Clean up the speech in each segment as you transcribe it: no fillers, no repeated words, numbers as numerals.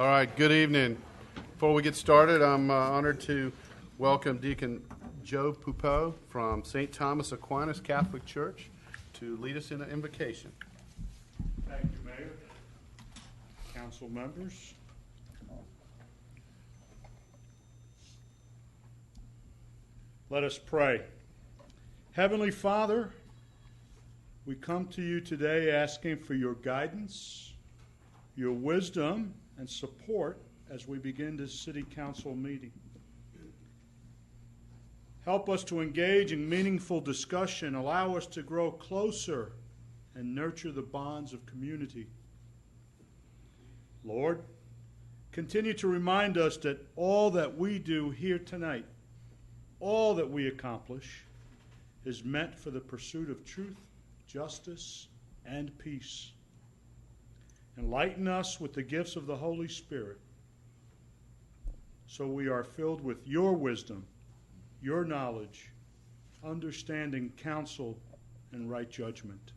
All right, good evening. Before we get started, I'm honored to welcome Deacon Joe Poupeau from St. Thomas Aquinas Catholic Church to lead us in an invocation. Thank you, Mayor. Council members. Let us pray. Heavenly Father, we come to you today asking for your guidance, your wisdom, and support as we begin this city council meeting. Help us to engage in meaningful discussion. Allow us to grow closer and nurture the bonds of community. Lord, continue to remind us that all that we do here tonight, all that we accomplish, is meant for the pursuit of truth, justice, and peace. Enlighten us with the gifts of the Holy Spirit so we are filled with your wisdom, your knowledge, understanding, counsel, and right judgment.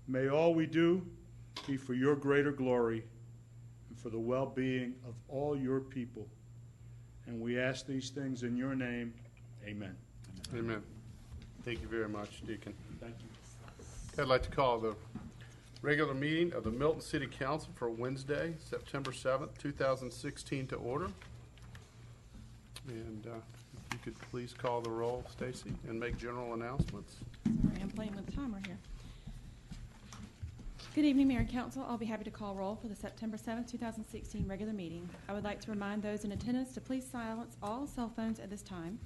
May all we do be for your greater glory and for the well-being of all your people. And we ask these things in your name. Amen. Amen. Thank you very much, Deacon. Thank you. I'd like to call the regular meeting of the Milton City Council for Wednesday, September 7th, 2016 to order. And if you could please call the roll, Stacy, and make general announcements. Sorry, I'm playing with the timer here. Good evening, Mayor and Council. I'll be happy to call roll for the September 7th, 2016 regular meeting. I would like to remind those in attendance to please silence all cell phones at this time.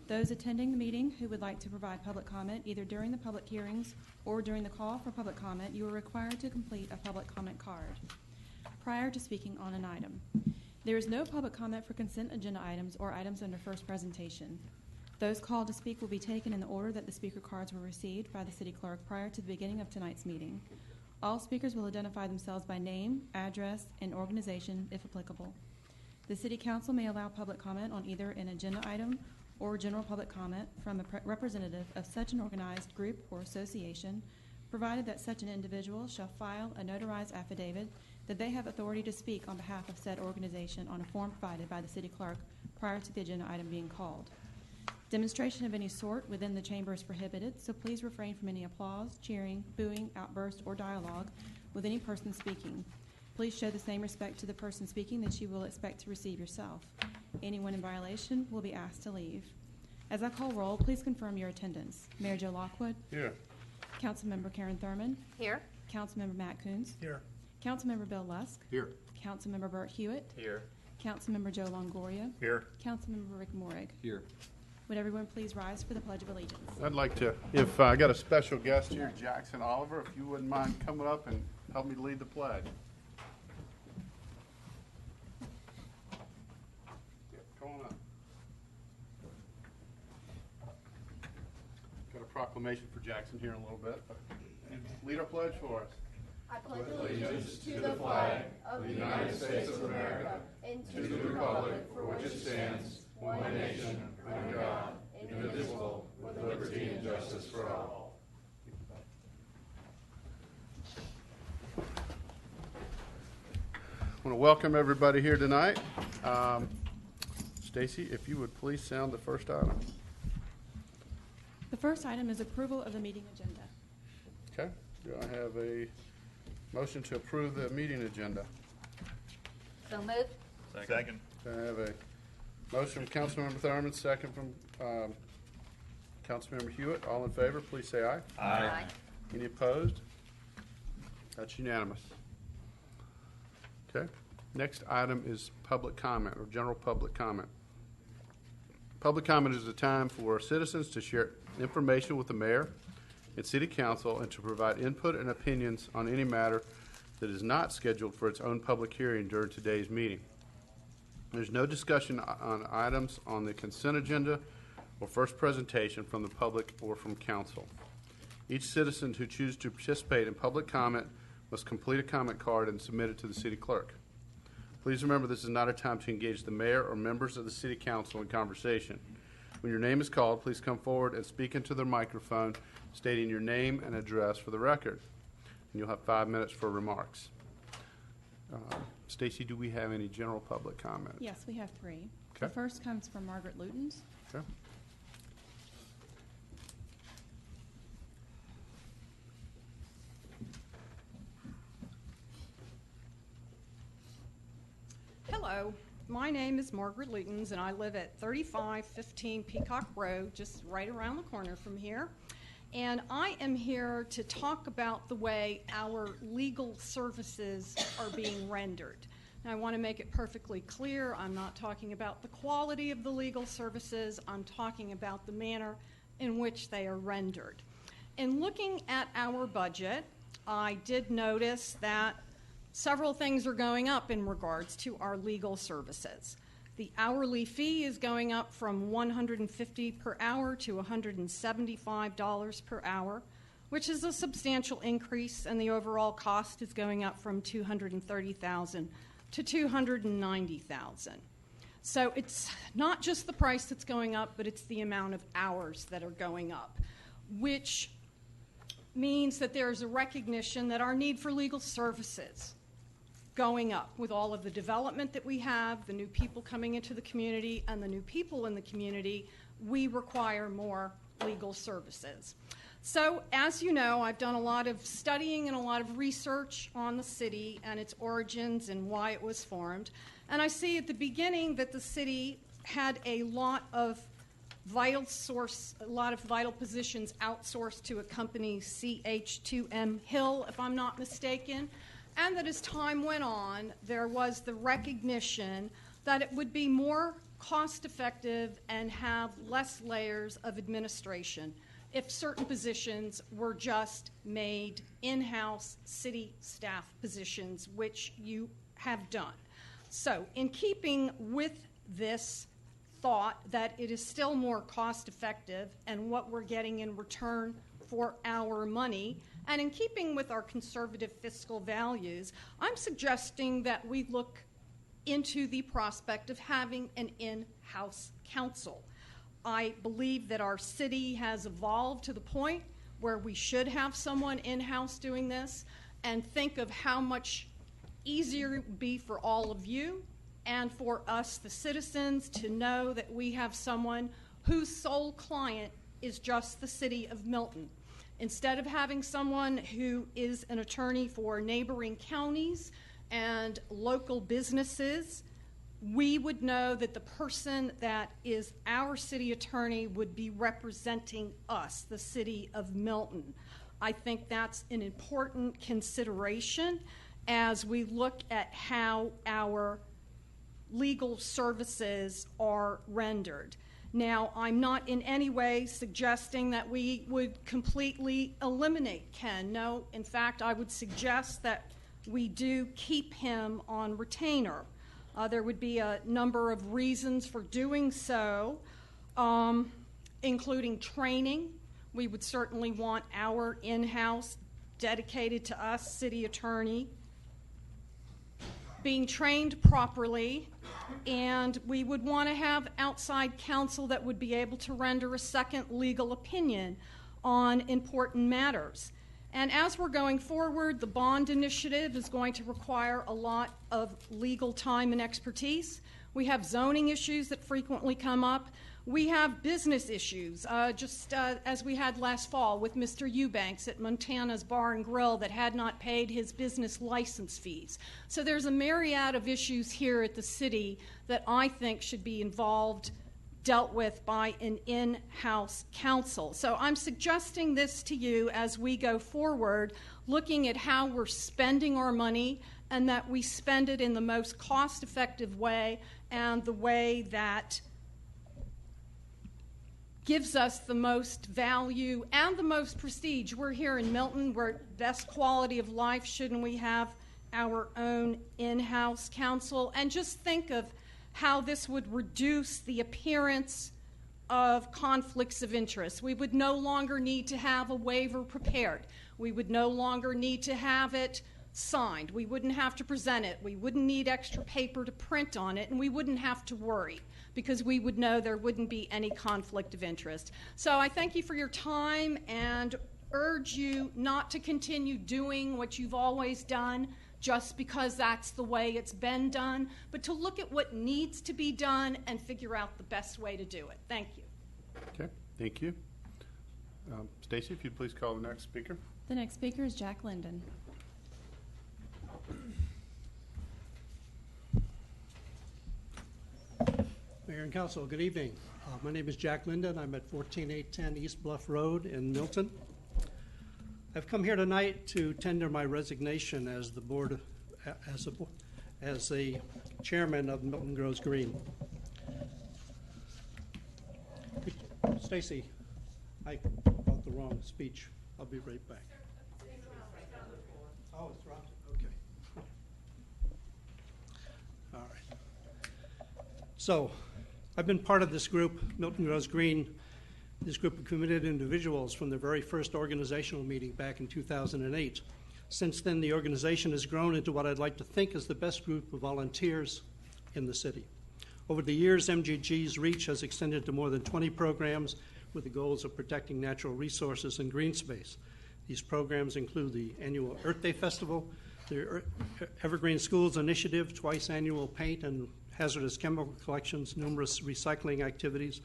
Those attending the meeting who would like to provide public comment either during the public hearings or during the call for public comment, you are required to complete a public comment card prior to speaking on an item. There is no public comment for consent agenda items or items under first presentation. Those called to speak will be taken in the order that the speaker cards were received by the city clerk prior to the beginning of tonight's meeting. All speakers will identify themselves by name, address, and organization if applicable. The City Council may allow public comment on either an agenda item or general public comment from a representative of such an organized group or association, provided that such an individual shall file a notarized affidavit that they have authority to speak on behalf of said organization on a form provided by the city clerk prior to the agenda item being called. Demonstration of any sort within the chamber is prohibited, so please refrain from any applause, cheering, booing, outburst, or dialogue with any person speaking. Please show the same respect to the person speaking that you will expect to receive yourself. Anyone in violation will be asked to leave. As I call roll, please confirm your attendance. Mayor Joe Lockwood. Here. Councilmember Karen Thurman. Here. Councilmember Matt Coons. Here. Councilmember Bill Lusk. Here. Councilmember Burt Hewitt. Here. Councilmember Joe Longoria. Here. Councilmember Rick Morrig. Here. Would everyone please rise for the Pledge of Allegiance? I'd like to, if I got a special guest here, Jackson Oliver, if you wouldn't mind coming up and help me lead the pledge. Yeah, come on up. Got a proclamation for Jackson here in a little bit. Lead our pledge for us. I pledge allegiance to the flag of the United States of America and to the republic for which it stands, one nation, under God, indivisible, with liberty and justice for all. I want to welcome everybody here tonight. Stacy, if you would please sound the first item. The first item is approval of the meeting agenda. Okay. Do I have a motion to approve the meeting agenda? So moved. Second. Do I have a motion from Councilmember Thurman, second from Councilmember Hewitt. All in favor, please say aye. Aye. Any opposed? That's unanimous. Okay. Next item is public comment or general public comment. Public comment is a time for citizens to share information with the mayor and city council and to provide input and opinions on any matter that is not scheduled for its own public hearing during today's meeting. There's no discussion on items on the consent agenda or first presentation from the public or from council. Each citizen who chooses to participate in public comment must complete a comment card and submit it to the city clerk. Please remember this is not a time to engage the mayor or members of the city council in conversation. When your name is called, please come forward and speak into the microphone, stating your name and address for the record. And you'll have 5 minutes for remarks. Stacy, do we have any general public comment? Yes, we have three. Okay. The first comes from Margaret Lutens. Okay. Hello, my name is Margaret Lutens, and I live at 3515 Peacock Road, just right around the corner from here. And I am here to talk about the way our legal services are being rendered. Now, I want to make it perfectly clear, I'm not talking about the quality of the legal services, I'm talking about the manner in which they are rendered. In looking at our budget, I did notice that several things are going up in regards to our legal services. The hourly fee is going up from $150 per hour to $175 per hour, which is a substantial increase, and the overall cost is going up from $230,000 to $290,000. So it's not just the price that's going up, but it's the amount of hours that are going up, which means that there's a recognition that our need for legal services going up with all of the development that we have, the new people coming into the community, and the new people in the community, we require more legal services. So, as you know, I've done a lot of studying and a lot of research on the city and its origins and why it was formed. And I see at the beginning that the city had a lot of vital positions outsourced to a company, CH2M Hill, if I'm not mistaken. And that as time went on, there was the recognition that it would be more cost-effective and have less layers of administration if certain positions were just made in-house city staff positions, which you have done. So, in keeping with this thought that it is still more cost-effective and what we're getting in return for our money, and in keeping with our conservative fiscal values, I'm suggesting that we look into the prospect of having an in-house counsel. I believe that our city has evolved to the point where we should have someone in-house doing this, and think of how much easier it would be for all of you and for us, the citizens, to know that we have someone whose sole client is just the city of Milton. Instead of having someone who is an attorney for neighboring counties and local businesses, we would know that the person that is our city attorney would be representing us, the city of Milton. I think that's an important consideration as we look at how our legal services are rendered. Now, I'm not in any way suggesting that we would completely eliminate Ken. No, in fact, I would suggest that we do keep him on retainer. There would be a number of reasons for doing so, including training. We would certainly want our in-house, dedicated to us, city attorney being trained properly, and we would want to have outside counsel that would be able to render a second legal opinion on important matters. And as we're going forward, the bond initiative is going to require a lot of legal time and expertise. We have zoning issues that frequently come up. We have business issues, as we had last fall with Mr. Eubanks at Montana's Bar and Grill that had not paid his business license fees. So there's a myriad of issues here at the city that I think should be dealt with by an in-house counsel. So I'm suggesting this to you as we go forward, looking at how we're spending our money and that we spend it in the most cost-effective way and the way that gives us the most value and the most prestige. We're here in Milton. We're best quality of life. Shouldn't we have our own in-house counsel? And just think of how this would reduce the appearance of conflicts of interest. We would no longer need to have a waiver prepared. We would no longer need to have it signed. We wouldn't have to present it. We wouldn't need extra paper to print on it, and we wouldn't have to worry because we would know there wouldn't be any conflict of interest. So I thank you for your time and urge you not to continue doing what you've always done, just because that's the way it's been done, but to look at what needs to be done and figure out the best way to do it. Thank you. Okay, thank you. Stacy, if you'd please call the next speaker. The next speaker is Jack Linden. Mayor and Council, good evening. My name is Jack Linden. I'm at 14810 East Bluff Road in Milton. I've come here tonight to tender my resignation as the board, as the chairman of Milton Grows Green. Stacy, I brought the wrong speech. I'll be right back. Oh, it's dropped. Okay. All right. So, I've been part of this group, Milton Grows Green, this group of committed individuals from the very first organizational meeting back in 2008. Since then, the organization has grown into what I'd like to think is the best group of volunteers in the city. Over the years, MGG's reach has extended to more than 20 programs with the goals of protecting natural resources and green space. These programs include the annual Earth Day Festival, the Evergreen Schools Initiative, twice annual paint and hazardous chemical collections, numerous recycling activities,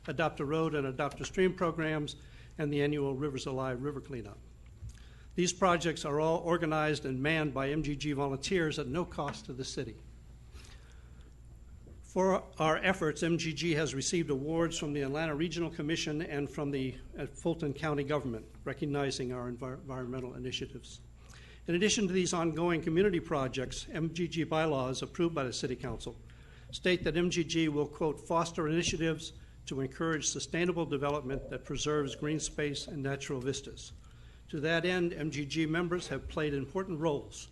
Adopt a Road and Adopt a Stream programs, and the annual Rivers Alive river cleanup. These projects are all organized and manned by MGG volunteers at no cost to the city. For our efforts, MGG has received awards from the Atlanta Regional Commission and from the Fulton County government, recognizing our environmental initiatives. In addition to these ongoing community projects, MGG bylaws approved by the City Council state that MGG will, quote, foster initiatives to encourage sustainable development that preserves green space and natural vistas. To that end, MGG members have played important roles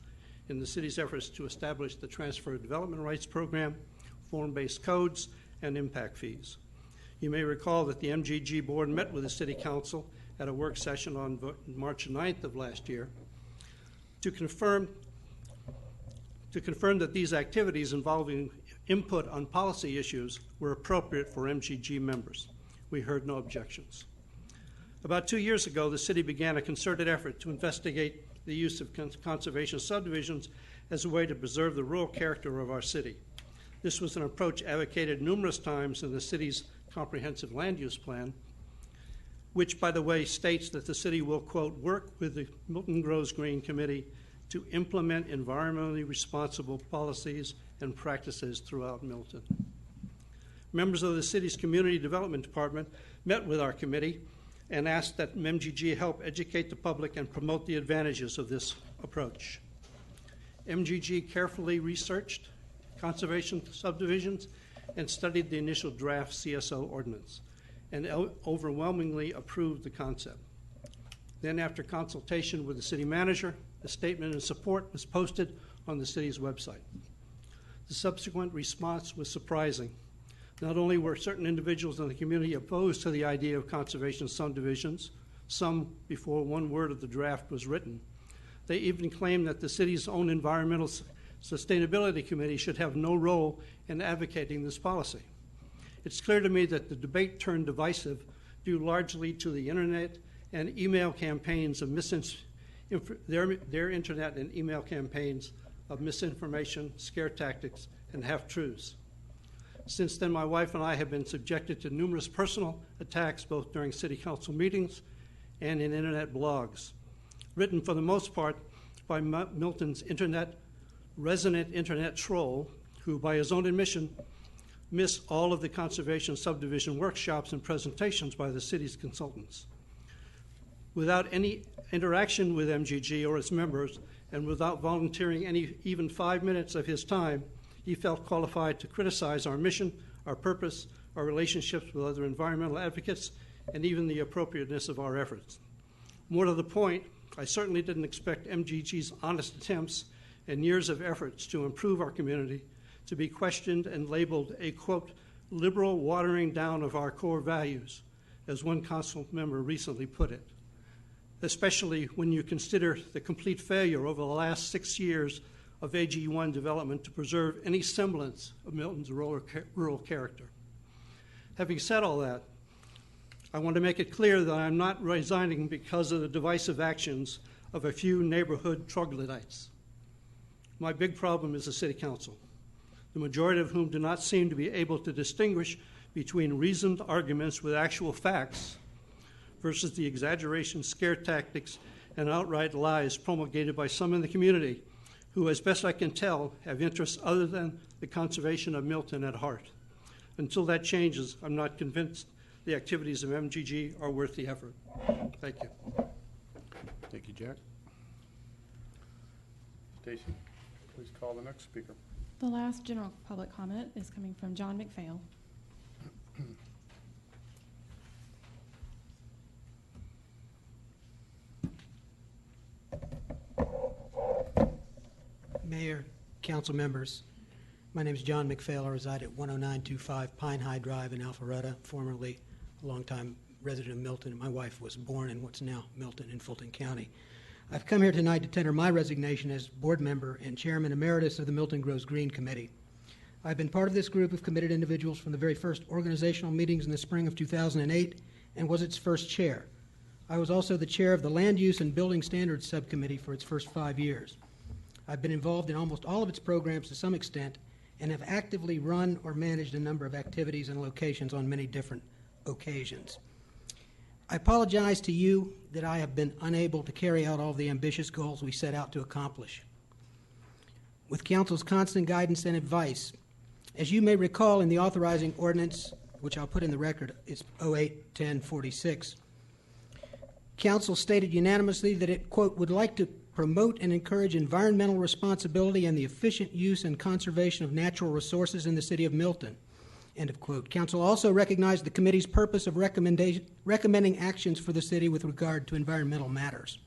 in the city's efforts to establish the Transfer of Development Rights Program, form-based codes, and impact fees. You may recall that the MGG board met with the City Council at a work session on March 9th of last year to confirm that these activities involving input on policy issues were appropriate for MGG members. We heard no objections. About 2 years ago, the city began a concerted effort to investigate the use of conservation subdivisions as a way to preserve the rural character of our city. This was an approach advocated numerous times in the city's comprehensive land use plan, which, by the way, states that the city will, quote, work with the Milton Grows Green Committee to implement environmentally responsible policies and practices throughout Milton. Members of the city's Community Development Department met with our committee and asked that MGG help educate the public and promote the advantages of this approach. MGG carefully researched conservation subdivisions and studied the initial draft CSO ordinance and overwhelmingly approved the concept. Then, after consultation with the city manager, a statement in support was posted on the city's website. The subsequent response was surprising. Not only were certain individuals in the community opposed to the idea of conservation subdivisions, some before one word of the draft was written, they even claimed that the city's own environmental sustainability committee should have no role in advocating this policy. It's clear to me that the debate turned divisive due largely to the internet and email campaigns of their internet and email campaigns of misinformation, scare tactics, and half-truths. Since then, my wife and I have been subjected to numerous personal attacks both during city council meetings and in internet blogs, written for the most part by Milton's resident internet troll, who, by his own admission, missed all of the conservation subdivision workshops and presentations by the city's consultants. Without any interaction with MGG or its members, and without volunteering even 5 minutes of his time, he felt qualified to criticize our mission, our purpose, our relationships with other environmental advocates, and even the appropriateness of our efforts. More to the point, I certainly didn't expect MGG's honest attempts and years of efforts to improve our community to be questioned and labeled a, quote, liberal watering down of our core values, as one council member recently put it, especially when you consider the complete failure over the last 6 years of AG1 development to preserve any semblance of Milton's rural character. Having said all that, I want to make it clear that I'm not resigning because of the divisive actions of a few neighborhood troglodytes. My big problem is the City Council, the majority of whom do not seem to be able to distinguish between reasoned arguments with actual facts versus the exaggeration, scare tactics, and outright lies promulgated by some in the community who, as best I can tell, have interests other than the conservation of Milton at heart. Until that changes, I'm not convinced the activities of MGG are worth the effort. Thank you. Thank you, Jack. Stacy, please call the next speaker. The last general public comment is coming from John McPhail. Mayor, council members, my name is John McPhail. I reside at 10925 Pine High Drive in Alpharetta, formerly a longtime resident of Milton. My wife was born in what's now Milton in Fulton County. I've come here tonight to tender my resignation as board member and chairman emeritus of the Milton Grows Green Committee. I've been part of this group of committed individuals from the very first organizational meetings in the spring of 2008 and was its first chair. I was also the chair of the Land Use and Building Standards Subcommittee for its first 5 years. I've been involved in almost all of its programs to some extent and have actively run or managed a number of activities and locations on many different occasions. I apologize to you that I have been unable to carry out all of the ambitious goals we set out to accomplish. With Council's constant guidance and advice, as you may recall in the authorizing ordinance, which I'll put in the record, it's 08-1046, Council stated unanimously that it, quote, would like to promote and encourage environmental responsibility and the efficient use and conservation of natural resources in the city of Milton, end of quote. Council also recognized the committee's purpose of recommending actions for the city with regard to environmental matters.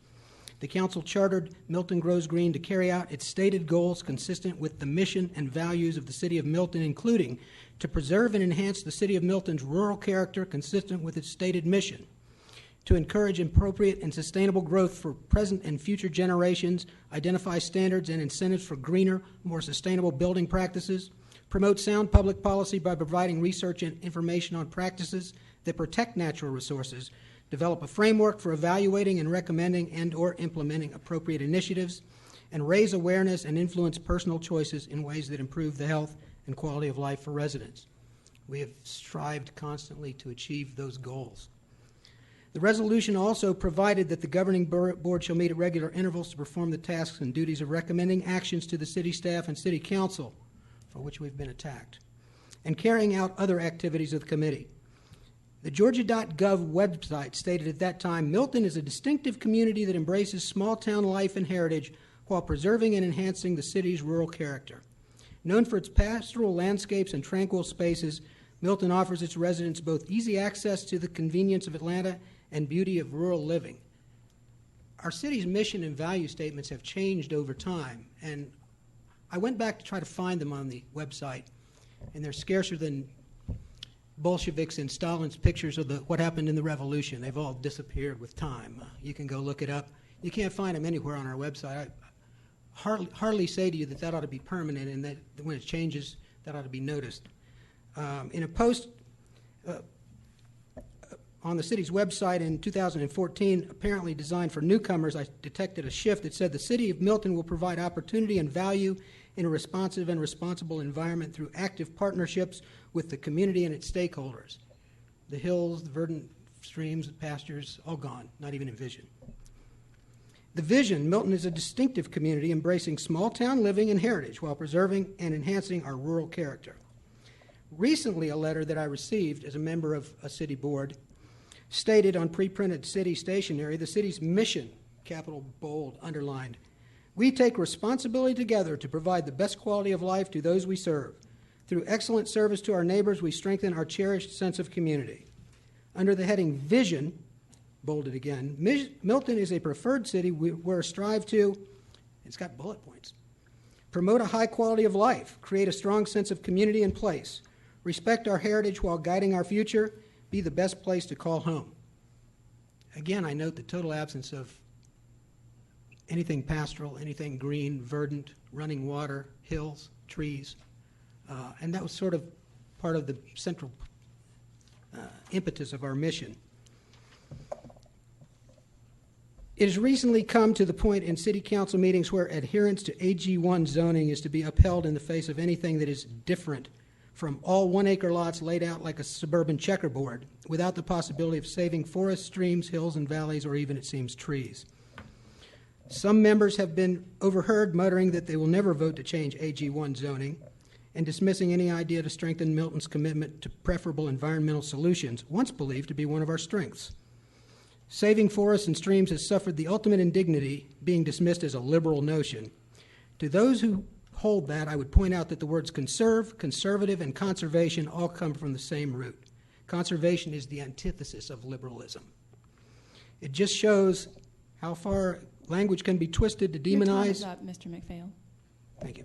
The council chartered Milton Grows Green to carry out its stated goals consistent with the mission and values of the city of Milton, including to preserve and enhance the city of Milton's rural character consistent with its stated mission, to encourage appropriate and sustainable growth for present and future generations, identify standards and incentives for greener, more sustainable building practices, promote sound public policy by providing research and information on practices that protect natural resources, develop a framework for evaluating and recommending and or implementing appropriate initiatives, and raise awareness and influence personal choices in ways that improve the health and quality of life for residents. We have strived constantly to achieve those goals. The resolution also provided that the governing board shall meet at regular intervals to perform the tasks and duties of recommending actions to the city staff and city council, for which we've been attacked, and carrying out other activities of the committee. The Georgia.gov website stated at that time, Milton is a distinctive community that embraces small-town life and heritage while preserving and enhancing the city's rural character. Known for its pastoral landscapes and tranquil spaces, Milton offers its residents both easy access to the convenience of Atlanta and beauty of rural living. Our city's mission and value statements have changed over time, and I went back to try to find them on the website, and they're scarcer than Bolsheviks and Stalin's pictures of what happened in the revolution. They've all disappeared with time. You can go look it up. You can't find them anywhere on our website. I hardly say to you that that ought to be permanent and that when it changes, that ought to be noticed. In a post on the city's website in 2014, apparently designed for newcomers, I detected a shift that said the city of Milton will provide opportunity and value in a responsive and responsible environment through active partnerships with the community and its stakeholders. The hills, the verdant streams, the pastures, all gone, not even in vision. The vision, Milton is a distinctive community embracing small-town living and heritage while preserving and enhancing our rural character. Recently, a letter that I received as a member of a city board stated on pre-printed city stationery the city's mission, capital bold, underlined, we take responsibility together to provide the best quality of life to those we serve. Through excellent service to our neighbors, we strengthen our cherished sense of community. Under the heading Vision, bolded again, Milton is a preferred city where strive to, it's got bullet points, promote a high quality of life, create a strong sense of community and place, respect our heritage while guiding our future, be the best place to call home. Again, I note the total absence of anything pastoral, anything green, verdant, running water, hills, trees, and that was sort of part of the central impetus of our mission. It has recently come to the point in city council meetings where adherence to AG1 zoning is to be upheld in the face of anything that is different from all 1-acre lots laid out like a suburban checkerboard, without the possibility of saving forests, streams, hills, and valleys, or even, it seems, trees. Some members have been overheard muttering that they will never vote to change AG1 zoning and dismissing any idea to strengthen Milton's commitment to preferable environmental solutions, once believed to be one of our strengths. Saving forests and streams has suffered the ultimate indignity, being dismissed as a liberal notion. To those who hold that, I would point out that the words conserve, conservative, and conservation all come from the same root. Conservation is the antithesis of liberalism. It just shows how far language can be twisted to demonize. Your time is up, Mr. McPhail. Thank you.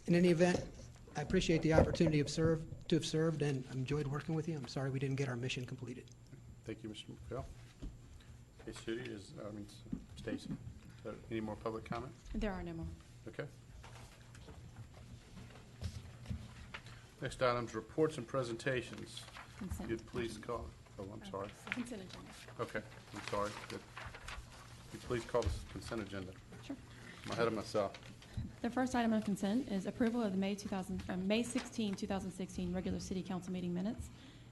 In any event, I appreciate the opportunity to have served, and I enjoyed working with you. I'm sorry we didn't get our mission completed. Thank you, Mr. McPhail. Okay, Stacy, any more public comment? There are no more. Okay. Next item's reports and presentations. Consent. You'd please call. Oh, I'm sorry. Consent agenda. Okay, I'm sorry. Good. You'd please call this consent agenda. Sure. I'm ahead of myself. The first item of consent is approval of the May 16, 2016 regular city council meeting minutes.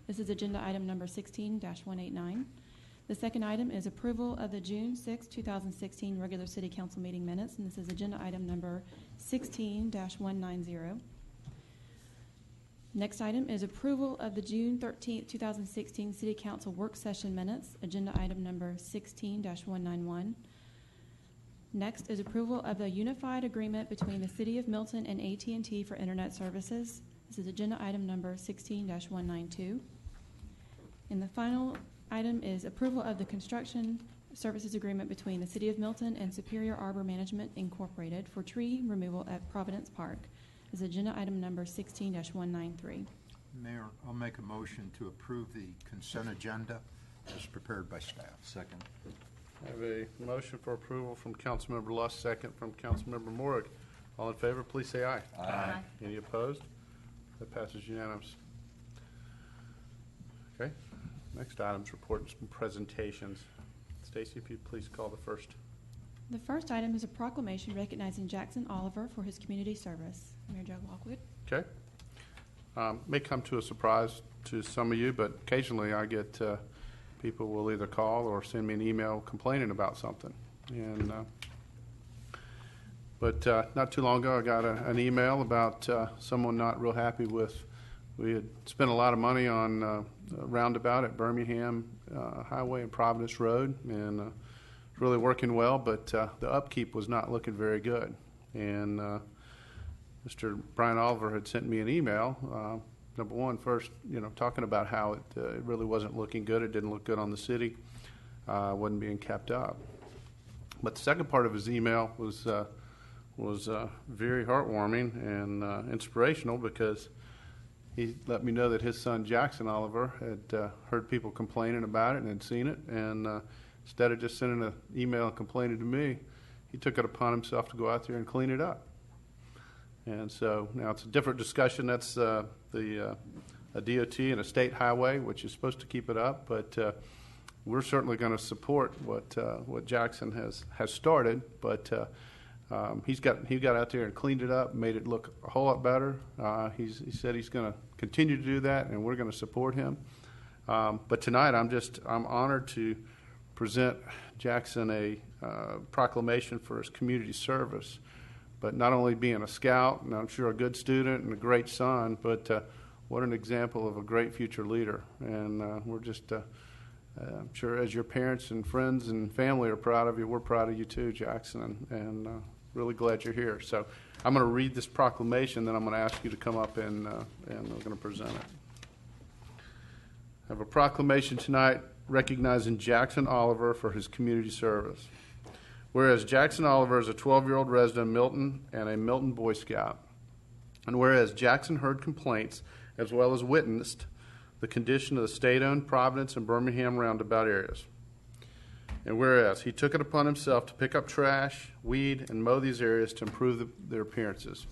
This is agenda item number 16-189. The second item is approval of the June 6, 2016 regular city council meeting minutes, and this is agenda item number 16-190. Next item is approval of the June 13, 2016 city council work session minutes, agenda item number 16-191. Next is approval of the unified agreement between the City of Milton and AT&T for Internet services. This is agenda item number 16-192. And the final item is approval of the construction services agreement between the City of Milton and Superior Arbor Management Incorporated for tree removal at Providence Park. This is agenda item number 16-193. Mayor, I'll make a motion to approve the consent agenda as prepared by staff. Second. I have a motion for approval from Councilmember Luss, second from Councilmember Morrig. All in favor, please say aye. Aye. Any opposed? That passes unanimous. Okay. Next item's reports and presentations. Stacy, if you'd please call the first. The first item is a proclamation recognizing Jackson Oliver for his community service. Mayor Joe Lockwood. Okay. May come to a surprise to some of you, but occasionally I get people will either call or send me an email complaining about something. And but not too long ago, I got an email about someone not real happy with. We had spent a lot of money on a roundabout at Birmingham Highway and Providence Road, and it's really working well, but the upkeep was not looking very good. And Mr. Brian Oliver had sent me an email. Number one, first, talking about how it really wasn't looking good. It didn't look good on the city. Wasn't being kept up. But the second part of his email was very heartwarming and inspirational, because he let me know that his son Jackson Oliver had heard people complaining about it and had seen it, and instead of just sending an email complaining to me, he took it upon himself to go out there and clean it up. And so now it's a different discussion. That's a DOT and a state highway, which is supposed to keep it up. But we're certainly going to support what Jackson has started. But he got out there and cleaned it up, made it look a whole lot better. He said he's going to continue to do that, and we're going to support him. But tonight, I'm honored to present Jackson a proclamation for his community service. But not only being a scout, and I'm sure a good student and a great son, but what an example of a great future leader. And we're just, I'm sure as your parents and friends and family are proud of you, we're proud of you too, Jackson, and really glad you're here. So I'm going to read this proclamation, then I'm going to ask you to come up and we're going to present it. I have a proclamation tonight recognizing Jackson Oliver for his community service. Whereas Jackson Oliver is a 12-year-old resident of Milton and a Milton Boy Scout, and whereas Jackson heard complaints as well as witnessed the condition of the state-owned Providence and Birmingham roundabout areas, and whereas he took it upon himself to pick up trash, weed, and mow these areas to improve their appearances,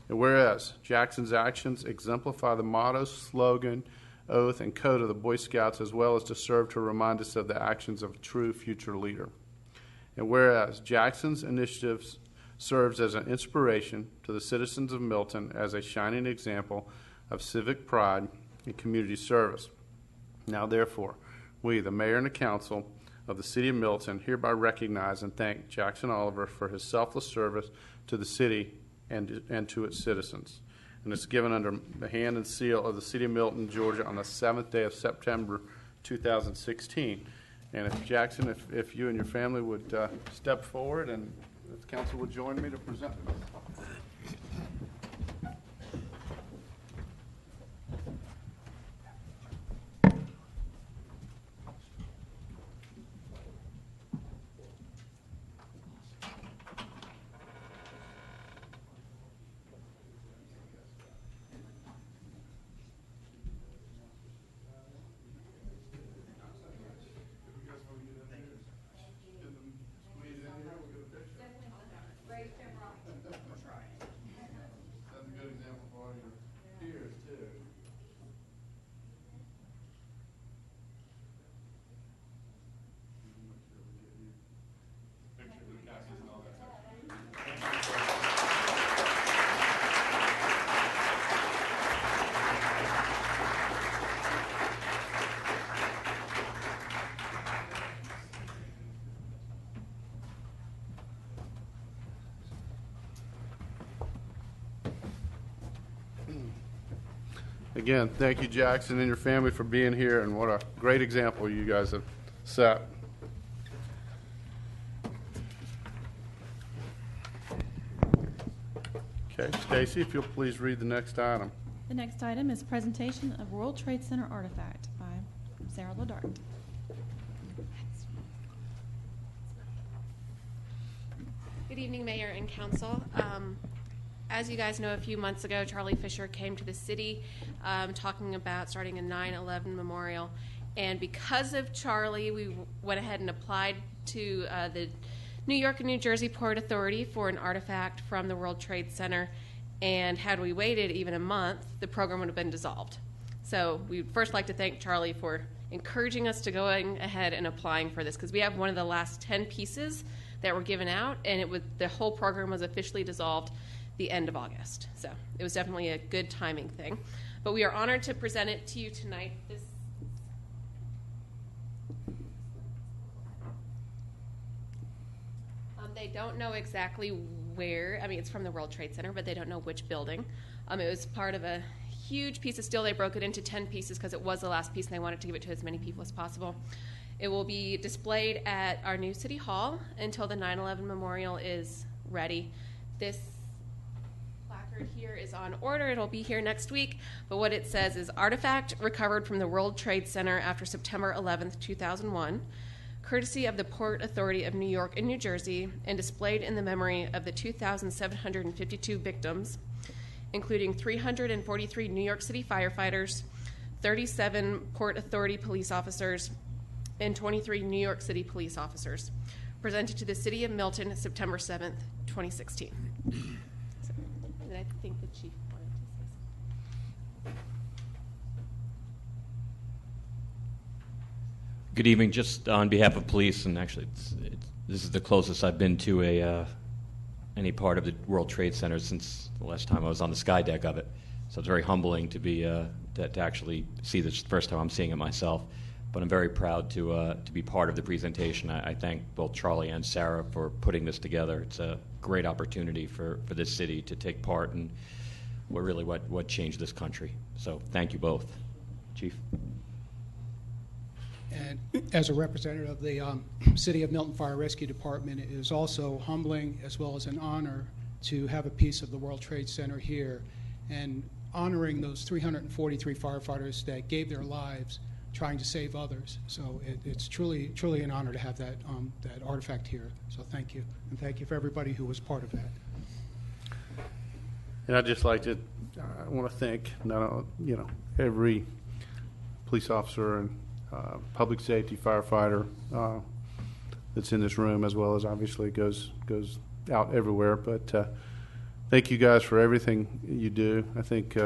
and whereas Jackson's actions exemplify the motto, slogan oath, and code of the Boy Scouts, as well as to serve to remind us of the actions of a true future leader. And whereas Jackson's initiatives serves as an inspiration to the citizens of Milton as a shining example of civic pride and community service. Now, therefore, we, the mayor and the council of the city of Milton, hereby recognize and thank Jackson Oliver for his selfless service to the city and to its citizens. And it's given under the hand and seal of the city of Milton, Georgia, on the 7th day of September 2016. And if Jackson, if you and your family would step forward, and if the council would join me to present. That's a good example for all your peers, too. Again, thank you, Jackson, and your family for being here, and what a great example you guys have set. Okay, Stacy, if you'll please read the next item. The next item is presentation of World Trade Center artifact by Sarah Ladart. Good evening, Mayor and Council. As you guys know, a few months ago, Charlie Fisher came to the city talking about starting a 9/11 memorial. And because of Charlie, we went ahead and applied to the New York and New Jersey Port Authority for an artifact from the World Trade Center. And had we waited even a month, the program would have been dissolved. So we'd first like to thank Charlie for encouraging us to going ahead and applying for this, because we have one of the last 10 pieces that were given out, and the whole program was officially dissolved the end of August. So it was definitely a good timing thing. But we are honored to present it to you tonight. They don't know exactly where. I mean, it's from the World Trade Center, but they don't know which building. It was part of a huge piece of steel. They broke it into 10 pieces because it was the last piece, and they wanted to give it to as many people as possible. It will be displayed at our new City Hall until the 9/11 memorial is ready. This placard here is on order. It'll be here next week, but what it says is artifact recovered from the World Trade Center after September 11th, 2001, courtesy of the Port Authority of New York and New Jersey, and displayed in the memory of the 2,752 victims, including 343 New York City firefighters, 37 Port Authority police officers, and 23 New York City police officers, presented to the City of Milton September 7th, 2016. So, and I think the chief wanted to say something. Good evening. Just on behalf of police, and actually this is the closest I've been to any part of the World Trade Center since the last time I was on the sky deck of it. So it's very humbling to be to actually see this. The first time I'm seeing it myself. But I'm very proud to be part of the presentation. I thank both Charlie and Sarah for putting this together. It's a great opportunity for this city to take part in what changed this country. So thank you both. Chief. And as a representative of the City of Milton Fire Rescue Department, it is also humbling as well as an honor to have a piece of the World Trade Center here and honoring those 343 firefighters that gave their lives trying to save others. So it's truly an honor to have that artifact here. So thank you, and thank you for everybody who was part of that. And I'd just like to, I want to thank every police officer and public safety firefighter that's in this room, as well as obviously goes out everywhere. But thank you guys for everything you do. I think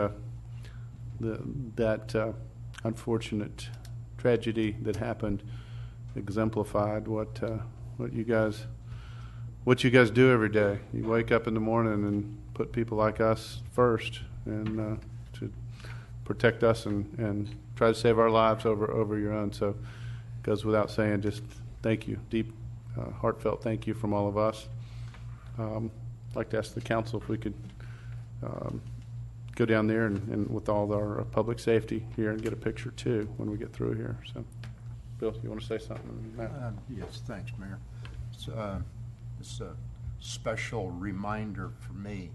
that unfortunate tragedy that happened exemplified what you guys do every day. You wake up in the morning and put people like us first, and to protect us and try to save our lives over your own. So it goes without saying, just thank you, deep, heartfelt thank you from all of us. I'd like to ask the council if we could go down there and with all our public safety here and get a picture too when we get through here. So, Bill, you want to say something? Matt? Yes, thanks, Mayor. It's a special reminder for me,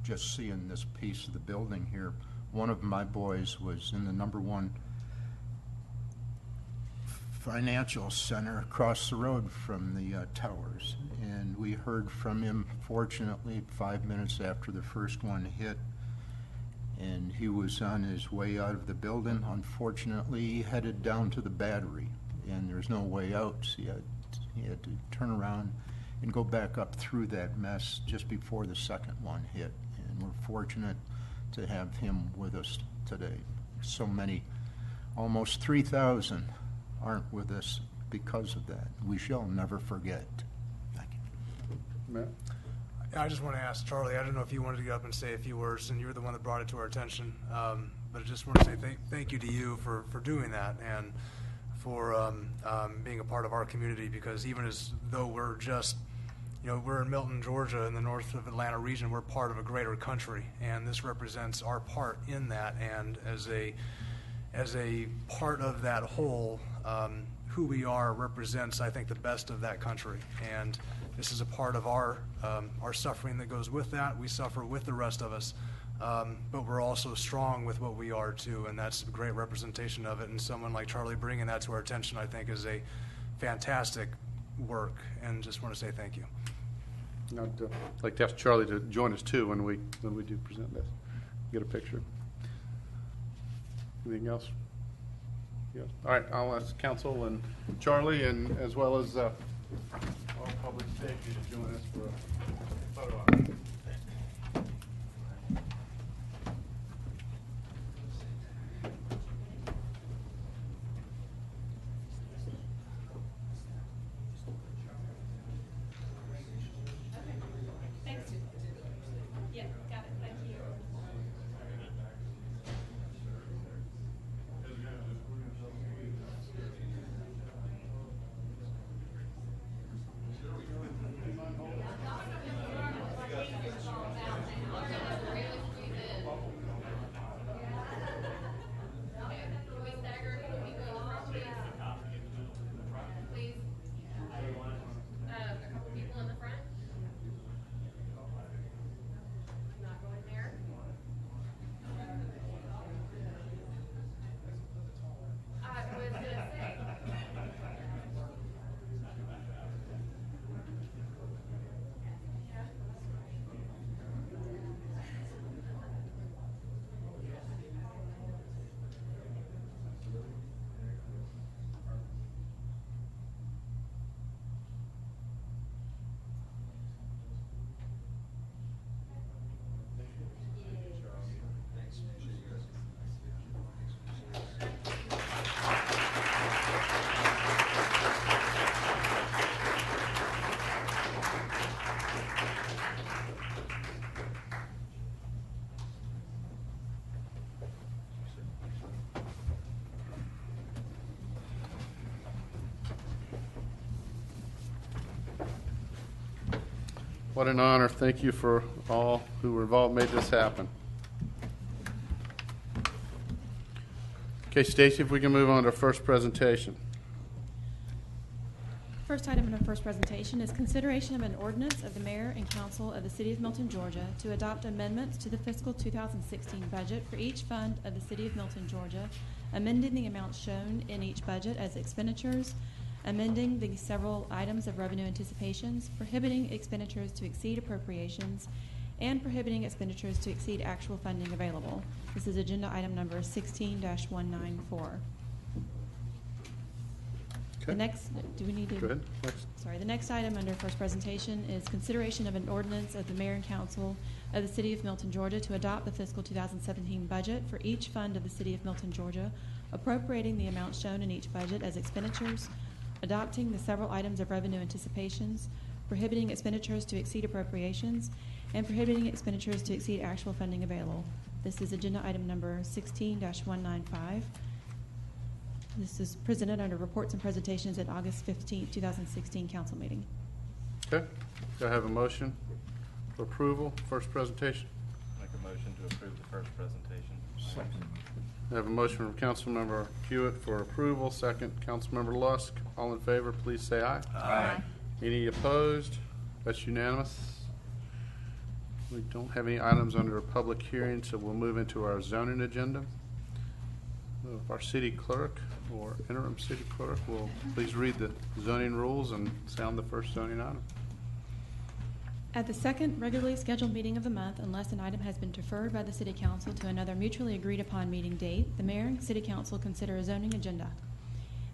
just seeing this piece of the building here. One of my boys was in the #1 financial center across the road from the towers, and we heard from him, fortunately, 5 minutes after the first one hit, and he was on his way out of the building. Unfortunately, he headed down to the battery, and there's no way out, so he had to turn around and go back up through that mess just before the second one hit, and we're fortunate to have him with us today. So many, almost 3,000 aren't with us because of that. We shall never forget. Thank you. Matt? I just want to ask Charlie, I don't know if you wanted to get up and say a few words, and you were the one that brought it to our attention, but I just want to say thank you to you for doing that and for being a part of our community, because even as though we're just, we're in Milton, Georgia, in the north of Atlanta region, we're part of a greater country, and this represents our part in that, and as a part of that whole, who we are represents, I think, the best of that country, and this is a part of our suffering that goes with that. We suffer with the rest of us, but we're also strong with what we are too, and that's a great representation of it. And someone like Charlie bringing that to our attention, I think, is a fantastic work, and just want to say thank you. I'd like to ask Charlie to join us too when we do present this. Get a picture. Anything else? Yes. All right, I'll ask council and Charlie, and as well as all public safety to join us for a photo op. What an honor. Thank you for all who were involved, made this happen. Okay, Stacy, if we can move on to our first presentation. First item in our first presentation is consideration of an ordinance of the mayor and council of the city of Milton, Georgia to adopt amendments to the fiscal 2016 budget for each fund of the city of Milton, Georgia, amending the amounts shown in each budget as expenditures, amending the several items of revenue anticipations, prohibiting expenditures to exceed appropriations, and prohibiting expenditures to exceed actual funding available. This is agenda item number 16-194. The next, do we need to? Go ahead. Next. Sorry, the next item under first presentation is consideration of an ordinance of the mayor and council of the city of Milton, Georgia to adopt the fiscal 2017 budget for each fund of the city of Milton, Georgia, appropriating the amounts shown in each budget as expenditures, adopting the several items of revenue anticipations, prohibiting expenditures to exceed appropriations, and prohibiting expenditures to exceed actual funding available. This is agenda item number 16-195. This is presented under reports and presentations at August 15, 2016 council meeting. Okay. Do I have a motion for approval, first presentation? Make a motion to approve the first presentation. Second. I have a motion from Councilmember Hewitt for approval, second Councilmember Lusk. All in favor, please say aye. Aye. Any opposed? That's unanimous. We don't have any items under a public hearing, so we'll move into our zoning agenda. If our city clerk or interim city clerk will please read the zoning rules and sound the first zoning item. At the second regularly scheduled meeting of the month, unless an item has been deferred by the city council to another mutually agreed upon meeting date, the mayor and city council consider a zoning agenda.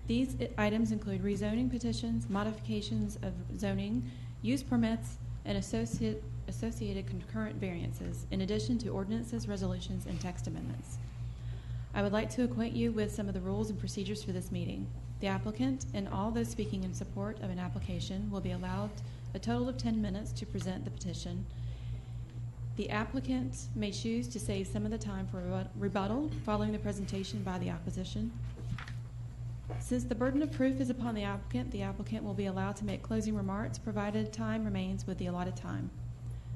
These items include rezoning petitions, modifications of zoning, use permits, and associated concurrent variances, in addition to ordinances, resolutions, and text amendments. I would like to acquaint you with some of the rules and procedures for this meeting. The applicant and all those speaking in support of an application will be allowed a total of 10 minutes to present the petition. The applicant may choose to save some of the time for rebuttal following the presentation by the opposition. Since the burden of proof is upon the applicant will be allowed to make closing remarks provided time remains with the allotted time.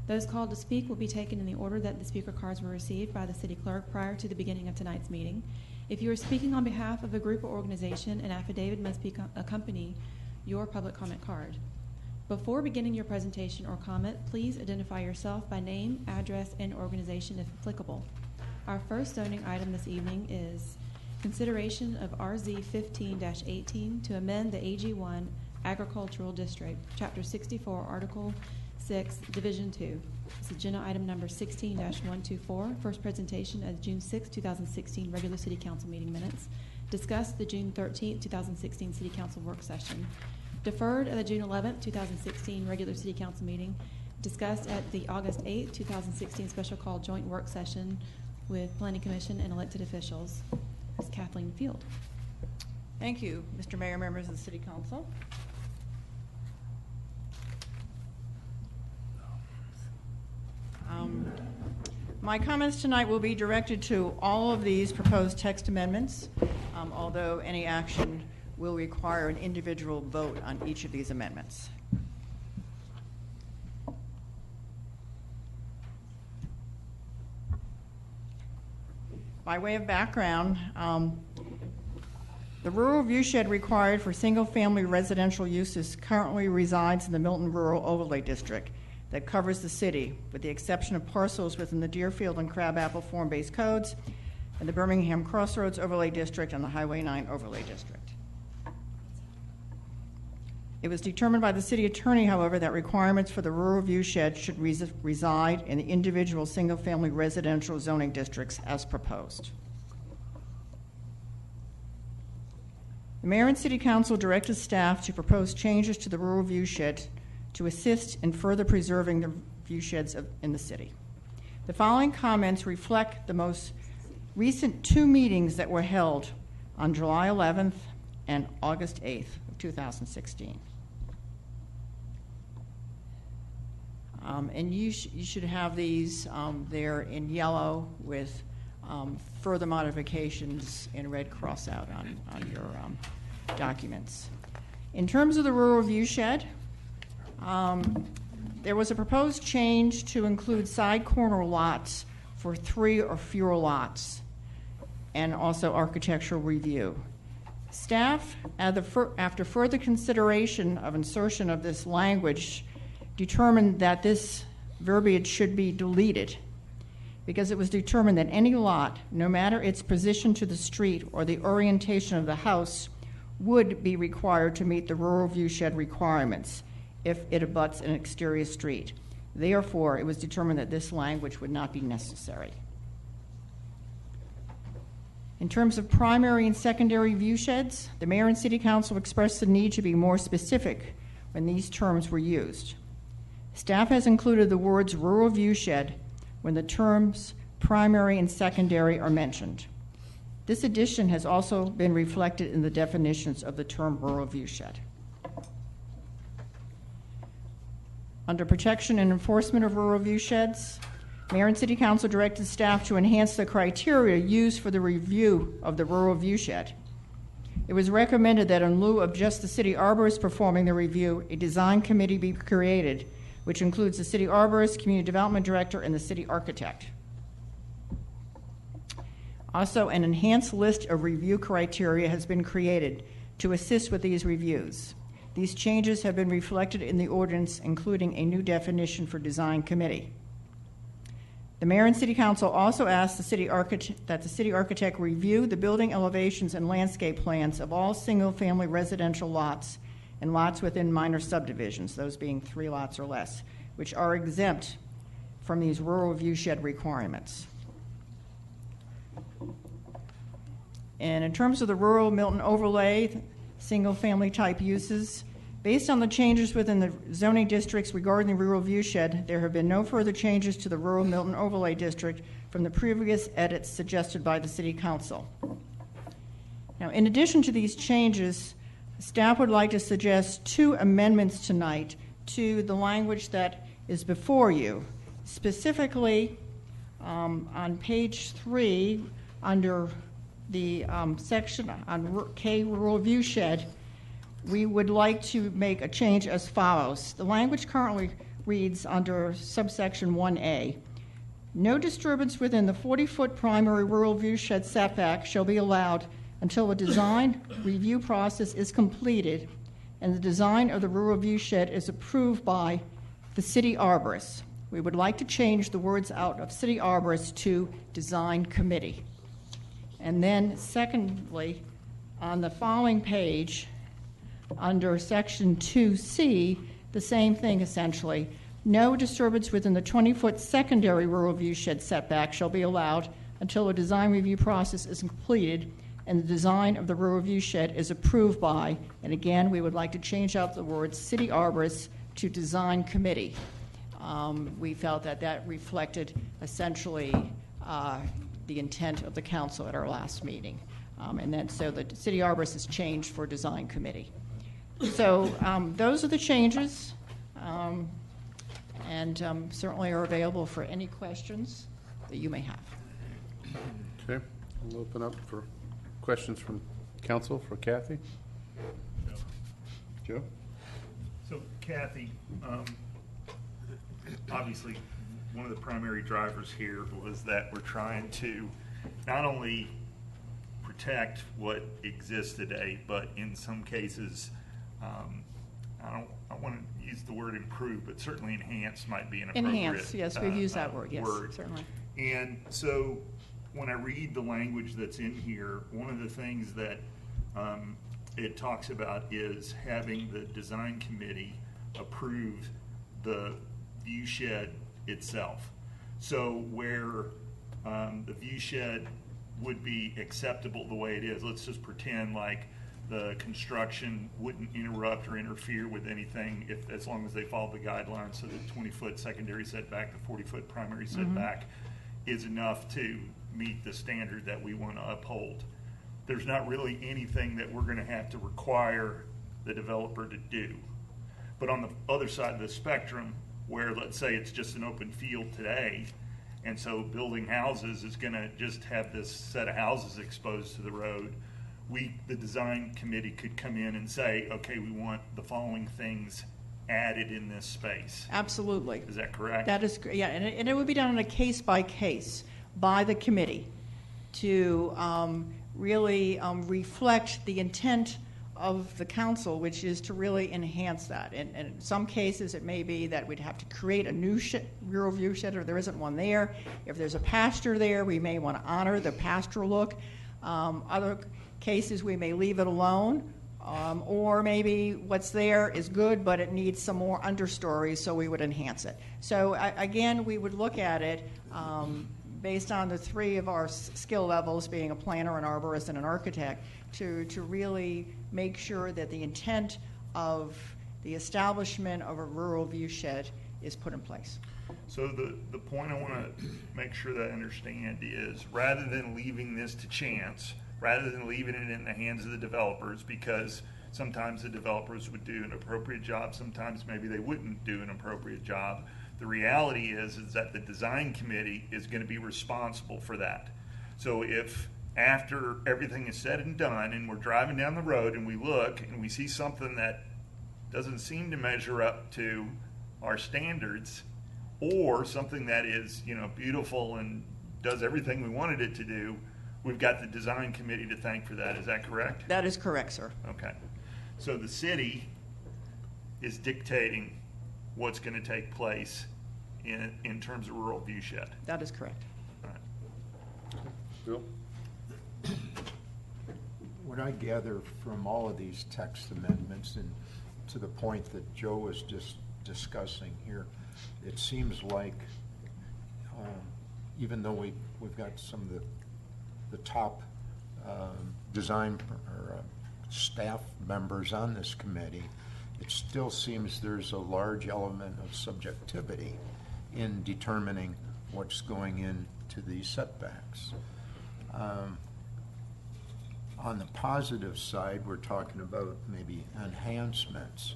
Those called to speak will be taken in the order that the speaker cards were received by the city clerk prior to the beginning of tonight's meeting. If you are speaking on behalf of a group or organization, an affidavit must accompany your public comment card. Before beginning your presentation or comment, please identify yourself by name, address, and organization if applicable. Our first zoning item this evening is consideration of RZ 15-18 to amend the AG1 Agricultural District, Chapter 64, Article 6, Division 2. This is agenda item number 16-124, first presentation at June 6, 2016 regular city council meeting minutes. Discussed the June 13, 2016 city council work session. Deferred at the June 11, 2016 regular city council meeting. Discussed at the August 8, 2016 special call joint work session with planning commission and elected officials. Ms. Kathleen Field. Thank you, Mr. Mayor, members of the city council. My comments tonight will be directed to all of these proposed text amendments, although any action will require an individual vote on each of these amendments. By way of background, the rural viewshed required for single-family residential uses currently resides in the Milton Rural Overlay District that covers the city, with the exception of parcels within the Deerfield and Crabapple form-based codes, and the Birmingham Crossroads Overlay District and the Highway 9 Overlay District. It was determined by the city attorney, however, that requirements for the rural viewshed should reside in the individual single-family residential zoning districts as proposed. The mayor and city council directed staff to propose changes to the rural viewshed to assist in further preserving the viewsheds in the city. The following comments reflect the most recent two meetings that were held on July 11th and August 8th of 2016. And you should have these there in yellow with further modifications in red cross out on your documents. In terms of the rural viewshed, there was a proposed change to include side corner lots for 3 or fewer lots, and also architectural review. Staff, after further consideration of insertion of this language, determined that this verbiage should be deleted because it was determined that any lot, no matter its position to the street or the orientation of the house, would be required to meet the rural viewshed requirements if it abuts an exterior street. Therefore, it was determined that this language would not be necessary. In terms of primary and secondary view sheds, the mayor and city council expressed the need to be more specific when these terms were used. Staff has included the words rural view shed when the terms primary and secondary are mentioned. This addition has also been reflected in the definitions of the term rural view shed. Under protection and enforcement of rural view sheds, Mayor and City Council directed staff to enhance the criteria used for the review of the rural view shed. It was recommended that in lieu of just the city arborist performing the review, a design committee be created, which includes the city arborist, community development director, and the city architect. Also, an enhanced list of review criteria has been created to assist with these reviews. These changes have been reflected in the ordinance, including a new definition for design committee. The mayor and city council also asked that the city architect review the building elevations and landscape plans of all single-family residential lots and lots within minor subdivisions, those being 3 lots or less, which are exempt from these rural view shed requirements. And in terms of the rural Milton overlay, single-family type uses, based on the changes within the zoning districts regarding the rural view shed, there have been no further changes to the rural Milton overlay district from the previous edits suggested by the city council. Now, in addition to these changes, staff would like to suggest 2 amendments tonight to the language that is before you. Specifically, on page 3, under the section on K rural view shed, we would like to make a change as follows. The language currently reads under subsection 1A, no disturbance within the 40-foot primary rural view shed setback shall be allowed until a design review process is completed and the design of the rural view shed is approved by the city arborist. We would like to change the words out of city arborist to design committee. And then secondly, on the following page, under section 2C, the same thing essentially. No disturbance within the 20-foot secondary rural view shed setback shall be allowed until a design review process is completed and the design of the rural view shed is approved by, and again, we would like to change out the words city arborist to design committee. We felt that that reflected essentially the intent of the council at our last meeting. And then so the city arborist is changed for design committee. So those are the changes, and certainly are available for any questions that you may have. Okay, we'll open up for questions from council for Kathy. Joe? So Kathy, obviously one of the primary drivers here was that we're trying to not only protect what exists today, but in some cases, I want to use the word improve, but certainly enhance might be an appropriate Enhance, yes, we've used that word, yes, certainly. And so when I read the language that's in here, one of the things that it talks about is having the design committee approve the view shed itself. So where the view shed would be acceptable the way it is, let's just pretend like the construction wouldn't interrupt or interfere with anything as long as they follow the guidelines. So the 20-foot secondary setback, the 40-foot primary setback is enough to meet the standard that we want to uphold. There's not really anything that we're going to have to require the developer to do. But on the other side of the spectrum, where let's say it's just an open field today, and so building houses is going to just have this set of houses exposed to the road, the design committee could come in and say, okay, we want the following things added in this space. Absolutely. Is that correct? That is, yeah, and it would be done on a case-by-case by the committee to really reflect the intent of the council, which is to really enhance that. And in some cases, it may be that we'd have to create a new rural view shed, or there isn't one there. If there's a pasture there, we may want to honor the pastoral look. Other cases, we may leave it alone, or maybe what's there is good, but it needs some more understory, so we would enhance it. So again, we would look at it based on the three of our skill levels, being a planner, an arborist, and an architect, to really make sure that the intent of the establishment of a rural view shed is put in place. So the point I want to make sure that I understand is, rather than leaving this to chance, rather than leaving it in the hands of the developers, because sometimes the developers would do an appropriate job, sometimes maybe they wouldn't do an appropriate job. The reality is that the design committee is going to be responsible for that. So if after everything is said and done and we're driving down the road and we look and we see something that doesn't seem to measure up to our standards, or something that is, beautiful and does everything we wanted it to do, we've got the design committee to thank for that. Is that correct? That is correct, sir. Okay. So the city is dictating what's going to take place in terms of rural view shed. That is correct. All right. Bill? What I gather from all of these text amendments, and to the point that Joe was just discussing here, it seems like even though we've got some of the top design or staff members on this committee, it still seems there's a large element of subjectivity in determining what's going into these setbacks. On the positive side, we're talking about maybe enhancements.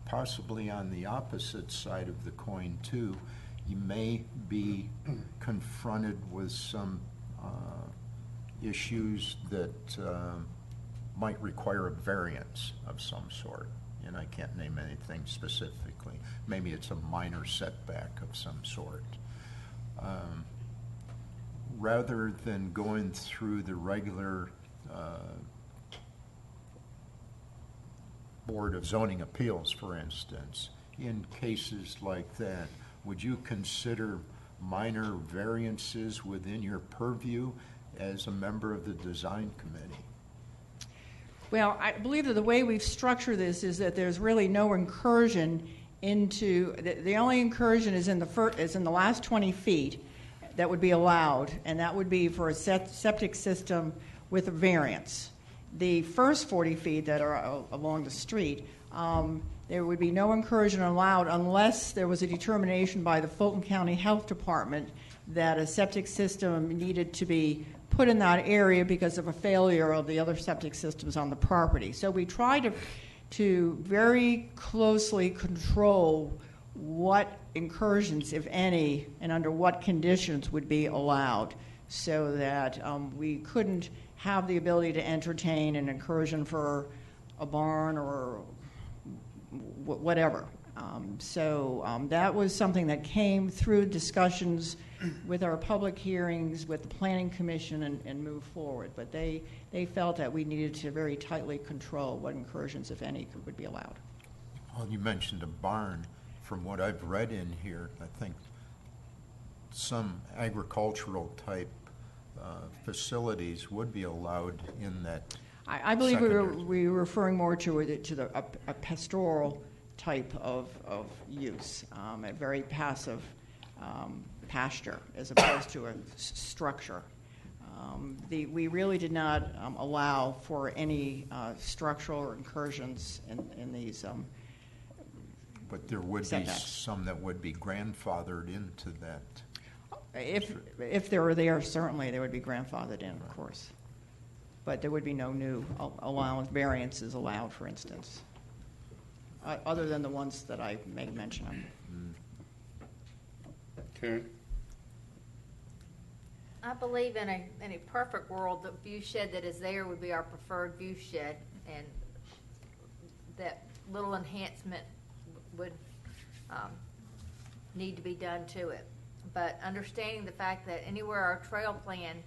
Possibly on the opposite side of the coin too, you may be confronted with some issues that might require a variance of some sort. And I can't name anything specifically. Maybe it's a minor setback of some sort. Rather than going through the regular Board of Zoning Appeals, for instance, in cases like that, would you consider minor variances within your purview as a member of the design committee? Well, I believe that the way we've structured this is that there's really no incursion into, the only incursion is in the last 20 feet that would be allowed, and that would be for a septic system with a variance. The first 40 feet that are along the street, there would be no incursion allowed unless there was a determination by the Fulton County Health Department that a septic system needed to be put in that area because of a failure of the other septic systems on the property. So we try to very closely control what incursions, if any, and under what conditions would be allowed, so that we couldn't have the ability to entertain an incursion for a barn or whatever. That was something that came through discussions with our public hearings, with the Planning Commission, and moved forward. But they felt that we needed to very tightly control what incursions, if any, would be allowed. Well, you mentioned a barn. From what I've read in here, I think some agricultural type facilities would be allowed in that. I believe we were referring more to a pastoral type of use, a very passive pasture as opposed to a structure. We really did not allow for any structural incursions in these. But there would be some that would be grandfathered into that. If they were there, certainly they would be grandfathered in, of course. But there would be no new allowance variances allowed, for instance, other than the ones that I made mention of. Karen? I believe in a perfect world, the view shed that is there would be our preferred view shed, and that little enhancement would need to be done to it. But understanding the fact that anywhere our trail plan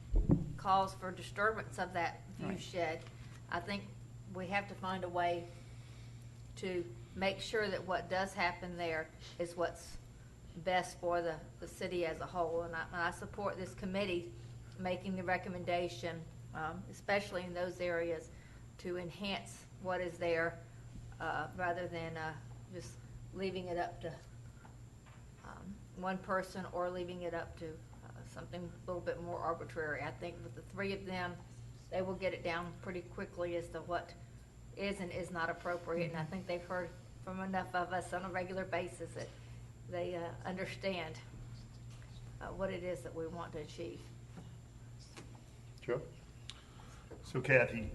calls for disturbance of that view shed, I think we have to find a way to make sure that what does happen there is what's best for the city as a whole. And I support this committee making the recommendation, especially in those areas, to enhance what is there rather than just leaving it up to one person or leaving it up to something a little bit more arbitrary. I think with the three of them, they will get it down pretty quickly as to what is and is not appropriate. And I think they've heard from enough of us on a regular basis that they understand what it is that we want to achieve. Joe? So Kathy,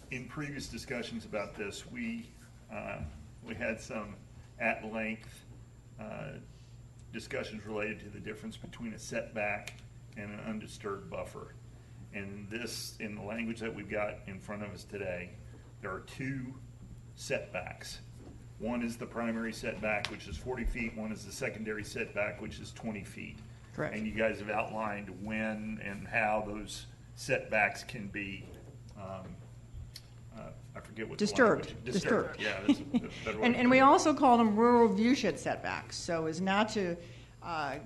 in previous discussions about this, we had some at-length discussions related to the difference between a setback and an undisturbed buffer. And this, in the language that we've got in front of us today, there are two setbacks. One is the primary setback, which is 40 feet. One is the secondary setback, which is 20 feet. Correct. And you guys have outlined when and how those setbacks can be, I forget what Disturbed. the language. Disturbed. Yeah, that's the federal And we also call them rural viewshed setbacks, so as not to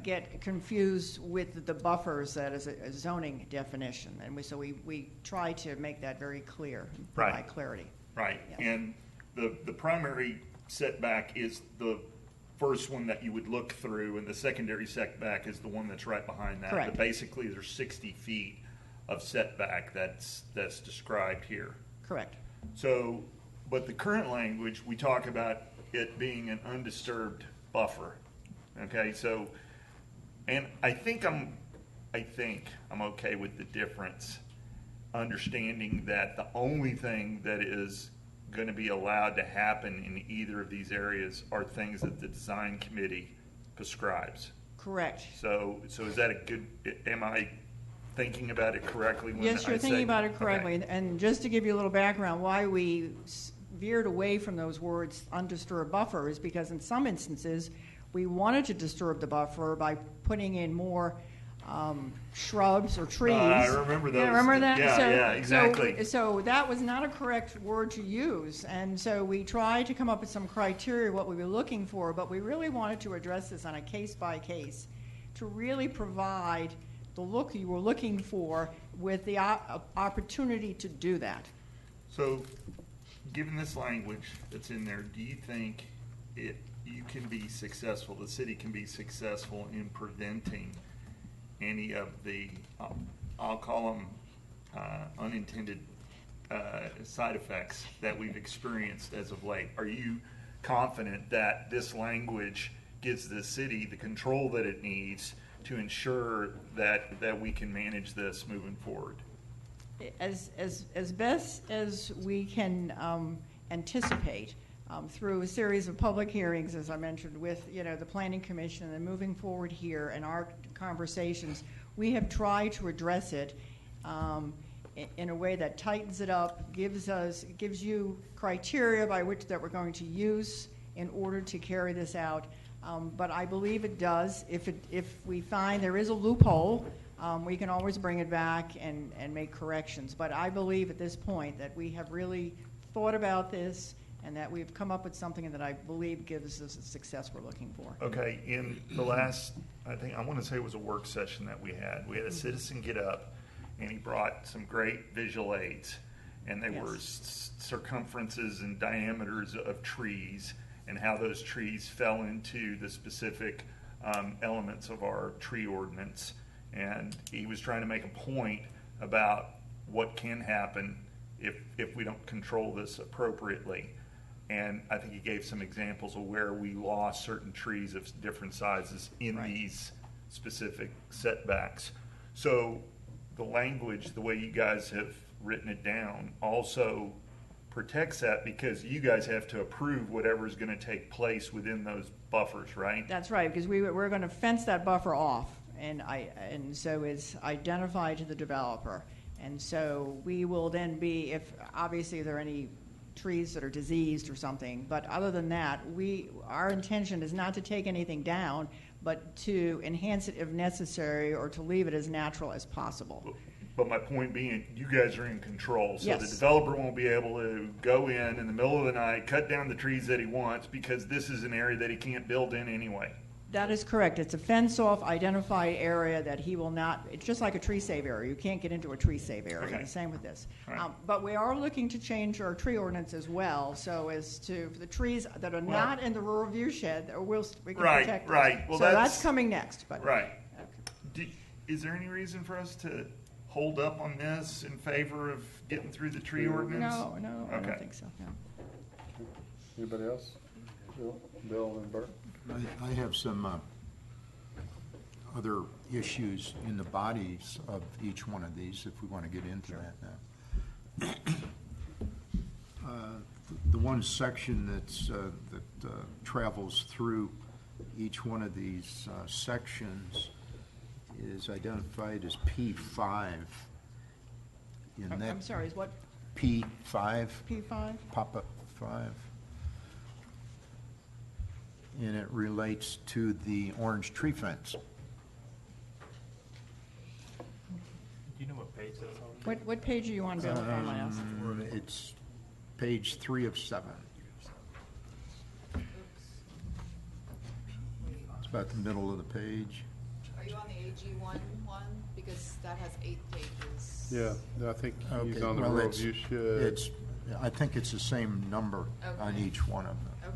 get confused with the buffers that is a zoning definition. And we try to make that very clear, provide clarity. Right. Yes. And the primary setback is the first one that you would look through, and the secondary setback is the one that's right behind that. Correct. But basically, there's 60 feet of setback that's described here. Correct. So, but the current language, we talk about it being an undisturbed buffer. Okay, so, and I think I'm okay with the difference, understanding that the only thing that is going to be allowed to happen in either of these areas are things that the design committee prescribes. Correct. So is that a good, am I thinking about it correctly? Yes, you're thinking about it correctly. Okay. And just to give you a little background, why we veered away from those words undisturbed buffer is because in some instances we wanted to disturb the buffer by putting in more shrubs or trees. I remember those. Yeah, remember that? Yeah, exactly. So that was not a correct word to use. And so we tried to come up with some criteria, what we were looking for, but we really wanted to address this on a case-by-case to really provide the look you were looking for with the opportunity to do that. So, given this language that's in there, do you think you can be successful, the city can be successful in preventing any of the, I'll call them unintended side effects that we've experienced as of late? Are you confident that this language gives the city the control that it needs to ensure that we can manage this moving forward? As best as we can anticipate through a series of public hearings, as I mentioned, with the Planning Commission and moving forward here in our conversations, we have tried to address it in a way that tightens it up, gives you criteria by which that we're going to use in order to carry this out. But I believe it does. If we find there is a loophole, we can always bring it back and make corrections. But I believe at this point that we have really thought about this and that we've come up with something that I believe gives us the success we're looking for. Okay, in the last, I want to say it was a work session that we had a citizen get up and he brought some great visual aids, and they were circumferences and diameters of trees and how those trees fell into the specific elements of our tree ordinance. And he was trying to make a point about what can happen if we don't control this appropriately. And I think he gave some examples of where we lost certain trees of different sizes in these specific setbacks. So the language, the way you guys have written it down, also protects that because you guys have to approve whatever is going to take place within those buffers, right? That's right, because we're going to fence that buffer off, and so it's identified to the developer. And so we will then be, if obviously there are any trees that are diseased or something, but other than that, our intention is not to take anything down, but to enhance it if necessary or to leave it as natural as possible. But my point being, you guys are in control, so Yes. the developer won't be able to go in the middle of the night, cut down the trees that he wants, because this is an area that he can't build in anyway. That is correct. It's a fence-off identified area that he will not, it's just like a tree save area. You can't get into a tree save area. Okay. The same with this. Right. But we are looking to change our tree ordinance as well, so as to for the trees that are not in the rural view shed, we can protect those. Right. Well, so that's coming next. But right. is there any reason for us to hold up on this in favor of getting through the tree ordinance? No, I Okay. don't think so, no. Anybody else? Bill and Bert? I have some other issues in the bodies of each one of these, if we want to get into that now. The one section that travels through each one of these sections is identified as P5. I'm sorry, is what? P5. P5? Papa 5. And it relates to the orange tree fence. Do you know what page that's on? What page are you on, Bill, if I might ask? It's page 3 of 7. It's about the middle of the page. Are you on the AG1 one? Because that has 8 pages. Yeah, I think he's Okay, on the well, rural it's- view shed. I think it's the same number on Okay. each one of them. Okay.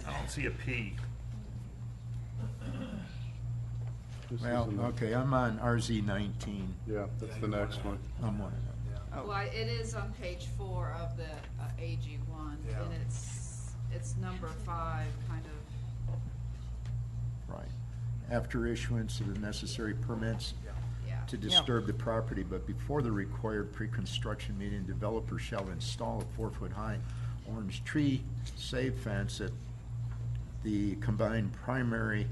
I don't see a P. This Well, is in the- okay, I'm on RZ 19. Yeah, that's the next one. I'm one of them. Well, it is on page 4 of the AG1, Yeah. and it's number 5, kind of. Right. After issuance of the necessary permits Yeah. to disturb the property, but before the required pre-construction meeting, developer shall install a 4-foot-high orange tree shade fence at the combined primary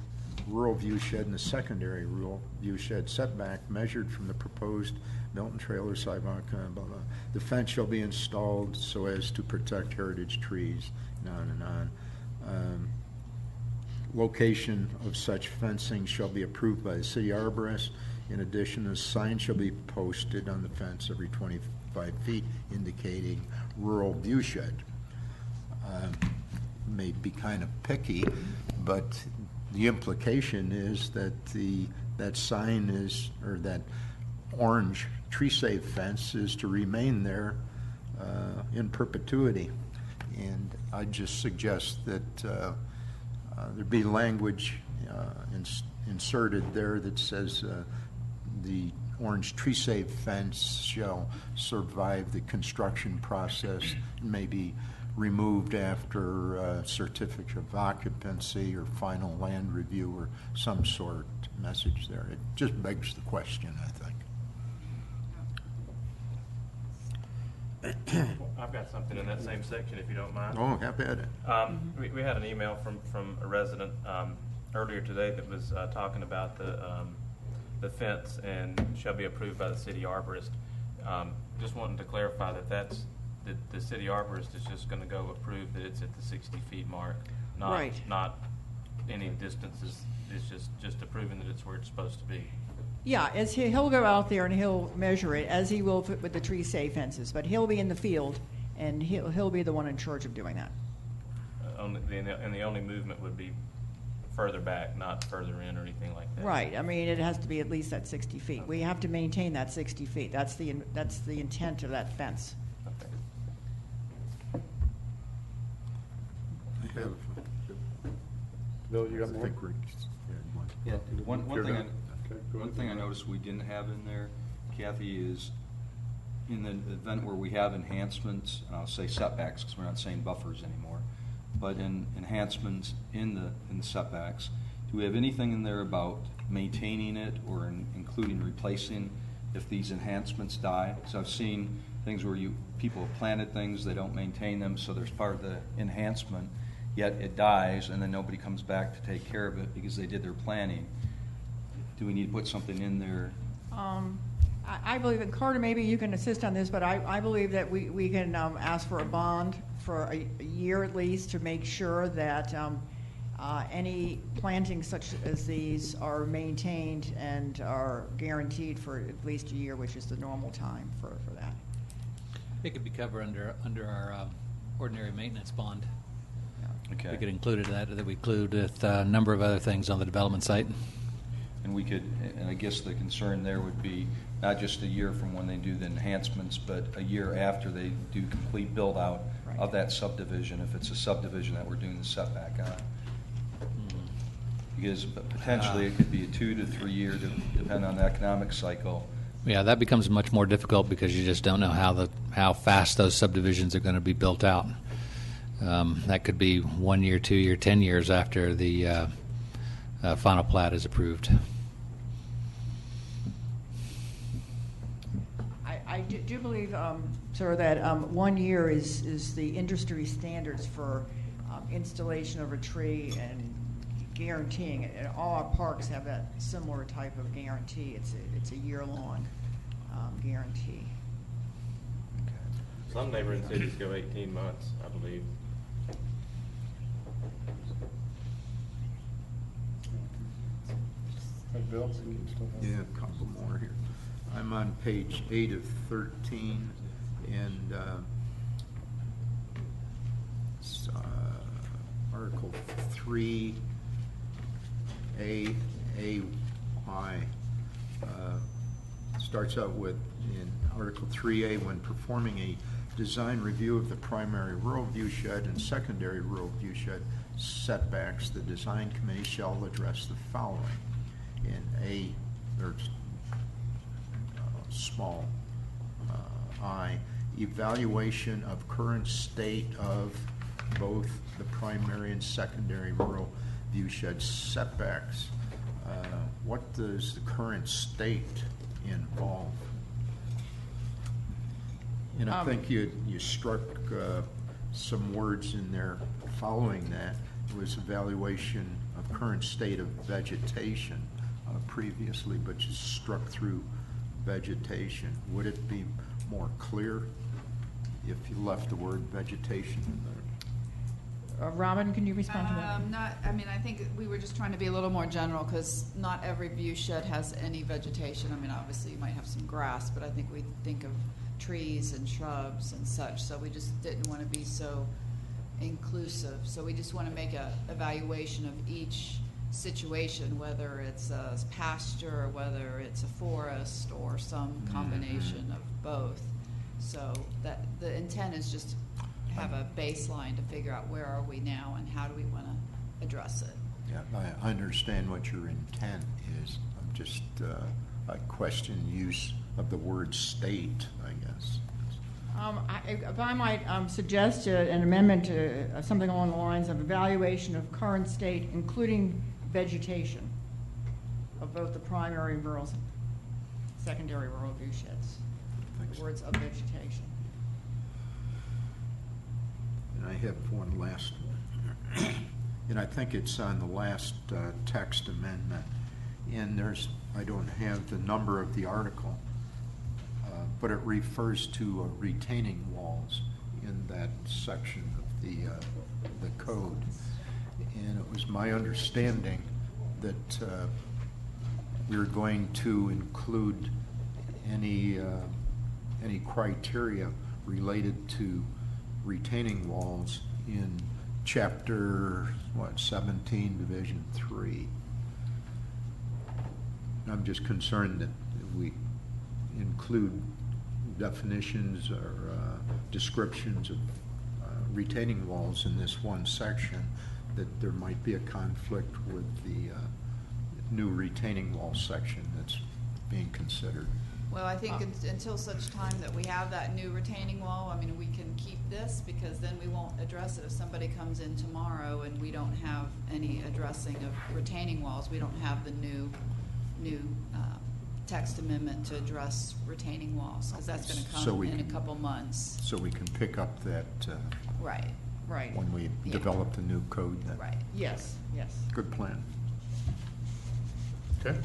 rural view shed and the secondary rural view shed setback measured from the proposed Milton trailer sidewalk, blah, blah. The fence shall be installed so as to protect heritage trees, and on and on. Location of such fencing shall be approved by the city arborist. In addition, a sign shall be posted on the fence every 25 feet indicating rural view shed. May be kind of picky, but the implication is that that sign is, or that orange tree-safe fence is to remain there in perpetuity. And I just suggest that there be language inserted there that says the orange tree-safe fence shall survive the construction process and may be removed after certificate of occupancy or final land review or some sort message there. It just begs the question, I think. I've got something in that same section, if you don't mind. Oh, have at it. We had an email from a resident earlier today that was talking about the fence and shall be approved by the city arborist. Just wanting to clarify that the city arborist is just going to go approve that it's at the 60 feet mark, not any distances. It's just approving that it's where it's supposed to be. Yeah, as he'll go out there and he'll measure it, as he will with the tree-safe fences, but he'll be in the field, and he'll be the one in charge of doing that. And the only movement would be further back, not further in or anything like that. Right. I mean, it has to be at least at 60 feet. We have to maintain that 60 feet. That's the intent of that fence. Okay. Bill, you got more? Yeah, one You're thing done? Okay, go one ahead. thing I noticed we didn't have in there, Kathy, is in the event where we have enhancements, and I'll say setbacks because we're not saying buffers anymore, but in enhancements in the setbacks, do we have anything in there about maintaining it or including replacing if these enhancements die? So I've seen things where people have planted things, they don't maintain them, so there's part of the enhancement, yet it dies, and then nobody comes back to take care of it because they did their planning. Do we need to put something in there? I believe, and Carter, maybe you can assist on this, but I believe that we can ask for a bond for a year at least to make sure that any plantings such as these are maintained and are guaranteed for at least a year, which is the normal time for that. It could be covered under our ordinary maintenance bond. Okay. We could include that we include with a number of other things on the development site. And we could, and I guess the concern there would be not just a year from when they do the enhancements, but a year after they do complete build out of that subdivision, if it's a subdivision that we're doing the setback on. Because potentially it could be a 2 to 3 year, depending on the economic cycle. Yeah, that becomes much more difficult because you just don't know how fast those subdivisions are going to be built out. That could be 1 year, 2 year, 10 years after the final plat is approved. I do believe, sir, that 1 year is the industry standards for installation of a tree and guaranteeing it. And all our parks have that similar type of guarantee. It's a year-long guarantee. Some neighboring cities go 18 months, I believe. Yeah, a couple more here. I'm on page 8 of 13, and Article 3, A, Y, starts out with, in Article 3A, when performing a design review of the primary rural view shed and secondary rural view shed setbacks, the design committee shall address the following. In A, there's small I, evaluation of current state of both the primary and secondary rural view shed setbacks. What does the current state involve? And I think you struck some words in there following that. It was evaluation of current state of vegetation previously, but you struck through vegetation. Would it be more clear if you left the word vegetation in there? Robin, can you respond to that? I think we were just trying to be a little more general because not every view shed has any vegetation. I mean, obviously you might have some grass, but I think we think of trees and shrubs and such, so we just didn't want to be so inclusive. So we just want to make a evaluation of each situation, whether it's a pasture or whether it's a forest or some combination of both. So that the intent is just have a baseline to figure out where are we now and how do we want to address it. Yeah, I understand what your intent is. I'm just, I question use of the word state, I guess. If I might suggest an amendment to something along the lines of evaluation of current state, including vegetation of both the primary and rural, secondary rural view sheds. The words of vegetation. And I have one last one. And I think it's on the last text amendment. And I don't have the number of the article, but it refers to retaining walls in that section of the code. And it was my understanding that we were going to include any criteria related to retaining walls in chapter 17, division 3. I'm just concerned that we include definitions or descriptions of retaining walls in this one section, that there might be a conflict with the new retaining wall section that's being considered. Well, I think until such time that we have that new retaining wall, I mean, we can keep this because then we won't address it. If somebody comes in tomorrow and we don't have any addressing of retaining walls, we don't have the new text amendment to address retaining walls, because that's going to come in a couple months. So we can pick up that right when we develop the new code. Then. Right. Yes. Good plan. Okay.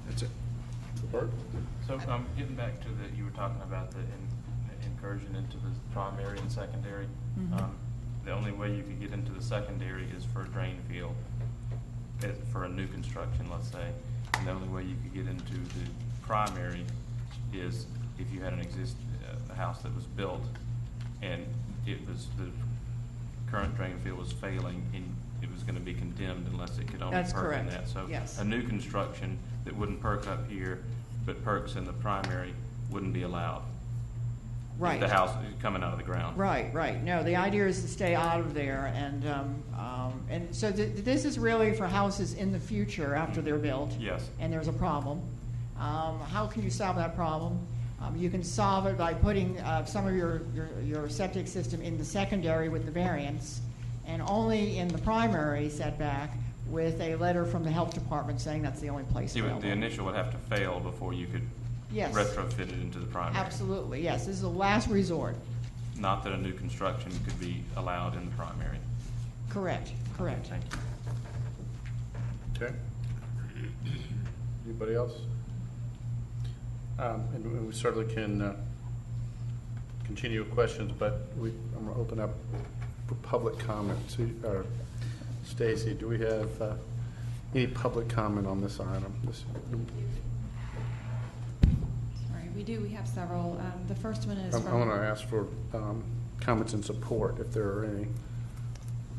That's it. Bert? So getting back to you were talking about the incursion into the primary and secondary. The only way you could get into the secondary is for a drain field, for a new construction, let's say. And the only way you could get into the primary is if you had an a house that was built and it was the current drain field was failing and it was going to be condemned unless it could only perk in that. So a new construction that wouldn't perk up here but perks in the primary wouldn't be allowed. Right. The house is coming out of the ground. Right, right. No, the idea is to stay out of there, and so this is really for houses in the future after they're built. Yes. And there's a problem. How can you solve that problem? You can solve it by putting some of your septic system in the secondary with the variance, and only in the primary setback with a letter from the health department saying that's the only place available. The initial would have to fail before you could Yes. retrofit it into the primary. Absolutely, yes. This is the last resort. Not that a new construction could be allowed in the primary. Correct, correct. Thank you. Okay. Anybody else? And we certainly can continue with questions, but I'm going to open up for public comment. Stacy, do we have any public comment on this item? Sorry, we do. We have several. The first one is I from... want to ask for comments in support, if there are any.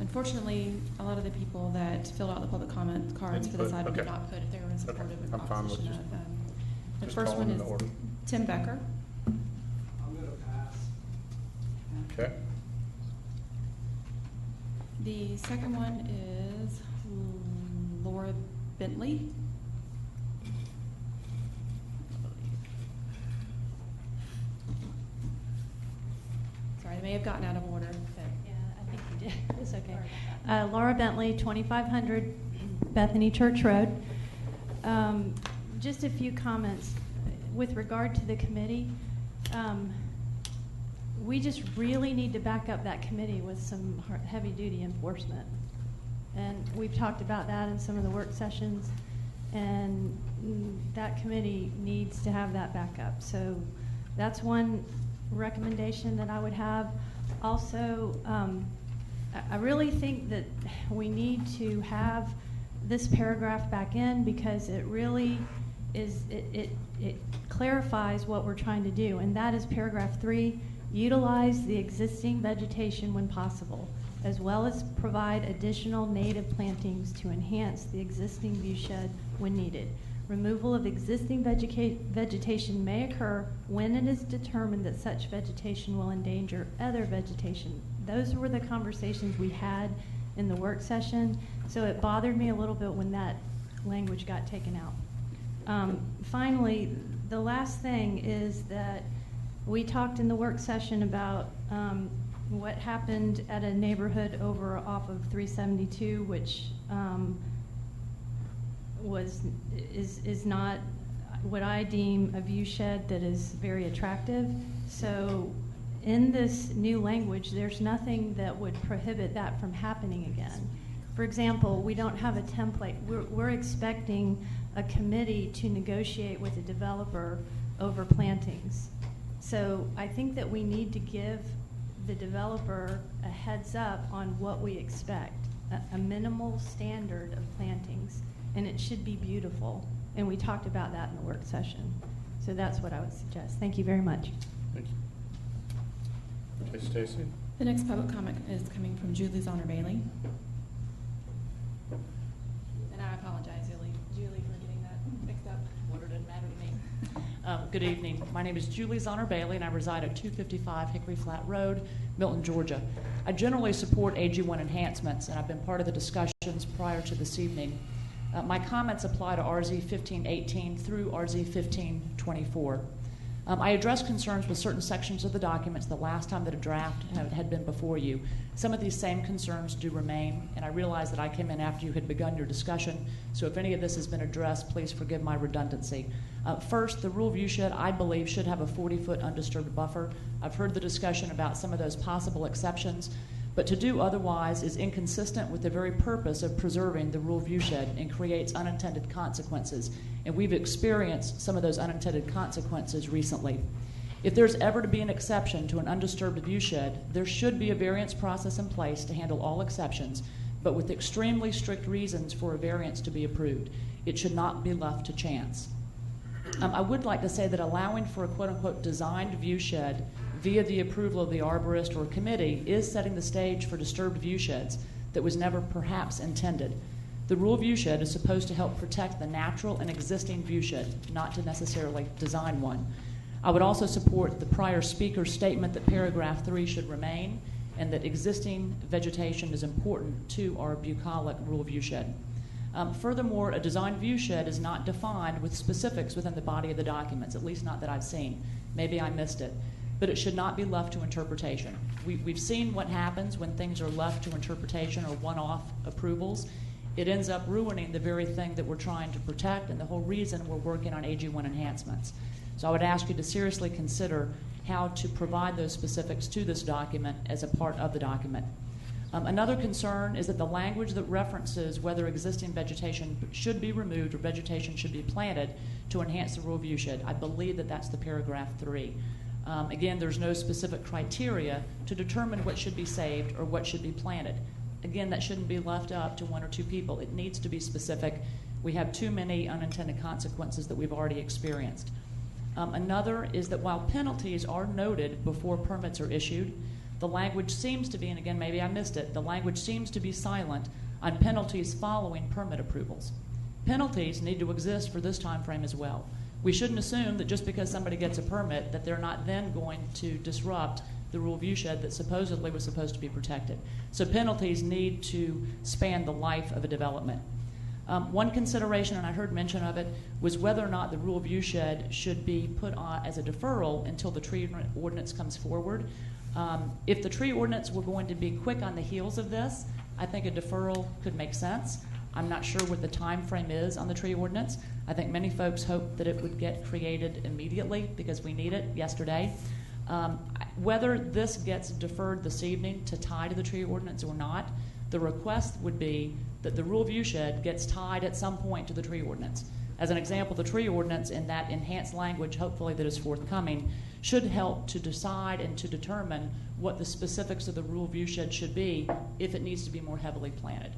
Unfortunately, a lot of the people that filled out the public comment cards for this item did not put if they were in support of an I'm fine with opposition just- of. The just first calling one in is order. Tim Becker. I'm going to pass. Okay. The second one is Laura Bentley. Sorry, I may have gotten out of order. Yeah, I think you did. It's okay. Laura Bentley, 2500 Bethany Church Road. Just a few comments with regard to the committee. We just really need to back up that committee with some heavy-duty enforcement. And we've talked about that in some of the work sessions, and that committee needs to have that backup. So that's one recommendation that I would have. Also, I really think that we need to have this paragraph back in because it really is, it clarifies what we're trying to do, and that is paragraph 3, utilize the existing vegetation when possible, as well as provide additional native plantings to enhance the existing viewshed when needed. Removal of existing vegetation may occur when it is determined that such vegetation will endanger other vegetation. Those were the conversations we had in the work session, so it bothered me a little bit when that language got taken out. Finally, the last thing is that we talked in the work session about what happened at a neighborhood over off of 372, which is not what I deem a viewshed that is very attractive. So in this new language, there's nothing that would prohibit that from happening again. For example, we don't have a template. We're expecting a committee to negotiate with a developer over plantings. So I think that we need to give the developer a heads up on what we expect, a minimal standard of plantings, and it should be beautiful. And we talked about that in the work session. So that's what I would suggest. Thank you very much. Thank you. Okay, Stacy? The next public comment is coming from Julie Zonner Bailey. And I apologize, Julie, for getting that mixed up. Order didn't matter to me. Good evening. My name is Julie Zonner Bailey, and I reside at 255 Hickory Flat Road, Milton, Georgia. I generally support AG1 enhancements, and I've been part of the discussions prior to this evening. My comments apply to RZ 1518 through RZ 1524. I addressed concerns with certain sections of the documents the last time that a draft had been before you. Some of these same concerns do remain, and I realize that I came in after you had begun your discussion, so if any of this has been addressed, please forgive my redundancy. First, the rule viewshed, I believe, should have a 40-foot undisturbed buffer. I've heard the discussion about some of those possible exceptions, but to do otherwise is inconsistent with the very purpose of preserving the rule viewshed and creates unintended consequences. And we've experienced some of those unintended consequences recently. If there's ever to be an exception to an undisturbed viewshed, there should be a variance process in place to handle all exceptions, but with extremely strict reasons for a variance to be approved. It should not be left to chance. I would like to say that allowing for a quote-unquote designed viewshed via the approval of the arborist or committee is setting the stage for disturbed viewsheds that was never perhaps intended. The rule viewshed is supposed to help protect the natural and existing viewshed, not to necessarily design one. I would also support the prior speaker's statement that paragraph 3 should remain and that existing vegetation is important to our bucolic rural viewshed. Furthermore, a design viewshed is not defined with specifics within the body of the documents, at least not that I've seen. Maybe I missed it. But it should not be left to interpretation. We've seen what happens when things are left to interpretation or one-off approvals. It ends up ruining the very thing that we're trying to protect and the whole reason we're working on AG1 enhancements. So I would ask you to seriously consider how to provide those specifics to this document as a part of the document. Another concern is that the language that references whether existing vegetation should be removed or vegetation should be planted to enhance the rural viewshed, I believe that that's the paragraph 3. Again, there's no specific criteria to determine what should be saved or what should be planted. Again, that shouldn't be left up to one or two people. It needs to be specific. We have too many unintended consequences that we've already experienced. Another is that while penalties are noted before permits are issued, the language seems to be, and again, maybe I missed it, the language seems to be silent on penalties following permit approvals. Penalties need to exist for this time frame as well. We shouldn't assume that just because somebody gets a permit that they're not then going to disrupt the rural viewshed that supposedly was supposed to be protected. So penalties need to span the life of a development. One consideration, and I heard mention of it, was whether or not the rural viewshed should be put on as a deferral until the tree ordinance comes forward. If the tree ordinance were going to be quick on the heels of this, I think a deferral could make sense. I'm not sure what the time frame is on the tree ordinance. I think many folks hope that it would get created immediately because we need it yesterday. Whether this gets deferred this evening to tie to the tree ordinance or not, the request would be that the rural viewshed gets tied at some point to the tree ordinance. As an example, the tree ordinance in that enhanced language, hopefully that is forthcoming, should help to decide and to determine what the specifics of the rural viewshed should be if it needs to be more heavily planted.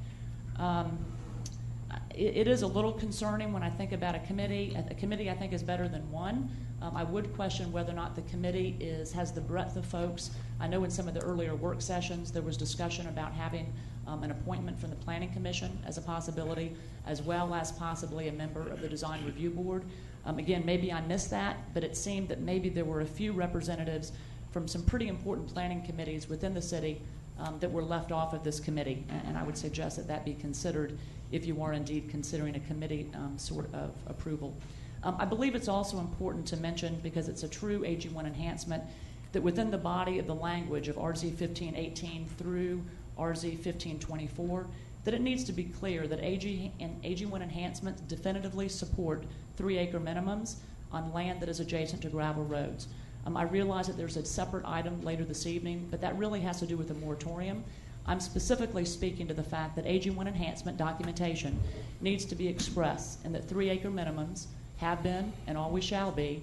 It is a little concerning when I think about a committee. A committee, I think, is better than one. I would question whether or not the committee has the breadth of folks. I know in some of the earlier work sessions there was discussion about having an appointment from the Planning Commission as a possibility, as well as possibly a member of the Design Review Board. Again, maybe I missed that, but it seemed that maybe there were a few representatives from some pretty important planning committees within the city that were left off of this committee, and I would suggest that that be considered if you are indeed considering a committee sort of approval. I believe it's also important to mention, because it's a true AG1 enhancement, that within the body of the language of RZ 1518 through RZ 1524, that it needs to be clear that AG1 enhancements definitively support 3-acre minimums on land that is adjacent to gravel roads. I realize that there's a separate item later this evening, but that really has to do with the moratorium. I'm specifically speaking to the fact that AG1 enhancement documentation needs to be expressed and that 3-acre minimums have been and always shall be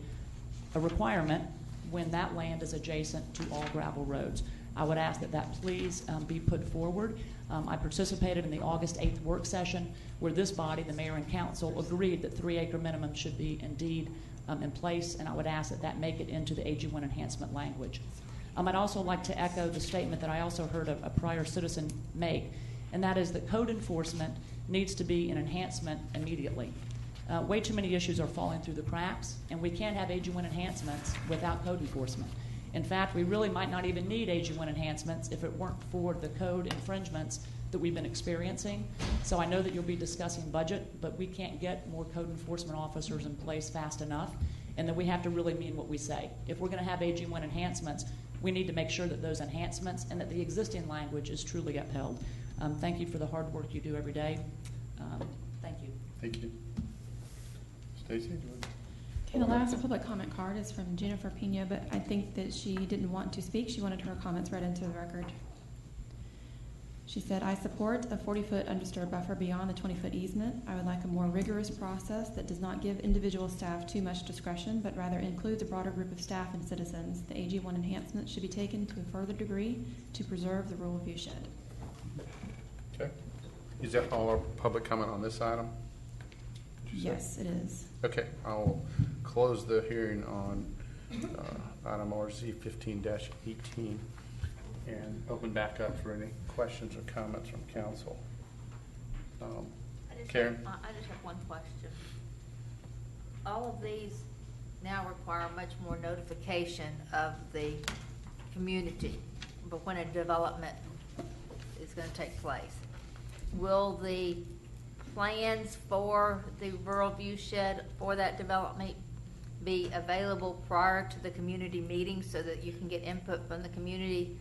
a requirement when that land is adjacent to all gravel roads. I would ask that that please be put forward. I participated in the August 8th work session where this body, the mayor and council, agreed that 3-acre minimums should be indeed in place, and I would ask that that make it into the AG1 enhancement language. I'd also like to echo the statement that I also heard a prior citizen make, and that is that code enforcement needs to be an enhancement immediately. Way too many issues are falling through the cracks, and we can't have AG1 enhancements without code enforcement. In fact, we really might not even need AG1 enhancements if it weren't for the code infringements that we've been experiencing. So I know that you'll be discussing budget, but we can't get more code enforcement officers in place fast enough, and that we have to really mean what we say. If we're going to have AG1 enhancements, we need to make sure that those enhancements and that the existing language is truly upheld. Thank you for the hard work you do every day. Thank you. Thank you. Stacy? Okay, the last public comment card is from Jennifer Pena, but I think that she didn't want to speak. She wanted her comments read into the record. She said, I support a 40-foot undisturbed buffer beyond the 20-foot easement. I would like a more rigorous process that does not give individual staff too much discretion, but rather includes a broader group of staff and citizens. The AG1 enhancements should be taken to a further degree to preserve the rural viewshed. Okay. Is that all our public comment on this item? Yes, it is. Okay, I'll close the hearing on item RZ 15-18 and open back up for any questions or comments from council. Karen? I just have one question. All of these now require much more notification of the community, but when a development is going to take place. Will the plans for the rural view shed for that development be available prior to the community meeting so that you can get input from the community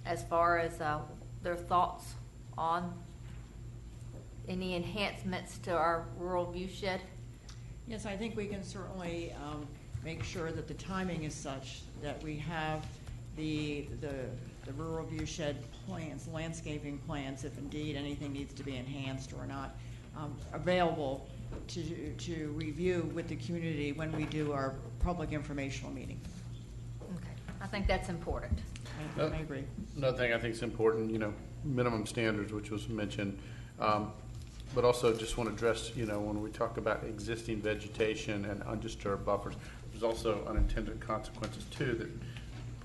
as far as their thoughts on any enhancements to our rural view shed? Yes, I think we can certainly make sure that the timing is such that we have the rural view shed plans, landscaping plans, if indeed anything needs to be enhanced or not, available to review with the community when we do our public informational meeting. Okay, I think that's important. I agree. Another thing I think is important, minimum standards, which was mentioned, but also just want to address, when we talk about existing vegetation and undisturbed buffers, there's also unintended consequences too, that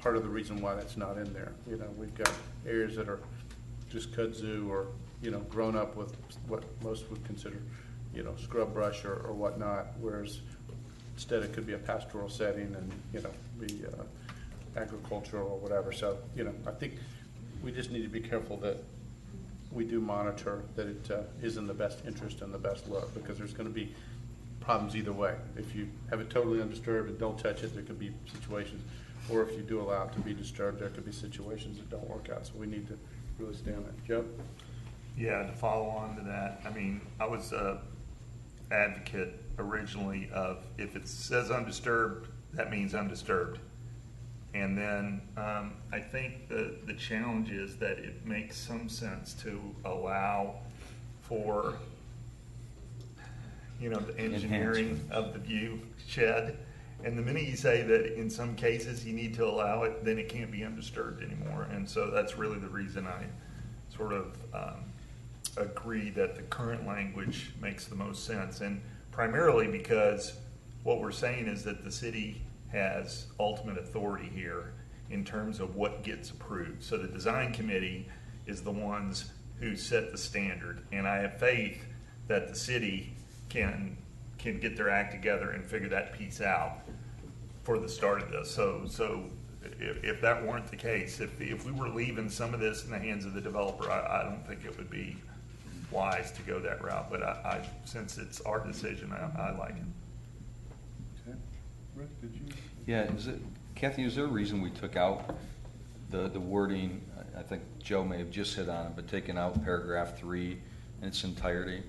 part of the reason why that's not in there. We've got areas that are just kudzu or, grown up with what most would consider, scrub brush or whatnot, whereas instead it could be a pastoral setting and, be agricultural or whatever. So, I think we just need to be careful that we do monitor that it is in the best interest and the best look, because there's going to be problems either way. If you have it totally undisturbed and don't touch it, there could be situations, or if you do allow it to be disturbed, there could be situations that don't work out. So we need to really stay on that. Joe? Yeah, to follow on to that, I was an advocate originally of if it says undisturbed, that means undisturbed. And then I think the challenge is that it makes some sense to allow for, the engineering of the view shed. And the minute you say that in some cases you need to allow it, then it can't be undisturbed anymore. And so that's really the reason I sort of agree that the current language makes the most sense. And primarily because what we're saying is that the city has ultimate authority here in terms of what gets approved. So the design committee is the ones who set the standard, and I have faith that the city can get their act together and figure that piece out for the start of this. So if that weren't the case, if we were leaving some of this in the hands of the developer, I don't think it would be wise to go that route. But I since it's our decision, I like it. Okay. Rick, did you? Yeah, Kathy, is there a reason we took out the wording? I think Joe may have just hit on it, but taking out paragraph 3 in its entirety?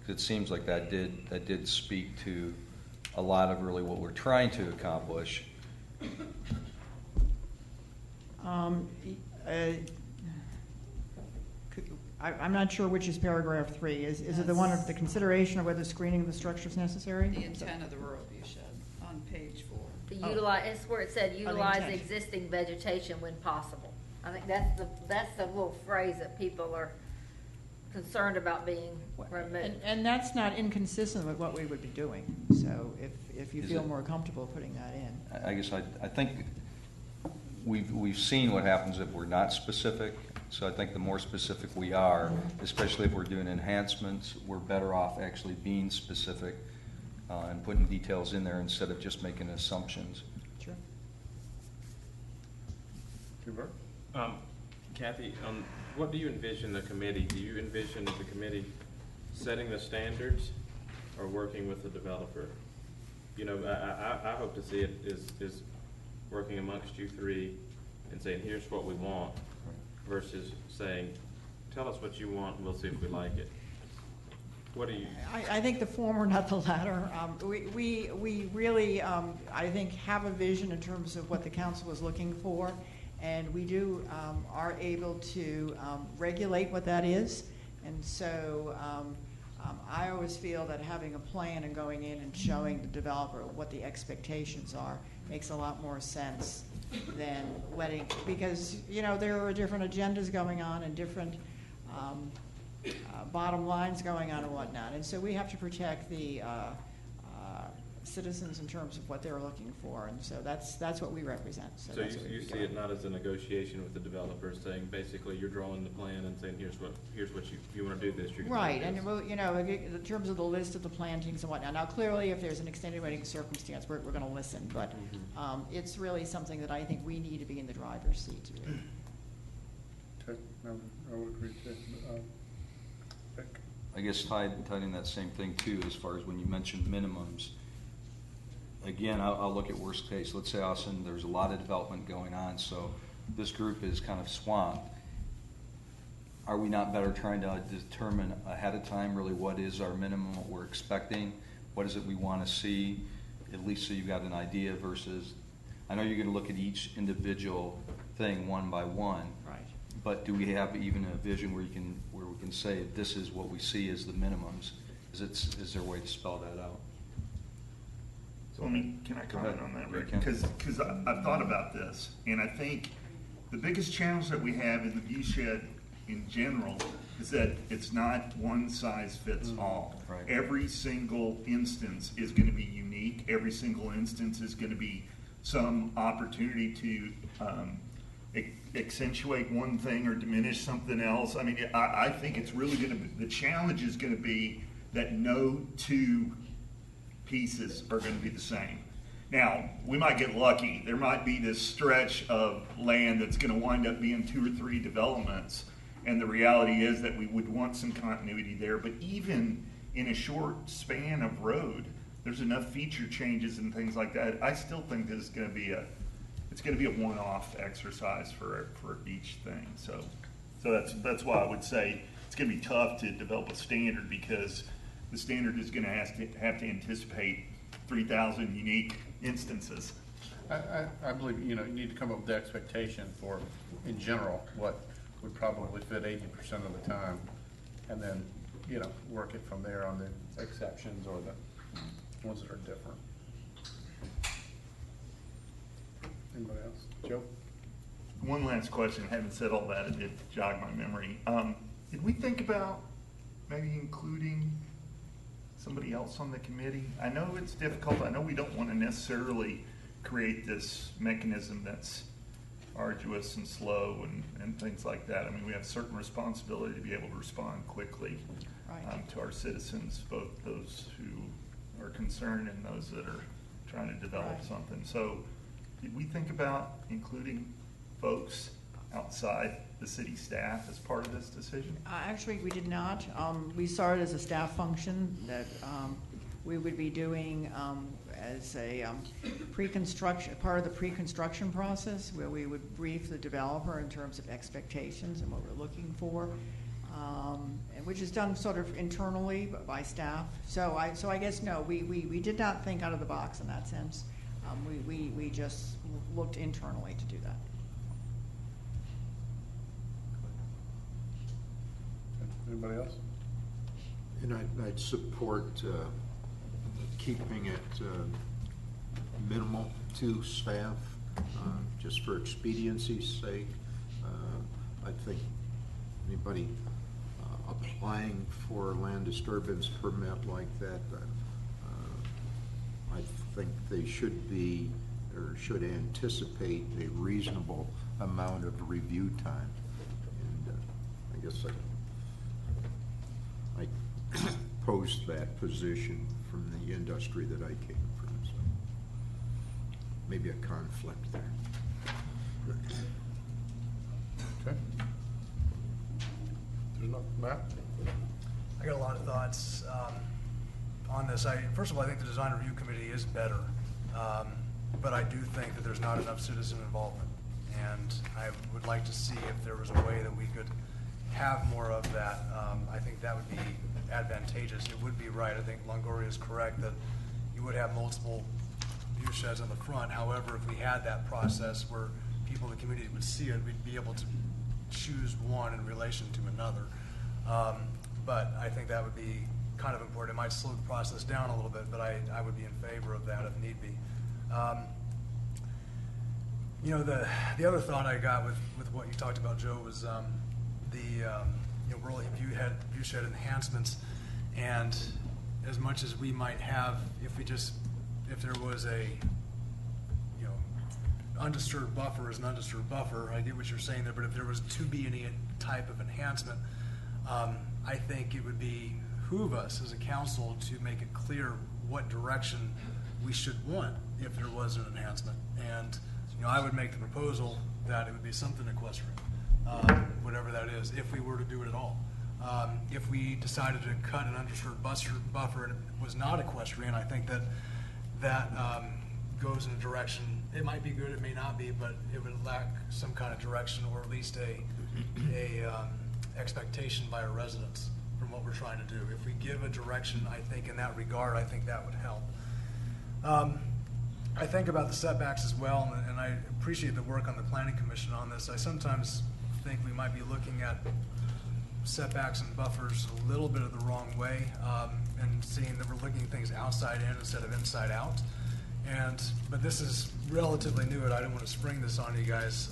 It seems like that did speak to a lot of really what we're trying to accomplish. I'm not sure which is paragraph 3. Is it the one of the consideration of whether screening of the structure is necessary? The intent of the rural view shed on page 4. It's where it said utilize intent. existing vegetation when possible. I think that's the little phrase that people are concerned about being removed. And that's not inconsistent with what we would be doing. So if you feel more comfortable putting that in. I guess I think we've seen what happens if we're not specific. So I think the more specific we are, especially if we're doing enhancements, we're better off actually being specific and putting details in there instead of just making assumptions. Sure. Hubert? Kathy, what do you envision the committee? Do you envision the committee setting the standards or working with the developer? I hope to see it is working amongst you three and saying, here's what we want, versus saying, tell us what you want and we'll see if we like it. What do you? I think the former, not the latter. We really, I think, have a vision in terms of what the council is looking for, and we are able to regulate what that is. And so I always feel that having a plan and going in and showing the developer what the expectations are makes a lot more sense than letting, because there are different agendas going on and different bottom lines going on and whatnot, and so we have to protect the citizens in terms of what they're looking for, and so that's what we represent. So that's what you we'd be see doing. it not as a negotiation with the developer, saying basically you're drawing the plan and saying here's what you want to do this. You're gonna Right, do and this. in terms of the list of the plantings and whatnot. Now, clearly, if there's an extenuating circumstance, we're going to listen, but it's really something that I think we need to be in the driver's seat to do. Okay, I would agree too. Rick? I guess tied in that same thing too, as far as when you mentioned minimums. Again, I'll look at worst case. Let's say all of a sudden there's a lot of development going on, so this group is kind of swamped. Are we not better trying to determine ahead of time really what is our minimum, what we're expecting, what is it we want to see, at least so you've got an idea versus, I know you're going to look at each individual thing one by one. Right. But do we have even a vision where we can say this is what we see as the minimums? Is there a way to spell that out? So can I comment on that, Rick? Yeah, Because I've thought about this, and I think the biggest challenge that we have in the view shed in general is that it's not one size fits all. Right. Every single instance is going to be unique. Every single instance is going to be some opportunity to accentuate one thing or diminish something else. I mean, I think it's really going to be, the challenge is going to be that no two pieces are going to be the same. Now, we might get lucky. There might be this stretch of land that's going to wind up being 2 or 3 developments, and the reality is that we would want some continuity there. But even in a short span of road, there's enough feature changes and things like that. I still think this is going to be a one-off exercise for each thing. So that's why I would say it's going to be tough to develop a standard, because the standard is going to have to anticipate 3,000 unique instances. I believe, you need to come up with the expectation for, in general, what would probably fit 80% of the time, and then, work it from there on the exceptions or the ones that are different. Anybody else? Joe? One last question. Having said all that, it did jog my memory. Did we think about maybe including somebody else on the committee? I know it's difficult. I know we don't want to necessarily create this mechanism that's arduous and slow and things like that. I mean, we have certain responsibility to be able to respond quickly to our citizens, both those who are concerned and those that are trying to develop something. So did we think about including folks outside the city staff as part of this decision? Actually, we did not. We started as a staff function that we would be doing as a pre-construction, part of the pre-construction process, where we would brief the developer in terms of expectations and what we're looking for, which is done sort of internally by staff. So I guess no, we did not think out of the box in that sense. We just looked internally to do that. Anybody else? And I'd support keeping it minimal to staff, just for expediency's sake. I think anybody applying for a land disturbance permit like that, I think they should be, or should anticipate a reasonable amount of review time. And I guess I posed that position from the industry that I came from, so maybe a conflict there. Okay. There's no, Matt? I got a lot of thoughts on this. First of all, I think the design review committee is better, but I do think that there's not enough citizen involvement, and I would like to see if there was a way that we could have more of that. I think that would be advantageous. It would be right. I think Longoria is correct that you would have multiple view sheds on the front. However, if we had that process where people in the community would see it, we'd be able to choose one in relation to another. But I think that would be kind of important. It might slow the process down a little bit, but I would be in favor of that if need be. The other thought I got with what you talked about, Joe, was rural view shed enhancements, and as much as we might have, if we just if there was a, you know, undisturbed buffer is an undisturbed buffer. I get what you're saying there, but if there was to be any type of enhancement, I think it would behoove us as a council to make it clear what direction we should want if there was an enhancement. And, you know, I would make the proposal that it would be something equestrian, whatever that is, if we were to do it at all. If we decided to cut an undisturbed buffer and it was not equestrian, I think that goes in a direction, it might be good, it may not be, but it would lack some kind of direction, or at least a expectation by our residents from what we're trying to do. If we give a direction, I think in that regard, I think that would help. I think about the setbacks as well, and I appreciate the work on the Planning Commission on this. I sometimes think we might be looking at setbacks and buffers a little bit of the wrong way, and seeing that we're looking at things outside in instead of inside out. But this is relatively new, and I don't want to spring this on you guys.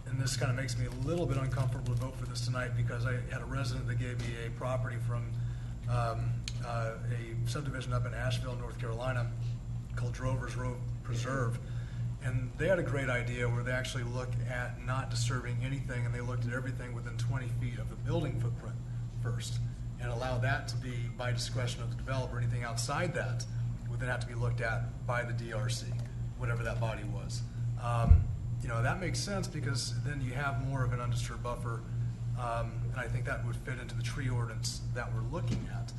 And this kind of makes me a little bit uncomfortable to vote for this tonight, because I had a resident that gave me a property from a subdivision up in Asheville, North Carolina, called Drover's Road Preserve. And they had a great idea where they actually looked at not disturbing anything, and they looked at everything within 20 feet of the building footprint first, and allow that to be by discretion of the developer. Anything outside that would then have to be looked at by the DRC, whatever that body was. You know, that makes sense, because then you have more of an undisturbed buffer, and I think that would fit into the tree ordinance that we're looking at.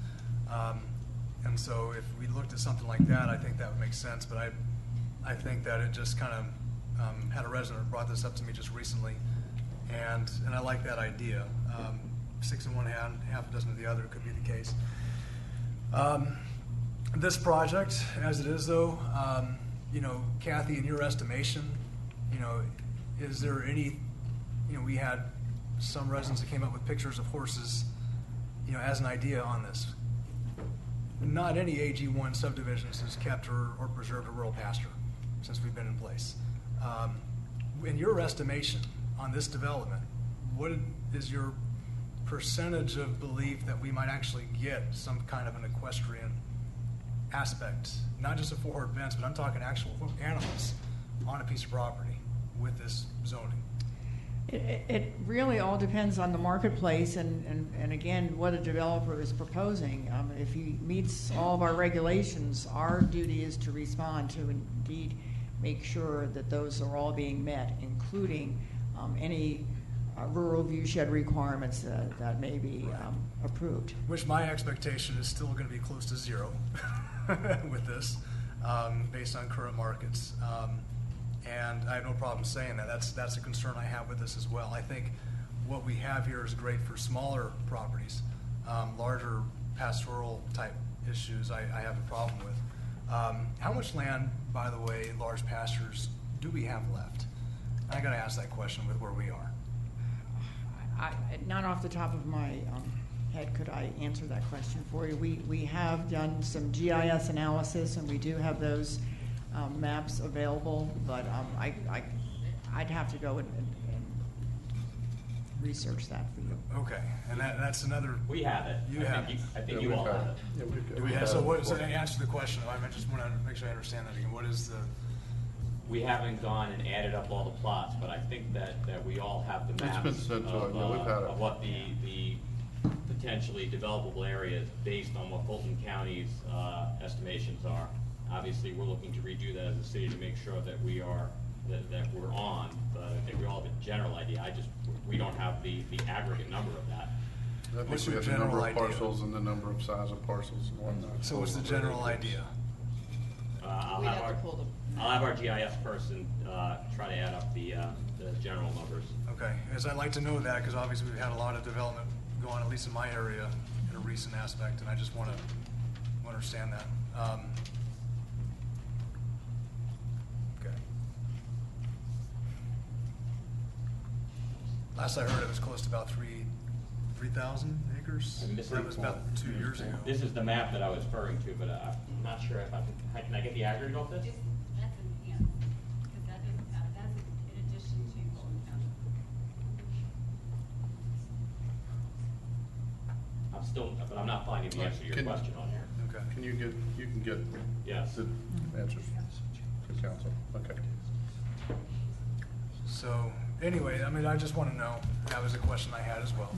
And so if we looked at something like that, I think that would make sense. But I think that it just kind of had a resident who brought this up to me just recently, and I like that idea. 6 in one hand, half a dozen of the other could be the case. This project, as it is though, you know, Kathy, in your estimation, you know, is there any, you know, we had some residents that came up with pictures of horses, you know, as an idea on this. Not any AG1 subdivisions has kept or preserved a rural pasture since we've been in place. In your estimation on this development, what is your percentage of belief that we might actually get some kind of an equestrian aspect, not just a four-horse fence, but I'm talking actual animals on a piece of property with this zoning? It really all depends on the marketplace and again, what a developer is proposing. If he meets all of our regulations, our duty is to respond to indeed make sure that those are all being met, including any rural viewshed requirements that may be approved. Which my expectation is still going to be close to zero with this, based on current markets. And I have no problem saying that. That's a concern I have with this as well. I think what we have here is great for smaller properties. Larger pastoral type issues I have a problem with. How much land, by the way, large pastures, do we have left? I got to ask that question with where we are. Not off the top of my head could I answer that question for you. We have done some GIS analysis, and we do have those maps available, but I'd have to go and research that for you. Okay, and that's another. We have it. You have it. I think you all have it. Yeah, we have. So what? So to answer the question, I just want to make sure I understand that again. What is the? We haven't gone and added up all the plots, but I think that we all have the maps It's been sent to us. Yeah, we've had it. of what the potentially developable areas based on what Fulton County's estimations are. Obviously, we're looking to redo that as a city to make sure that we're on, but I think we all have a general idea. We don't have the aggregate number of that. I think we have the number of parcels and the number of size of parcels and whatnot. So what's the general idea? I'll have our GIS person try to add up the general numbers. Okay, as I'd like to know that, because obviously we've had a lot of development going, at least in my area, in a recent aspect, and I just want to understand that. Okay. Last I heard, it was close to about 3,000 acres. That was about 2 years ago. This is the map that I was referring to, but I'm not sure if can I get the aggregate off this? That's in addition to Fulton County. But I'm not finding the answer to your question on here. Okay. You can get Yes. the answers to council. Okay. So, anyway, I mean, I just want to know, that was a question I had as well.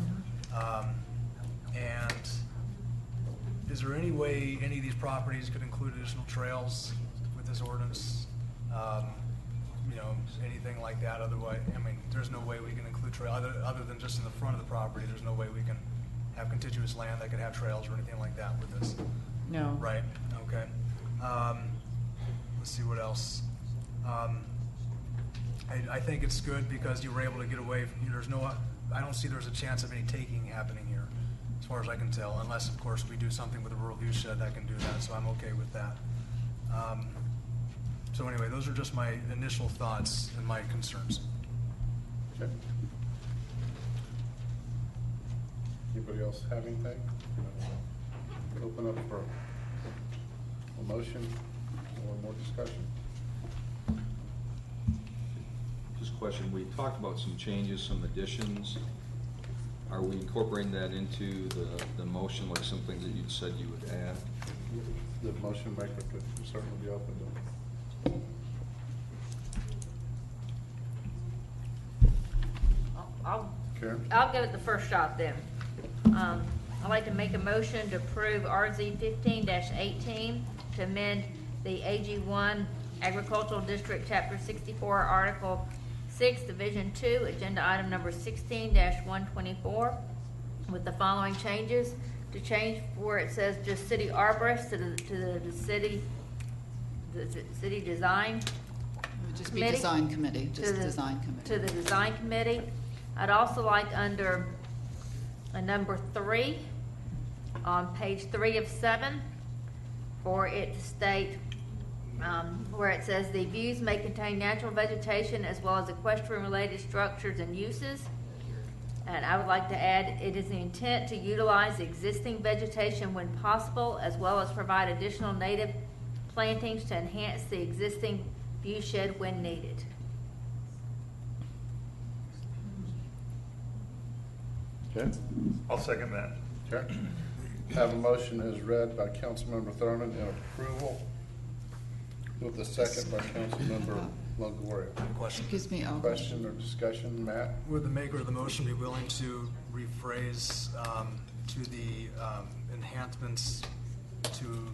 And is there any way any of these properties could include additional trails with this ordinance? You know, anything like that? Otherwise, I mean, there's no way we can include trail, other than just in the front of the property, there's no way we can have contiguous land that could have trails or anything like that with this? No. Right, okay. Let's see what else. I think it's good because you were able to get away, I don't see there's a chance of any taking happening here, as far as I can tell, unless, of course, we do something with a rural view shed that can do that, so I'm okay with that. So anyway, those are just my initial thoughts and my concerns. Okay. Anybody else have anything? Open up for a motion or more discussion. Just a question, we talked about some changes, some additions. Are we incorporating that into the motion, like some things that you'd said you would add? The motion maker could certainly be open to. I'll give it the first shot then. I'd like to make a motion to approve RZ 15-18 to amend the AG1 Agricultural District Chapter 64, Article 6, Division 2, Agenda Item Number 16-124, with the following changes. To change where it says just city arborist to the city design It would just be committee. design committee, just To the- design committee. To the design committee. I'd also like under number 3, on page 3 of 7, for it to state where it says the views may contain natural vegetation as well as equestrian-related structures and uses. And I would like to add, it is the intent to utilize existing vegetation when possible, as well as provide additional native plantings to enhance the existing view shed when needed. Okay. I'll second that. Okay. Have a motion as read by Councilmember Thurman and approval with a second by Councilmember Longoria. Question. Excuse me, Question or discussion, Matt? Would the maker of the motion be willing to rephrase to the enhancements to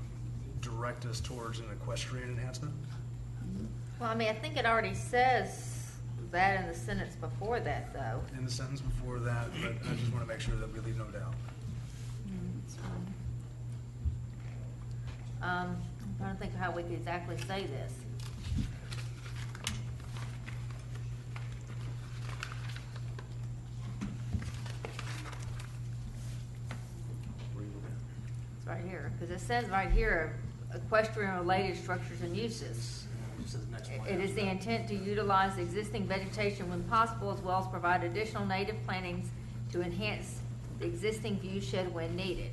direct us towards an equestrian enhancement? Well, I mean, I think it already says that in the sentence before that, though. In the sentence before that, but I just want to make sure that we leave no doubt. I'm trying to think of how we could exactly say this. It's right here, because it says right here, equestrian-related structures and uses. It is the intent to utilize existing vegetation when possible, as well as provide additional native plantings to enhance the existing view shed when needed.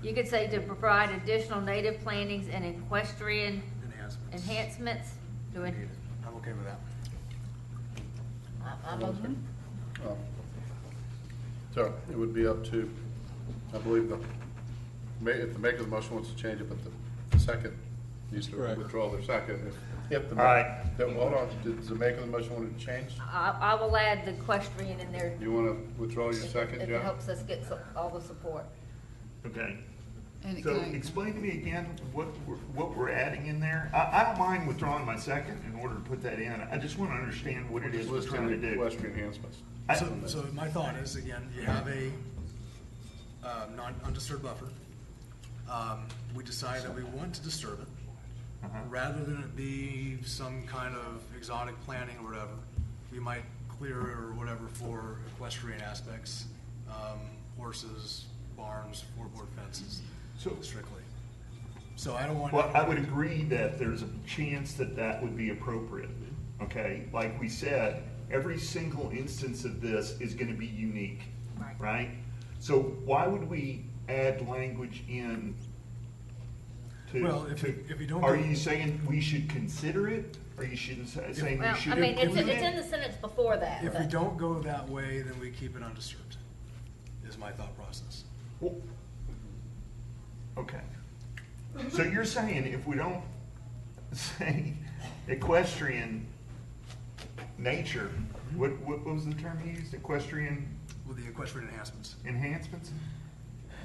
You could say to provide additional native plantings and equestrian enhancements. I'm okay with that. I'm okay. So it would be up to, I believe, if the maker of the motion wants to change it, but the second needs to withdraw their second. If the, All right. Hold on, does the maker of the motion want to change? I will add the equestrian in there. You want to withdraw your second, If John? it helps us get all the support. Okay. And So can I- explain to me again what we're adding in there. I don't mind withdrawing my second in order to put that in. I just want to understand what it is we're trying to do. Equestrian enhancements. So my thought is, again, you have a undisturbed buffer. We decide that we want to disturb it. Rather than it be some kind of exotic planting or whatever, we might clear or whatever for equestrian aspects, horses, barns, floorboard fences, strictly. So I don't want. Well, I would agree that there's a chance that that would be appropriate, okay? Like we said, every single instance of this is gonna be unique, right? So why would we add language in to? Well, if you don't. Are you saying we should consider it, or you shouldn't saying we should? I mean, it's in the sentence before that. If we don't go that way, then we keep it undisturbed, is my thought process. Okay. So you're saying if we don't say equestrian nature, what was the term you used? Equestrian? With the equestrian enhancements. Enhancements?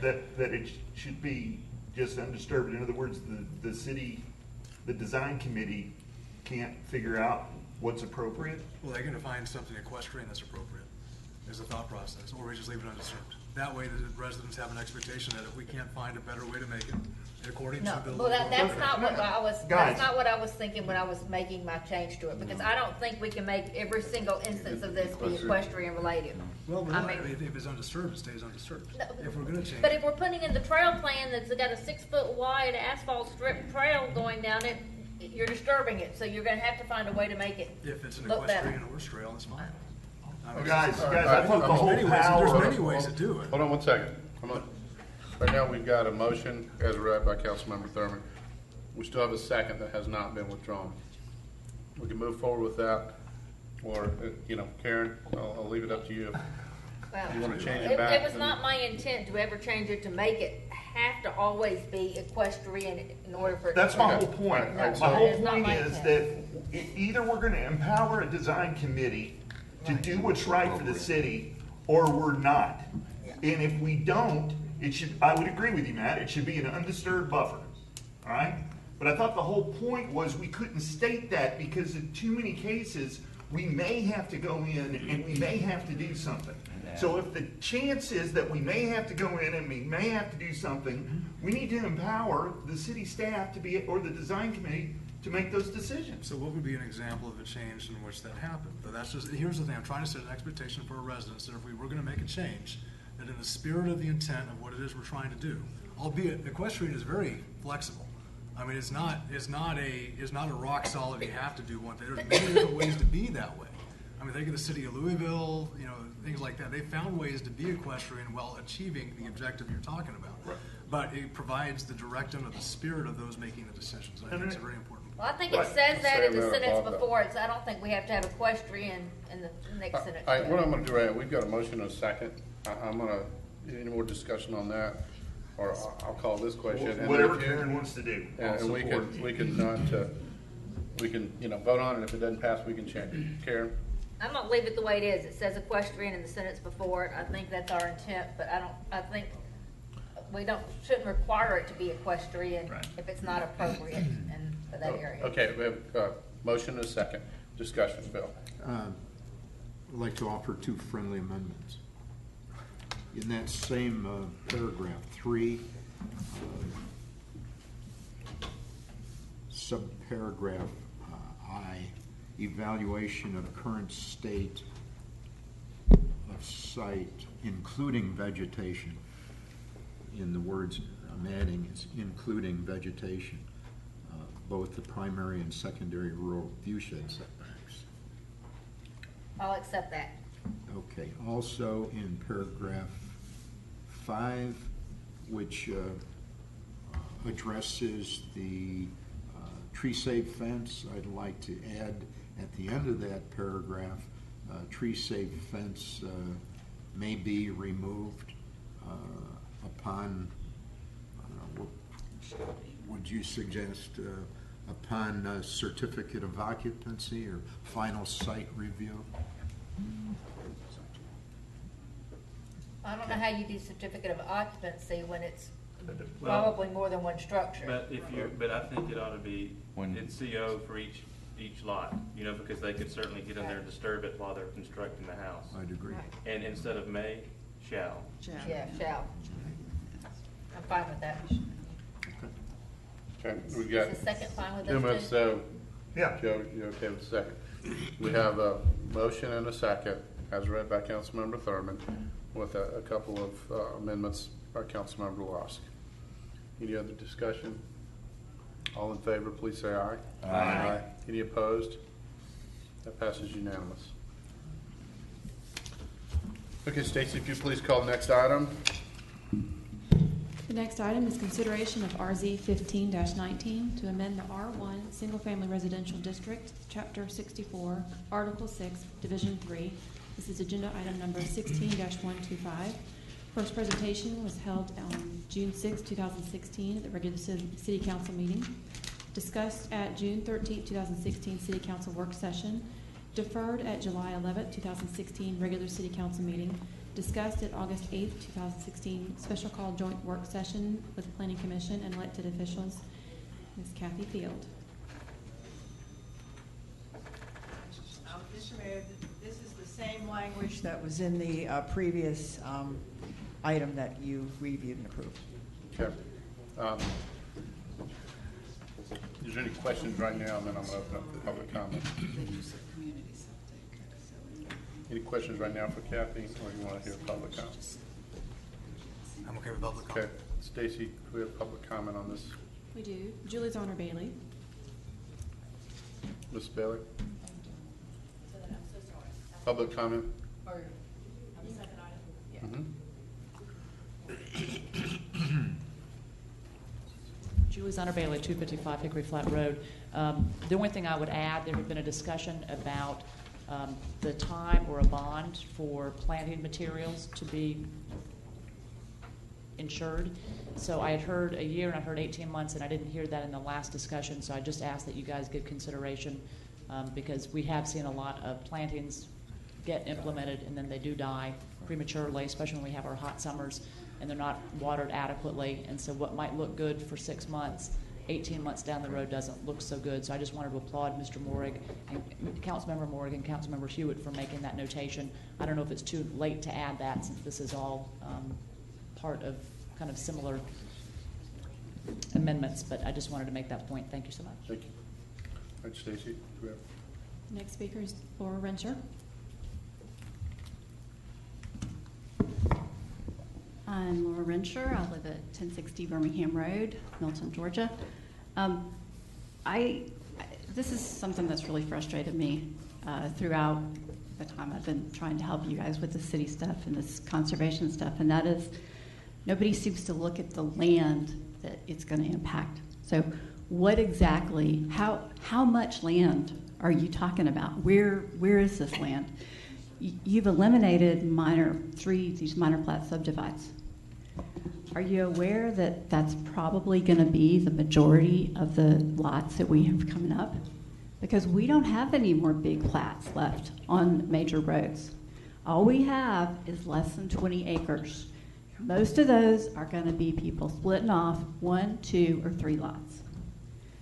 That it should be just undisturbed. In other words, the city, the design committee can't figure out what's appropriate? Well, they're gonna find something equestrian that's appropriate, is the thought process, or we just leave it undisturbed. That way, the residents have an expectation that if we can't find a better way to make it, according to No, the building. well, that's not what I was, Guys. that's not what I was thinking when I was making my change to it, because I don't think we can make every single instance of this be equestrian related. Well, we're I not, mean- if it's undisturbed, it stays undisturbed. No, If we're gonna change But it. if we're putting in the trail plan that's got a 6-foot wide asphalt strip trail going down it, you're disturbing it, so you're gonna have to find a way to make it If it's an look better. equestrian horse trail, it's fine. I mean, Guys, All I right, thought the there's whole many ways- power. there's many ways to do it. Hold on one second. Right now, we've got a motion as read by Councilmember Thurman. We still have a second that has not been withdrawn. We can move forward with that, or, Karen, I'll leave it up to you. Well, You wanna change it back? It was not my intent to ever change it to make it have to always be equestrian in order for it. That's to my work. whole point. No, My that whole is not point my is intent. that either we're gonna empower a design committee to do what's right for the city, or we're not. And if we don't, I would agree with you, Matt, it should be an undisturbed buffer, all right? But I thought the whole point was we couldn't state that because in too many cases, we may have to go in and we may have to do something. So if the chance is that we may have to go in and we may have to do something, we need to empower the city staff to be, or the design committee, to make those decisions. So what would be an example of a change in which that happened? But that's just, here's the thing, I'm trying to set an expectation for our residents that if we were gonna make a change, that in the spirit of the intent of what it is we're trying to do, albeit equestrian is very flexible. I mean, it's not a rock solid, you have to do one thing. There's many different ways to be that way. I mean, think of the city of Louisville, things like that. They found ways to be equestrian while achieving the objective you're talking about. Right. But it provides the direction of the spirit of those making the decisions. I think it's a very important. Well, I think it Right. says that in the Say that sentence above that. before, I don't think we have to have equestrian in the next sentence. All right, what I'm gonna do right now, we've got a motion and a second. I'm gonna, any more discussion on that? Or I'll call this question. and then Whatever if you- Karen wants to do. I'll And we support. can vote on it. If it doesn't pass, we can change it. Karen? I'm gonna leave it the way it is. It says equestrian in the sentence before it. I think that's our intent, but I think we shouldn't require it to be equestrian Right. if it's not appropriate in for that area. Okay, we have a motion and a second. Discussion, Bill. I'd like to offer two friendly amendments. In that same paragraph 3, subparagraph I, evaluation of current state of site, including vegetation. In the words I'm adding, is including vegetation, both the primary and secondary rural viewshed setbacks. I'll accept that. Okay, also in paragraph 5, which addresses the tree-safe fence, I'd like to add at the end of that paragraph, tree-safe fence may be removed upon, would you suggest, upon a certificate of occupancy or final site review? I don't know how you do certificate of occupancy when it's probably more than one structure. But I think it ought to be When- in CO for each lot, because they could certainly get in there and disturb it while they're constructing the house. I'd agree. Right. And instead of may, shall. Yeah, shall. I'm fine with that. Okay, we got Is the second fine with 2 those minutes, two? so, Yeah. Joe, you okay with the second? We have a motion and a second, as read by Councilmember Thurman, with a couple of amendments by Councilmember Lusk. Any other discussion? All in favor, please say aye. Aye. Any opposed? That passes unanimous. Okay, Stacy, if you please call the next item. The next item is consideration of RZ 15-19 to amend the R1 Single Family Residential District, Chapter 64, Article 6, Division 3. This is agenda item number 16-125, First presentation was held on June 6, 2016 at the regular City Council meeting. Discussed at June 13, 2016 City Council work session. Deferred at July 11, 2016 regular City Council meeting. Discussed at August 8, 2016 special call joint work session with the Planning Commission and elected officials. Ms. Kathy Field. Mr. Mayor, this is the same language that was in the previous item that you reviewed and approved. Okay. Is there any questions right now? And then I'm going to open up the public comment. Any questions right now for Kathy, or do you want to hear public comment? I'm okay with public comment. Okay. Stacy, do we have public comment on this? We do. Julie Zonner Bailey. Ms. Bailey? Public comment? Julie Zonner Bailey, 255 Hickory Flat Road. The only thing I would add, there had been a discussion about the time or a bond for planting materials to be insured. So I had heard a year and I heard 18 months, and I didn't hear that in the last discussion. So I just asked that you guys give consideration because we have seen a lot of plantings get implemented and then they do die prematurely, especially when we have our hot summers and they're not watered adequately. And so what might look good for 6 months, 18 months down the road doesn't look so good. So I just wanted to applaud Mr. Morrig and Councilmember Morrig and Councilmember Hewitt for making that notation. I don't know if it's too late to add that since this is all part of kind of similar amendments, but I just wanted to make that point. Thank you so much. Thank you. All right, Stacy, do we have? Next speaker is Laura Rensher. I'm Laura Rensher. I live at 1060 Birmingham Road, Milton, Georgia. This is something that's really frustrated me throughout the time I've been trying to help you guys with the city stuff and this conservation stuff, and that is nobody seems to look at the land that it's going to impact. So what exactly, how much land are you talking about? Where is this land? You've eliminated these minor plat subdivides. Are you aware that that's probably going to be the majority of the lots that we have coming up? Because we don't have any more big plats left on major roads. All we have is less than 20 acres. Most of those are going to be people splitting off 1, 2, or 3 lots.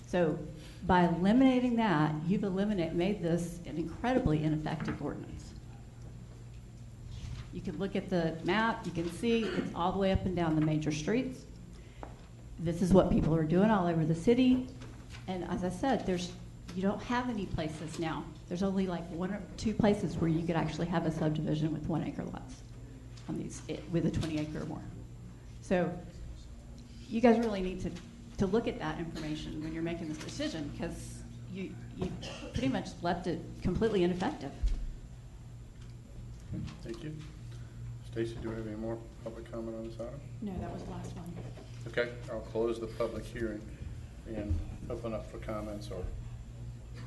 So by eliminating that, you've made this an incredibly ineffective ordinance. You can look at the map, you can see it's all the way up and down the major streets. This is what people are doing all over the city. And as I said, you don't have any places now. There's only like 1 or 2 places where you could actually have a subdivision with 1 acre lots on these with a 20 acre or more. So you guys really need to look at that information when you're making this decision, because you pretty much left it completely ineffective. Thank you. Stacy, do we have any more public comment on this item? No, that was the last one. Okay, I'll close the public hearing and open up for comments or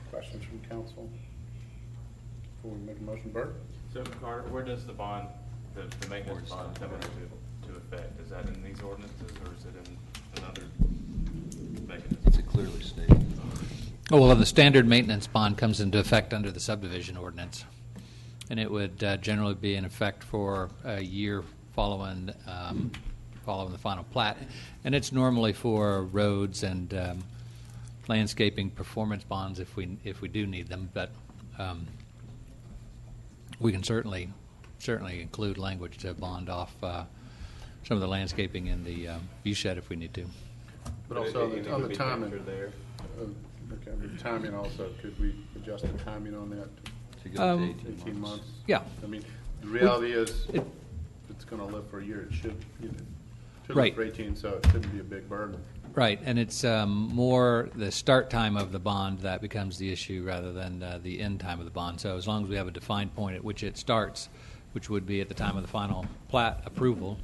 questions from council before we make a motion. Bert? So, Carter, where does the bond, the maintenance bond come into effect? Is that in these ordinances or is it in another mechanism? It's clearly stated. Oh, well, the standard maintenance bond comes into effect under the subdivision ordinance. And it would generally be in effect for a year following the final plat. And it's normally for roads and landscaping performance bonds if we do need them. But we can certainly include language to bond off some of the landscaping in the view shed if we need to. But also on the timing. Okay, the timing also, could we adjust the timing on that? To go to 18 months? Yeah. I mean, the reality is it's going to live for a year. It should right. live for 18, so it shouldn't be a big burden. Right, and it's more the start time of the bond that becomes the issue rather than the end time of the bond. So as long as we have a defined point at which it starts, which would be at the time of the final plat approval,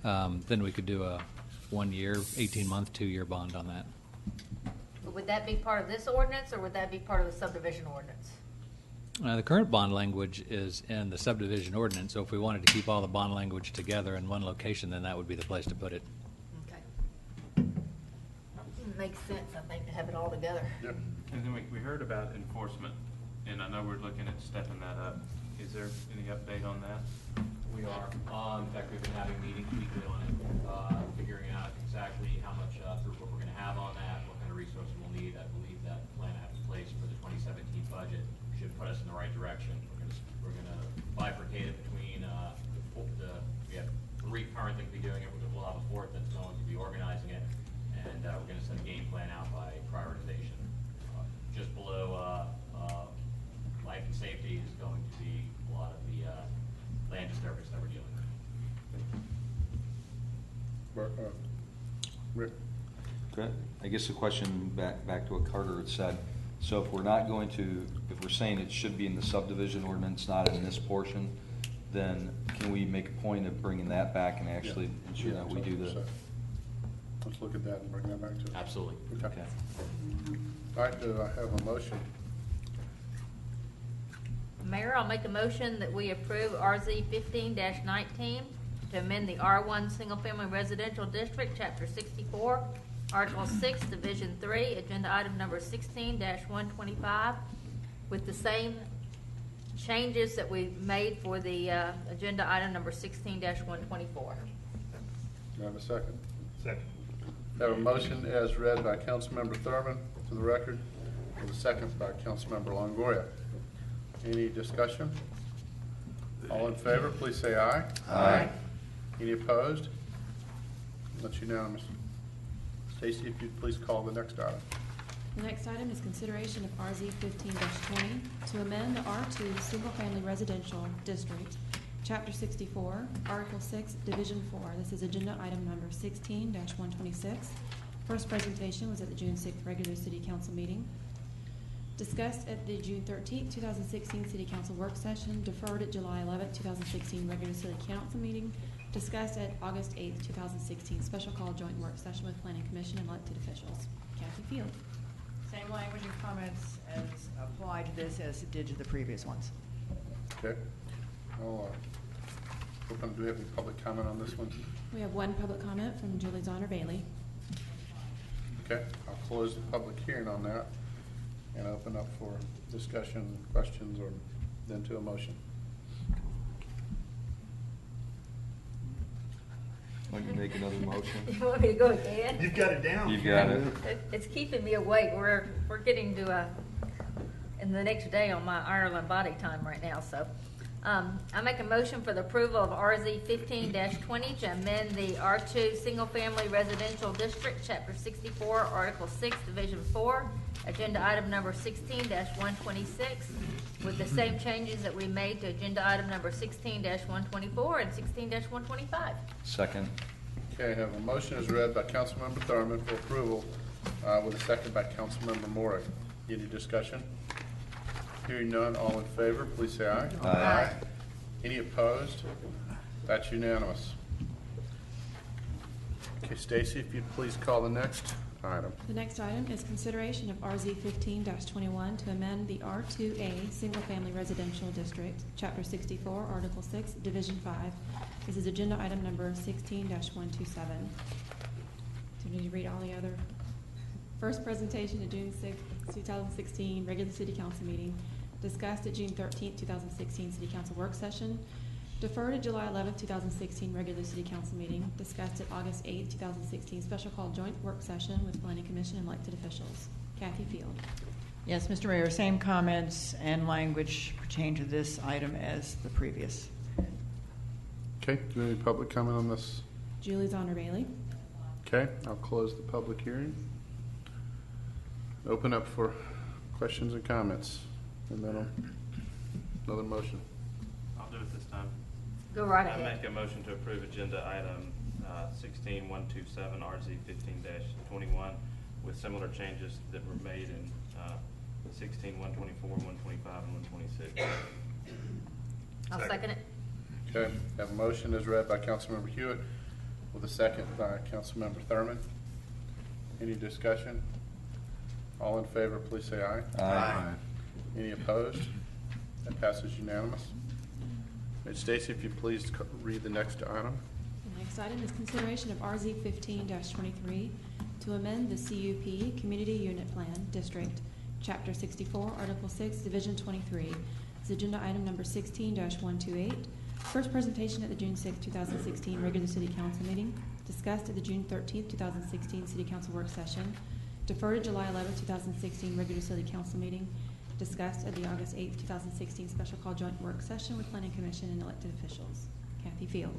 then we could do a 1 year, 18-month, 2-year bond on that. But would that be part of this ordinance, or would that be part of the subdivision ordinance? The current bond language is in the subdivision ordinance, so if we wanted to keep all the bond language together in one location, then that would be the place to put it. Okay. Makes sense, I think, to have it all together. Yep. And then we heard about enforcement, and I know we're looking at stepping that up. Is there any update on that? We are. In fact, we've been having meetings weekly on it, figuring out exactly how much throughput we're going to have on that, what kind of resources we'll need. I believe that plan I have in place for the 2017 budget should put us in the right direction. We're going to bifurcate it between we have 3 currently be doing it. We'll have a 4th that's going to be organizing it, and we're going to set a game plan out by prioritization. Just below life and safety is going to be a lot of the land disturbance that we're dealing with. Rick? Okay. I guess the question back to what Carter had said. So if we're not going to, if we're saying it should be in the subdivision ordinance, not in this portion, then can we make a point of bringing that back and actually ensure that we do the? Let's look at that and bring that back to it. Absolutely. Okay. All right, do I have a motion? Mayor, I'll make a motion that we approve RZ 15-19 to amend the R1 Single Family Residential District, Chapter 64, Article 6, Division 3, Agenda Item Number 16-125, with the same changes that we made for the Agenda Item Number 16-124. Do I have a second? Second. I have a motion as read by Councilmember Thurman to the record, with a second by Councilmember Longoria. Any discussion? All in favor, please say aye. Aye. Any opposed? That's unanimous. Stacy, if you'd please call the next item. The next item is consideration of RZ 15-20 to amend the R2 Single Family Residential District, Chapter 64, Article 6, Division 4. This is agenda item number 16-126. First presentation was at the June 6th regular City Council meeting. Discussed at the June 13th, 2016 City Council work session, deferred at July 11th, 2016 regular City Council meeting, discussed at August 8th, 2016 special call joint work session with Planning Commission and elected officials. Kathy Field. Same language and comments as applied to this as it did to the previous ones. Okay. I'll open. Do we have any public comment on this one? We have one public comment from Julie Zonner Bailey. Okay. I'll close the public hearing on that and open up for discussion, questions, or then to a motion. Want you to make another motion? You want me to go again? You've got it down. You've got it. It's keeping me awake. We're getting to in the next day on my Ireland body time right now. So I make a motion for the approval of RZ 15-20 to amend the R2 Single Family Residential District, Chapter 64, Article 6, Division 4, Agenda Item Number 16-126, with the same changes that we made to Agenda Item Number 16-124 and 16-125. Second. Okay, I have a motion as read by Councilmember Thurman for approval with a second by Councilmember Morick. Any discussion? Hearing none, all in favor, please say aye. Aye. Any opposed? That's unanimous. Okay, Stacy, if you'd please call the next item. The next item is consideration of RZ 15-21 to amend the R2A Single Family Residential District, Chapter 64, Article 6, Division 5. This is agenda item number 16-127. Do you need to read all the other? First presentation at June 6, 2016, regular City Council meeting. Discussed at June 13th, 2016 City Council work session. Deferred at July 11th, 2016 regular City Council meeting. Discussed at August 8th, 2016 special call joint work session with Planning Commission and elected officials. Kathy Field. Yes, Mr. Mayor, same comments and language pertain to this item as the previous. Okay, do we have any public comment on this? Julie Zonner Bailey. Okay, I'll close the public hearing. Open up for questions and comments, and then another motion. I'll do it this time. Go right I ahead. make a motion to approve agenda item 16127 RZ 15-21 with similar changes that were made in 16124, 125, and 126. I'll second it. Okay, have a motion as read by Councilmember Hewitt with a second by Councilmember Thurman. Any discussion? All in favor, please say aye. Aye. Any opposed? That passes unanimous. Ms. Stacy, if you please read the next item. The next item is consideration of RZ 15-23 to amend the CUP Community Unit Plan District, Chapter 64, Article 6, Division 23. It's agenda item number 16-128. First presentation at the June 6, 2016 regular City Council meeting. Discussed at the June 13, 2016 City Council work session. Deferred to July 11, 2016 regular City Council meeting. Discussed at the August 8, 2016 special call joint work session with Planning Commission and elected officials. Kathy Field.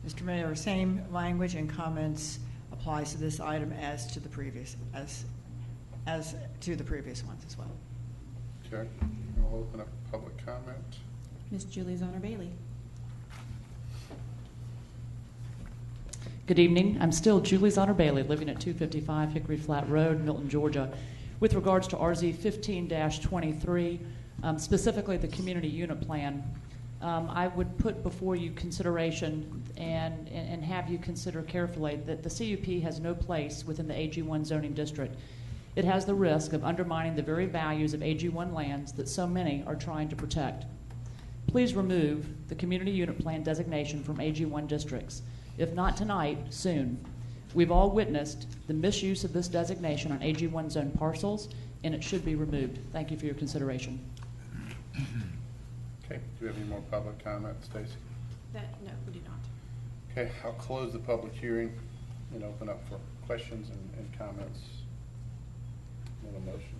Mr. Mayor, same language and comments applies to this item as to the previous, as to the previous ones as well. Okay, I'll open up public comment. Ms. Julie Zonner Bailey. Good evening. I'm still Julie Zonner Bailey, living at 255 Hickory Flat Road, Milton, Georgia. With regards to RZ 15-23, specifically the community unit plan, I would put before you consideration and have you consider carefully that the CUP has no place within the AG1 zoning district. It has the risk of undermining the very values of AG1 lands that so many are trying to protect. Please remove the community unit plan designation from AG1 districts. If not tonight, soon. We've all witnessed the misuse of this designation on AG1 zone parcels, and it should be removed. Thank you for your consideration. Okay, do we have any more public comment, Stacy? No, we do not. Okay, I'll close the public hearing and open up for questions and comments. Need a motion.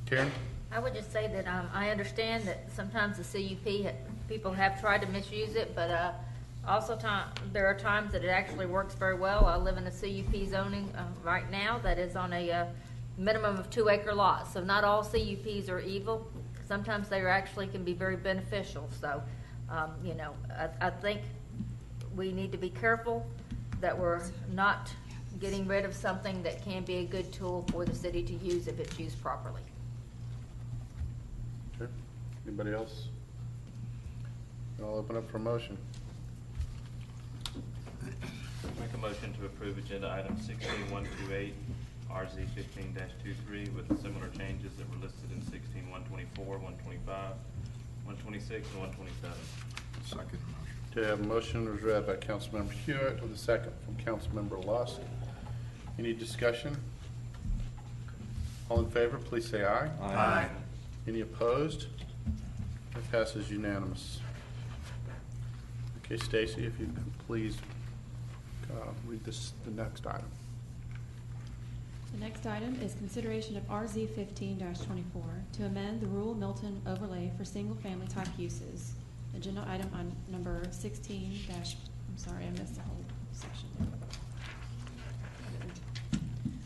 Karen? I would just say that I understand that sometimes the CUP, people have tried to misuse it, but also there are times that it actually works very well. I live in a CUP zoning right now that is on a minimum of 2-acre lots. So not all CUPs are evil. Sometimes they actually can be very beneficial. So, you know, I think we need to be careful that we're not getting rid of something that can be a good tool for the city to use if it's used properly. Okay. Anybody else? I'll open up for a motion. Make a motion to approve agenda item 16128, RZ 15-23, with the similar changes that were listed in 16124, 125, 126, and 127. Second motion. Okay, I have a motion was read by Councilmember Hewitt with a second from Councilmember Lusk. Any discussion? All in favor, please say aye. Aye. Any opposed? That passes unanimous. Okay, Stacy, if you could please read the next item. The next item is consideration of RZ 15-24 to amend the rural Milton overlay for single-family type uses. Agenda item on number 16 dash, I'm sorry, I missed the whole section.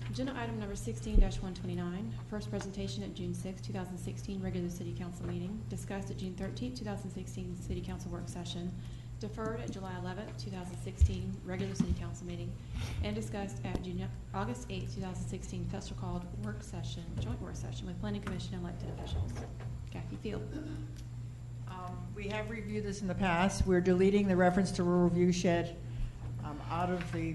Agenda item number 16-129, first presentation at June 6, 2016 regular City Council meeting, discussed at June 13, 2016 City Council work session, deferred at July 11, 2016 regular City Council meeting, and discussed at August 8, 2016 special called work session, joint work session with Planning Commission and elected officials. Kathy Field. We have reviewed this in the past. We're deleting the reference to rural viewshed out of the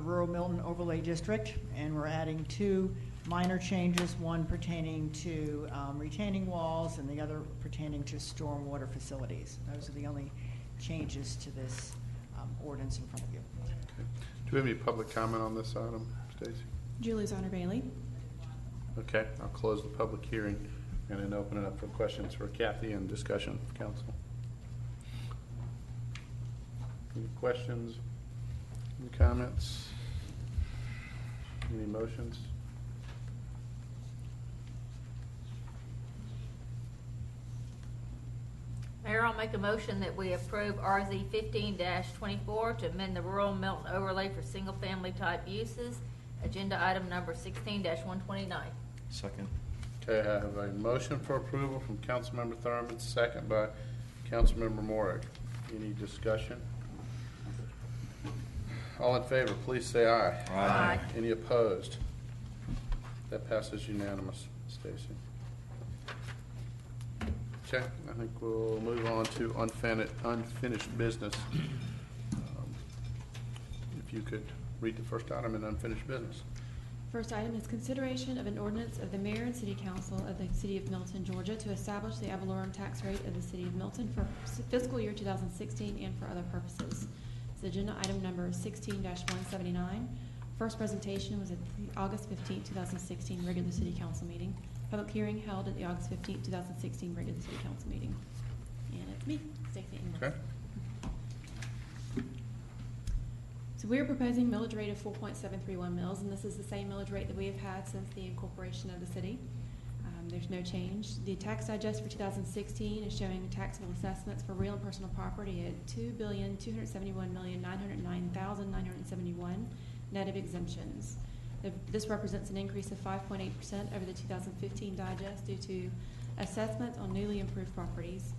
rural Milton overlay district, and we're adding 2 minor changes, one pertaining to retaining walls and the other pertaining to stormwater facilities. Those are the only changes to this ordinance in front of you. Okay. Do we have any public comment on this item, Stacy? Julie Zonner Bailey. Okay, I'll close the public hearing and then open it up for questions for Kathy and discussion, council. Any questions? Any comments? Any motions? Mayor, I'll make a motion that we approve RZ 15-24 to amend the rural Milton overlay for single-family type uses. Agenda item number 16-129. Second. Okay, I have a motion for approval from Councilmember Thurman, second by Councilmember Morag. Any discussion? All in favor, please say aye. Aye. Any opposed? That passes unanimous, Stacy. Okay, I think we'll move on to unfinished business. If you could read the first item in unfinished business. First item is consideration of an ordinance of the mayor and city council of the city of Milton, Georgia, to establish the ad valorem tax rate of the city of Milton for fiscal year 2016 and for other purposes. It's agenda item number 16-179. First presentation was at the August 15, 2016 regular city council meeting. Public hearing held at the August 15, 2016 regular city council meeting. And it's me, Stacey Inglis. Okay. So we are proposing millage rate of 4.731 mils, and this is the same millage rate that we have had since the incorporation of the city. There's no change. The tax digest for 2016 is showing taxable assessments for real and personal property at $2,271,909,971 net of exemptions. This represents an increase of 5.8% over the 2015 digest due to assessment on newly improved properties.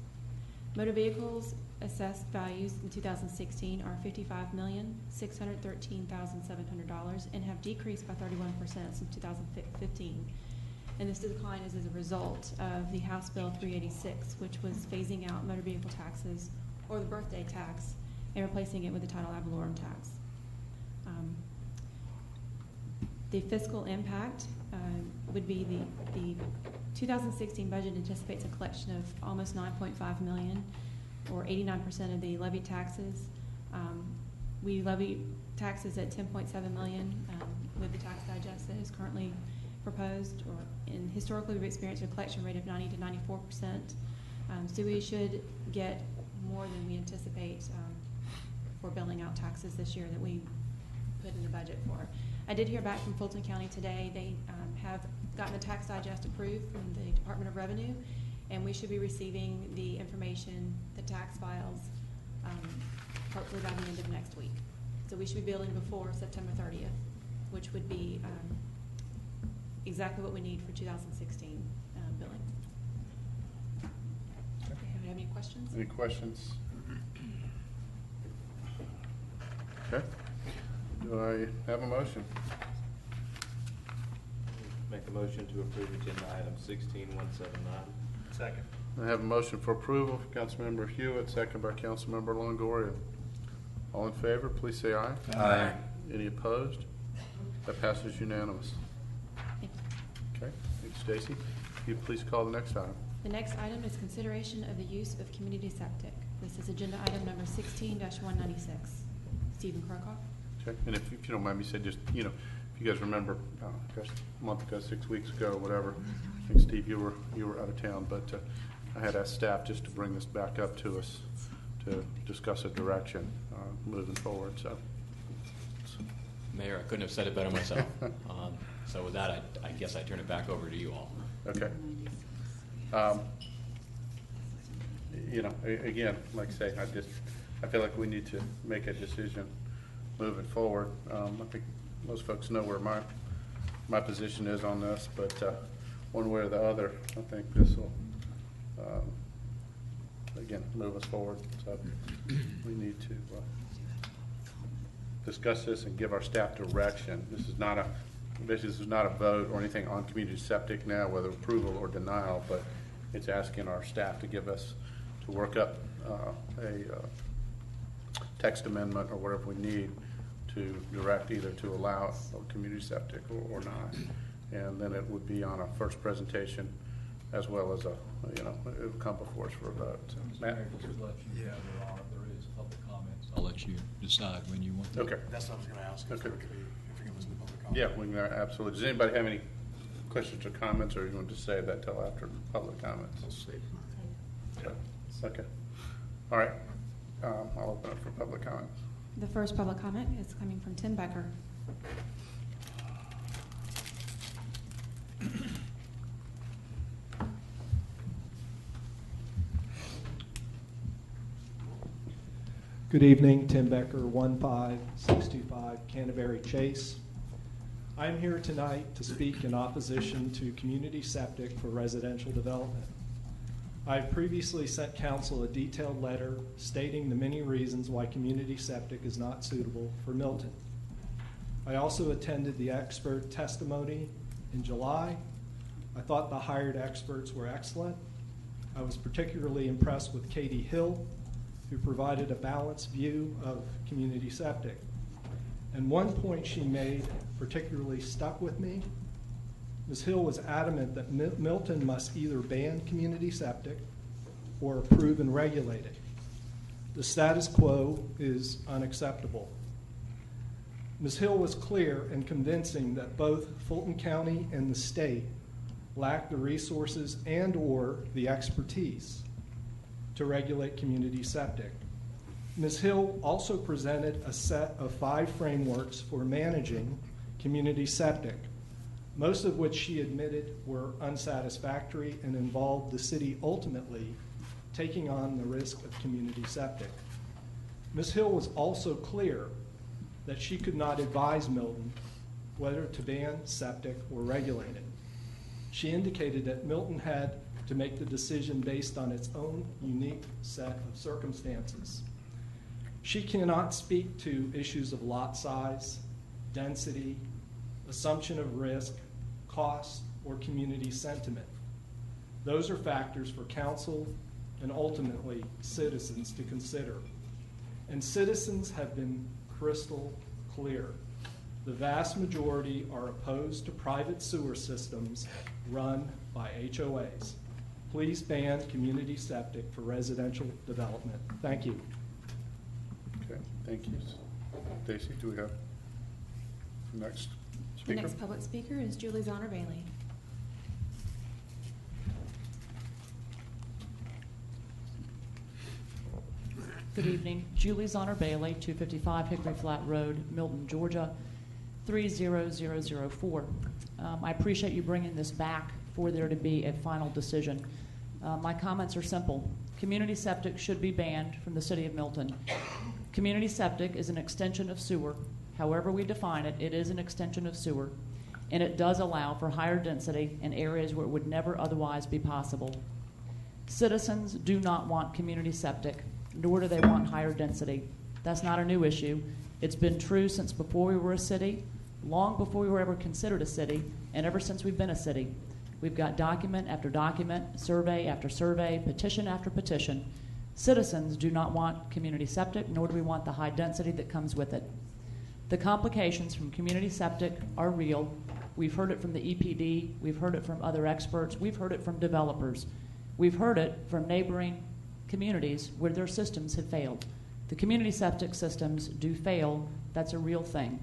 Motor vehicles assessed values in 2016 are $55,613,700 and have decreased by 31% since 2015. And this decline is as a result of the House Bill 386, which was phasing out motor vehicle taxes or the birthday tax and replacing it with the title ad valorem tax. The fiscal impact would be the 2016 budget anticipates a collection of almost $9.5 million, or 89% of the levied taxes. We levy taxes at $10.7 million with the tax digest that is currently proposed. And historically, we've experienced a collection rate of 90 to 94%. So we should get more than we anticipate for billing out taxes this year that we put in the budget for. I did hear back from Fulton County today. They have gotten the tax digest approved from the Department of Revenue, and we should be receiving the information, the tax files, hopefully by the end of next week. So we should be billing before September 30th, which would be exactly what we need for 2016 billing. Do you have any questions? Any questions? Okay. Do I have a motion? Make a motion to approve agenda item 16179. Second. I have a motion for approval from Councilmember Hewitt, second by Councilmember Longoria. All in favor, please say aye. Aye. Any opposed? That passes unanimous. Okay, thanks, Stacy. Can you please call the next item? The next item is consideration of the use of community septic. This is agenda item number 16-196. Stephen Krokoff. Okay, and if you don't mind me saying, just, if you guys remember, gosh, a month ago, 6 weeks ago, whatever, I think, Steve, you were out of town, but I had asked staff just to bring this back up to us to discuss a direction moving forward, so. Mayor, I couldn't have said it better myself. So with that, I guess I turn it back over to you all. Okay. Again, like I say, I feel like we need to make a decision moving forward. I think most folks know where my position is on this, but one way or the other, I think this will, again, move us forward. So we need to discuss this and give our staff direction. This is not a vote or anything on community septic now, whether approval or denial, but it's asking our staff to work up a text amendment or whatever we need to direct either to allow a community septic or not. And then it would be on a first presentation as well as it would come before us for a vote. So, Matt? Just to let you know, there is public comments. I'll let you decide when you want to. Okay. That's what I was going to ask. Okay. If you give us the public comment. Yeah, we can, absolutely. Does anybody have any questions or comments, or you want to save that till after public comments? Okay. All right. I'll open up for public comments. The first public comment is coming from Tim Becker. Good evening, Tim Becker, 15625 Canterbury Chase. I'm here tonight to speak in opposition to community septic for residential development. I've previously sent council a detailed letter stating the many reasons why community septic is not suitable for Milton. I also attended the expert testimony in July. I thought the hired experts were excellent. I was particularly impressed with Katie Hill, who provided a balanced view of community septic. And one point she made particularly stuck with me. Ms. Hill was adamant that Milton must either ban community septic or approve and regulate it. The status quo is unacceptable. Ms. Hill was clear and convincing that both Fulton County and the state lack the resources and/or the expertise to regulate community septic. Ms. Hill also presented a set of 5 frameworks for managing community septic, most of which she admitted were unsatisfactory and involved the city ultimately taking on the risk of community septic. Ms. Hill was also clear that she could not advise Milton whether to ban septic or regulate it. She indicated that Milton had to make the decision based on its own unique set of circumstances. She cannot speak to issues of lot size, density, assumption of risk, cost, or community sentiment. Those are factors for council and ultimately citizens to consider. And citizens have been crystal clear. The vast majority are opposed to private sewer systems run by HOAs. Please ban community septic for residential development. Thank you. Okay, thank you. Stacy, do we have the next The speaker? next public speaker is Julie Zonner Bailey. Good evening. Julie Zonner Bailey, 255 Hickory Flat Road, Milton, Georgia, 30004. I appreciate you bringing this back for there to be a final decision. My comments are simple. Community septic should be banned from the city of Milton. Community septic is an extension of sewer. However we define it, it is an extension of sewer, and it does allow for higher density in areas where it would never otherwise be possible. Citizens do not want community septic, nor do they want higher density. That's not a new issue. It's been true since before we were a city, long before we were ever considered a city, and ever since we've been a city. We've got document after document, survey after survey, petition after petition. Citizens do not want community septic, nor do we want the high density that comes with it. The complications from community septic are real. We've heard it from the EPD. We've heard it from other experts. We've heard it from developers. We've heard it from neighboring communities where their systems have failed. The community septic systems do fail. That's a real thing.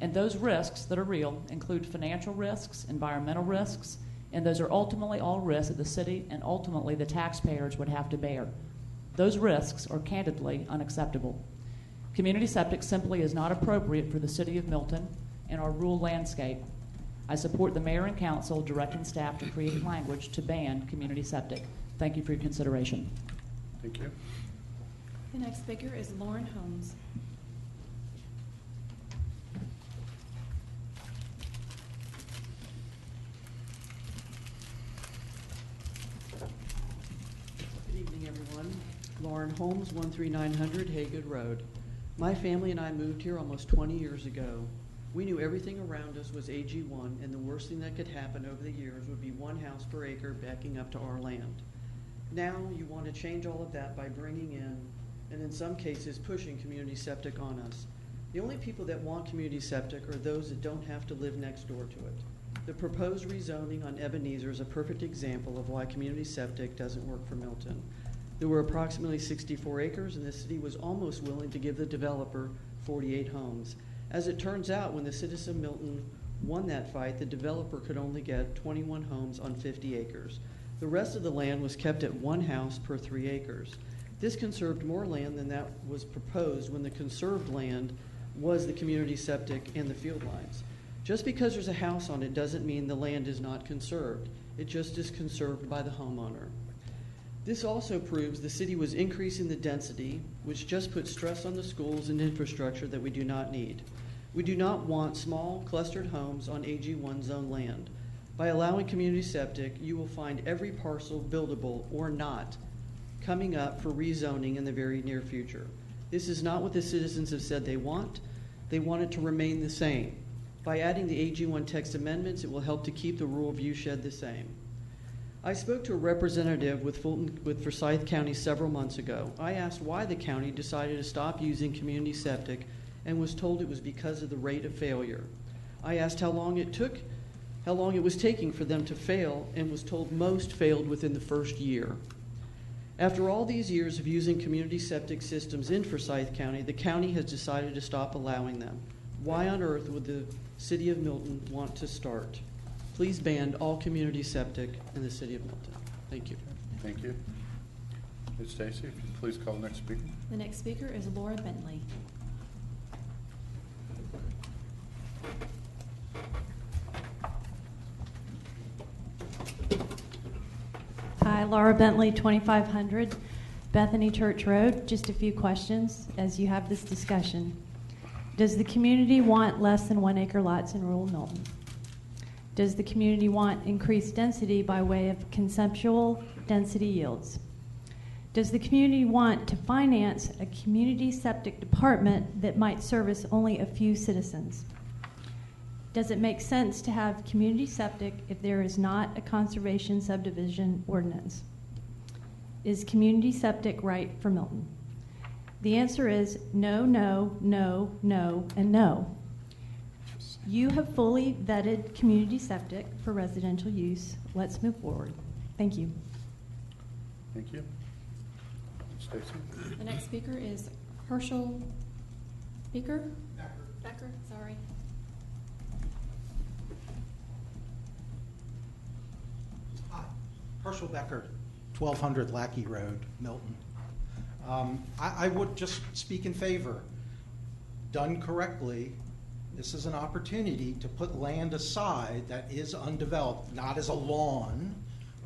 And those risks that are real include financial risks, environmental risks, and those are ultimately all risks that the city and ultimately the taxpayers would have to bear. Those risks are candidly unacceptable. Community septic simply is not appropriate for the city of Milton and our rural landscape. I support the mayor and council directing staff to create language to ban community septic. Thank you for your consideration. Thank you. The next speaker is Lauren Holmes. Good evening, everyone. Lauren Holmes, 13900 Haygood Road. My family and I moved here almost 20 years ago. We knew everything around us was AG1, and the worst thing that could happen over the years would be one house per acre backing up to our land. Now you want to change all of that by bringing in, and in some cases pushing community septic on us. The only people that want community septic are those that don't have to live next door to it. The proposed rezoning on Ebenezer is a perfect example of why community septic doesn't work for Milton. There were approximately 64 acres, and the city was almost willing to give the developer 48 homes. As it turns out, when the citizens of Milton won that fight, the developer could only get 21 homes on 50 acres. The rest of the land was kept at one house per 3 acres. This conserved more land than that was proposed when the conserved land was the community septic and the field lines. Just because there's a house on it doesn't mean the land is not conserved. It just is conserved by the homeowner. This also proves the city was increasing the density, which just puts stress on the schools and infrastructure that we do not need. We do not want small, clustered homes on AG1 zone land. By allowing community septic, you will find every parcel buildable or not coming up for rezoning in the very near future. This is not what the citizens have said they want. They want it to remain the same. By adding the AG1 text amendments, it will help to keep the rural viewshed the same. I spoke to a representative with Forsyth County several months ago. I asked why the county decided to stop using community septic and was told it was because of the rate of failure. I asked how long it was taking for them to fail, and was told most failed within the first year. After all these years of using community septic systems in Forsyth County, the county has decided to stop allowing them. Why on earth would the city of Milton want to start? Please ban all community septic in the city of Milton. Thank you. Thank you. Ms. Stacy, if you please call the next speaker. The next speaker is Laura Bentley. Hi, Laura Bentley, 2500 Bethany Church Road. Just a few questions as you have this discussion. Does the community want less than 1 acre lots in rural Milton? Does the community want increased density by way of conceptual density yields? Does the community want to finance a community septic department that might service only a few citizens? Does it make sense to have community septic if there is not a conservation subdivision ordinance? Is community septic right for Milton? The answer is no, no, no, no, and no. You have fully vetted community septic for residential use. Let's move forward. Thank you. Thank you. Stacy. The next speaker is Herschel Becker. Becker, sorry. Hi, Herschel Becker, 1200 Lackey Road, Milton. I would just speak in favor. Done correctly, this is an opportunity to put land aside that is undeveloped, not as a lawn,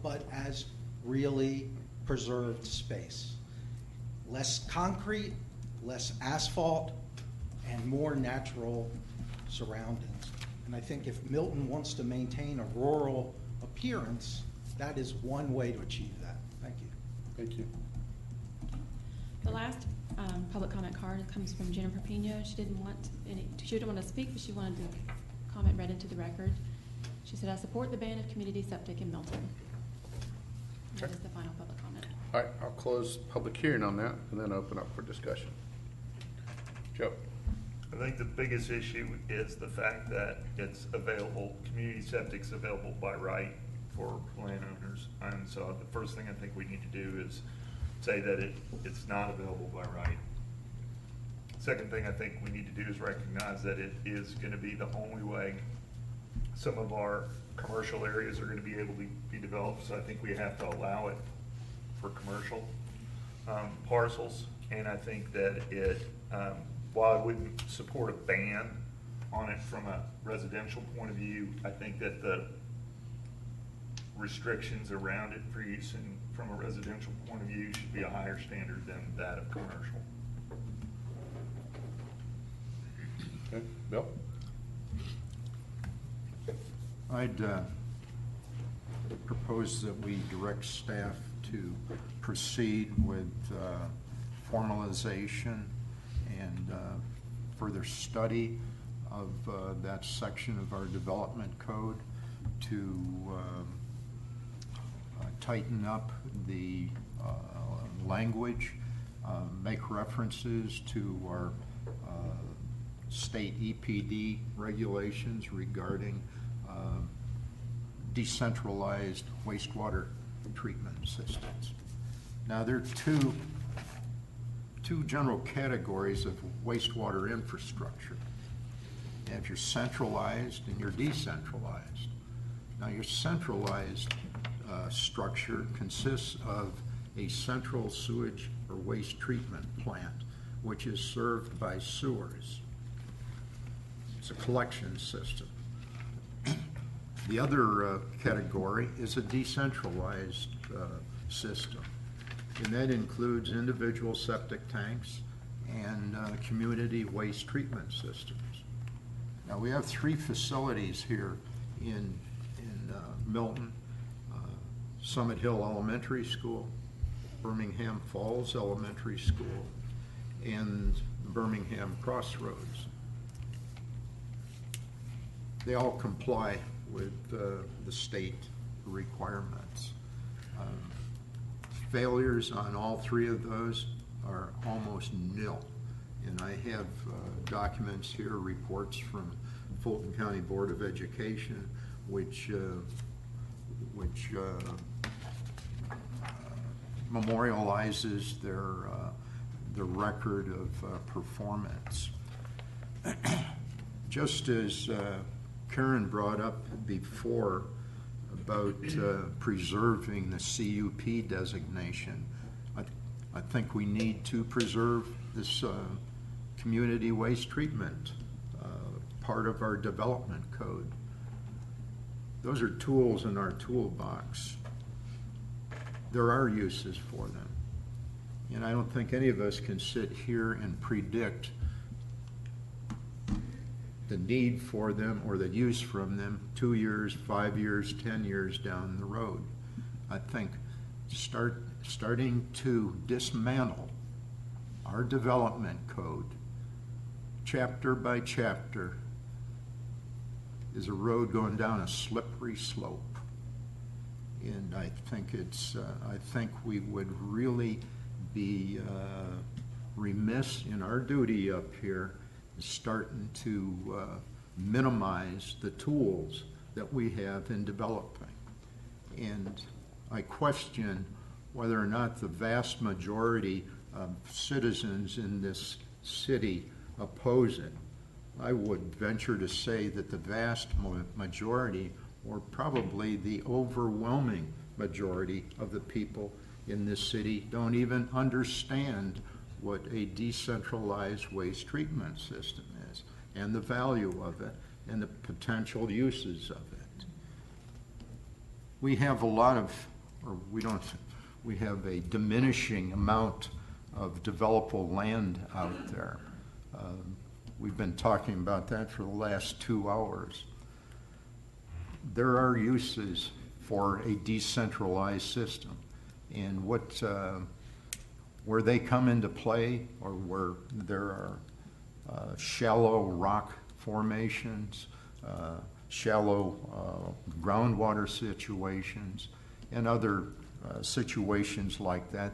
but as really preserved space. Less concrete, less asphalt, and more natural surroundings. And I think if Milton wants to maintain a rural appearance, that is one way to achieve that. Thank you. Thank you. The last public comment card comes from Jennifer Pino. She didn't want to speak, but she wanted the comment read into the record. She said, "I support the ban of community septic in Milton." That is the final public comment. All right, I'll close public hearing on that and then open up for discussion. Joe. I think the biggest issue is the fact that it's available, community septic's available by right for landowners. And so the first thing I think we need to do is say that it's not available by right. Second thing I think we need to do is recognize that it is going to be the only way some of our commercial areas are going to be able to be developed. So I think we have to allow it for commercial parcels. And I think that while I wouldn't support a ban on it from a residential point of view, I think that the restrictions around it for use from a residential point of view should be a higher standard than that of commercial. Okay, Bill? I'd propose that we direct staff to proceed with formalization and further study of that section of our development code to tighten up the language, make references to our state EPD regulations regarding decentralized wastewater treatment systems. Now, there are two general categories of wastewater infrastructure. You have your centralized and your decentralized. Now, your centralized structure consists of a central sewage or waste treatment plant, which is served by sewers. It's a collection system. The other category is a decentralized system, and that includes individual septic tanks and community waste treatment systems. Now, we have 3 facilities here in Milton: Summit Hill Elementary School, Birmingham Falls Elementary School, and Birmingham Crossroads. They all comply with the state requirements. Failures on all 3 of those are almost nil, And I have documents here, reports from Fulton County Board of Education, which memorializes their record of performance. Just as Karen brought up before about preserving the CUP designation, I think we need to preserve this community waste treatment part of our development code. Those are tools in our toolbox. There are uses for them. And I don't think any of us can sit here and predict the need for them or the use from them 2 years, 5 years, 10 years down the road. I think starting to dismantle our development code chapter by chapter is a road going down a slippery slope. And I think we would really be remiss in our duty up here, starting to minimize the tools that we have in developing. And I question whether or not the vast majority of citizens in this city oppose it. I would venture to say that the vast majority, or probably the overwhelming majority of the people in this city, don't even understand what a decentralized waste treatment system is and the value of it and the potential uses of it. We have we have a diminishing amount of developable land out there. We've been talking about that for the last 2 hours. There are uses for a decentralized system, and where they come into play, or where there are shallow rock formations, shallow groundwater situations, and other situations like that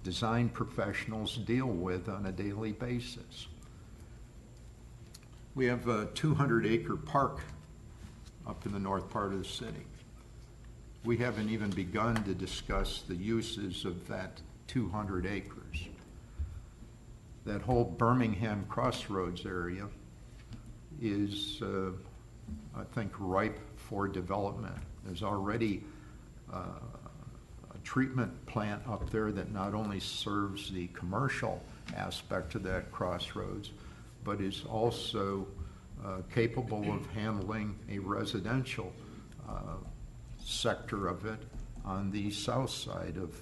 design professionals deal with on a daily basis. We have a 200-acre park up in the north part of the city. We haven't even begun to discuss the uses of that 200 acres. That whole Birmingham Crossroads area is, I think, ripe for development. There's already a treatment plant up there that not only serves the commercial aspect of that crossroads, but is also capable of handling a residential sector of it on the south side of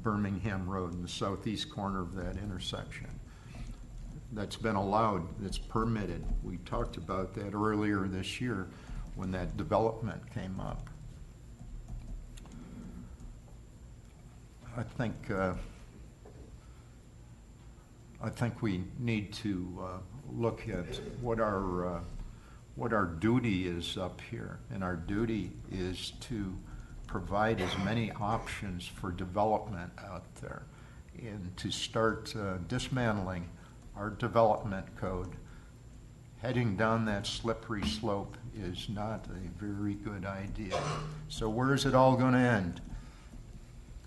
Birmingham Road, in the southeast corner of that intersection. That's been allowed, that's permitted. We talked about that earlier this year when that development came up. I think we need to look at what our duty is up here, and our duty is to provide as many options for development out there, and to start dismantling our development code. Heading down that slippery slope is not a very good idea. So where is it all going to end?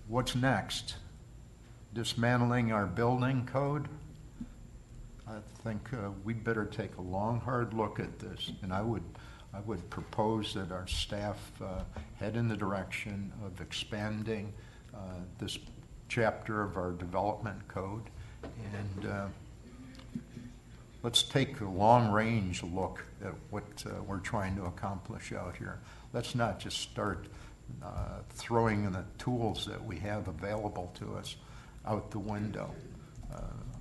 What's next? Dismantling our building code? I think we'd better take a long, hard look at this, and I would propose that our staff head in the direction of expanding this chapter of our development code, and let's take a long-range look at what we're trying to accomplish out here. Let's not just start throwing the tools that we have available to us out the window.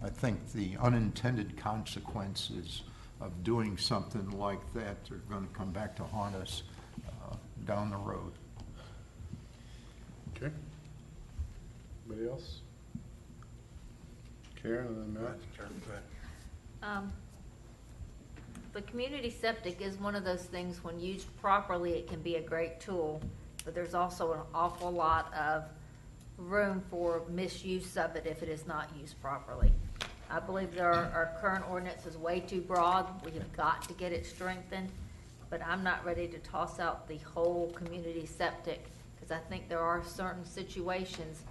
I think the unintended consequences of doing something like that are going to come back to haunt us down the road. Okay. Anybody else? Karen and then Matt? The community septic is one of those things, when used properly, it can be a great tool, but there's also an awful lot of room for misuse of it if it is not used properly. I believe our current ordinance is way too broad. We have got to get it strengthened, but I'm not ready to toss out the whole community septic, because I think there are certain situations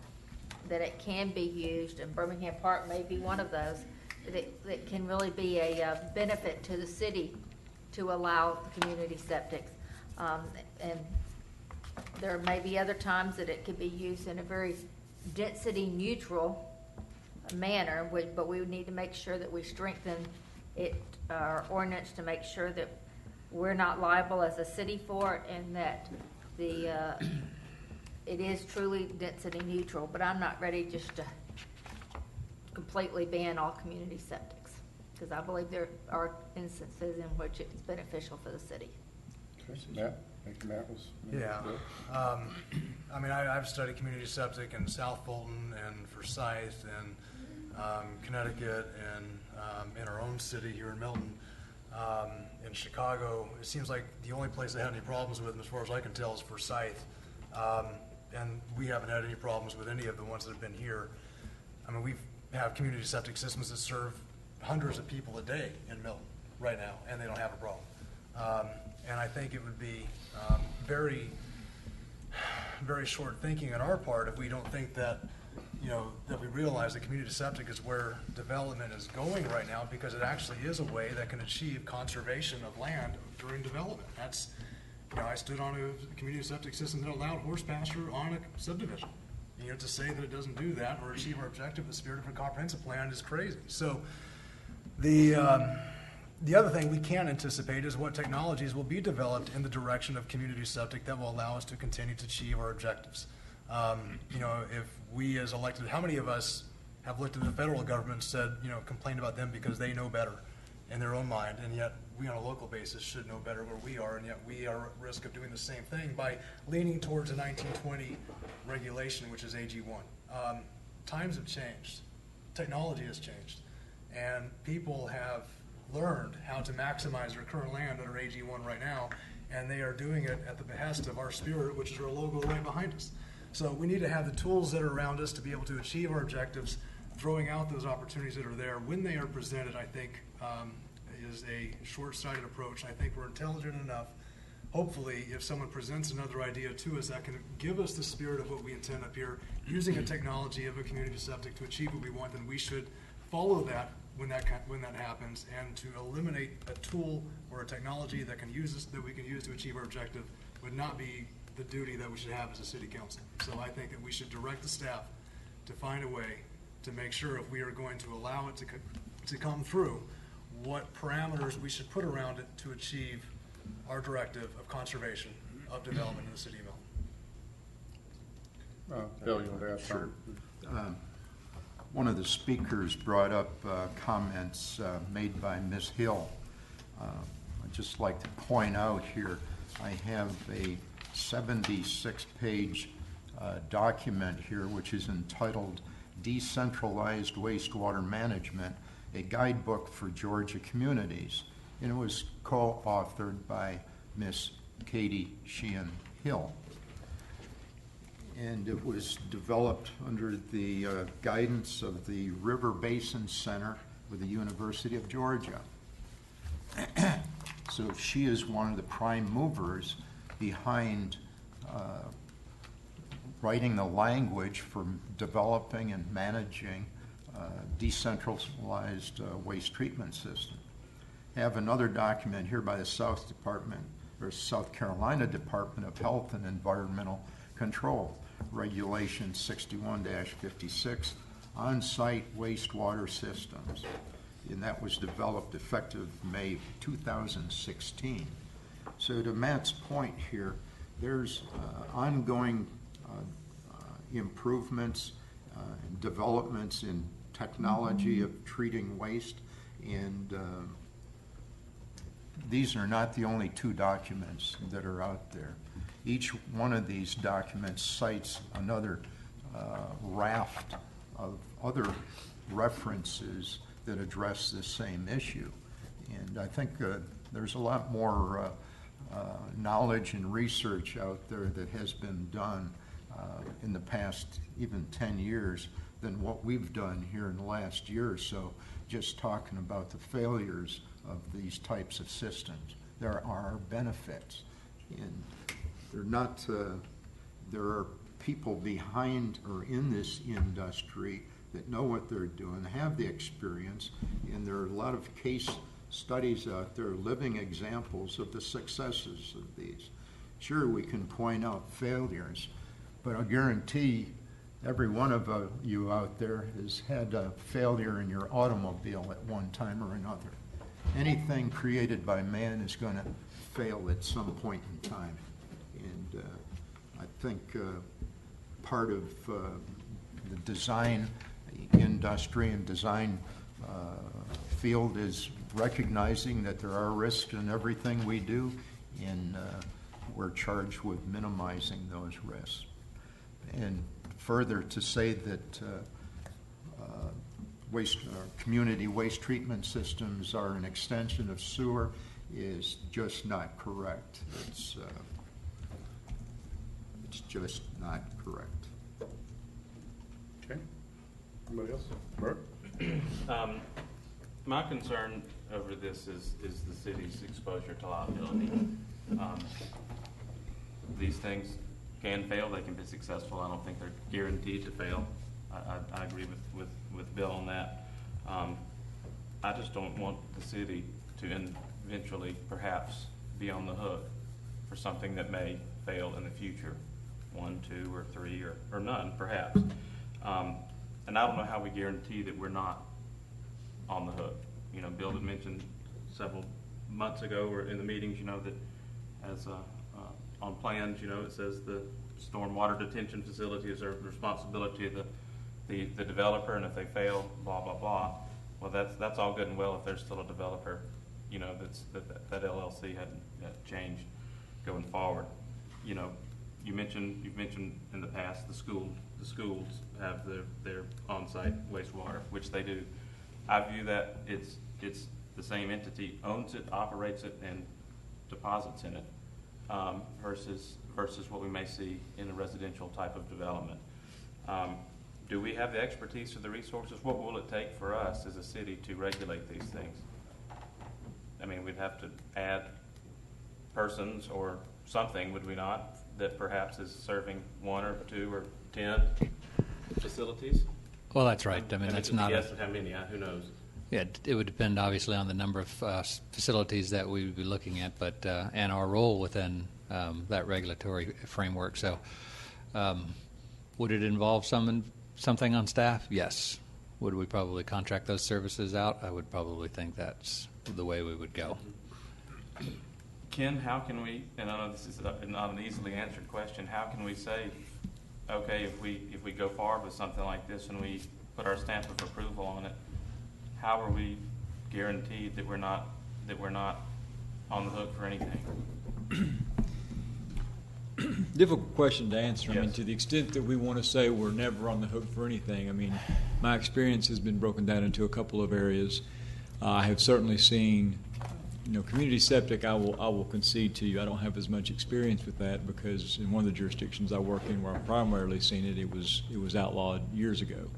that it can be used, and Birmingham Park may be one of those, that can really be a benefit to the city to allow the community septics. And there may be other times that it could be used in a very density neutral manner, but we would need to make sure that we strengthen our ordinance to make sure that we're not liable as a city for it, and that it is truly density neutral. But I'm not ready just to completely ban all community septics, because I believe there are instances in which it's beneficial for the city. Okay, Matt? I think Matt was. Yeah. I mean, I've studied community septic in South Fulton and Forsyth and Connecticut and in our own city here in Milton. In Chicago, it seems like the only place they had any problems with, as far as I can tell, is Forsyth. And we haven't had any problems with any of the ones that have been here. I mean, we have community septic systems that serve hundreds of people a day in Milton right now, and they don't have a problem. And I think it would be very, very short thinking on our part if we don't think that, that we realize that community septic is where development is going right now, because it actually is a way that can achieve conservation of land during development. That's, I stood on a community septic system that allowed horse pasture on a subdivision. To say that it doesn't do that or achieve our objective, the spirit of a comprehensive plan, is crazy. So the other thing we can anticipate is what technologies will be developed in the direction of community septic that will allow us to continue to achieve our objectives. If we as elected, how many of us have looked at the federal government and said, complained about them because they know better in their own mind, and yet we on a local basis should know better where we are, and yet we are at risk of doing the same thing by leaning towards a 1920 regulation, which is AG1. Times have changed. Technology has changed. And people have learned how to maximize their current land under AG1 right now, and they are doing it at the behest of our spirit, which is our logo right behind us. So we need to have the tools that are around us to be able to achieve our objectives. Throwing out those opportunities that are there when they are presented, I think, is a short-sighted approach. I think we're intelligent enough. Hopefully, if someone presents another idea to us that can give us the spirit of what we intend up here, using a technology of a community septic to achieve what we want, then we should follow that when that happens, and to eliminate a tool or a technology that we can use to achieve our objective would not be the duty that we should have as a city council. So I think that we should direct the staff to find a way to make sure, if we are going to allow it to come through, what parameters we should put around it to achieve our directive of conservation of development in the city of Milton. Bill, you want to add something? Sure. One of the speakers brought up comments made by Ms. Hill. I'd just like to point out here, I have a 76-page document here, which is entitled Decentralized Wastewater Management, a Guidebook for Georgia Communities. And it was co-authored by Miss Katie Sheehan Hill. And it was developed under the guidance of the River Basin Center with the University of Georgia. So she is one of the prime movers behind writing the language for developing and managing decentralized waste treatment system. I have another document here by the South Carolina Department of Health and Environmental Control, Regulation 61-56, on-site wastewater systems. And that was developed effective May 2016. So to Matt's point here, there's ongoing improvements and developments in technology of treating waste, and these are not the only two documents that are out there. Each one of these documents cites another raft of other references that address the same issue. And I think there's a lot more knowledge and research out there that has been done in the past even 10 years than what we've done here in the last year or so, just talking about the failures of these types of systems. There are benefits, and they're not, there are people behind or in this industry that know what they're doing, have the experience, and there are a lot of case studies out there, living examples of the successes of these. Sure, we can point out failures, but I guarantee every one of you out there has had a failure in your automobile at one time or another. Anything created by man is going to fail at some point in time. And I think part of the design industry and design field is recognizing that there are risks in everything we do, and we're charged with minimizing those risks. And further, to say that community waste treatment systems are an extension of sewer is just not correct. It's just not correct. Okay. Anybody else? Bert? My concern over this is the city's exposure to liability. These things can fail, they can be successful. I don't think they're guaranteed to fail. I agree with Bill on that. I just don't want the city to eventually perhaps be on the hook for something that may fail in the future, 1, 2, or 3, or none, perhaps. And I don't know how we guarantee that we're not on the hook. You know, Bill had mentioned several months ago or in the meetings, you know, that as on plans, you know, it says the stormwater detention facilities are the responsibility of the developer, and if they fail, blah, blah, blah. Well, that's all good and well if there's still a developer, you know, that LLC hadn't changed going forward. You know, you've mentioned in the past the schools have their on-site wastewater, which they do. I view that it's the same entity owns it, operates it, and deposits in it, versus what we may see in a residential type of development. Do we have the expertise or the resources? What will it take for us as a city to regulate these things? I mean, we'd have to add persons or something, would we not, that perhaps is serving 1 or 2 or 10 facilities? Well, that's right. I mean, that's not. Yes, how many? Who knows? Yeah, it would depend obviously on the number of facilities that we would be looking at, but and our role within that regulatory framework. So, would it involve something on staff? Yes. Would we probably contract those services out? I would probably think that's the way we would go. Ken, how can we? And I know this is not an easily answered question. How can we say, okay, if we go forward with something like this and we put our stamp of approval on it, how are we guaranteed that we're not on the hook for anything? Difficult question to answer. Yes. I mean, to the extent that we want to say we're never on the hook for anything, I mean, my experience has been broken down into a couple of areas. I have certainly seen, you know, community septic. I will concede to you, I don't have as much experience with that because in one of the jurisdictions I work in, where I've primarily seen it, it was outlawed years ago.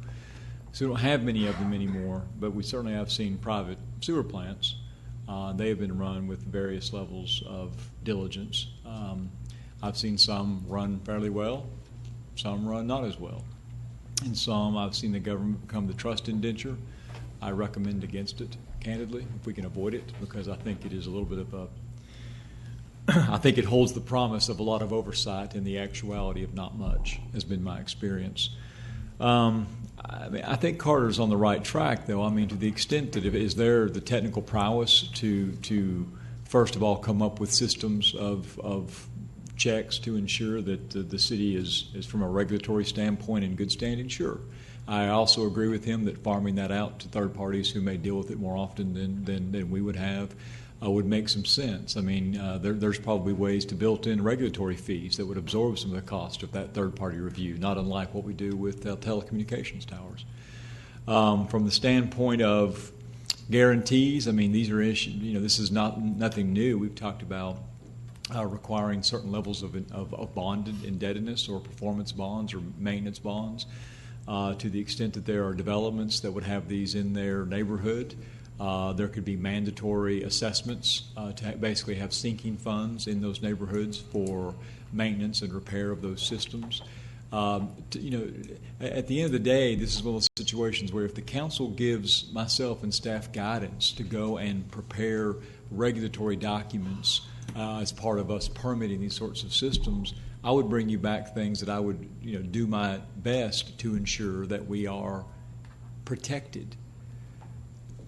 So we don't have many of them anymore, but we certainly have seen private sewer plants. They have been run with various levels of diligence. I've seen some run fairly well, some run not as well. And some I've seen the government become the trust indenture. I recommend against it, candidly, if we can avoid it, because I think it is a little bit of I think it holds the promise of a lot of oversight and the actuality of not much, has been my experience. I mean, I think Carter's on the right track, though. I mean, to the extent that is there the technical prowess to first of all come up with systems of checks to ensure that the city is from a regulatory standpoint in good standing? Sure. I also agree with him that farming that out to third parties who may deal with it more often than we would have would make some sense. I mean, there's probably ways to built in regulatory fees that would absorb some of the cost of that third-party review, not unlike what we do with telecommunications towers. From the standpoint of guarantees, I mean, these are issues. You know, this is nothing new. We've talked about requiring certain levels of bond indebtedness or performance bonds or maintenance bonds. To the extent that there are developments that would have these in their neighborhood, there could be mandatory assessments to basically have sinking funds in those neighborhoods for maintenance and repair of those systems. At the end of the day, this is one of those situations where if the council gives myself and staff guidance to go and prepare regulatory documents as part of us permitting these sorts of systems, I would bring you back things that I would do my best to ensure that we are protected.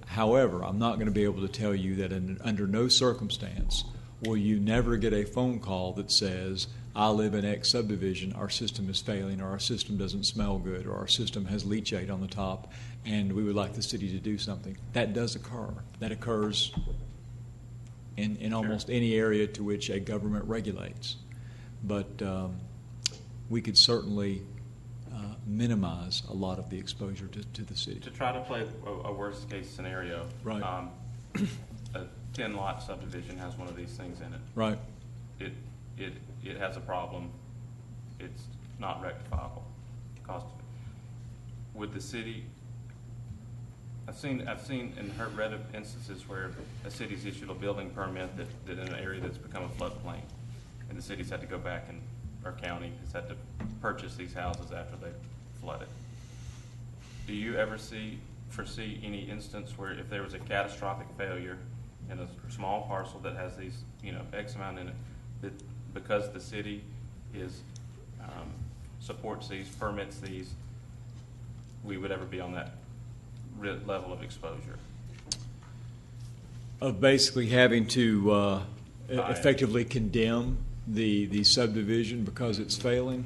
However, I'm not going to be able to tell you that under no circumstance will you never get a phone call that says, I live in X subdivision, our system is failing, or our system doesn't smell good, or our system has leachate on the top, and we would like the city to do something. That does occur. That occurs in almost any area to which a government regulates. But we could certainly minimize a lot of the exposure to the city. To try to play a worst case scenario, right. A 10-lot subdivision has one of these things in it. Right. It has a problem. It's not rectifiable. Would the city? I've seen and read of instances where a city's issued a building permit that in an area that's become a floodplain, and the city's had to go back or county has had to purchase these houses after they flooded. Do you ever foresee any instance where if there was a catastrophic failure in a small parcel that has these, X amount in it, that because the city supports these, permits these, we would ever be on that level of exposure? Of basically having to effectively condemn the subdivision because it's failing?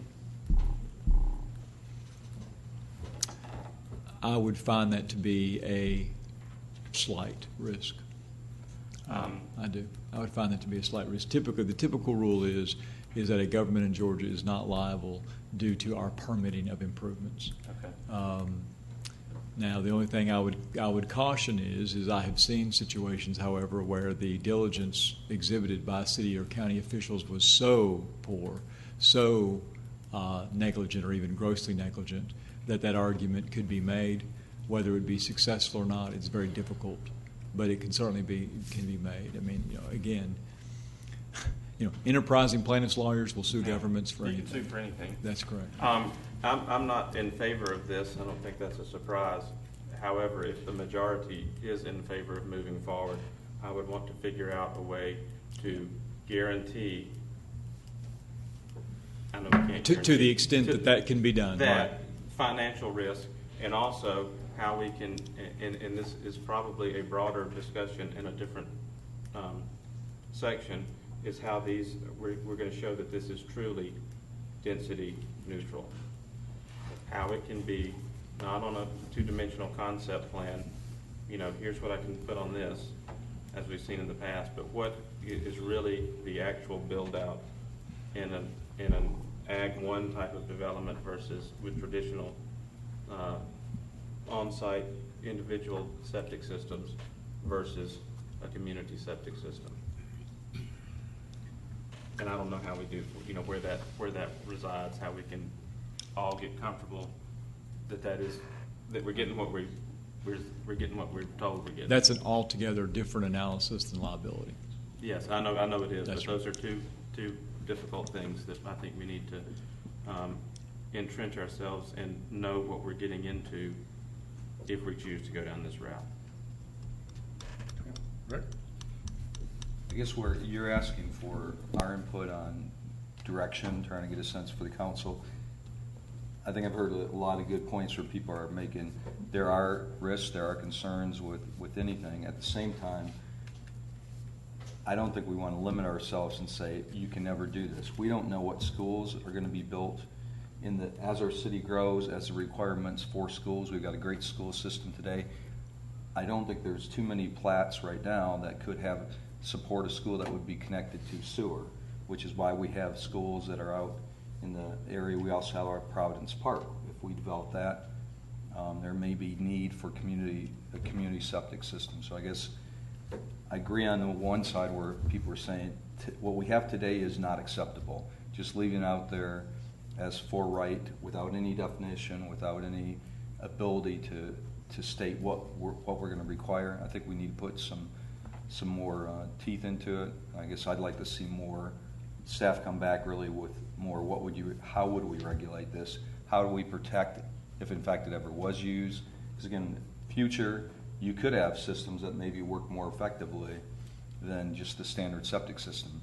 I would find that to be a slight risk. I do. I would find that to be a slight risk. Typically, the typical rule is that a government in Georgia is not liable due to our permitting of improvements. Okay. Now, the only thing I would caution is I have seen situations, however, where the diligence exhibited by city or county officials was so poor, so negligent, or even grossly negligent, that argument could be made. Whether it would be successful or not, it's very difficult, but it can certainly be made. I mean, again, enterprising plaintiffs' lawyers will sue governments for anything. You can sue for anything. That's correct. I'm not in favor of this. I don't think that's a surprise. However, if the majority is in favor of moving forward, I would want to figure out a way to guarantee. I know we can't to the extent that can be done. That right. Financial risk, and also how we can, and this is probably a broader discussion in a different section, is how we're going to show that this is truly density neutral. How it can be not on a two-dimensional concept plan, here's what I can put on this, as we've seen in the past, but what is really the actual build-out in an Ag 1 type of development versus with traditional on-site individual septic systems versus a community septic system. And I don't know how we do, where that resides, how we can all get comfortable that we're getting what we're told we're getting. That's an altogether different analysis than liability. Yes, I know it is, That's but those are two difficult things that I think we need to entrench ourselves and know what we're getting into if we choose to go down this route. Rick? I guess where you're asking for our input on direction, trying to get a sense for the council. I think I've heard a lot of good points where people are making. There are risks, there are concerns with anything. At the same time, I don't think we want to limit ourselves and say, you can never do this. We don't know what schools are going to be built as our city grows, as the requirements for schools. We've got a great school system today. I don't think there's too many plats right now that could support a school that would be connected to sewer, which is why we have schools that are out in the area. We also have our Providence Park. If we develop that, there may be need for a community septic system. So I guess I agree on the one side where people are saying what we have today is not acceptable. Just leaving it out there as for right, without any definition, without any ability to state what we're going to require. I think we need to put some more teeth into it. I guess I'd like to see more staff come back really with more. How would we regulate this? How do we protect if in fact it ever was used? Because again, future, you could have systems that maybe work more effectively than just the standard septic system.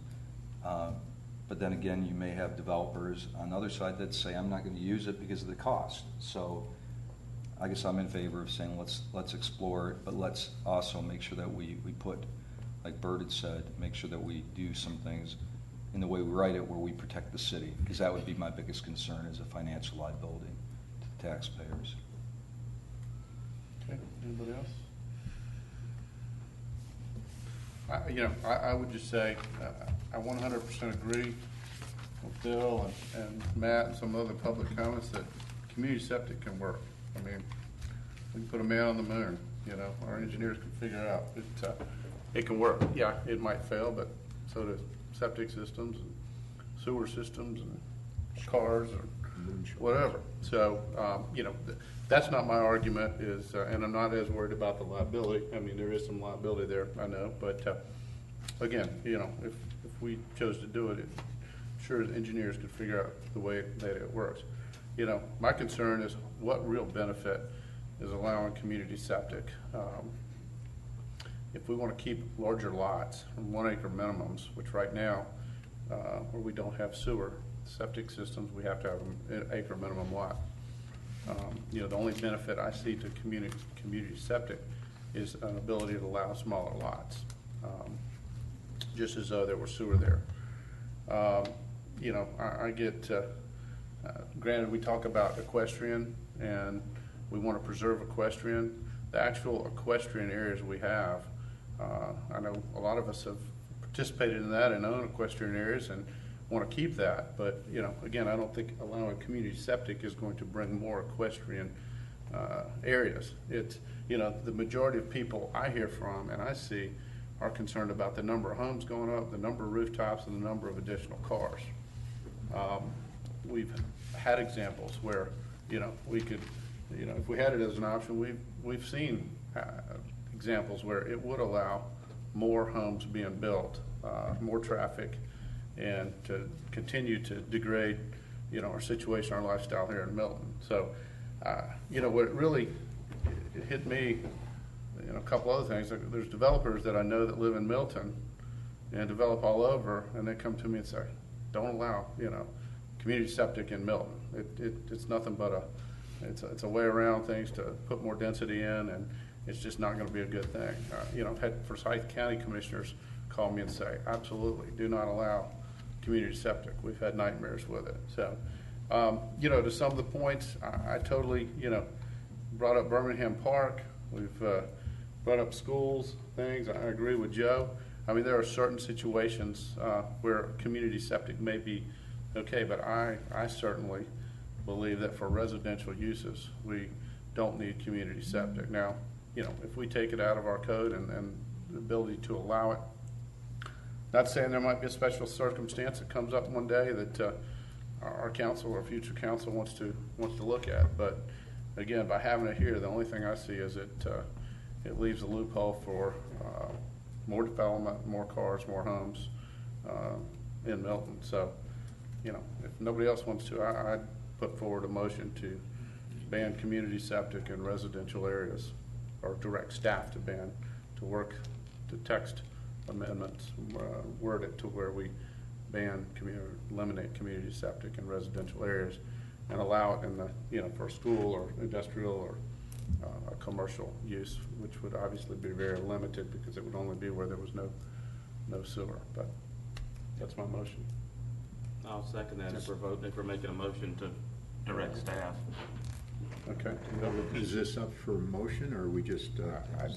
But then again, you may have developers on the other side that say, I'm not going to use it because of the cost. So I guess I'm in favor of saying let's explore it, but let's also make sure that we put, like Bert had said, make sure that we do some things in the way we write it where we protect the city, because that would be my biggest concern as a financial liability to the taxpayers. Okay, anybody else? I would just say I 100% agree with Bill and Matt and some other public comments that community septic can work. I mean, we can put a man on the moon. Our engineers can figure it out. It can work. Yeah, it might fail, but so do septic systems and sewer systems and cars or whatever. So, that's not my argument and I'm not as worried about the liability. I mean, there is some liability there, I know, but again, if we chose to do it, sure, the engineers could figure out the way that it works. My concern is what real benefit is allowing community septic. If we want to keep larger lots, 1 acre minimums, which right now, where we don't have sewer septic systems, we have to have an acre minimum lot. The only benefit I see to community septic is an ability to allow smaller lots, just as though there were sewer there. I get, granted, we talk about equestrian and we want to preserve equestrian. The actual equestrian areas we have, I know a lot of us have participated in that and own equestrian areas and want to keep that, but again, I don't think allowing community septic is going to bring more equestrian areas. It's the majority of people I hear from and I see are concerned about the number of homes going up, the number of rooftops, and the number of additional cars. We've had examples where we could, if we had it as an option, we've seen examples where it would allow more homes being built, more traffic, and to continue to degrade, our situation, our lifestyle here in Milton. So, what really it hit me, a couple other things. There's developers that I know that live in Milton and develop all over, and they come to me and say, "Don't allow, community septic in Milton. It's nothing but it's a way around things to put more density in, and it's just not going to be a good thing." I've had Forsyth County commissioners call me and say, "Absolutely, do not allow community septic." We've had nightmares with it. So, to some of the points, I totally, brought up Birmingham Park. We've brought up schools, things. I agree with Joe. I mean, there are certain situations where community septic may be okay, but I certainly believe that for residential uses, we don't need community septic. Now, if we take it out of our code and the ability to allow it, not saying there might be a special circumstance that comes up one day that our council or future council wants to look at, but again, by having it here, the only thing I see is it leaves a loophole for more development, more cars, more homes in Milton. So, if nobody else wants to, I'd put forward a motion to ban community septic in residential areas, or direct staff to ban, to work to text amendments, word it to where we ban eliminate community septic in residential areas and allow it in the for a school or industrial or a commercial use, which would obviously be very limited because it would only be where there was no sewer. But that's my motion. I'll second that if we're making a motion to direct staff. Okay. Is this up for motion, or are we just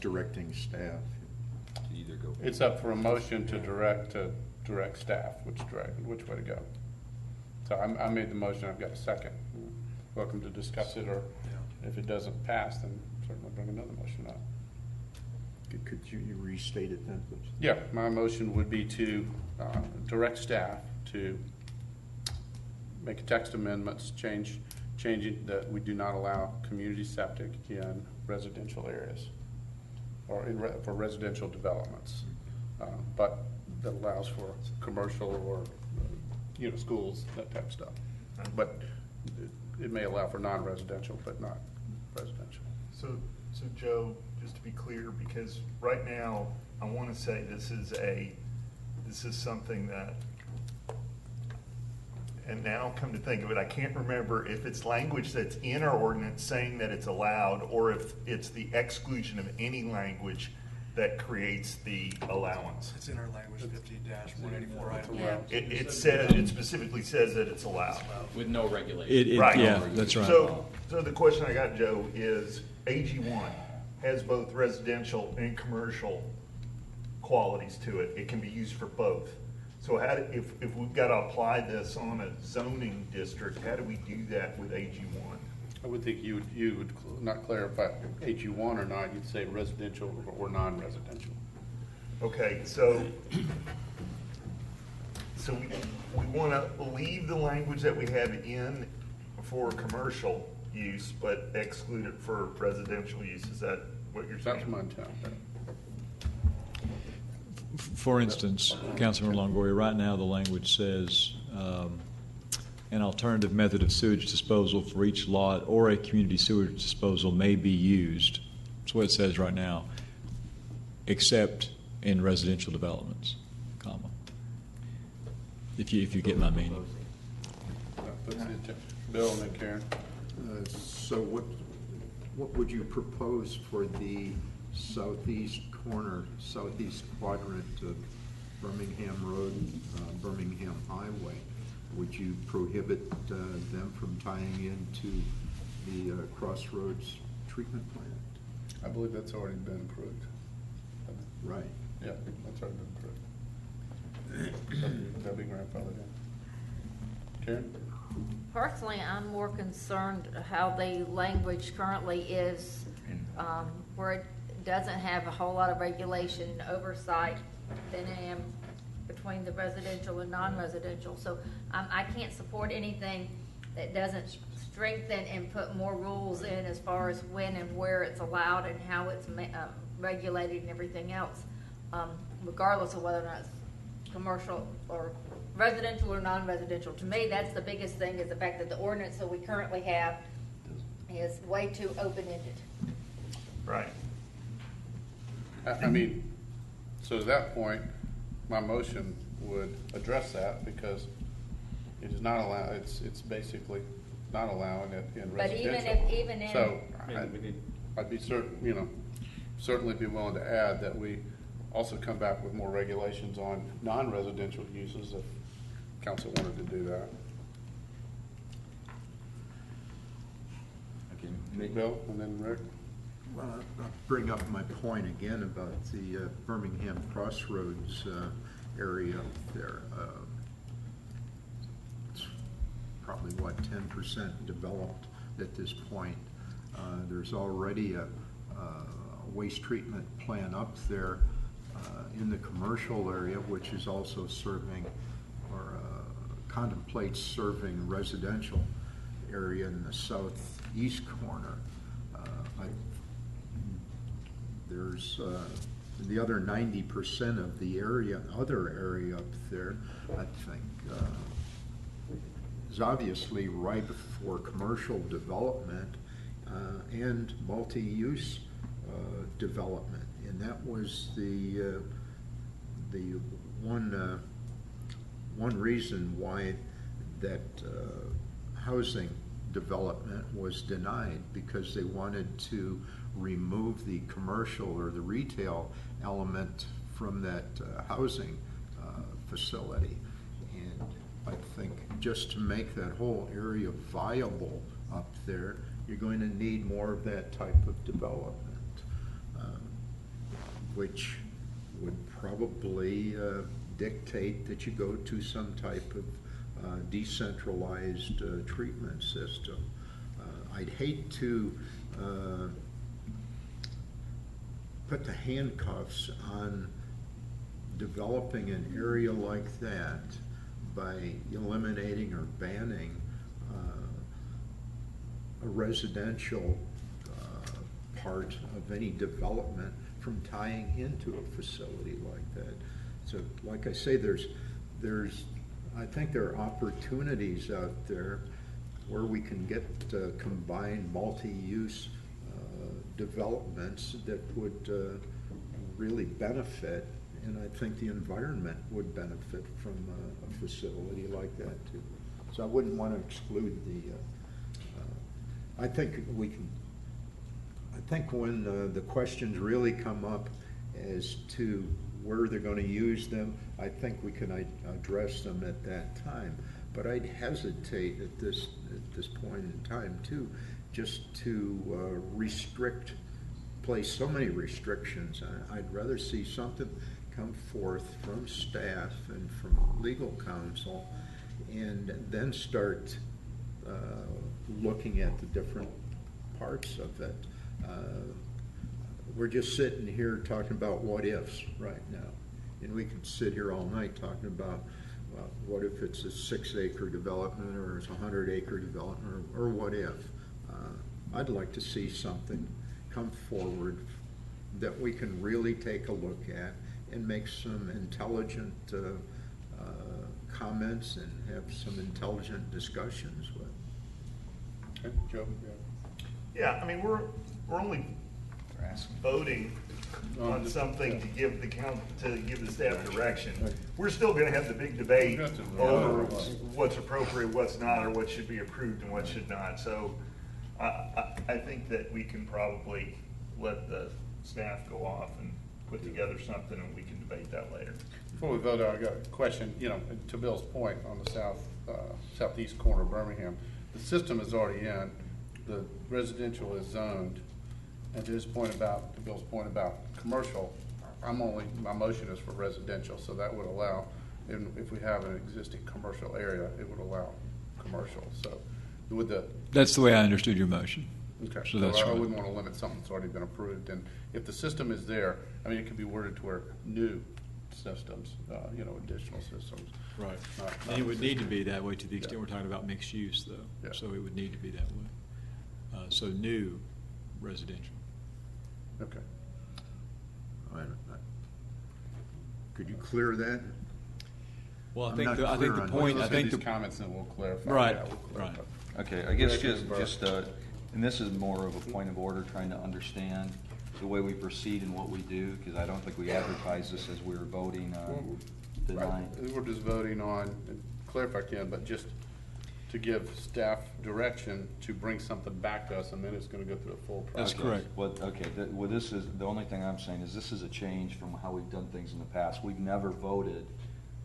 directing staff? Either go. It's up for a motion to direct staff, which way to go. So I made the motion. I've got a second. Welcome to discuss it, or if it doesn't pass, then certainly bring another motion up. Could you restate it then, please? Yeah, my motion would be to direct staff to make a text amendments changing that we do not allow community septic in residential areas or for residential developments, but that allows for commercial or schools, that type of stuff. But it may allow for non-residential, but not residential. So Joe, just to be clear, because right now I want to say this is something that, and now come to think of it, I can't remember if it's language that's in our ordinance saying that it's allowed, or if it's the exclusion of any language that creates the allowance. It's in our language, 50-184 item. Yeah. It specifically says that it's allowed. With no regulation. Right. Yeah, that's right. So the question I got, Joe, is AG1 has both residential and commercial qualities to it. It can be used for both. So if we've got to apply this on a zoning district, how do we do that with AG1? I would think you would not clarify AG1 or not, you'd say residential or non-residential. Okay, so we want to leave the language that we have in for commercial use, but exclude it for residential use. Is that what you're saying? That's my intent. For instance, Councilmember Longoria, right now the language says an alternative method of sewage disposal for each lot or a community sewage disposal may be used. That's what it says right now, except in residential developments, comma. If you get my meaning. That's the intent. Bill and then Karen. So what would you propose for the southeast quadrant of Birmingham Road, Birmingham Highway? Would you prohibit them from tying into the Crossroads treatment plant? I believe that's already been approved. Right. Yeah, that's already been approved. That'd be grandfathered in. Karen? Personally, I'm more concerned how the language currently is, where it doesn't have a whole lot of regulation and oversight than I am between the residential and non-residential. So I can't support anything that doesn't strengthen and put more rules in as far as when and where it's allowed and how it's regulated and everything else, regardless of whether or not it's commercial or residential or non-residential. To me, that's the biggest thing, is the fact that the ordinance that we currently have is way too open-ended. Right. I mean, so to that point, my motion would address that because it is not allowed, it's basically not allowing it in But residential. even in. So I'd be certainly be willing to add that we also come back with more regulations on non-residential uses if council wanted to do that. Okay. Bill and then Rick. Well, I'll bring up my point again about the Birmingham Crossroads area there. It's probably, 10% developed at this point. There's already a waste treatment plant up there in the commercial area, which is also serving or contemplates serving residential area in the southeast corner. There's the other 90% of the other area up there, I think, is obviously ripe for commercial development and multi-use development. And that was the one reason why that housing development was denied, because they wanted to remove the commercial or the retail element from that housing facility. And I think just to make that whole area viable up there, you're going to need more of that type of development, which would probably dictate that you go to some type of decentralized treatment system. I'd hate to put the handcuffs on developing an area like that by eliminating or banning a residential part of any development from tying into a facility like that. So, like I say, I think there are opportunities out there where we can get combined multi-use developments that would really benefit, and I think the environment would benefit from a facility like that too. So I wouldn't want to exclude the. I think we can. I think when the questions really come up as to where they're going to use them, I think we can address them at that time. But I'd hesitate at this point in time too, just to place so many restrictions. I'd rather see something come forth from staff and from legal counsel, and then start looking at the different parts of it. We're just sitting here talking about what ifs right now, and we could sit here all night talking about what if it's a 6-acre development or it's a 100-acre development, or what if. I'd like to see something come forward that we can really take a look at and make some intelligent comments and have some intelligent discussions with. Okay, Joe? Yeah, I mean, we're only voting on something to give the staff direction. We're still going to have the big debate over what's appropriate, what's not, or what should be approved and what should not. So I think that we can probably let the staff go off and put together something, and we can debate that later. Before we vote, I got a question. To Bill's point, on the southeast corner of Birmingham, the system is already in. The residential is zoned, and to Bill's point about commercial, my motion is for residential, so that would allow, if we have an existing commercial area, it would allow commercial. So, that's the way I understood your motion. Okay, so that's I right. wouldn't want to limit something that's already been approved, and if the system is there, I mean, it could be worded to where new systems, additional systems. Right. And it would need to be that way to the extent we're talking about mixed use, though. Yeah. So it would need to be that way. So new residential. Okay. Could you clear that? Well, I think the point. I think the comments, and we'll clarify. Right. Yeah, we'll clarify. Right. Okay. I guess just and this is more of a point of order, trying to understand the way we proceed and what we do, because I don't think we advertise this as we were voting tonight. We're just voting on, and clarify, Ken, but just to give staff direction to bring something back to us, and then it's going to go through a full process. That's correct. This is the only thing I'm saying is this is a change from how we've done things in the past. We've never voted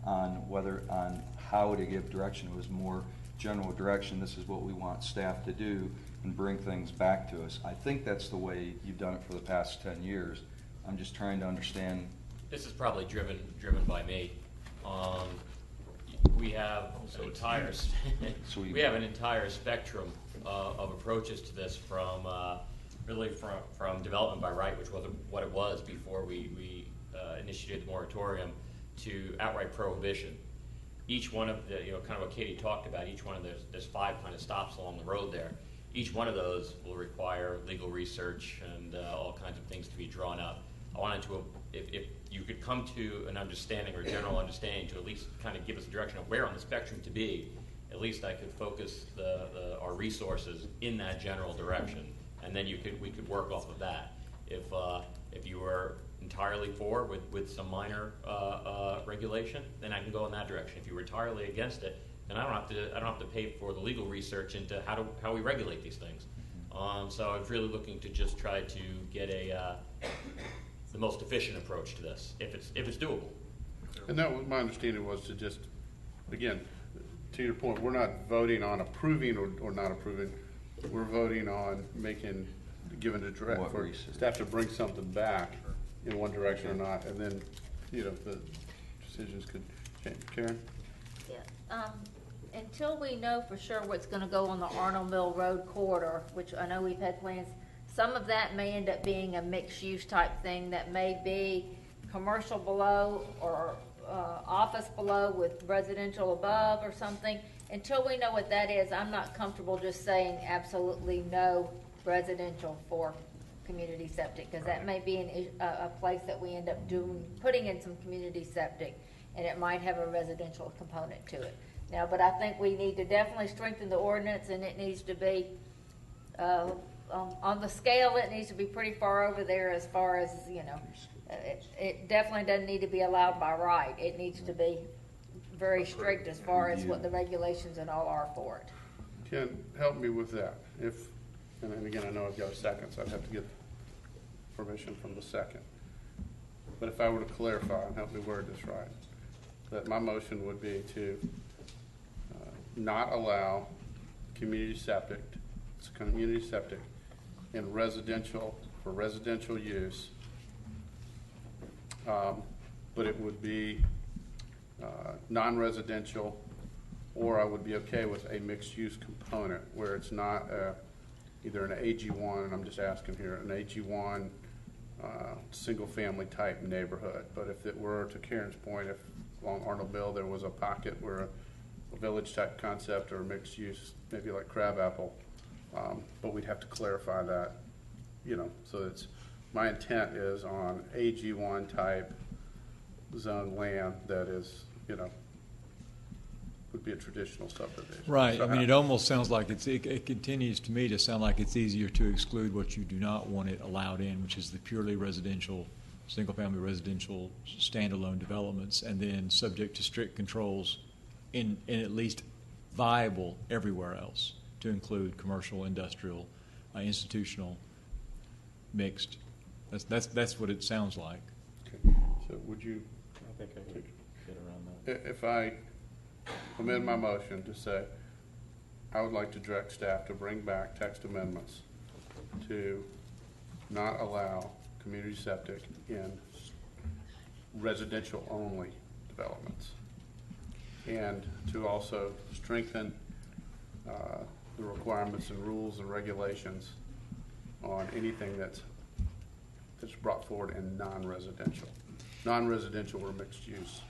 on how to give direction. It was more general direction. This is what we want staff to do, and bring things back to us. I think that's the way you've done it for the past 10 years. I'm just trying to understand. This is probably driven by me. We have we have an entire spectrum of approaches to this, from development by right, which was what it was before we initiated the moratorium, to outright prohibition. Each one of the, kind of what Katie talked about, each one of there's 5 kind of stops along the road there. Each one of those will require legal research and all kinds of things to be drawn up. I wanted to, if you could come to an understanding or a general understanding to at least kind of give us a direction of where on the spectrum to be, at least I could focus our resources in that general direction, and then we could work off of that. If you were entirely for with some minor regulation, then I can go in that direction. If you were entirely against it, then I don't have to pay for the legal research into how we regulate these things. So I was really looking to just try to get the most efficient approach to this, if it's doable. And that was my understanding, was to just, again, to your point, we're not voting on approving or not approving. We're voting on giving a direct for staff to bring something back in one direction or not, and then, the decisions could change. Karen? Yeah. Until we know for sure what's going to go on the Arnold Mill Road corridor, which I know we've had plans some of that may end up being a mixed-use type thing that may be commercial below or office below with residential above or something. Until we know what that is, I'm not comfortable just saying absolutely no residential for community septic, because that may be a place that we end up putting in some community septic, and it might have a residential component to it. Now, but I think we need to definitely strengthen the ordinance, and it needs to be, on the scale, it needs to be pretty far over there as far as, it definitely doesn't need to be allowed by right. It needs to be very strict as far as what the regulations and all are for it. Ken, help me with that. And then again, I know I've got a second, so I'd have to get permission from the second. But if I were to clarify and help me word this right, that my motion would be to not allow community septic in residential, for residential use, but it would be non-residential, or I would be okay with a mixed-use component where it's not either an AG1, and I'm just asking here, an AG1 single-family type neighborhood. But if it were, to Karen's point, if along Arnold Mill there was a pocket where a village-type concept or mixed use, maybe like Crabapple, but we'd have to clarify that, so it's, my intent is on AG1 type zone land that is, would be a traditional subdivision. Right. So I mean, it almost sounds like it continues to me to sound like it's easier to exclude what you do not want it allowed in, which is the purely residential, single-family residential standalone developments, and then subject to strict controls in at least viable everywhere else, to include commercial, industrial, institutional, mixed. That's what it sounds like. Okay. So would you? I think I could get around that. If I amend my motion to say, I would like to direct staff to bring back text amendments to not allow community septic in residential only developments, and to also strengthen the requirements and rules and regulations on anything that's brought forward in non-residential or mixed use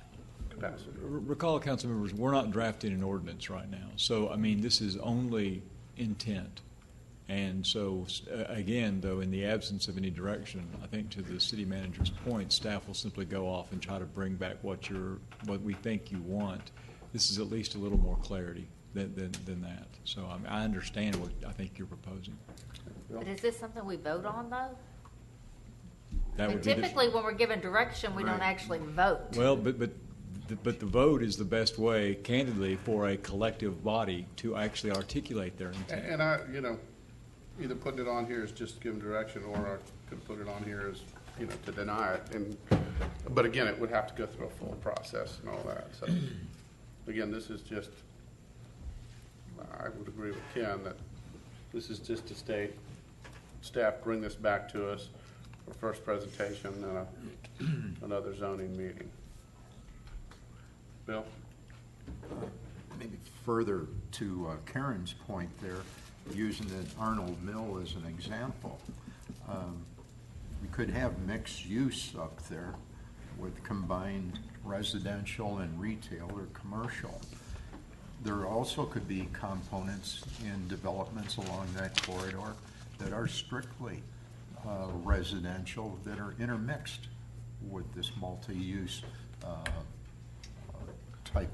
capacity. Recall, council members, we're not drafting an ordinance right now. So, I mean, this is only intent. And so, again, though, in the absence of any direction, I think to the city manager's point, staff will simply go off and try to bring back what we think you want. This is at least a little more clarity than that. So, I understand what I think you're proposing. But is this something we vote on, though? That And would be typically, when we're given direction, we don't actually vote. Well, but the vote is the best way, candidly, for a collective body to actually articulate their intent. And I, either putting it on here is just giving direction, or I could put it on here as, to deny it. But again, it would have to go through a full process and all that. So again, this is just, I would agree with Ken that this is just to state, staff bring this back to us for first presentation and another zoning meeting. Bill? Maybe further to Karen's point there, using the Arnold Mill as an example, we could have mixed use up there with combined residential and retail or commercial. There also could be components in developments along that corridor that are strictly residential that are intermixed with this multi-use type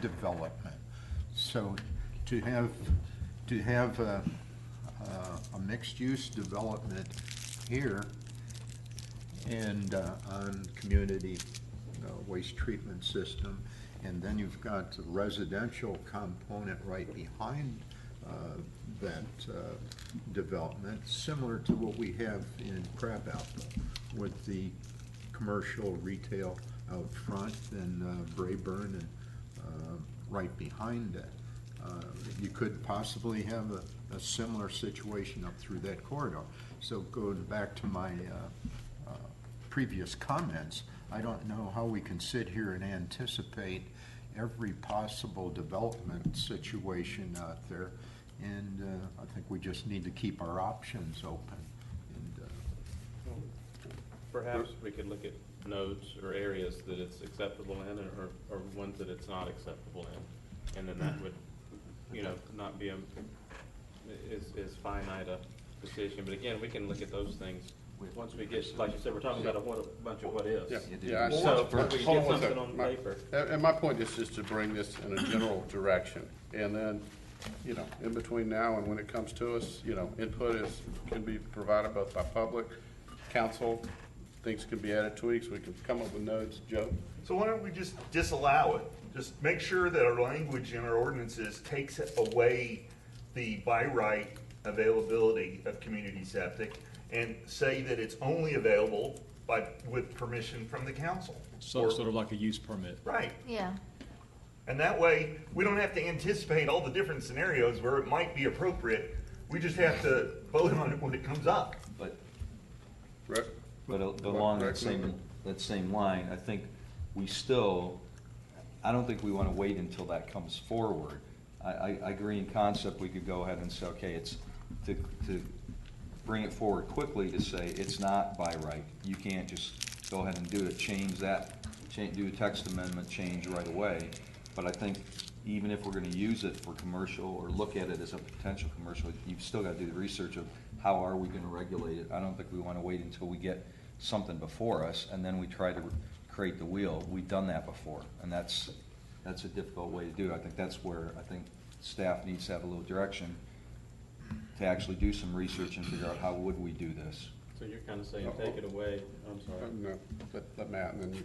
development. So to have a mixed-use development here and on community waste treatment system, and then you've got the residential component right behind that development, similar to what we have in Crabapple with the commercial retail out front and Brayburn and right behind it. You could possibly have a similar situation up through that corridor. So going back to my previous comments, I don't know how we can sit here and anticipate every possible development situation out there And I think we just need to keep our options open. And, Perhaps we could look at nodes or areas that it's acceptable in, or ones that it's not acceptable in, and then that would, not be as finite a decision. But again, we can look at those things once we get, like you said, we're talking about a bunch of what ifs. Yeah. So if we Hold get on one something second. on paper. And my point is just to bring this in a general direction. And then, in between now and when it comes to us, input can be provided both by public, council, things can be added, tweaks, we can come up with notes. Joe? So why don't we just disallow it? Just make sure that our language in our ordinances takes away the by right availability of community septic and say that it's only available with permission from the council. So, sort of like a use permit. Right. Yeah. And that way, we don't have to anticipate all the different scenarios where it might be appropriate. We just have to vote on it when it comes up. But along that same line, I think I don't think we want to wait until that comes forward. I agree in concept, we could go ahead and say, okay, it's to bring it forward quickly to say it's not by right. You can't just go ahead and do it, do a text amendment change right away. But I think even if we're going to use it for commercial or look at it as a potential commercial, you've still got to do the research of how are we going to regulate it. I don't think we want to wait until we get something before us and then we try to create the wheel. We've done that before, and that's a difficult way to do it. I think that's where I think staff needs to have a little direction to actually do some research and figure out how would we do this. So you're kind of saying take it away. I'm sorry. No, let Matt and then you.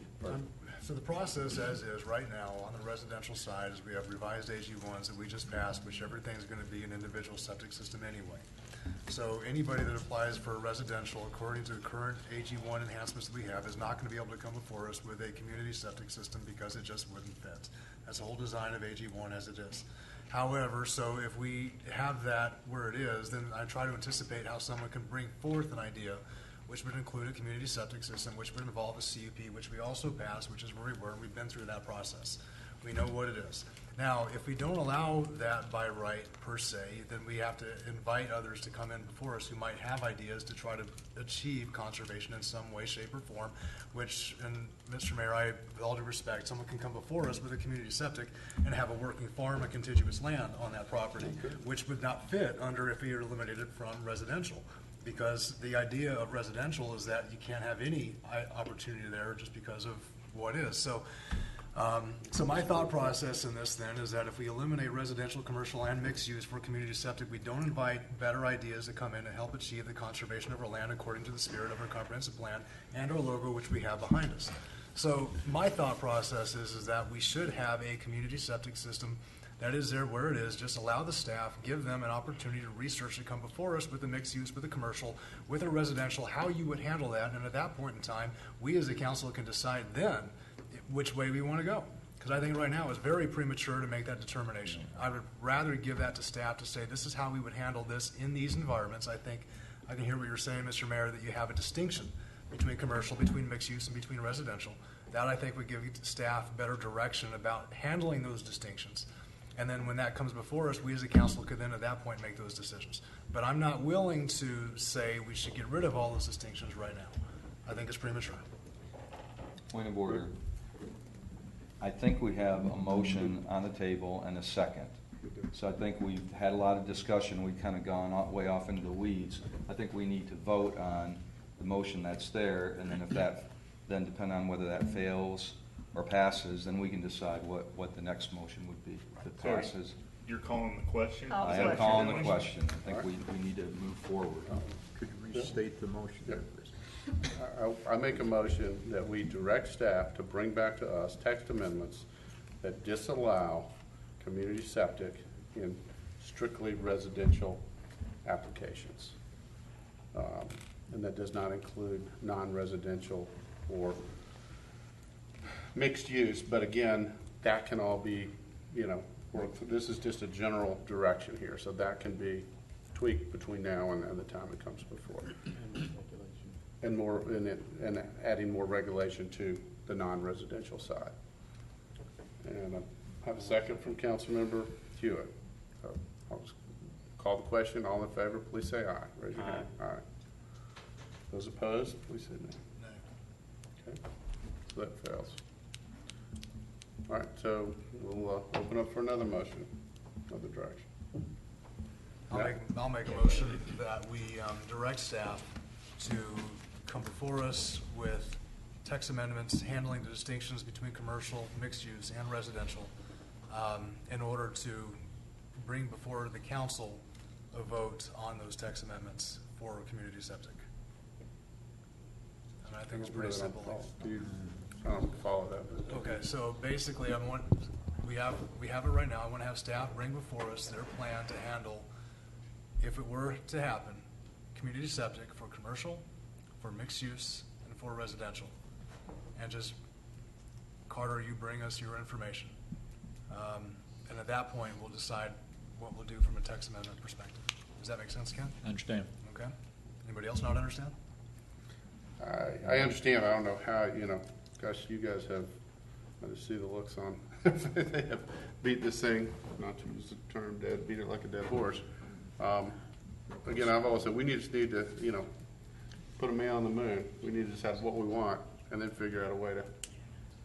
So the process as is right now on the residential side is we have revised AG1s that we just passed, which everything's going to be an individual septic system anyway. So anybody that applies for a residential according to the current AG1 enhancements that we have is not going to be able to come before us with a community septic system because it just wouldn't fit. That's the whole design of AG1 as it is. However, so if we have that where it is, then I try to anticipate how someone can bring forth an idea which would include a community septic system, which would involve a CUP, which we also passed, which is where we were. We've been through that process. We know what it is. Now, if we don't allow that by right per se, then we have to invite others to come in before us who might have ideas to try to achieve conservation in some way, shape, or form, which, and Mr. Mayor, with all due respect, someone can come before us with a community septic and have a working farm and contiguous land on that property, which would not fit under if we eliminated from residential. Because the idea of residential is that you can't have any opportunity there just because of what is. So my thought process in this then is that if we eliminate residential, commercial, and mixed use for community septic, we don't invite better ideas to come in and help achieve the conservation of our land according to the spirit of our comprehensive plan and our logo, which we have behind us. So my thought process is that we should have a community septic system that is there where it is. Just allow the staff, give them an opportunity to research and come before us with the mixed use, with the commercial, with a residential, how you would handle that. And at that point in time, we as a council can decide then which way we want to go. Because I think right now it's very premature to make that determination. I would rather give that to staff to say this is how we would handle this in these environments. I think I can hear what you're saying, Mr. Mayor, that you have a distinction between commercial, between mixed use, and between residential. That I think would give staff better direction about handling those distinctions. And then when that comes before us, we as a council could then at that point make those decisions. But I'm not willing to say we should get rid of all those distinctions right now. I think it's premature. Point of order. I think we have a motion on the table and a second. So I think we've had a lot of discussion. We've kind of gone way off into the weeds. I think we need to vote on the motion that's there, and then if that, then depending on whether that fails or passes, then we can decide what the next motion would be. If it passes. You're calling the question? I am calling the question. I think we need to move forward. Could you restate the motion? I make a motion that we direct staff to bring back to us text amendments that disallow community septic in strictly residential applications. And that does not include non-residential or mixed use, but again, that can all be, this is just a general direction here, so that can be tweaked between now and the time it comes before. And adding more regulation to the non-residential side. And I have a second from Councilmember Hewitt. Call the question. All in favor, please say aye. Raise your hand. Aye. Those opposed, please say nay. Okay, so that fails. All right, so we'll open up for another motion, another direction. I'll make a motion that we direct staff to come before us with text amendments handling the distinctions between commercial, mixed use, and residential in order to bring before the council a vote on those text amendments for community septic. And I think it's pretty simple. I don't follow that. Okay, so basically, we have it right now. I want to have staff bring before us their plan to handle, if it were to happen, community septic for commercial, for mixed use, and for residential. And just, Carter, you bring us your information. And at that point, we'll decide what we'll do from a text amendment perspective. Does that make sense, Ken? I understand. Okay. Anybody else not understand? I understand. I don't know how, gosh, you guys have, I just see the looks on, they have beat this thing, not to use the term dead, beat it like a dead horse. Again, I've always said, we just need to, put a man on the moon. We need to just have what we want and then figure out a way to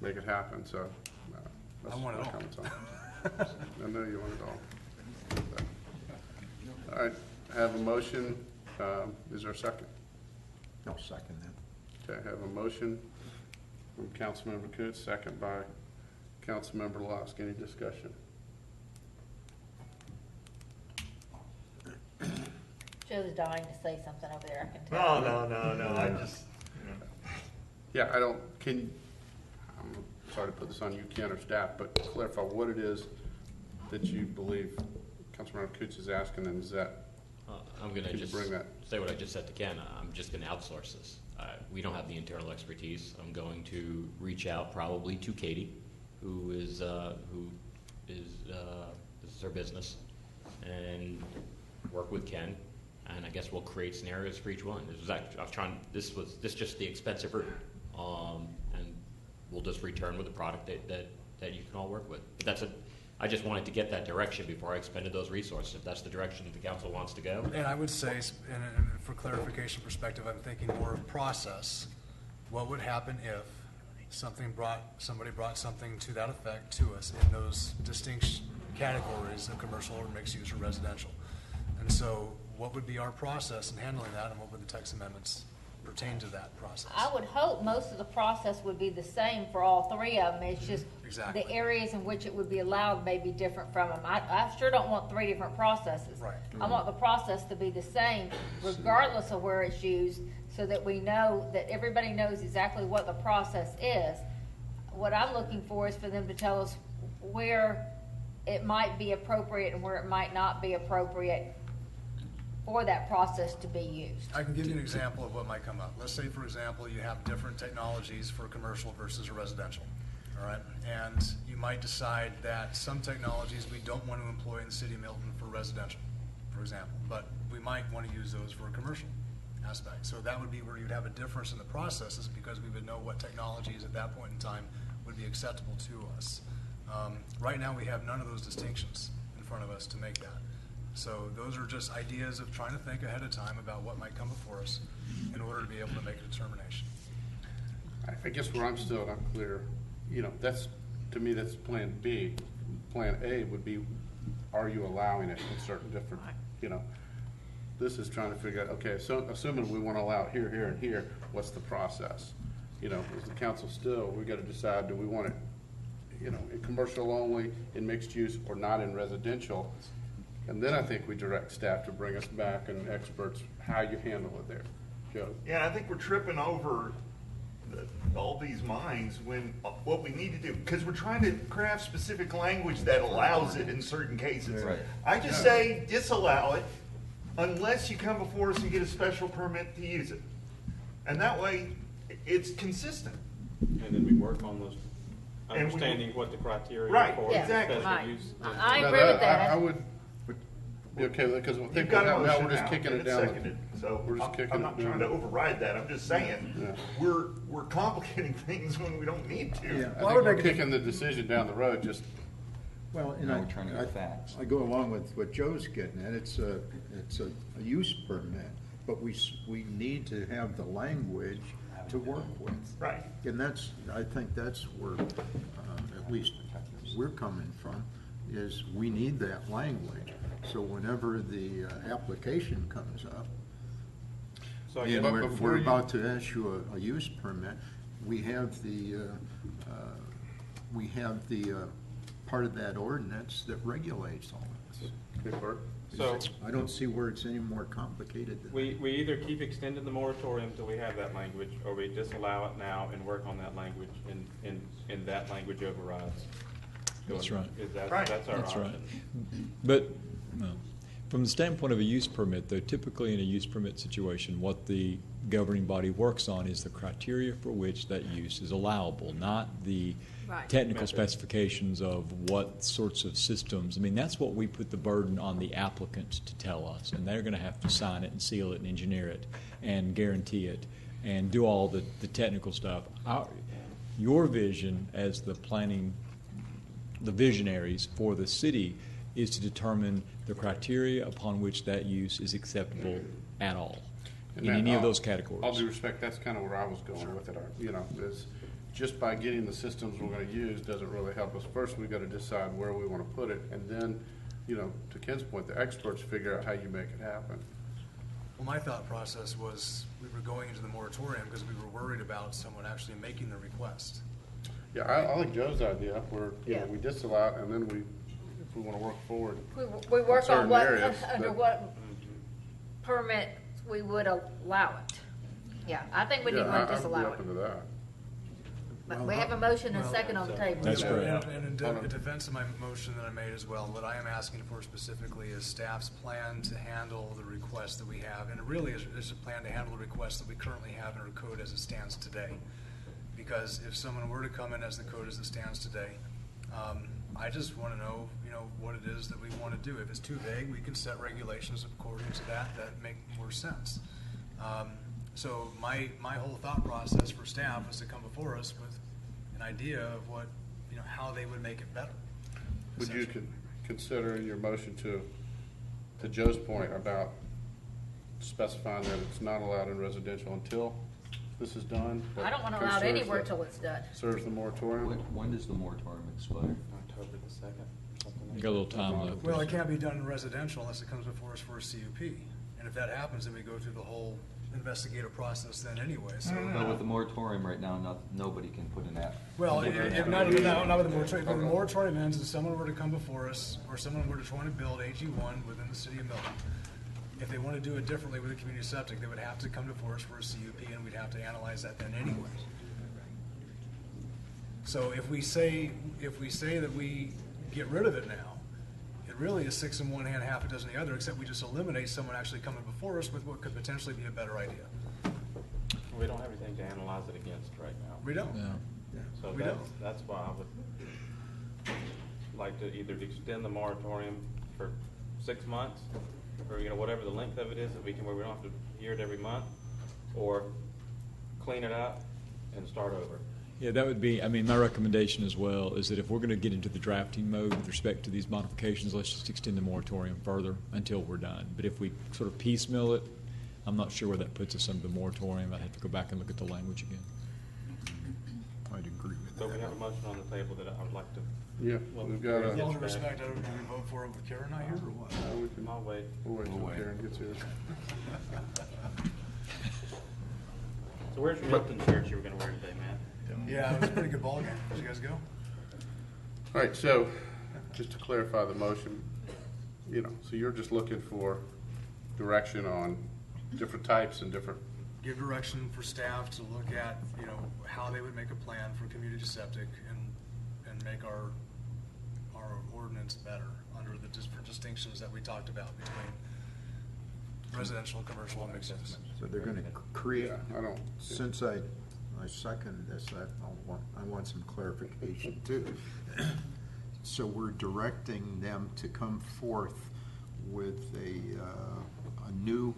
make it happen. So, that's I want it my all. comments on it. I know you want it all. All right, I have a motion. Is there a second? I'll second that. Okay, I have a motion from Councilmember Coates, second by Councilmember Lusk. Any discussion? Joe's dying to say something over there, I can tell. No, I just, Yeah, I'm sorry to put this on you, Ken, or staff, but clarify what it is that you believe Councilmember Coates is asking, and is that, I'm going to could you just bring that? say what I just said to Ken. I'm just going to outsource this. We don't have the internal expertise. I'm going to reach out probably to Katie, who is this is her business, and work with Ken. And I guess we'll create scenarios for each one. This was just the expensive route, and we'll just return with a product that you can all work with. But I just wanted to get that direction before I expended those resources. If that's the direction that the council wants to go. And I would say, and for clarification perspective, I'm thinking more of process. What would happen if somebody brought something to that effect to us in those distinct categories of commercial or mixed use or residential? And so what would be our process in handling that, and what would the text amendments pertain to that process? I would hope most of the process would be the same for all three of them. It's just Exactly. the areas in which it would be allowed may be different from them. I sure don't want three different processes. Right. I want the process to be the same regardless of where it's used, so that we know that everybody knows exactly what the process is. What I'm looking for is for them to tell us where it might be appropriate and where it might not be appropriate for that process to be used. I can give you an example of what might come up. Let's say, for example, you have different technologies for commercial versus residential, all right? And you might decide that some technologies we don't want to employ in the city of Milton for residential, for example, but we might want to use those for a commercial aspect. So that would be where you'd have a difference in the processes, because we would know what technologies at that point in time would be acceptable to us. Right now, we have none of those distinctions in front of us to make that. So those are just ideas of trying to think ahead of time about what might come before us in order to be able to make a determination. I guess where I'm still not clear, that's, to me, that's plan B. Plan A would be, are you allowing it in certain different, this is trying to figure out, okay, so assuming we want to allow it here, here, and here, what's the process? Is the council still, we got to decide, do we want it, in commercial only, in mixed use, or not in residential? And then I think we direct staff to bring us back and experts how you handle it there. Joe? Yeah, I think we're tripping over all these minds when what we need to do, because we're trying to craft specific language that allows it in certain cases. Right. I just say disallow it unless you come before us and get a special permit to use it. And that way, it's consistent. And then we work on those, And we- understanding what the criteria Right, for exactly. special Right. use. I agree with that. I would be okay with it, because I You've think got a now motion we're just now, kicking and it it's down. seconded. So We're just kicking I'm it not down. trying to override that. I'm just saying, Yeah. we're complicating things when we don't need to. I think we're kicking the decision down the road, just Well, and Now we're trying to get facts. I go along with what Joe's getting at. It's a use permit, but we need to have the language to work with. Right. And I think that's where, at least we're coming from, is we need that language. So whenever the application comes up, So and but we're before you- about to issue a use permit, we have the part of that ordinance that regulates all this. Okay, Bert? So I don't see where it's any more complicated than that. we either keep extending the moratorium till we have that language, or we disallow it now and work on that language, and that language overrides. That's right. That's our That's option. right. But from the standpoint of a use permit, though, typically in a use permit situation, what the governing body works on is the criteria for which that use is allowable, not the Right. technical Method. specifications of what sorts of systems. I mean, that's what we put the burden on the applicant to tell us, and they're going to have to sign it and seal it and engineer it and guarantee it and do all the technical stuff. Your vision as the visionaries for the city is to determine the criteria upon which that use is acceptable at all, And in that- any of those categories. All due respect, that's kind of where I was going with it. Is just by getting the systems we're going to use doesn't really help us. First, we've got to decide where we want to put it, and then, to Ken's point, the experts figure out how you make it happen. Well, my thought process was we were going into the moratorium because we were worried about someone actually making the request. Yeah, I like Joe's idea, where, Yeah. we disallow it, and then if we want to work forward. We work on certain what, areas under that- what permit we would allow it. Yeah, I think we need Yeah, to I would be disallow it. open to that. But we have a motion and a second on the table. That's And- correct. And in defense of my motion that I made as well, what I am asking for specifically is staff's plan to handle the request that we have. And it really is a plan to handle the request that we currently have in our code as it stands today. Because if someone were to come in as the code as it stands today, I just want to know, what it is that we want to do. If it's too vague, we can set regulations according to that make more sense. So my whole thought process for staff was to come before us with an idea of what, how they would make it better. Would you consider in your motion to Joe's point about specifying that it's not allowed in residential until this is done? I don't want to allow it anywhere till it's done. Serves the moratorium? When does the moratorium expire? October the 2nd. You got a little time left. Well, it can't be done in residential unless it comes before us for a CUP. And if that happens, then we go through the whole investigative process then anyway, so. But with the moratorium right now, nobody can put in that. Well, not with the moratorium. If the moratorium ends and someone were to come before us, or someone were to try to build AG1 within the city of Milton, if they want to do it differently with a community septic, they would have to come before us for a CUP, and we'd have to analyze that then anyway. So if we say that we get rid of it now, it really is 6 in one hand, half a dozen in the other, except we just eliminate someone actually coming before us with what could potentially be a better idea. We don't have anything to analyze it against right now. We don't. So We don't. that's why I would like to either extend the moratorium for 6 months, or, whatever the length of it is, where we don't have to hear it every month, or clean it up and start over. Yeah, that would be, my recommendation as well is that if we're going to get into the drafting mode with respect to these modifications, let's just extend the moratorium further until we're done. But if we sort of piecemeal it, I'm not sure where that puts us under the moratorium. I'd have to go back and look at the language again. I'd agree with So that. we have a motion on the table that I would like to. Yeah, we've got With all due respect, do we vote for it with Karen not here, or what? I'll wait. We'll wait till Karen gets here. So where's your Milton shirt you were going to wear today, Matt? Yeah, it was a pretty good ball game. Did you guys go? All right, so just to clarify the motion, so you're just looking for direction on different types and different. Give direction for staff to look at, how they would make a plan for community septic and make our ordinance better under the different distinctions that we talked about between residential, commercial, and mixed use. So they're gonna create, Yeah, since I second this, I want some clarification too. So we're directing them to come forth with a new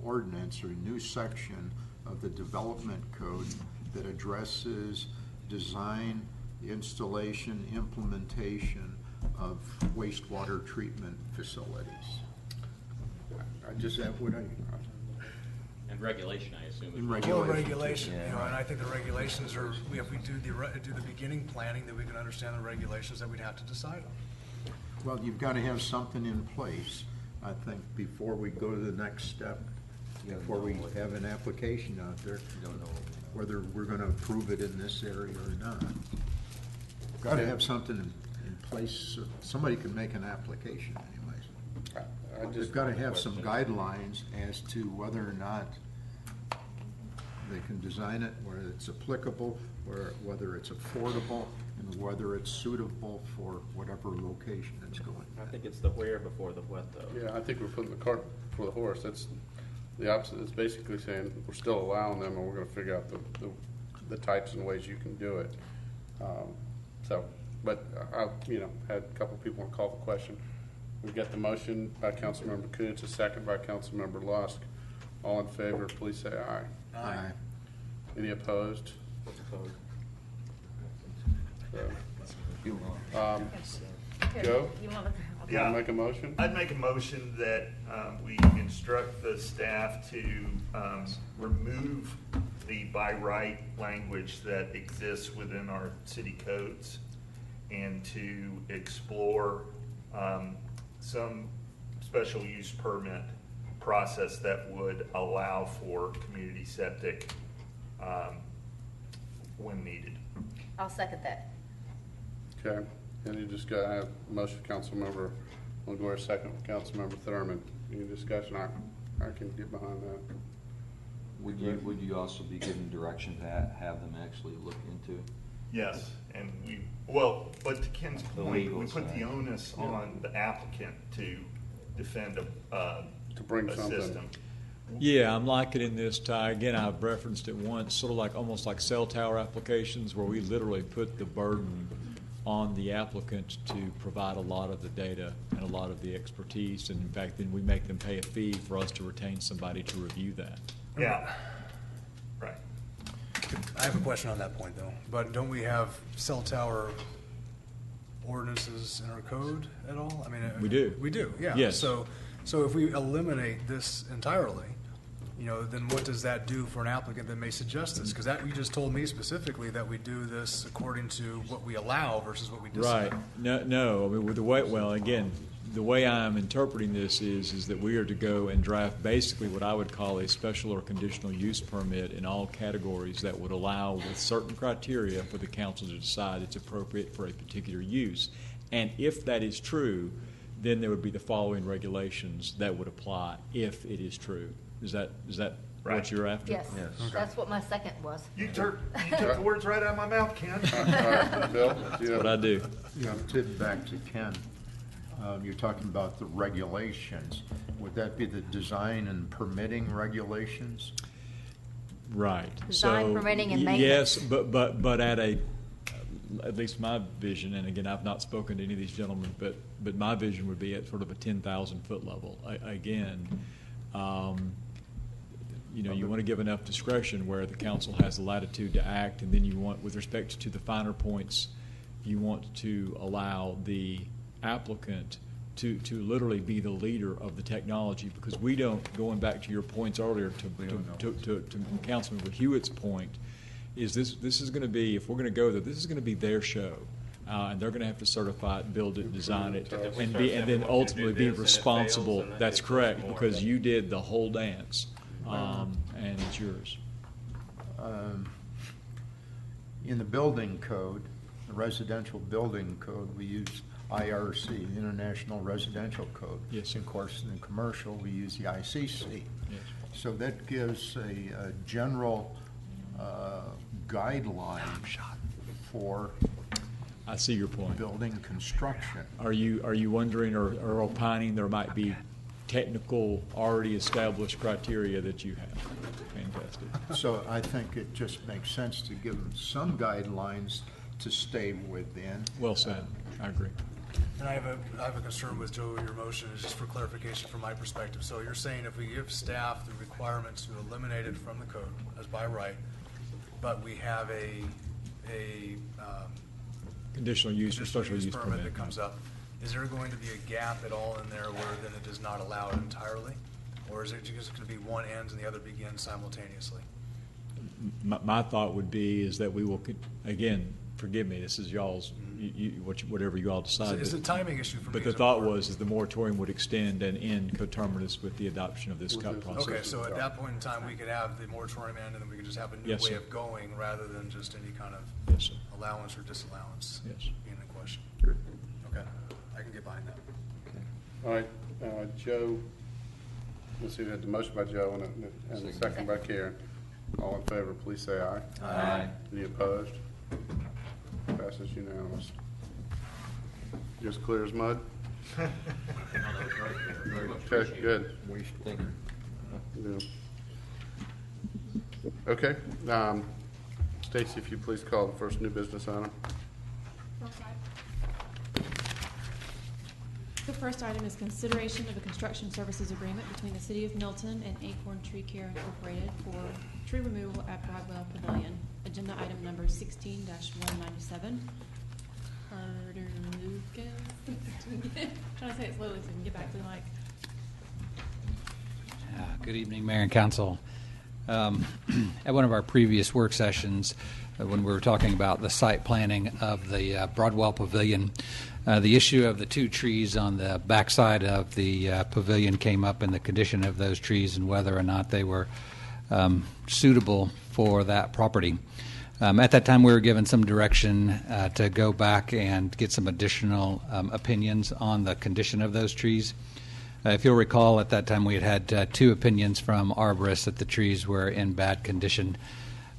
ordinance or a new section of the development code that addresses design, installation, implementation of wastewater treatment facilities. Is that what I? And regulation, I assume. In Well, regulation. regulation, Yeah. you know, and I think the regulations are, if we do the beginning planning, that we can understand the regulations that we'd have to decide on. Well, you've got to have something in place, I think, before we go to the next step, before we have an application out there. Don't know whether we're going to approve it in this area or not. Got to have something in place so somebody can make an application anyways. They've got to have some guidelines as to whether or not they can design it, whether it's applicable, or whether it's affordable, and whether it's suitable for whatever location it's going. I think it's the where before the what, though. Yeah, I think we're putting the cart before the horse. That's the opposite. It's basically saying we're still allowing them, and we're going to figure out the types and ways you can do it. But I, had a couple people want to call the question. We've got the motion by Councilmember Coons, a second by Councilmember Lusk. All in favor, please say aye. Aye. Any opposed? Opposed. Joe? You want to? Yeah. Make a motion? I'd make a motion that we instruct the staff to remove the by right language that exists within our city codes and to explore some special use permit process that would allow for community septic when needed. I'll second that. Okay. And you just got to have a motion, Councilmember Longoria, second, Councilmember Thurman. Any discussion? I can get behind that. Would you also be given direction to have them actually look into? Yes, and but to Ken's The point, legal we put the side. onus on the applicant to defend to bring a something. system. Yeah, I'm likening this to, again, I've referenced it once, sort of like, almost like cell tower applications where we literally put the burden on the applicant to provide a lot of the data and a lot of the expertise, and in fact, then we make them pay a fee for us to retain somebody to review that. Yeah, right. I have a question on that point, though. But don't we have cell tower ordinances in our code at all? I mean, We do. We do, yeah. Yes. So if we eliminate this entirely, then what does that do for an applicant that may suggest this? Because you just told me specifically that we do this according to what we allow versus what we disallow. Right. No. I mean, with the way, well, again, the way I'm interpreting this is that we are to go and draft basically what I would call a special or conditional use permit in all categories that would allow, with certain criteria, for the council to decide it's appropriate for a particular use. And if that is true, then there would be the following regulations that would apply if it is true. Is that Right. what you're after? Yes, that's what my second was. You took the words right out of my mouth, Ken. Bill? That's what I do. To back to Ken, you're talking about the regulations. Would that be the design and permitting regulations? Right. Design, permitting, and Yes, maintenance. but at least my vision, and again, I've not spoken to any of these gentlemen, but my vision would be at sort of a 10,000-foot level. Again, you want to give enough discretion where the council has the latitude to act, and then you want, with respect to the finer points, you want to allow the applicant to literally be the leader of the technology, because we don't, going back to your points earlier, to Councilman Hewitt's point, is this is going to be, if we're going to go there, this is going to be their show. And they're going to have to certify it, build it, design it, and then ultimately be responsible. That's correct, because you did the whole dance, and it's yours. In the building code, the residential building code, we use IRC, International Residential Code. Yes, sir. Of course, in commercial, we use the ICC. Yes. So that gives a general guideline for I see your point. building construction. Are you wondering or opining there might be technical, already established criteria that you have? Fantastic. So I think it just makes sense to give them some guidelines to stay within. Well said. I agree. And I have a concern with Joe, your motion is just for clarification from my perspective. So you're saying if we give staff the requirements to eliminate it from the code as by right, but we have a Conditional use or special use permit permit. that comes up, is there going to be a gap at all in there where then it is not allowed entirely? Or is it just going to be one ends and the other begins simultaneously? My thought would be is that we will, again, forgive me, this is y'all's, whatever you all decide. It's a timing issue for me. But the thought was is the moratorium would extend and end coterminous with the adoption of this cut process. Okay, so at that point in time, we could have the moratorium end, and then we could just have a new Yes, way sir. of going rather than just any kind of Yes, sir. allowance or disallowance Yes. being in question. Good. Okay, I can get behind that. All right, Joe, let's see, we had the motion by Joe and the second by Karen. All in favor, please say aye. Aye. Any opposed? Passes unanimous. Just clear as mud? Okay, good. Yeah. Okay, Stacy, if you please call the first new business item. The first item is consideration of a construction services agreement between the City of Milton and Acorn Tree Care Incorporated for tree removal at Broadwell Pavilion. Agenda item number 16-197. Carter Lucas. Trying to say it slowly so we can get back to the mic. Good evening, Mayor and Council. At one of our previous work sessions, when we were talking about the site planning of the Broadwell Pavilion, the issue of the two trees on the backside of the pavilion came up, and the condition of those trees and whether or not they were suitable for that property. At that time, we were given some direction to go back and get some additional opinions on the condition of those trees. If you'll recall, at that time we had two opinions from arborists that the trees were in bad condition.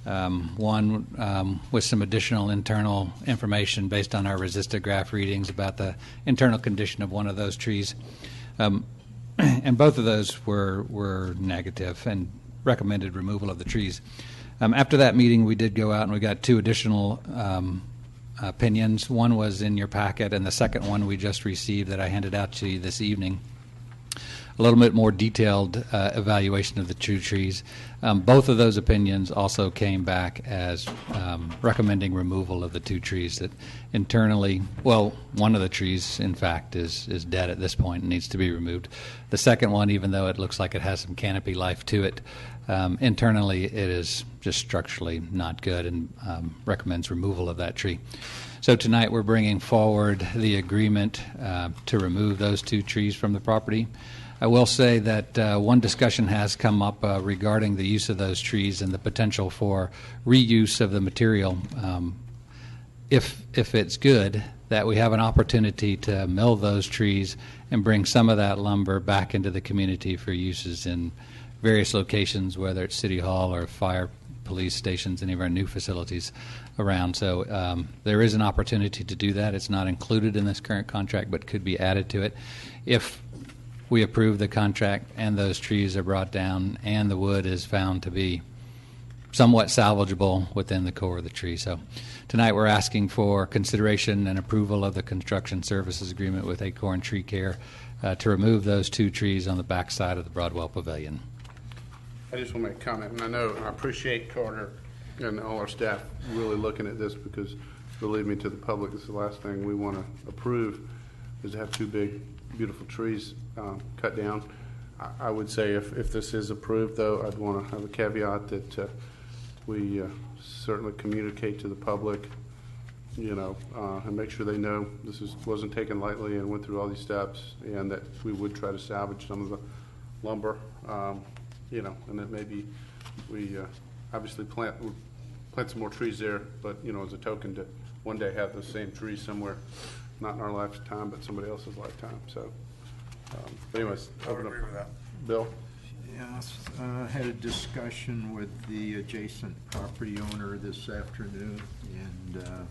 One with some additional internal information based on our resistograph readings about the internal condition of one of those trees. And both of those were negative and recommended removal of the trees. After that meeting, we did go out and we got two additional opinions. One was in your packet, and the second one we just received that I handed out to you this evening. A little bit more detailed evaluation of the two trees. Both of those opinions also came back as recommending removal of the two trees that internally, well, one of the trees, in fact, is dead at this point and needs to be removed. The second one, even though it looks like it has some canopy life to it, internally it is just structurally not good and recommends removal of that tree. So tonight we're bringing forward the agreement to remove those two trees from the property. I will say that one discussion has come up regarding the use of those trees and the potential for reuse of the material. If it's good, that we have an opportunity to mill those trees and bring some of that lumber back into the community for uses in various locations, whether it's City Hall or fire, police stations, any of our new facilities around. So there is an opportunity to do that. It's not included in this current contract, but could be added to it if we approve the contract and those trees are brought down and the wood is found to be somewhat salvageable within the core of the tree. So tonight we're asking for consideration and approval of the construction services agreement with Acorn Tree Care to remove those two trees on the back side of the Broadwell Pavilion. I just want to make a comment, and I know I appreciate Carter and all our staff really looking at this because, believe me, to the public, this is the last thing we want to approve is to have two big, beautiful trees cut down. I would say if this is approved, though, I'd want to have a caveat that we certainly communicate to the public, and make sure they know this wasn't taken lightly and went through all these steps, and that we would try to salvage some of the lumber, and that maybe we obviously plant some more trees there, but as a token to one day have the same trees somewhere, not in our lifetime, but somebody else's lifetime. So, but anyways, I would agree with that. Bill? Yes, had a discussion with the adjacent property owner this afternoon, and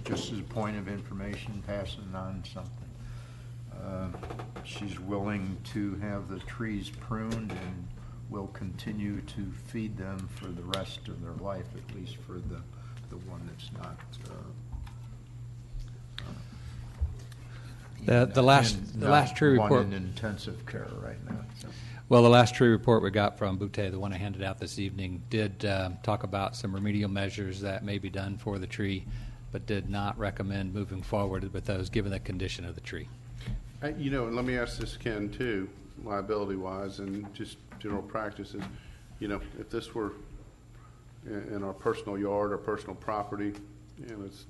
just as a point of information, passing on something. She's willing to have the trees pruned and will continue to feed them for the rest of their life, at least for the one that's not The last tree report. One in intensive care right now. So. Well, the last tree report we got from Boutte, the one I handed out this evening, did talk about some remedial measures that may be done for the tree but did not recommend moving forward with those given the condition of the tree. You know, and let me ask this, Ken, too, liability-wise and just general practices. You know, if this were in our personal yard or personal property, and it's,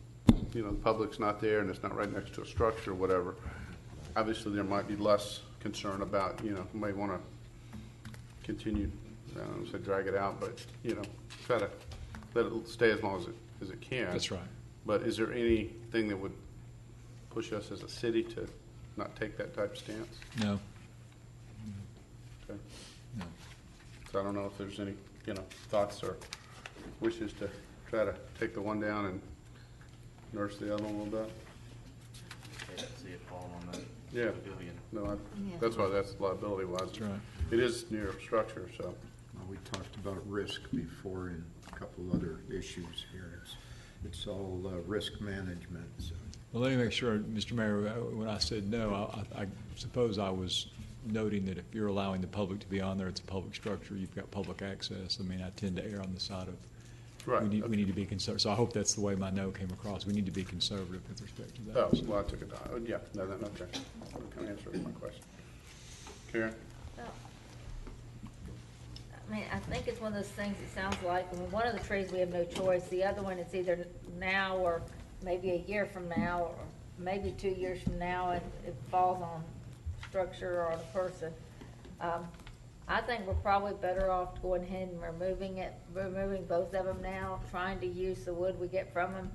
you know, the public's not there and it's not right next to a structure or whatever, obviously there might be less concern about, you know, you may want to continue, I don't know, say drag it out, but, you know, try to let it stay as long as it can. That's right. But is there anything that would push us as a city to not take that type of stance? No. Okay. No. So I don't know if there's any, you know, thoughts or wishes to try to take the one down and nurse the other one a little bit. See it fall on that Yeah. pavilion. No, that's why that's liability wise. That's right. It is near a structure, so. Well, we talked about risk before and a couple other issues here. It's all risk management. So. Well, let me make sure, Mr. Mayor, when I said no, I suppose I was noting that if you're allowing the public to be on there, it's a public structure, you've got public access. I mean, I tend to err on the side of Right. we need to be conservative. So I hope that's the way my no came across. We need to be conservative with respect to that. Oh, well, I took it down. Yeah, no, okay. That kind of answers my question. Karen? Well, I mean, I think it's one of those things, it sounds like, I mean, one of the trees we have no choice, the other one it's either now or maybe a year from now, or maybe 2 years from now, and it falls on structure or on a person. I think we're probably better off going ahead and removing both of them now, trying to use the wood we get from them.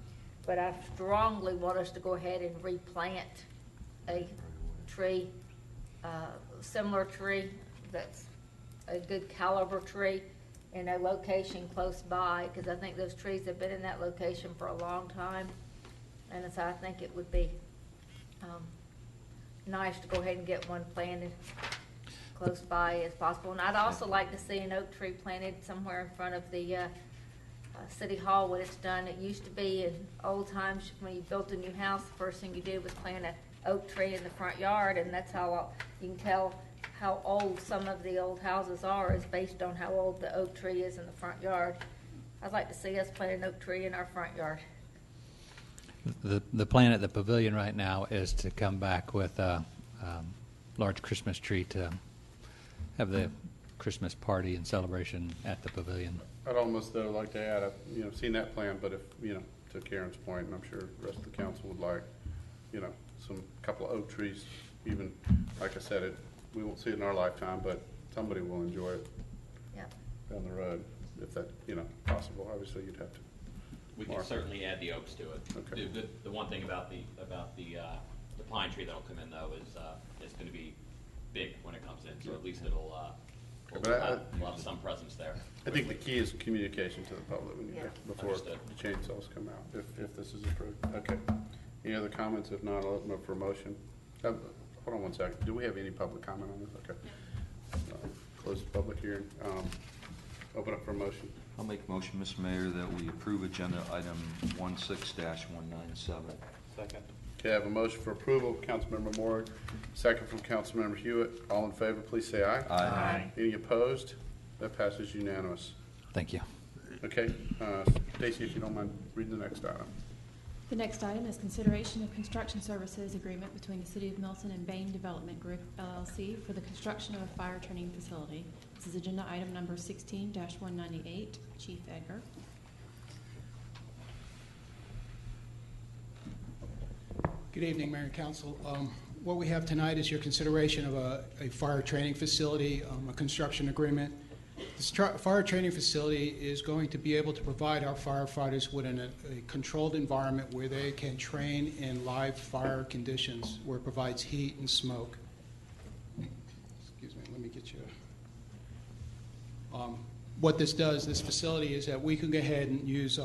But I strongly want us to go ahead and replant a tree, similar tree that's a good caliber tree in a location close by, because I think those trees have been in that location for a long time. And so I think it would be nice to go ahead and get one planted close by as possible. And I'd also like to see an oak tree planted somewhere in front of the City Hall when it's done. It used to be in old times when you built a new house, the first thing you did was plant an oak tree in the front yard, and that's how you can tell how old some of the old houses are, is based on how old the oak tree is in the front yard. I'd like to see us plant an oak tree in our front yard. The plan at the pavilion right now is to come back with a large Christmas tree to have the Christmas party and celebration at the pavilion. I'd almost, though, like to add, I've seen that plan, but if, to Karen's point, and I'm sure the rest of the council would like, some couple of oak trees, even, like I said, we won't see it in our lifetime, but somebody will enjoy it down the road, if that, possible. Obviously, you'd have to. We can certainly add the oaks to it. Okay. The one thing about the pine tree that'll come in, though, is it's going to be big when it comes in, so at least we'll have some presence there. I think the key is communication to the public when before Understood. the chainsaws come out, if this is approved. Okay. Any other comments? If not, I'll open up for a motion. Hold on one second. Do we have any public comment on this? Okay. Close the public hearing. Open up for a motion. I'll make a motion, Mr. Mayor, that we approve agenda item 16-197. Second. Okay, I have a motion for approval, Councilmember Moore, second from Councilmember Hewitt. All in favor, please say aye. Aye. Any opposed? That passes unanimous. Thank you. Okay, Stacy, if you don't mind reading the next item. The next item is consideration of construction services agreement between the City of Milton and Bain Development Group, LLC, for the construction of a fire training facility. This is agenda item number 16-198. Chief Edgar. Good evening, Mayor and Council. What we have tonight is your consideration of a fire training facility, a construction agreement. This fire training facility is going to be able to provide our firefighters with a controlled environment where they can train in live fire conditions, where it provides heat and smoke. Excuse me, let me get you. What this does, this facility, is that we can go ahead and use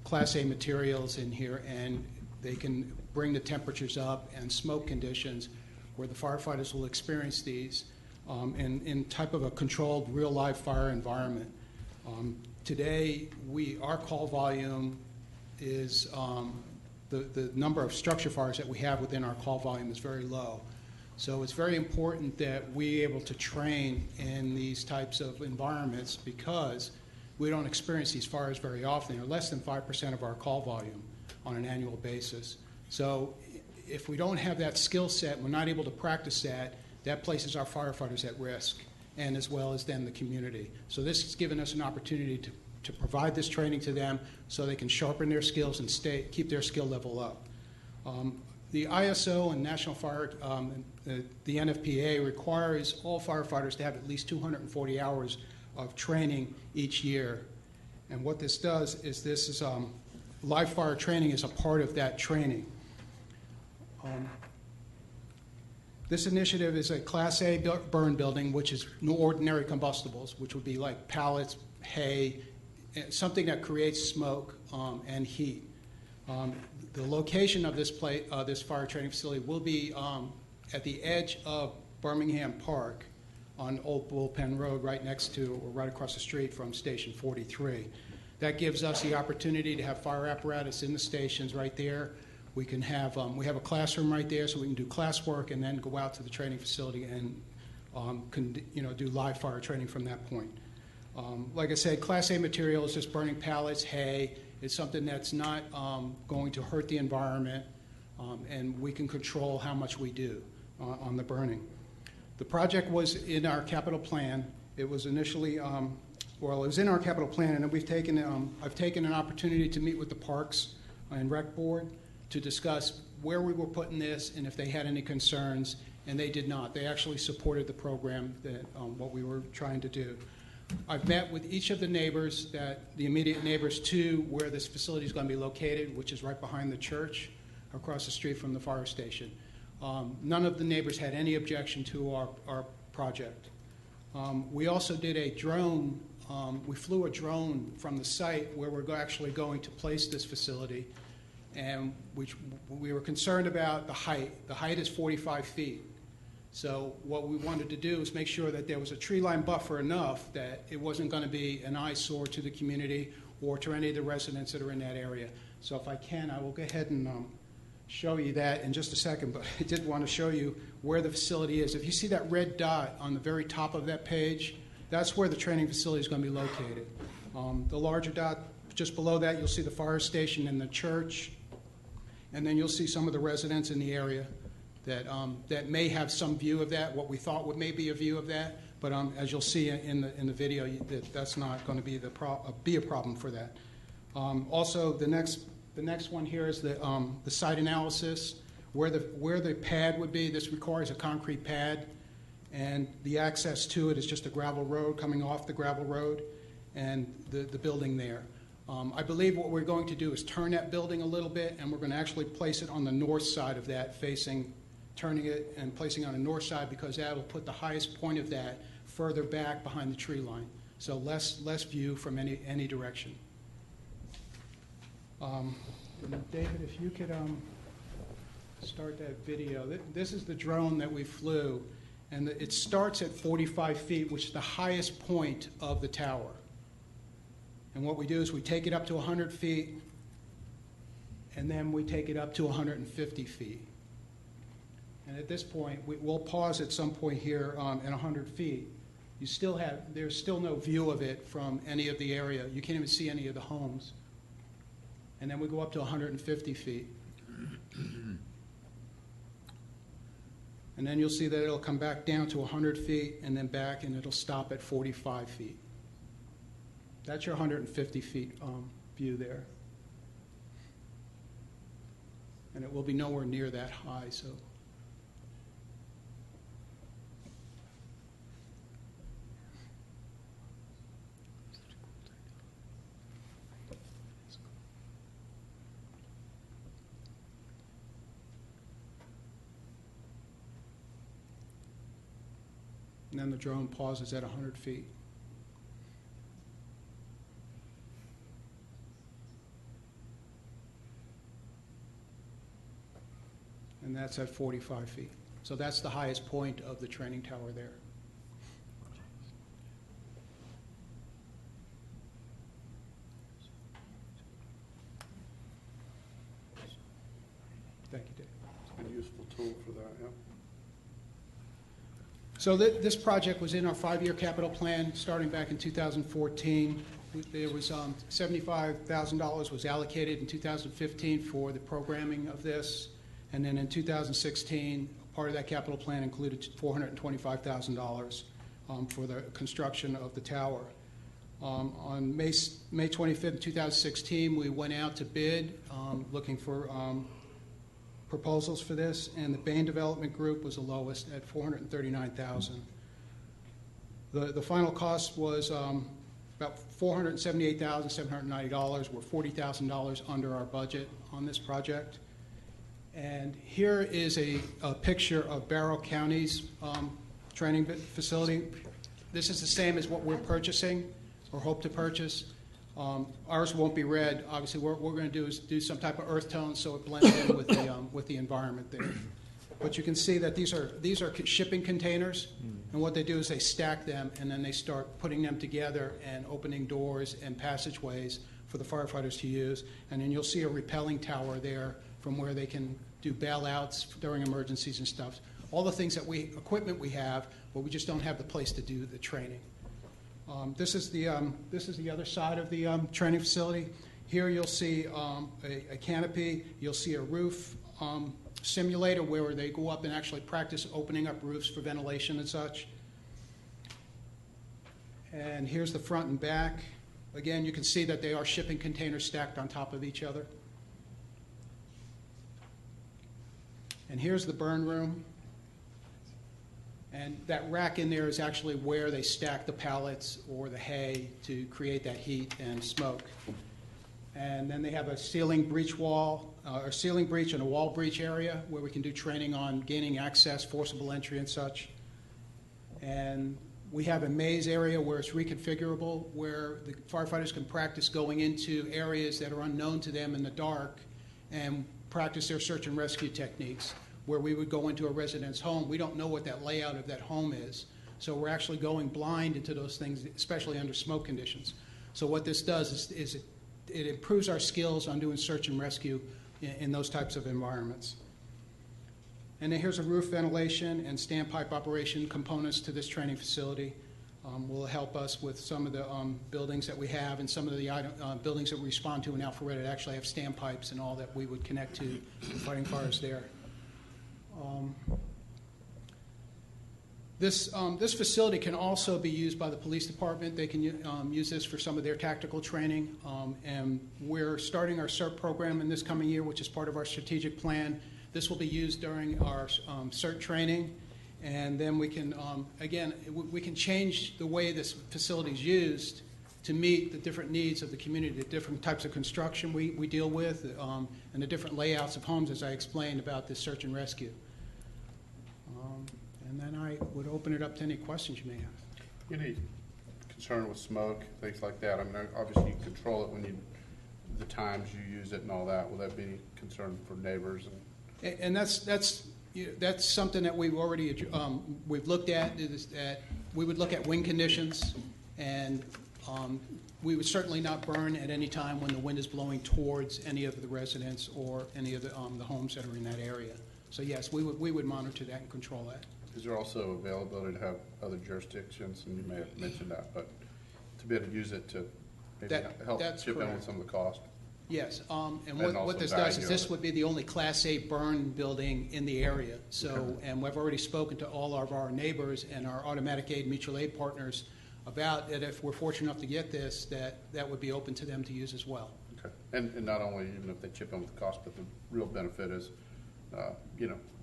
Class A materials in here, and they can bring the temperatures up and smoke conditions where the firefighters will experience these in type of a controlled real life fire environment. Today, our call volume is, the number of structure fires that we have within our call volume is very low. So it's very important that we're able to train in these types of environments, because we don't experience these fires very often. They're less than 5% of our call volume. on an annual basis. So if we don't have that skill set, we're not able to practice that, that places our firefighters at risk, and as well as then the community. So this has given us an opportunity to provide this training to them so they can sharpen their skills and keep their skill level up. The ISO and National Fire, the NFPA requires all firefighters to have at least 240 hours of training each year. And what this does is live fire training is a part of that training. This initiative is a Class A burn building, which is no ordinary combustibles, which would be like pallets, hay, something that creates smoke and heat. The location of this fire training facility will be at the edge of Birmingham Park on Old Bullpen Road, right next to or right across the street from Station 43. That gives us the opportunity to have fire apparatus in the stations right there. We can have we have a classroom right there, so we can do classwork and then go out to the training facility and do live fire training from that point. Like I said, Class A material is just burning pallets, hay. It's something that's not going to hurt the environment, and we can control how much we do on the burning. The project was in our capital plan. It was initially, it was in our capital plan, and we've taken, I've taken an opportunity to meet with the Parks and Rec Board to discuss where we were putting this and if they had any concerns, and they did not. They actually supported the program, that what we were trying to do. I've met with each of the neighbors, the immediate neighbors to where this facility is going to be located, which is right behind the church, across the street from the fire station. None of the neighbors had any objection to our project. We also did a drone. We flew a drone from the site where we're actually going to place this facility, and we were concerned about the height. The height is 45 feet. So what we wanted to do is make sure that there was a tree line buffer enough that it wasn't going to be an eyesore to the community or to any of the residents that are in that area. So if I can, I will go ahead and show you that in just a second, but I did want to show you where the facility is. If you see that red dot on the very top of that page, that's where the training facility is going to be located. The larger dot just below that, you'll see the fire station and the church, and then you'll see some of the residents in the area that may have some view of that, what we thought would maybe a view of that, but as you'll see in the video, that's not going to be be a problem for that. Also, the next one here is the site analysis, where the pad would be. This requires a concrete pad, and the access to it is just a gravel road coming off the gravel road, and the building there. I believe what we're going to do is turn that building a little bit, and we're going to actually place it on the north side of that, turning it and placing it on the north side, because that will put the highest point of that further back behind the tree line, so less view from any direction. David, if you could start that video. This is the drone that we flew, and it starts at 45 feet, which is the highest point of the tower. And what we do is we take it up to 100 feet, and then we take it up to 150 feet. And at this point, we'll pause at some point here at 100 feet. There's still no view of it from any of the area. You can't even see any of the homes. And then we go up to 150 feet. And then you'll see that it'll come back down to 100 feet and then back, and it'll stop at 45 feet. That's your 150 feet view there. And it will be nowhere near that high, so. And then the drone pauses at 100 feet. And that's at 45 feet. So that's the highest point of the training tower there. Thank you, Dave. It's a useful tool for that, yeah. So this project was in our 5-year capital plan starting back in 2014. There was $75,000 was allocated in 2015 for the programming of this, and then in 2016, part of that capital plan included $425,000 for the construction of the tower. On May 25th, 2016, we went out to bid looking for proposals for this, and the Bain Development Group was the lowest at $439,000. The final cost was about $478,790. We're $40,000 under our budget on this project. And here is a picture of Barrow County's training facility. This is the same as what we're purchasing or hope to purchase. Ours won't be red. Obviously, what we're going to do is do some type of earth tone so it blends in with the environment there. But you can see that these are shipping containers, and what they do is they stack them, and then they start putting them together and opening doors and passageways for the firefighters to use. And then you'll see a rappelling tower there from where they can do bailouts during emergencies and stuff. All the things equipment we have, but we just don't have the place to do the training. This is the other side of the training facility. Here you'll see a canopy. You'll see a roof simulator where they go up and actually practice opening up roofs for ventilation and such. And here's the front and back. Again, you can see that they are shipping containers stacked on top of each other. And here's the burn room. And that rack in there is actually where they stack the pallets or the hay to create that heat and smoke. And then they have a ceiling breach wall, or ceiling breach and a wall breach area where we can do training on gaining access, forcible entry and such. And we have a maze area where it's reconfigurable, where the firefighters can practice going into areas that are unknown to them in the dark and practice their search and rescue techniques. Where we would go into a resident's home, we don't know what that layout of that home is. So we're actually going blind into those things, especially under smoke conditions. So what this does is it improves our skills on doing search and rescue in those types of environments. And then here's a roof ventilation and standpipe operation components to this training facility. Will help us with some of the buildings that we have and some of the buildings that we respond to in Alpharetta that actually have standpipes and all that we would connect to fighting fires there. This facility can also be used by the police department. They can use this for some of their tactical training. And we're starting our CERT program in this coming year, which is part of our strategic plan. This will be used during our CERT training. And then we can, again, we can change the way this facility is used to meet the different needs of the community, the different types of construction we deal with, and the different layouts of homes, as I explained about this search and rescue. And then I would open it up to any questions you may have. Any concern with smoke, things like that? I mean, obviously you control it when the times you use it and all that. Will that be any concern for neighbors? And that's something that we've already we've looked at. We would look at wind conditions, and we would certainly not burn at any time when the wind is blowing towards any of the residents or any of the homes that are in that area. So yes, we would monitor that and control that. Is there also availability to have other jurisdictions, and you may have mentioned that, but to be able to use it to maybe help chip in with some of the cost? Yes, and what this does is this would be the only Class A burn building in the area. So, okay. And we've already spoken to all of our neighbors and our automatic aid mutual aid partners about it. If we're fortunate enough to get this, that would be open to them to use as well. Okay, and not only even if they chip in with the cost, but the real benefit is,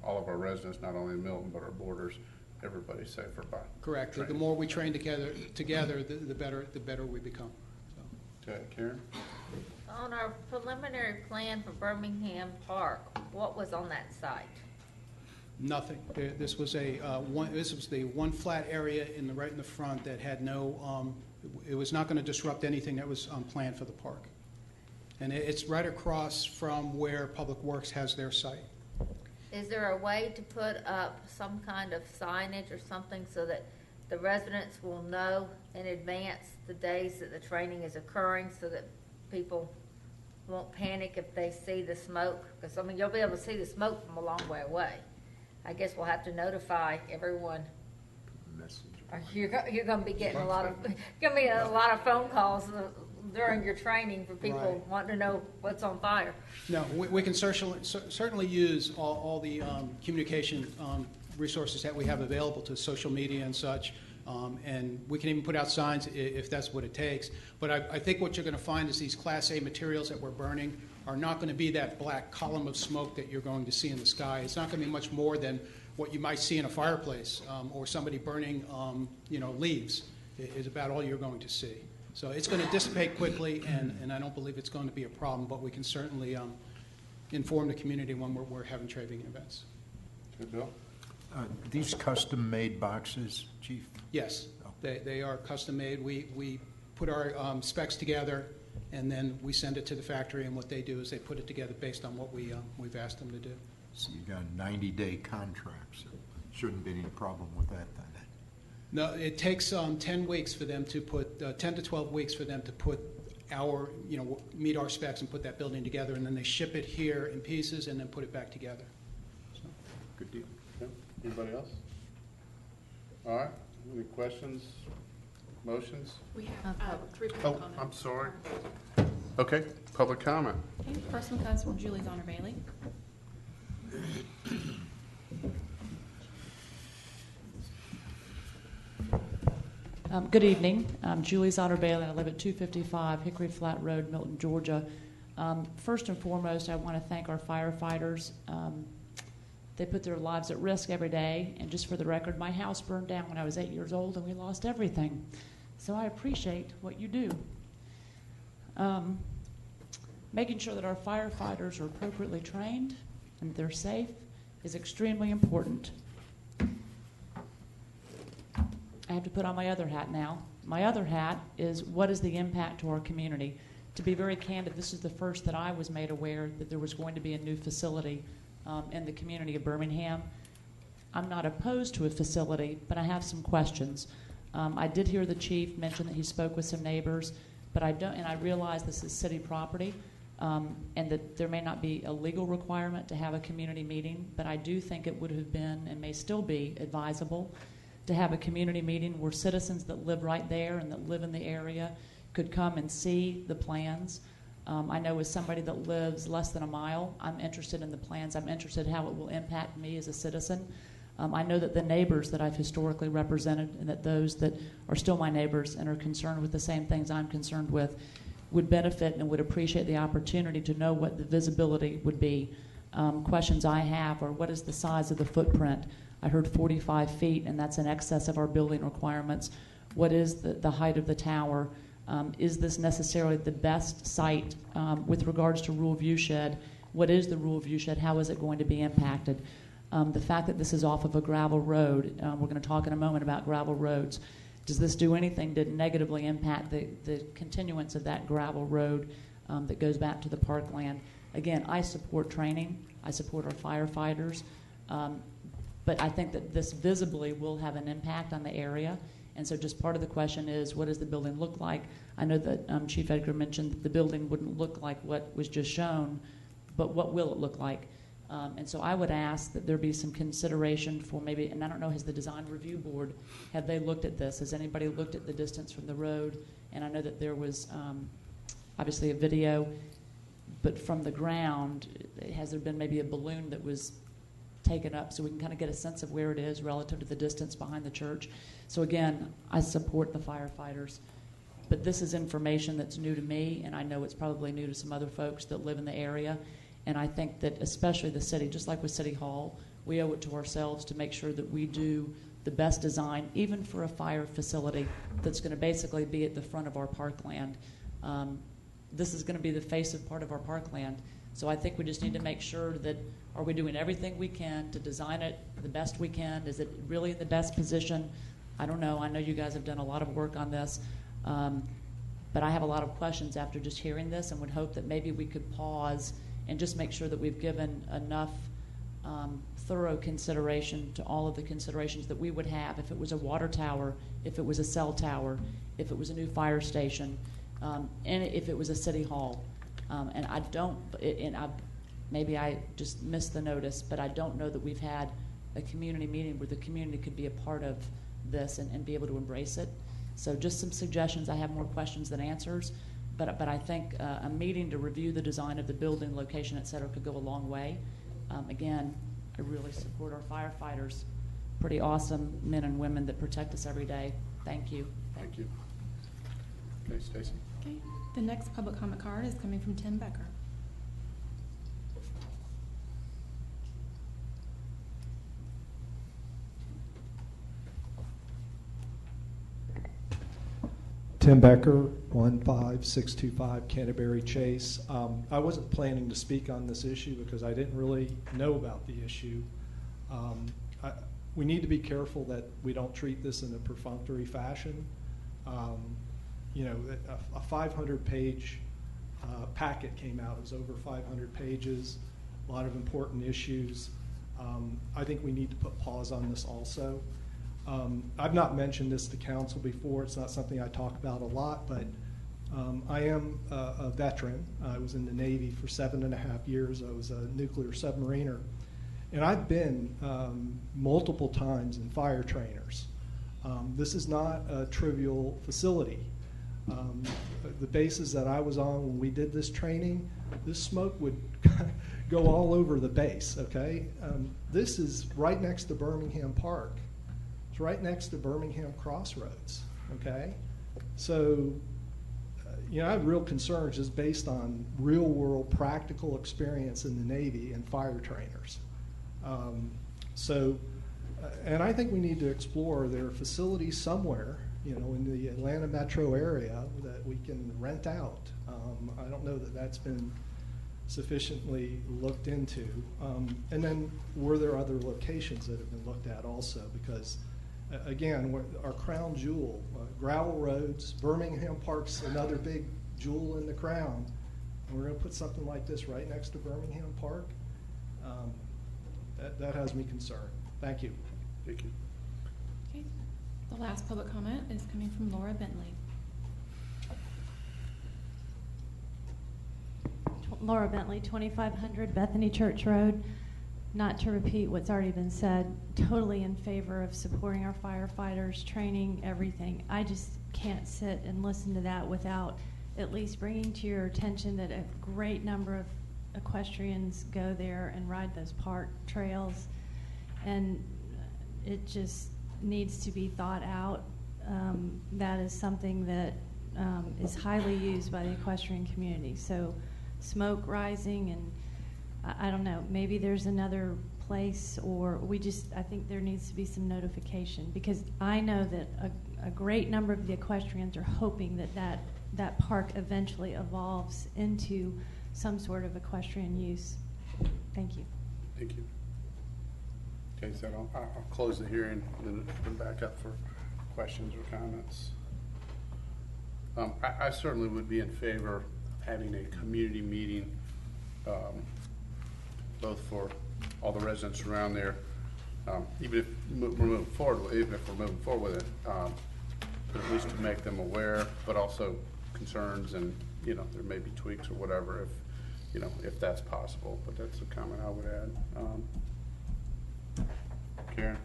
all of our residents, not only in Milton, but our borders, everybody's safer by. Correct. The more we train together, the better we become. So. Okay, Karen? On our preliminary plan for Birmingham Park, what was on that site? Nothing. This was the one flat area right in the front that had no. It was not going to disrupt anything that was planned for the park, and it's right across from where Public Works has their site. Is there a way to put up some kind of signage or something so that the residents will know in advance the days that the training is occurring, so that people won't panic if they see the smoke? Because, you'll be able to see the smoke from a long way away. I guess we'll have to notify everyone. Messenger. you're going to be getting a lot of phone calls during your training for people Right. wanting to know what's on fire. No, we can certainly use all the communication resources that we have available to social media and such, and we can even put out signs if that's what it takes. But I think what you're going to find is these Class A materials that we're burning are not going to be that black column of smoke that you're going to see in the sky. It's not going to be much more than what you might see in a fireplace or somebody burning leaves is about all you're going to see. So it's going to dissipate quickly, and I don't believe it's going to be a problem, but we can certainly inform the community when we're having training events. Good, Bill? These custom-made boxes, Chief? Yes, they are custom-made. We put our specs together, and then we send it to the factory, and what they do is they put it together based on what we've asked them to do. So you got 90-day contracts. Shouldn't be any problem with that then. No, it takes 10 weeks for them to put 10 to 12 weeks for them to put meet our specs and put that building together, and then they ship it here in pieces and then put it back together. So. Good deal. Okay. Anybody else? All right. Any questions? Motions? We have 3 public Oh, comments. I'm sorry. Okay. Public comment. Okay, first one comes from Julie Zonner Bailey. Good evening. I'm Julie Zonner Bailey. I live at 255 Hickory Flat Road, Milton, Georgia. First and foremost, I want to thank our firefighters. They put their lives at risk every day. And just for the record, my house burned down when I was 8 years old, and we lost everything. So I appreciate what you do. Making sure that our firefighters are appropriately trained and they're safe is extremely important. I have to put on my other hat now. My other hat is, what is the impact to our community? To be very candid, this is the first that I was made aware that there was going to be a new facility in the community of Birmingham. I'm not opposed to a facility, but I have some questions. I did hear the chief mention that he spoke with some neighbors, but I don't, and I realize this is city property, and that there may not be a legal requirement to have a community meeting, but I do think it would have been and may still be advisable to have a community meeting where citizens that live right there and that live in the area could come and see the plans. I know as somebody that lives less than a mile, I'm interested in the plans. I'm interested in how it will impact me as a citizen. I know that the neighbors that I've historically represented and that those that are still my neighbors and are concerned with the same things I'm concerned with would benefit and would appreciate the opportunity to know what the visibility would be. Questions I have are, what is the size of the footprint? I heard 45 feet, and that's in excess of our building requirements. What is the height of the tower? Is this necessarily the best site with regards to rural view shed? What is the rural view shed? How is it going to be impacted? The fact that this is off of a gravel road, we're going to talk in a moment about gravel roads. Does this do anything to negatively impact the continuance of that gravel road that goes back to the parkland? Again, I support training. I support our firefighters. But I think that this visibly will have an impact on the area. And so just part of the question is, what does the building look like? I know that Chief Edgar mentioned that the building wouldn't look like what was just shown, but what will it look like? And so I would ask that there be some consideration for maybe, and I don't know, has the design review board, have they looked at this? Has anybody looked at the distance from the road? And I know that there was obviously a video, but from the ground, has there been maybe a balloon that was taken up so we can kind of get a sense of where it is relative to the distance behind the church? So again, I support the firefighters, but this is information that's new to me, and I know it's probably new to some other folks that live in the area. And I think that especially the city, just like with City Hall, we owe it to ourselves to make sure that we do the best design, even for a fire facility that's going to basically be at the front of our parkland. This is going to be the face of part of our parkland. So I think we just need to make sure that, are we doing everything we can to design it the best we can? Is it really in the best position? I don't know. I know you guys have done a lot of work on this. But I have a lot of questions after just hearing this, and would hope that maybe we could pause and just make sure that we've given enough thorough consideration to all of the considerations that we would have if it was a water tower, if it was a cell tower, if it was a new fire station, and if it was a city hall. And I don't, maybe I just missed the notice, but I don't know that we've had a community meeting where the community could be a part of this and be able to embrace it. So just some suggestions. I have more questions than answers, but I think a meeting to review the design of the building, location, et cetera, could go a long way. Again, I really support our firefighters, pretty awesome men and women that protect us every day. Thank you. Thank you. Okay, Stacy. Okay. The next public comment card is coming from Tim Becker. Tim Becker, 15625 Canterbury Chase. I wasn't planning to speak on this issue because I didn't really know about the issue. We need to be careful that we don't treat this in a perfunctory fashion. You know, a 500-page packet came out. It was over 500 pages, a lot of important issues. I think we need to put pause on this also. I've not mentioned this to council before. It's not something I talk about a lot, but I am a veteran. I was in the Navy for 7.5 years. I was a nuclear submariner. And I've been multiple times in fire trainers. This is not a trivial facility. The bases that I was on when we did this training, this smoke would go all over the base, okay? This is right next to Birmingham Park. It's right next to Birmingham Crossroads, okay? So, you know, I have real concerns just based on real-world practical experience in the Navy and fire trainers. And I think we need to explore their facilities somewhere, you know, in the Atlanta metro area that we can rent out. I don't know that that's been sufficiently looked into. And then were there other locations that have been looked at also? Because again, our crown jewel, gravel roads, Birmingham Park's another big jewel in the crown. And we're going to put something like this right next to Birmingham Park. That has me concerned. Thank you. Thank you. Okay. The last public comment is coming from Laura Bentley. Laura Bentley, 2500 Bethany Church Road. Not to repeat what's already been said, totally in favor of supporting our firefighters, training, everything. I just can't sit and listen to that without at least bringing to your attention that a great number of equestrians go there and ride those park trails, and it just needs to be thought out. That is something that is highly used by the equestrian community. So smoke rising, and I don't know, maybe there's another place, or I think there needs to be some notification, because I know that a great number of the equestrians are hoping that park eventually evolves into some sort of equestrian use. Thank you. Thank you. Okay, so I'll close the hearing and then come back up for questions or comments. I certainly would be in favor of having a community meeting, both for all the residents around there, even if we're moving forward with it, but at least to make them aware, but also concerns, and you know, there may be tweaks or whatever if that's possible. But that's a comment I would add. Karen?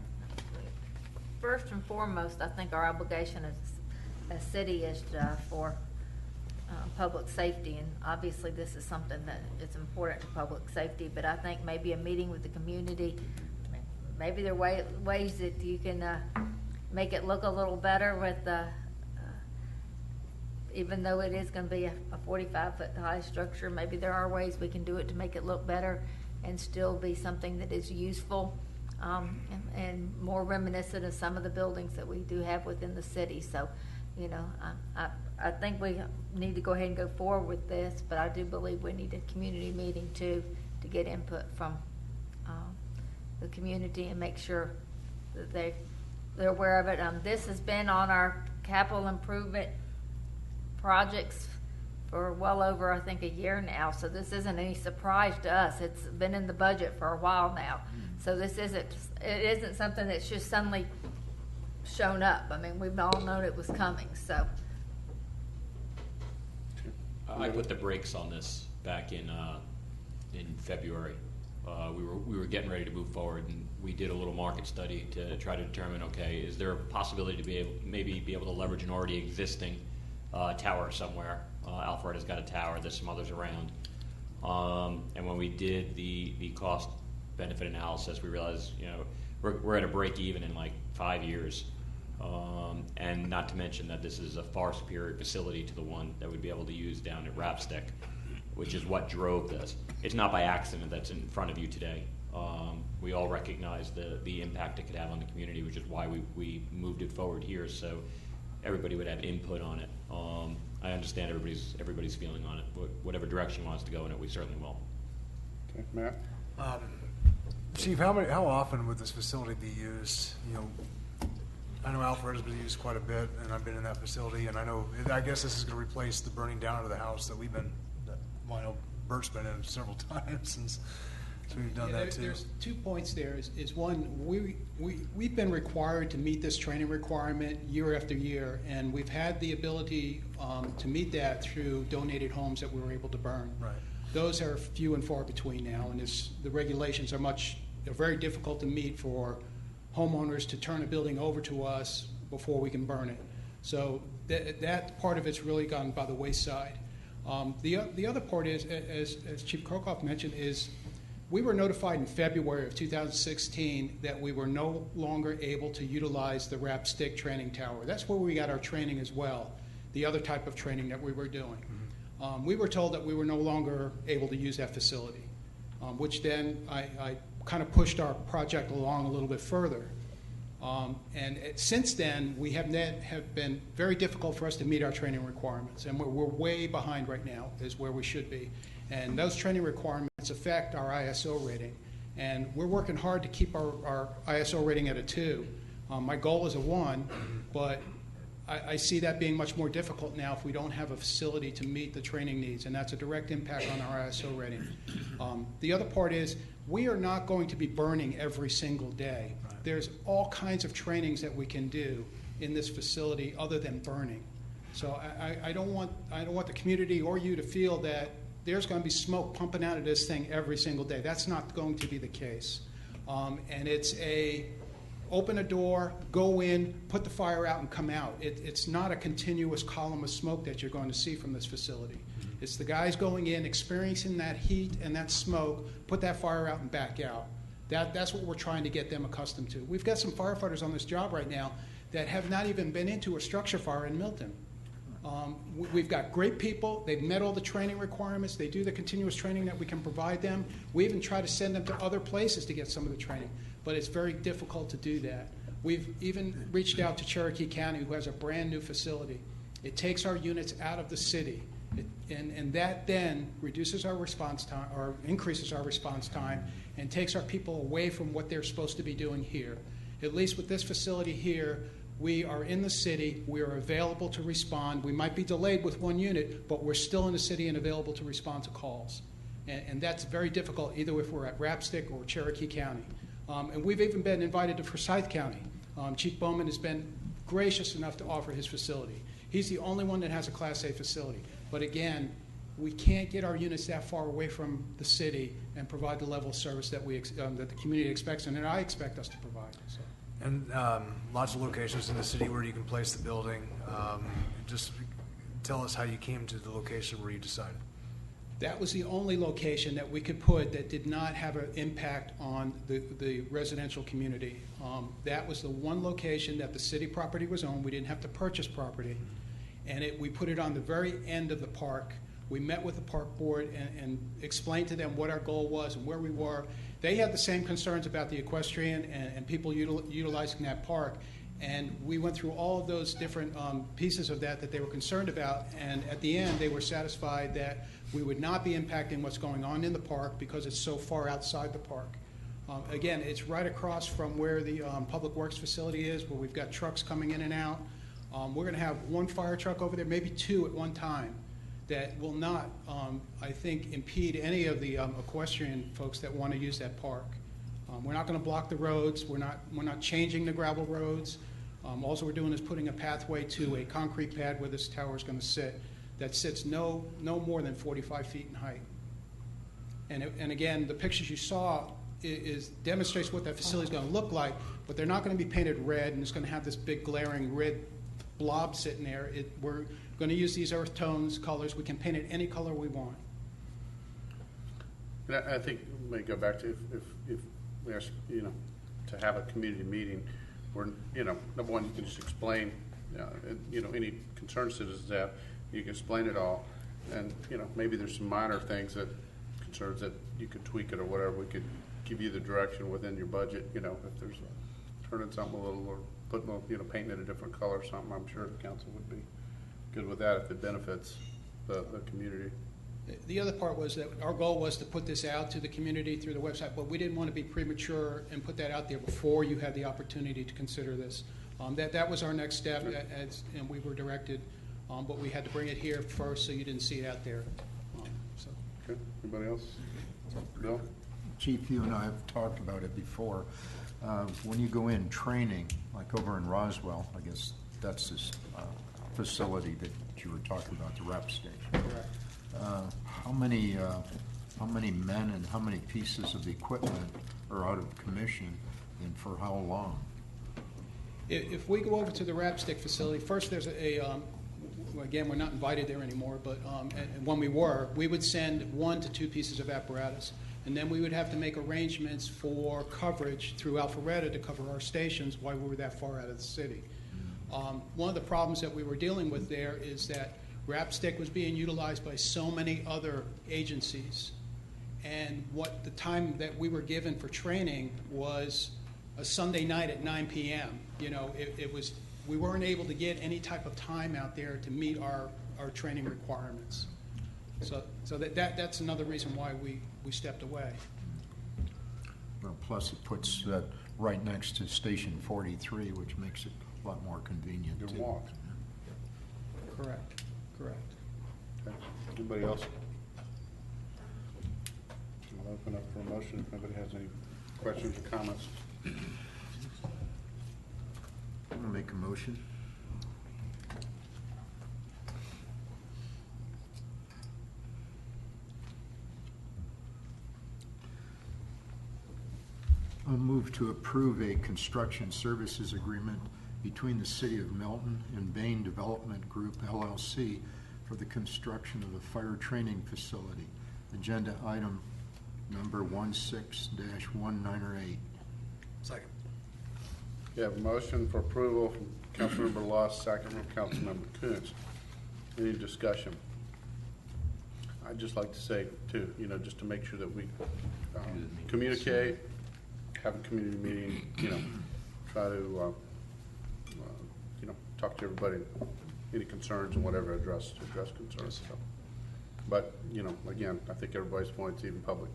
First and foremost, I think our obligation as a city is for public safety, and obviously this is something that is important to public safety, but I think maybe a meeting with the community, maybe there are ways that you can make it look a little better with even though it is going to be a 45-foot high structure, maybe there are ways we can do it to make it look better and still be something that is useful and more reminiscent of some of the buildings that we do have within the city. So, you know, I think we need to go ahead and go forward with this, but I do believe we need a community meeting too to get input from the community and make sure that they're aware of it. This has been on our capital improvement projects for well over, I think, a year now, so this isn't any surprise to us. It's been in the budget for a while now, so it isn't something that's just suddenly shown up. I mean, we've all known it was coming. So I put the brakes on this back in February. We were getting ready to move forward, and we did a little market study to try to determine, okay, is there a possibility to maybe be able to leverage an already existing tower somewhere? Alpharetta's got a tower, there's some others around. And when we did the cost benefit analysis, we realized, we're at a break even in like 5 years. And not to mention that this is a far superior facility to the one that we'd be able to use down at Rapstick, which is what drove this. It's not by accident that's in front of you today. We all recognize the impact it could have on the community, which is why we moved it forward here, so everybody would have input on it. I understand everybody's feeling on it. Whatever direction wants to go in it, we certainly will. Okay, Matt? Chief, how often would this facility be used? I know Alpharetta's been used quite a bit, and I've been in that facility, and I guess this is going to replace the burning down of the house that Bert's been in several times since we've done that too. There's 2 points there. Is one, we've been required to meet this training requirement year after year, and we've had the ability to meet that through donated homes that we were able to burn. Right. Those are few and far between now, and the regulations are very difficult to meet for homeowners to turn a building over to us before we can burn it. So that part of it's really gone by the wayside. The other part is, as Chief Krokoff mentioned, is we were notified in February of 2016 that we were no longer able to utilize the Rapstick training tower. That's where we got our training as well, the other type of training that we were doing. We were told that we were no longer able to use that facility, which then I kind of pushed our project along a little bit further. Since then, we have been very difficult for us to meet our training requirements, and we're way behind right now is where we should be. And those training requirements affect our ISO rating, and we're working hard to keep our ISO rating at a 2. My goal is a 1, but I see that being much more difficult now if we don't have a facility to meet the training needs, and that's a direct impact on our ISO rating. The other part is we are not going to be burning every single day. Right. There's all kinds of trainings that we can do in this facility other than burning. So I don't want the community or you to feel that there's going to be smoke pumping out of this thing every single day. That's not going to be the case. And it's open a door, go in, put the fire out, and come out. It's not a continuous column of smoke that you're going to see from this facility. It's the guys going in, experiencing that heat and that smoke, put that fire out and back out. That's what we're trying to get them accustomed to. We've got some firefighters on this job right now that have not even been into a structure fire in Milton. We've got great people. They've met all the training requirements. They do the continuous training that we can provide them. We even try to send them to other places to get some of the training, but it's very difficult to do that. We've even reached out to Cherokee County, who has a brand new facility. It takes our units out of the city, and that then reduces our response time, or increases our response time, and takes our people away from what they're supposed to be doing here. At least with this facility here, we are in the city, we are available to respond. We might be delayed with one unit, but we're still in the city and available to respond to calls. And that's very difficult, either if we're at Rapstick or Cherokee County. And we've even been invited to Forsyth County. Chief Bowman has been gracious enough to offer his facility. He's the only one that has a Class A facility. But again, we can't get our units that far away from the city and provide the level of service that that the community expects and that I expect us to provide. So. And lots of locations in the city where you can place the building. Just tell us how you came to the location where you decided. That was the only location that we could put that did not have an impact on the residential community. That was the one location that the city property was owned. We didn't have to purchase property. And we put it on the very end of the park. We met with the park board and explained to them what our goal was and where we were. They had the same concerns about the equestrian and people utilizing that park. And we went through all of those different pieces of that they were concerned about. And at the end, they were satisfied that we would not be impacting what's going on in the park because it's so far outside the park. Again, it's right across from where the Public Works facility is, where we've got trucks coming in and out. We're going to have one fire truck over there, maybe two at one time, that will not, I think, impede any of the equestrian folks that want to use that park. We're not going to block the roads. We're not changing the gravel roads. All we're doing is putting a pathway to a concrete pad where this tower is going to sit that sits no more than 45 feet in height. And again, the pictures you saw demonstrates what that facility is going to look like, but they're not going to be painted red, and it's going to have this big glaring red blob sitting there. We're going to use these earth tones, colors. We can paint it any color we want. And I think we may go back to if we ask, to have a community meeting where, number one, you can just explain, any concerns citizens have, you can explain it all. And, maybe there's some minor things concerns that you could tweak it or whatever. We could give you the direction within your budget, if there's turning something a little or putting, painting it a different color or something. I'm sure the council would be good with that if it benefits the community. The other part was that our goal was to put this out to the community through the website, but we didn't want to be premature and put that out there before you had the opportunity to consider this. That was our next step, and we were directed, but we had to bring it here first so you didn't see it out there. Okay. Anybody else? Bill? Chief, you and I have talked about it before. When you go in training, like over in Roswell, I guess that's this facility that you were talking about, the rep station. Correct. How many men and how many pieces of equipment are out of commission, and for how long? If we go over to the Rapstick facility, first there's again, we're not invited there anymore, but and when we were, we would send 1 to 2 pieces of apparatus, and then we would have to make arrangements for coverage through Alpharetta to cover our stations while we were that far out of the city. One of the problems that we were dealing with there is that Rapstick was being utilized by so many other agencies, and what the time that we were given for training was a Sunday night at 9 p.m. We weren't able to get any type of time out there to meet our training requirements. So that's another reason why we stepped away. Well, plus it puts that right next to Station 43, which makes it a lot more convenient. Your walk. Correct. Okay. Anybody else? I'll open up for a motion if anybody has any questions or comments. I'm going to make a motion. I'll move to approve a construction services agreement between the City of Milton and Bain Development Group, LLC, for the construction of a fire training facility. Agenda item number 16-198. Second. You have a motion for approval from Councilmember Loss, second from Councilmember Kuntz. Any discussion? I'd just like to say, too, just to make sure that we communicate, have a community meeting, try to, talk to everybody, any concerns and whatever, address concerns. So. But, again, I think everybody's points, even public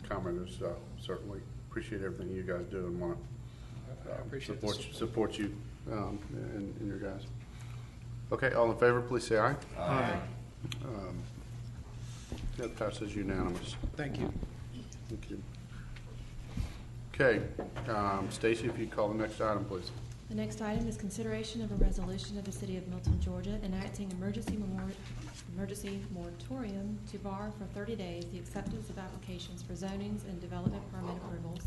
commenters, certainly appreciate everything you guys do and want to support you and your guys. Okay, all in favor, please say aye. Aye. That passes unanimous. Thank you. Thank you. Okay, Stacy, if you call the next item, please. The next item is consideration of a resolution of the City of Milton, Georgia, enacting emergency moratorium to bar for 30 days the acceptance of applications for zonings and development permit approvals,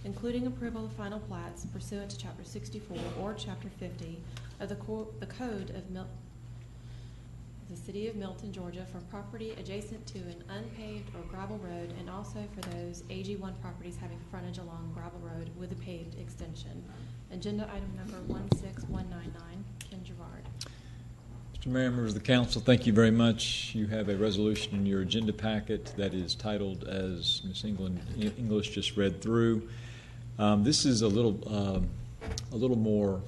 including approval of final plats pursuant to Chapter 64 or Chapter 50 of the Code of the City of Milton, Georgia, for property adjacent to an unpaved or gravel road, and also for those AG1 properties having frontage along gravel road with a paved extension. Agenda item number 16199, Ken Gerard. Mr. Mayor, members of the council, thank you very much. You have a resolution in your agenda packet that is titled, as Ms. English just read through. This is a little more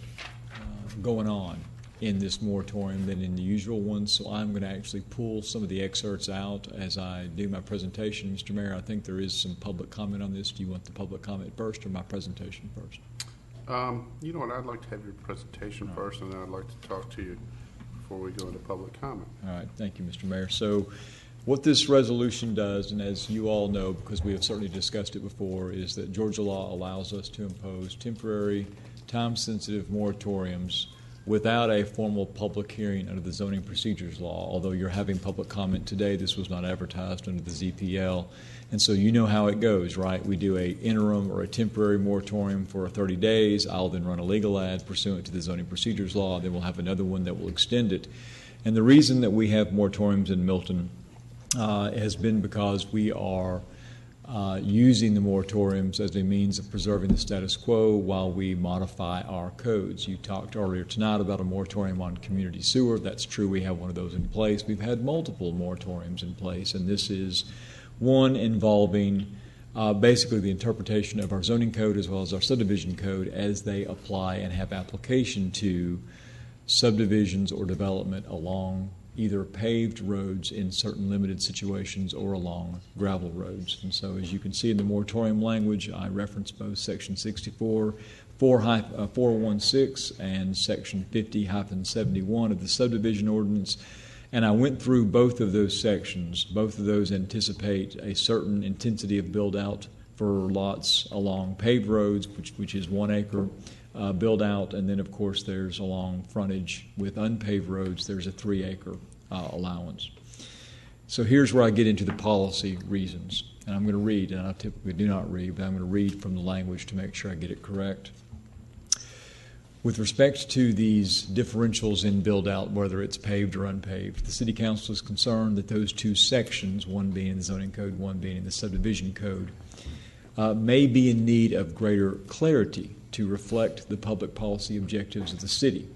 going on in this moratorium than in the usual one, so I'm going to actually pull some of the excerpts out as I do my presentation. Mr. Mayor, I think there is some public comment on this. Do you want the public comment first or my presentation first? You know what, I'd like to have your presentation first, and then I'd like to talk to you before we go into public comment. All right, thank you, Mr. Mayor. So what this resolution does, and as you all know, because we have certainly discussed it before, is that Georgia law allows us to impose temporary, time-sensitive moratoriums without a formal public hearing under the zoning procedures law. Although you're having public comment today, this was not advertised under the ZPL. And so you know how it goes, right? We do a interim or a temporary moratorium for 30 days. I'll then run a legal ad pursuant to the zoning procedures law. Then we'll have another one that will extend it. And the reason that we have moratoriums in Milton has been because we are using the moratoriums as a means of preserving the status quo while we modify our codes. You talked earlier tonight about a moratorium on community sewer. That's true. We have one of those in place. We've had multiple moratoriums in place, and this is one involving basically the interpretation of our zoning code as well as our subdivision code as they apply and have application to subdivisions or development along either paved roads in certain limited situations or along gravel roads. And so as you can see in the moratorium language, I reference both Section 64, 416 and Section 50-71 of the subdivision ordinance. And I went through both of those sections. Both of those anticipate a certain intensity of build-out for lots along paved roads, which is 1 acre build out, and then of course there's along frontage with unpaved roads, there's a 3 acre allowance. So here's where I get into the policy reasons. And I'm going to read, and I typically do not read, but I'm going to read from the language to make sure I get it correct. With respect to these differentials in build out, whether it's paved or unpaved, the City Council is concerned that those two sections, one being in the zoning code, one being in the subdivision code, may be in need of greater clarity to reflect the public policy objectives of the city.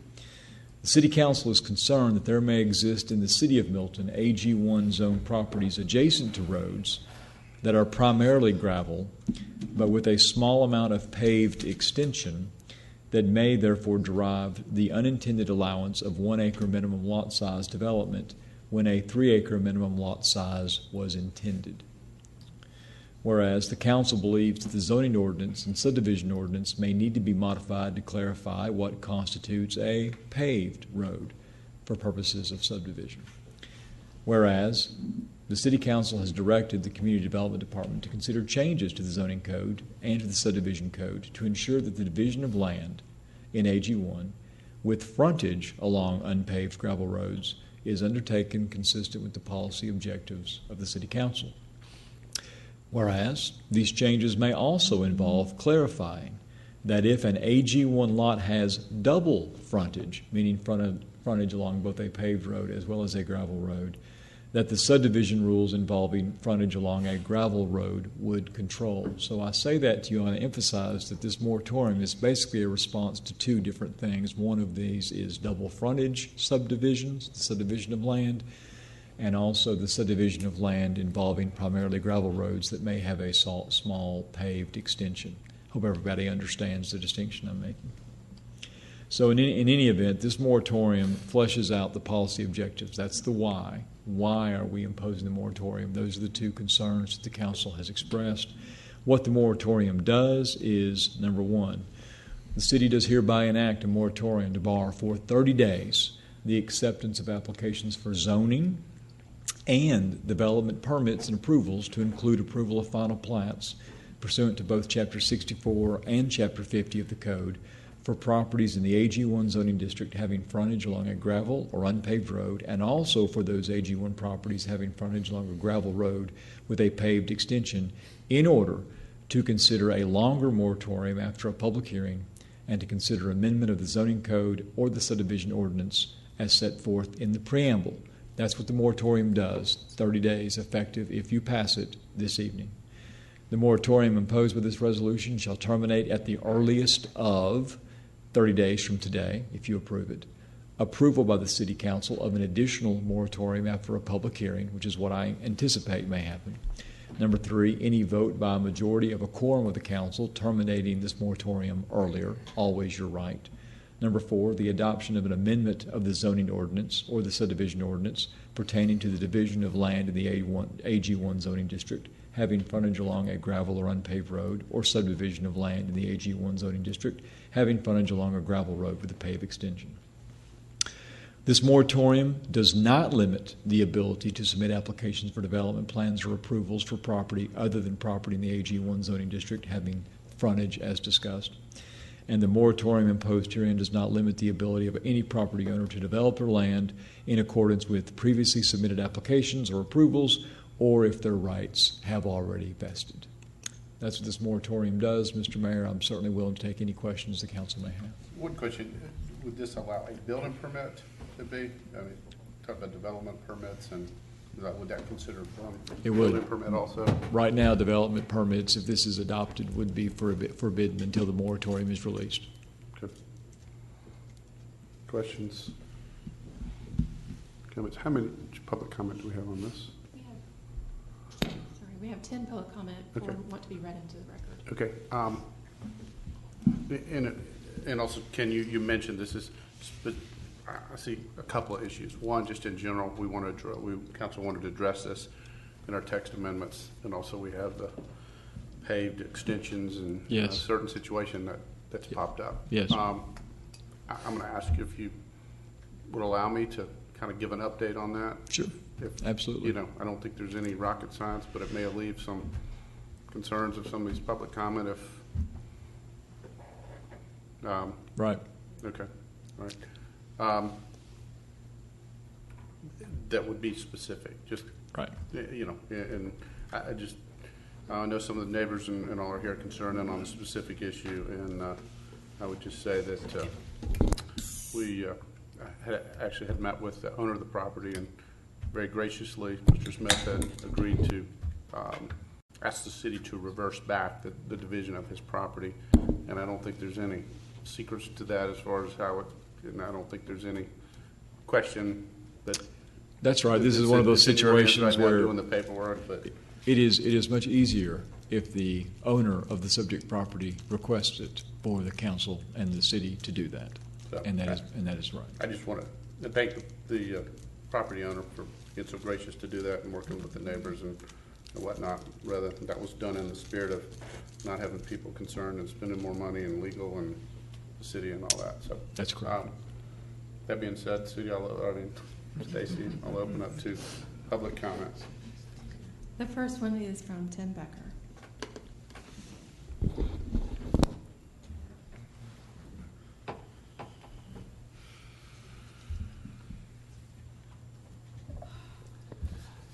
The City Council is concerned that there may exist in the City of Milton AG1 zone properties adjacent to roads that are primarily gravel, but with a small amount of paved extension that may therefore derive the unintended allowance of 1 acre minimum lot size development when a 3 acre minimum lot size was intended. Whereas the Council believes that the zoning ordinance and subdivision ordinance may need to be modified to clarify what constitutes a paved road for purposes of subdivision. Whereas the City Council has directed the Community Development Department to consider changes to the zoning code and to the subdivision code to ensure that the division of land in AG1 with frontage along unpaved gravel roads is undertaken consistent with the policy objectives of the City Council. Whereas these changes may also involve clarifying that if an AG1 lot has double frontage, meaning frontage along both a paved road as well as a gravel road, that the subdivision rules involving frontage along a gravel road would control. So I say that to you, I want to emphasize that this moratorium is basically a response to two different things. One of these is double frontage subdivisions, the subdivision of land, and also the subdivision of land involving primarily gravel roads that may have a small paved extension. Hope everybody understands the distinction I'm making. So in any event, this moratorium fleshes out the policy objectives. That's the why. Why are we imposing the moratorium? Those are the two concerns that the Council has expressed. What the moratorium does is, number one, the city does hereby enact a moratorium to bar for 30 days the acceptance of applications for zoning and development permits and approvals to include approval of final plats pursuant to both Chapter 64 and Chapter 50 of the Code for properties in the AG1 zoning district having frontage along a gravel or unpaved road, and also for those AG1 properties having frontage along a gravel road with a paved extension, in order to consider a longer moratorium after a public hearing and to consider amendment of the zoning code or the subdivision ordinance as set forth in the preamble. That's what the moratorium does, 30 days effective if you pass it this evening. The moratorium imposed by this resolution shall terminate at the earliest of 30 days from today, if you approve it. Approval by the City Council of an additional moratorium after a public hearing, which is what I anticipate may happen. Number three, any vote by a majority of a quorum of the Council terminating this moratorium earlier, always your right. Number four, the adoption of an amendment of the zoning ordinance or the subdivision ordinance pertaining to the division of land in the AG1 zoning district having frontage along a gravel or unpaved road, or subdivision of land in the AG1 zoning district having frontage along a gravel road with a paved extension. This moratorium does not limit the ability to submit applications for development plans or approvals for property other than property in the AG1 zoning district having frontage as discussed. and the moratorium imposed herein does not limit the ability of any property owner to develop their land in accordance with previously submitted applications or approvals, or if their rights have already vested. That's what this moratorium does, Mr. Mayor. I'm certainly willing to take any questions the council may have. One question, would this allow a building permit to be, I mean, talk about development permits, and would that consider It would. building permit also? Right now, development permits, if this is adopted, would be forbidden until the moratorium is released. Good. Questions? Comments? How many public comment do we have on this? We have 10 public comment for Okay. what to be read into the record. Okay. And also, Ken, you mentioned this is, but I see a couple of issues. One, just in general, council wanted to address this in our text amendments, and also we have the paved extensions and Yes. certain situation that's popped up. Yes. I'm going to ask you if you would allow me to kind of give an update on that. Sure. Absolutely. I don't think there's any rocket science, but it may alleviate some concerns of some of these public comment if. Right. Okay. All right. That would be specific, just. Right. And I know some of the neighbors and all are here concerned on a specific issue, and I would just say that we actually had met with the owner of the property, and very graciously, Mr. Smith had agreed to ask the city to reverse back the division of his property, and I don't think there's any secrets to that as far as how it, and I don't think there's any question that. That's right. This is one of those situations right now where doing the paperwork, but it is much easier if the owner of the subject property requests it for the council and the city to do that, So, and that is right. I just want to thank the property owner for being so gracious to do that and working with the neighbors and whatnot. Rather, that was done in the spirit of not having people concerned and spending more money in legal and the city and all that. So that's correct. That being said, Stacy, I'll open up to public comments. The first one is from Tim Becker.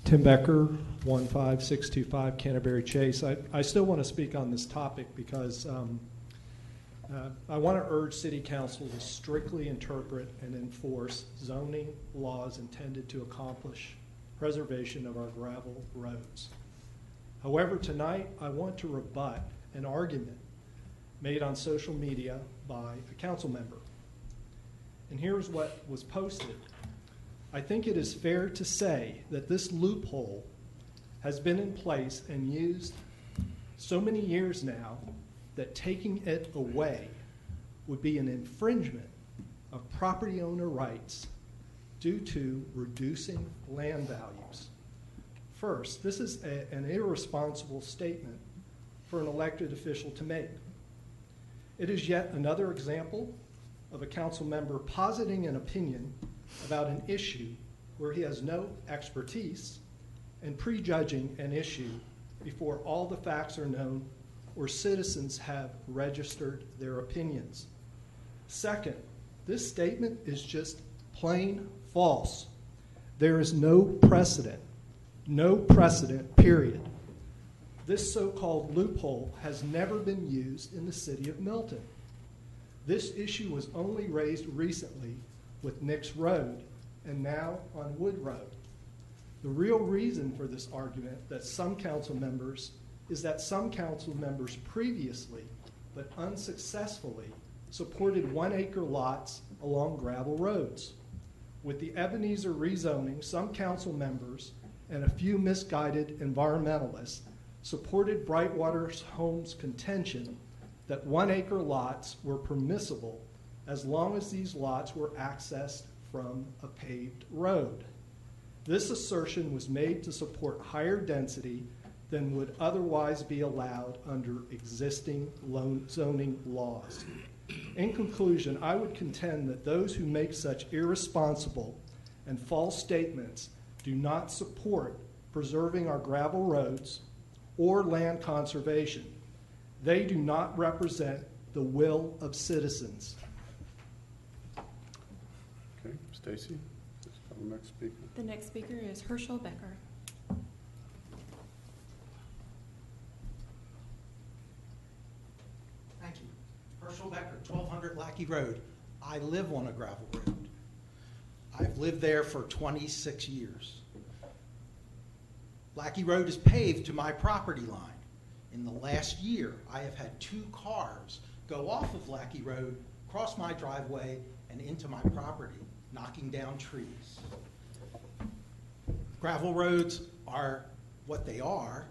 Tim Becker, 15625 Canterbury Chase. I still want to speak on this topic because I want to urge City Council to strictly interpret and enforce zoning laws intended to accomplish preservation of our gravel roads. However, tonight I want to rebut an argument made on social media by a council member. And here's what was posted. I think it is fair to say that this loophole has been in place and used so many years now that taking it away would be an infringement of property owner rights due to reducing land values. First, this is an irresponsible statement for an elected official to make. It is yet another example of a council member positing an opinion about an issue where he has no expertise and prejudging an issue before all the facts are known or citizens have registered their opinions. Second, this statement is just plain false. There is no precedent, period. This so-called loophole has never been used in the city of Milton. This issue was only raised recently with Nix Road and now on Wood Road. The real reason for this argument is that some council members previously, but unsuccessfully, supported 1 acre lots along gravel roads. With the Ebenezer rezoning, some council members and a few misguided environmentalists supported Brightwater Homes' contention that 1 acre lots were permissible as long as these lots were accessed from a paved road. This assertion was made to support higher density than would otherwise be allowed under existing zoning laws. In conclusion, I would contend that those who make such irresponsible and false statements do not support preserving our gravel roads or land conservation. They do not represent the will of citizens. Okay, Stacy, let's call the next speaker. The next speaker is Herschel Becker. Thank you. Herschel Becker, 1200 Lackey Road. I live on a gravel road. I've lived there for 26 years. Lackey Road is paved to my property line. In the last year, I have had 2 cars go off of Lackey Road, cross my driveway, and into my property, knocking down trees. Gravel roads are what they are.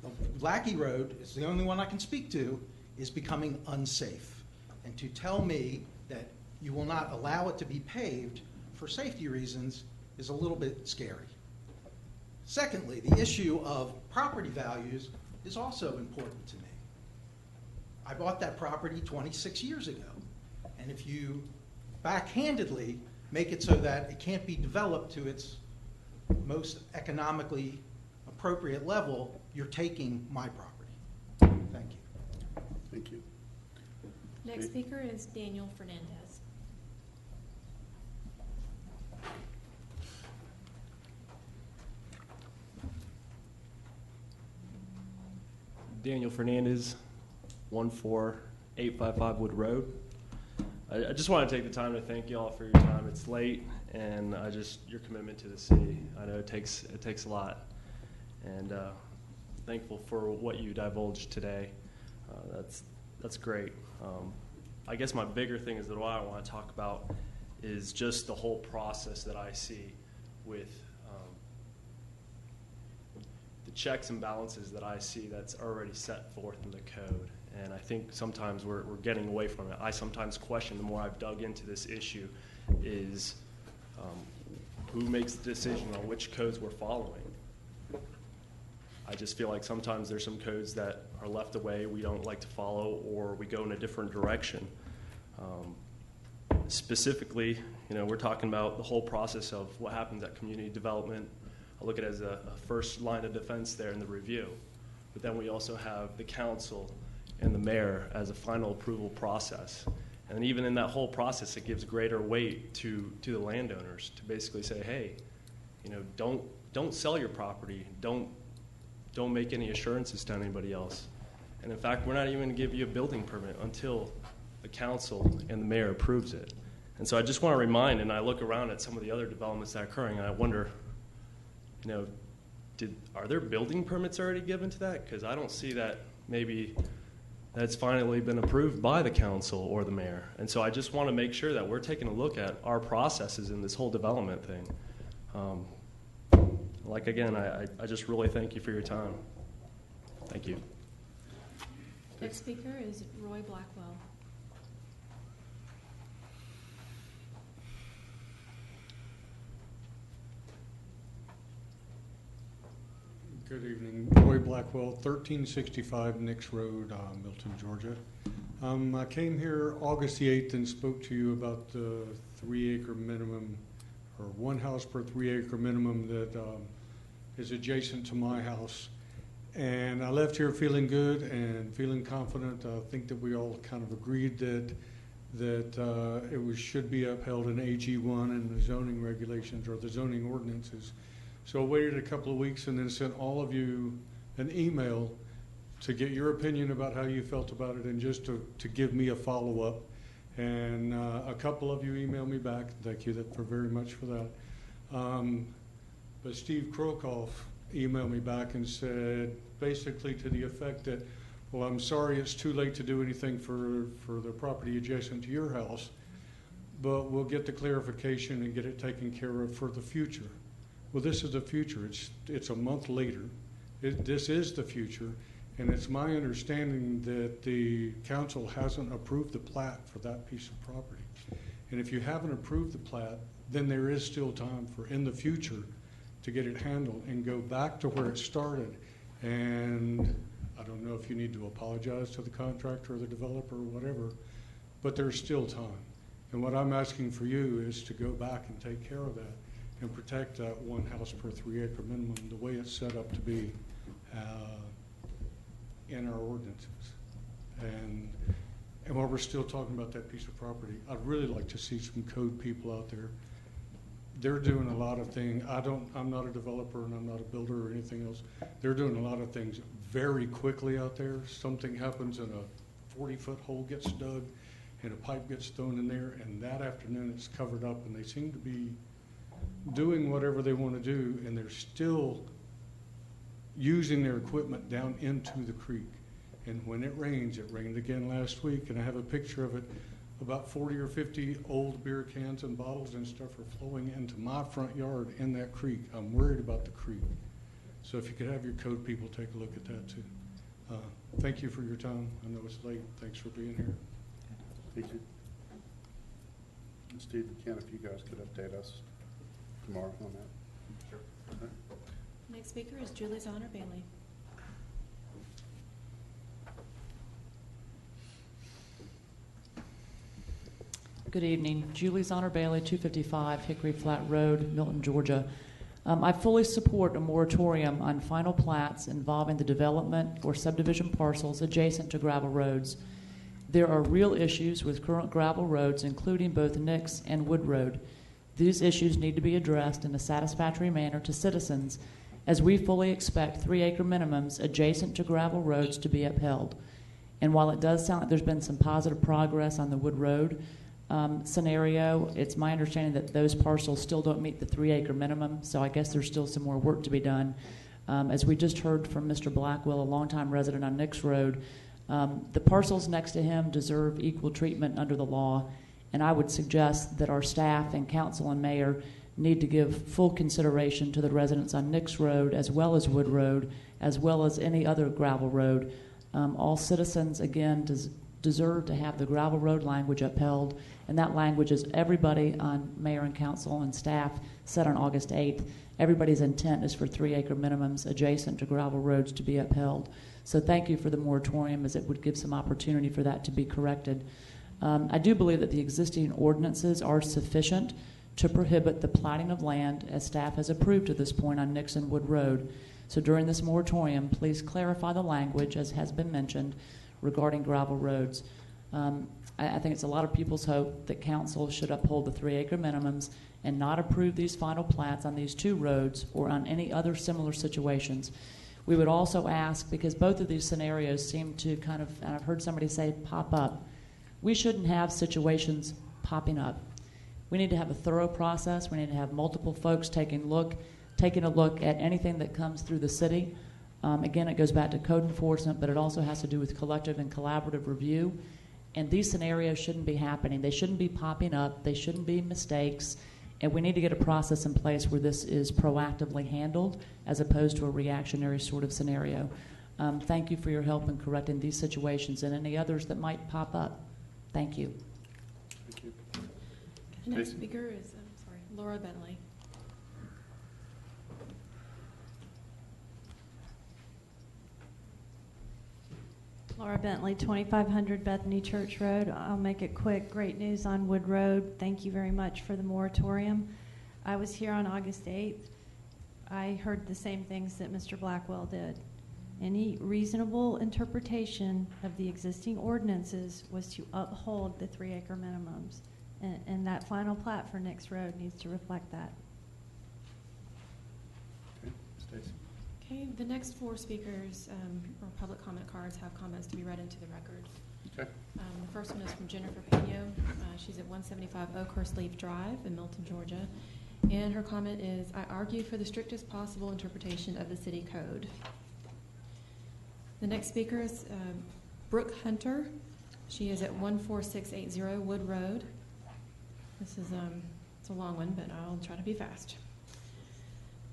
The Lackey Road is the only one I can speak to, is becoming unsafe. And to tell me that you will not allow it to be paved for safety reasons is a little bit scary. Secondly, the issue of property values is also important to me. I bought that property 26 years ago, and if you backhandedly make it so that it can't be developed to its most economically appropriate level, you're taking my property. Thank you. Thank you. Next speaker is Daniel Fernandez. Daniel Fernandez, 14855 Wood Road. I just want to take the time to thank you all for your time. It's late, and your commitment to the city. I know it takes a lot, and thankful for what you divulged today. That's great. I guess my bigger thing is that what I want to talk about is just the whole process that I see with the checks and balances that I see that's already set forth in the code. And I think sometimes we're getting away from it. I sometimes question, the more I've dug into this issue, is who makes the decision on which codes we're following. I just feel like sometimes there's some codes that are left away, we don't like to follow, or we go in a different direction. Specifically, we're talking about the whole process of what happens at community development. I look at it as a first line of defense there in the review. But then we also have the council and the mayor as a final approval process. And even in that whole process, it gives greater weight to the landowners to basically say, hey, don't sell your property. Don't make any assurances to anybody else. And in fact, we're not even going to give you a building permit until the council and the mayor approves it. And so I just want to remind, and I look around at some of the other developments that are occurring, and I wonder, are there building permits already given to that? Because I don't see that maybe that's finally been approved by the council or the mayor. And so I just want to make sure that we're taking a look at our processes in this whole development thing. Again, I just really thank you for your time. Thank you. Next speaker is Roy Blackwell. Good evening. Roy Blackwell, 1365 Nix Road, Milton, Georgia. I came here August the 8th and spoke to you about the 3-acre minimum, or 1 house per 3-acre minimum that is adjacent to my house. And I left here feeling good and feeling confident. I think that we all kind of agreed that it should be upheld in AG1 and the zoning regulations or the zoning ordinances. So I waited a couple of weeks and then sent all of you an email to get your opinion about how you felt about it and just to give me a follow-up. And a couple of you emailed me back. Thank you very much for that. But Steve Krokoff emailed me back and said basically to the effect that, well, I'm sorry it's too late to do anything for the property adjacent to your house, but we'll get the clarification and get it taken care of for the future. Well, this is the future. It's a month later. This is the future, and it's my understanding that the council hasn't approved the plat for that piece of property. And if you haven't approved the plat, then there is still time for in the future to get it handled and go back to where it started. And I don't know if you need to apologize to the contractor or the developer or whatever, but there's still time. And what I'm asking for you is to go back and take care of that and protect that 1 house per 3-acre minimum the way it's set up to be in our ordinances. And while we're still talking about that piece of property, I'd really like to see some code people out there. They're doing a lot of things. I'm not a developer and I'm not a builder or anything else. They're doing a lot of things very quickly out there. Something happens and a 40-foot hole gets dug and a pipe gets thrown in there, and that afternoon it's covered up, and they seem to be doing whatever they want to do, and they're still using their equipment down into the creek. And when it rains, it rained again last week, and I have a picture of it. About 40 or 50 old beer cans and bottles and stuff are flowing into my front yard in that creek. I'm worried about the creek. So if you could have your code people take a look at that too. Thank you for your time. I know it's late. Thanks for being here. Thank you. And Steve and Ken, if you guys could update us tomorrow on that. Sure. Okay. Next speaker is Julie Zonner Bailey. Good evening. Julie Zonner Bailey, 255 Hickory Flat Road, Milton, Georgia. I fully support a moratorium on final plats involving the development or subdivision parcels adjacent to gravel roads. There are real issues with current gravel roads, including both Nix and Wood Road. These issues need to be addressed in a satisfactory manner to citizens, as we fully expect 3-acre minimums adjacent to gravel roads to be upheld. And while it does sound like there's been some positive progress on the Wood Road scenario, it's my understanding that those parcels still don't meet the 3-acre minimum, so I guess there's still some more work to be done. As we just heard from Mr. Blackwell, a longtime resident on Nix Road, the parcels next to him deserve equal treatment under the law, and I would suggest that our staff and council and mayor need to give full consideration to the residents on Nix Road as well as Wood Road, as well as any other gravel road. All citizens, again, deserve to have the gravel road language upheld, and that language is everybody on mayor and council and staff said on August 8th. Everybody's intent is for 3-acre minimums adjacent to gravel roads to be upheld. So thank you for the moratorium, as it would give some opportunity for that to be corrected. I do believe that the existing ordinances are sufficient to prohibit the platting of land as staff has approved at this point on Nixon Wood Road. So during this moratorium, please clarify the language, as has been mentioned, regarding gravel roads. I think it's a lot of people's hope that council should uphold the 3-acre minimums and not approve these final plats on these 2 roads or on any other similar situations. We would also ask, because both of these scenarios seem to kind of, and I've heard somebody say, pop up. We shouldn't have situations popping up. We need to have a thorough process. We need to have multiple folks taking a look at anything that comes through the city. Again, it goes back to code enforcement, but it also has to do with collective and collaborative review. And these scenarios shouldn't be happening. They shouldn't be popping up. They shouldn't be mistakes. And we need to get a process in place where this is proactively handled as opposed to a reactionary sort of scenario. Thank you for your help in correcting these situations and any others that might pop up. Thank you. Thank you. The next speaker is Laura Bentley. Laura Bentley, 2500 Bethany Church Road. I'll make it quick. Great news on Wood Road. Thank you very much for the moratorium. I was here on August 8th. I heard the same things that Mr. Blackwell did. Any reasonable interpretation of the existing ordinances was to uphold the 3-acre minimums. And that final plat for Nix Road needs to reflect that. Okay, Stacy. Okay, the next 4 speakers or public comment cards have comments to be read into the record. Okay. The first one is from Jennifer Peno. She's at 175 Oakhurst Leaf Drive in Milton, Georgia. And her comment is, I argue for the strictest possible interpretation of the city code. The next speaker is Brooke Hunter. She is at 14680 Wood Road. This is it's a long one, but I'll try to be fast.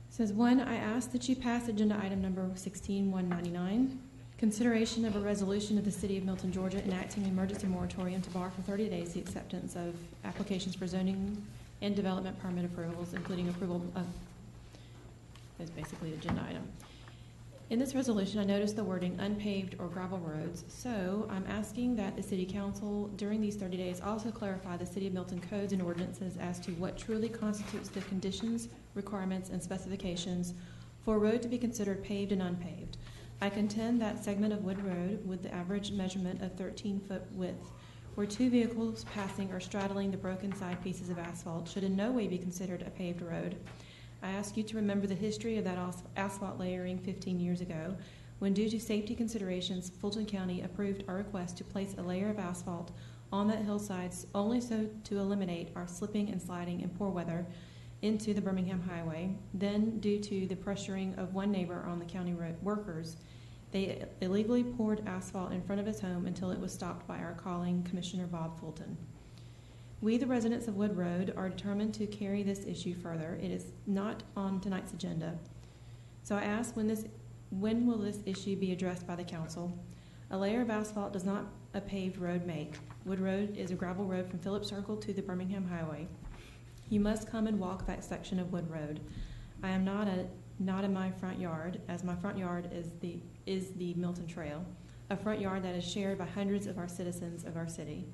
It says, 1, I ask that you pass agenda item number 16199, consideration of a resolution of the City of Milton, Georgia, enacting an emergency moratorium to bar for 30 days the acceptance of applications for zoning and development permit approvals, including approval of, that's basically the agenda item. In this resolution, I noticed the wording unpaved or gravel roads, so I'm asking that the City Council during these 30 days also clarify the City of Milton codes and ordinances as to what truly constitutes the conditions, requirements, and specifications for a road to be considered paved and unpaved. I contend that segment of Wood Road with the average measurement of 13-foot width where two vehicles passing or straddling the broken side pieces of asphalt should in no way be considered a paved road. I ask you to remember the history of that asphalt layering 15 years ago, when due to safety considerations, Fulton County approved our request to place a layer of asphalt on that hillside only so to eliminate our slipping and sliding in poor weather into the Birmingham Highway. Then, due to the pressuring of one neighbor on the county road workers, they illegally poured asphalt in front of his home until it was stopped by our calling Commissioner Bob Fulton. We, the residents of Wood Road, are determined to carry this issue further. It is not on tonight's agenda. So I ask, when will this issue be addressed by the council? A layer of asphalt does not a paved road make. Wood Road is a gravel road from Phillips Circle to the Birmingham Highway. You must come and walk that section of Wood Road. I am not in my front yard, as my front yard is the Milton Trail, a front yard that is shared by hundreds of our citizens of our city.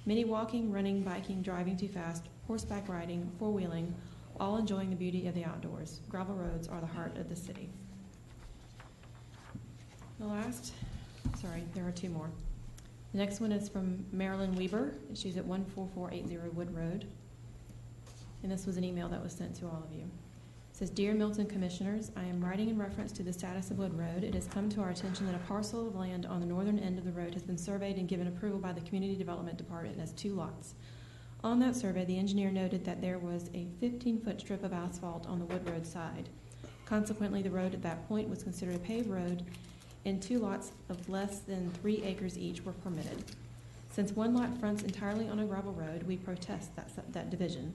Many walking, running, biking, driving too fast, horseback riding, four-wheeling, all enjoying the beauty of the outdoors. Gravel roads are the heart of the city. There are two more. The next one is from Marilyn Weber. She's at 14480 Wood Road. And this was an email that was sent to all of you. It says, Dear Milton Commissioners, I am writing in reference to the status of Wood Road. It has come to our attention that a parcel of land on the northern end of the road has been surveyed and given approval by the Community Development Department as 2 lots. On that survey, the engineer noted that there was a 15-foot strip of asphalt on the Wood Road side. Consequently, the road at that point was considered a paved road, and 2 lots of less than 3 acres each were permitted. Since 1 lot fronts entirely on a gravel road, we protest that division.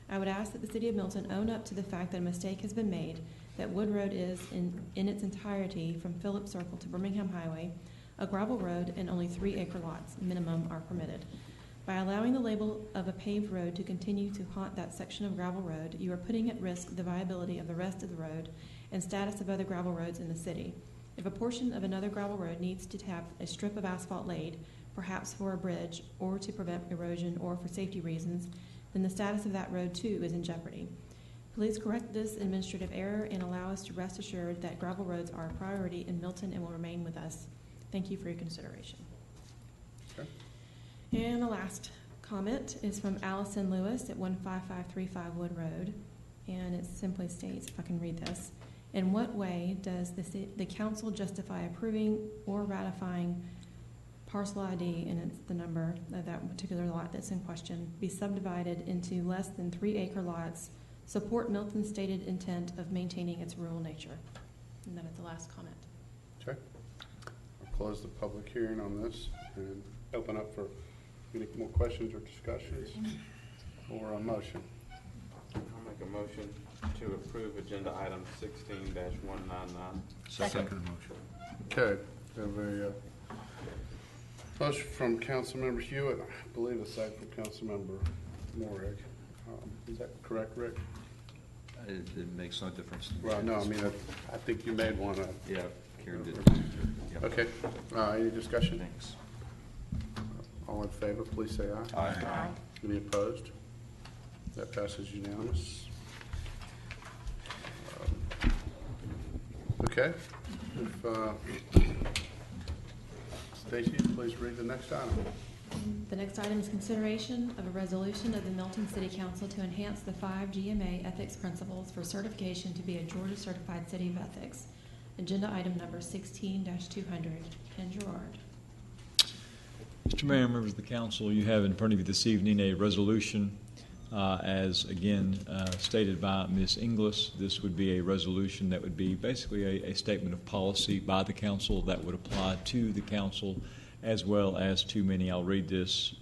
I would ask that the City of Milton own up to the fact that a mistake has been made, that Wood Road is, in its entirety, from Phillips Circle to Birmingham Highway, a gravel road, and only 3-acre lots, minimum, are permitted. By allowing the label of a paved road to continue to haunt that section of gravel road, you are putting at risk the viability of the rest of the road and status of other gravel roads in the city. If a portion of another gravel road needs to have a strip of asphalt laid, perhaps for a bridge or to prevent erosion or for safety reasons, then the status of that road too is in jeopardy. Please correct this administrative error and allow us to rest assured that gravel roads are a priority in Milton and will remain with us. Thank you for your consideration. Okay. And the last comment is from Allison Lewis at 15535 Wood Road, and it simply states, if I can read this, in what way does the council justify approving or ratifying parcel ID, and it's the number of that particular lot that's in question, be subdivided into less than 3-acre lots, support Milton's stated intent of maintaining its rural nature? And that is the last comment. Okay. I'll close the public hearing on this and open up for any more questions or discussions or a motion. I'll make a motion to approve agenda item 16-199. Second motion. Okay. We have a motion from Councilmember Hewitt. I believe a second from Councilmember Morrig. Is that correct, Rick? It makes no difference to me. Well, no, I mean, I think you made one up. Yeah, Karen did. Yep. Okay. Any discussion? Thanks. All in favor, please say aye. Aye. Any opposed? That passes unanimous. Okay. Stacy, please read the next item. The next item is consideration of a resolution of the Milton City Council to enhance the 5 GMA ethics principles for certification to be a Georgia Certified City of Ethics. Agenda item number 16-200. Ken Gerard. Mr. Mayor, members of the council, you have in front of you this evening a resolution, as again stated by Ms. Inglis. This would be a resolution that would be basically a statement of policy by the council that would apply to the council as well as to many. I'll read this.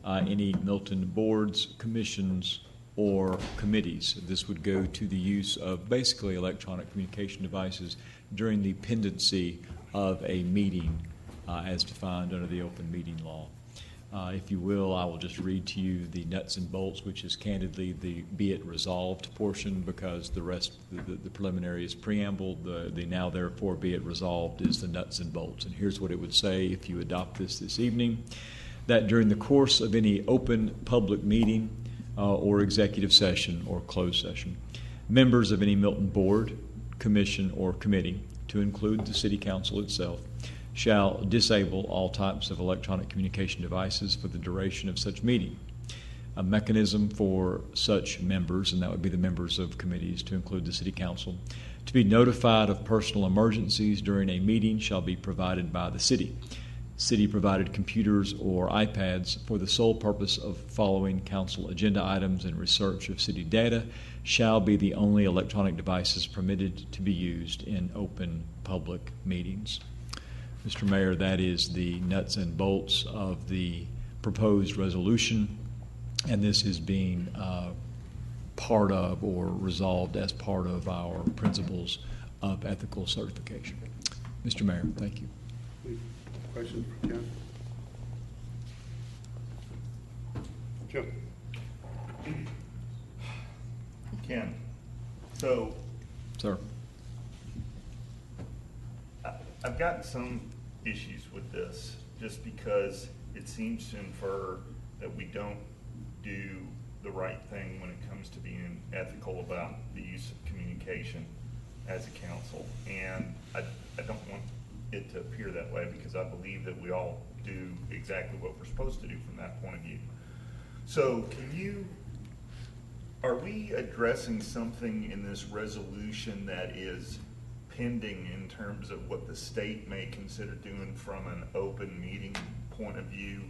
Any Milton boards, commissions, or committees. This would go to the use of basically electronic communication devices during the pendency of a meeting as defined under the open meeting law. If you will, I will just read to you the nuts and bolts, which is candidly the be it resolved portion, because the rest, the preliminary is preamble. The now therefore be it resolved is the nuts and bolts. And here's what it would say if you adopt this evening: that during the course of any open public meeting or executive session or closed session, members of any Milton board, commission, or committee, to include the city council itself, shall disable all types of electronic communication devices for the duration of such meeting. A mechanism for such members, and that would be the members of committees to include the City Council, to be notified of personal emergencies during a meeting shall be provided by the city. City-provided computers or iPads for the sole purpose of following council agenda items and research of city data shall be the only electronic devices permitted to be used in open public meetings. Mr. Mayor, that is the nuts and bolts of the proposed resolution, and this is being part of or resolved as part of our principles of ethical certification. Mr. Mayor, thank you. Questions for Ken? Joe? Ken, so. Sir. I've gotten some issues with this just because it seems to infer that we don't do the right thing when it comes to being ethical about the use of communication as a council. And I don't want it to appear that way because I believe that we all do exactly what we're supposed to do from that point of view. So are we addressing something in this resolution that is pending in terms of what the state may consider doing from an open meeting point of view?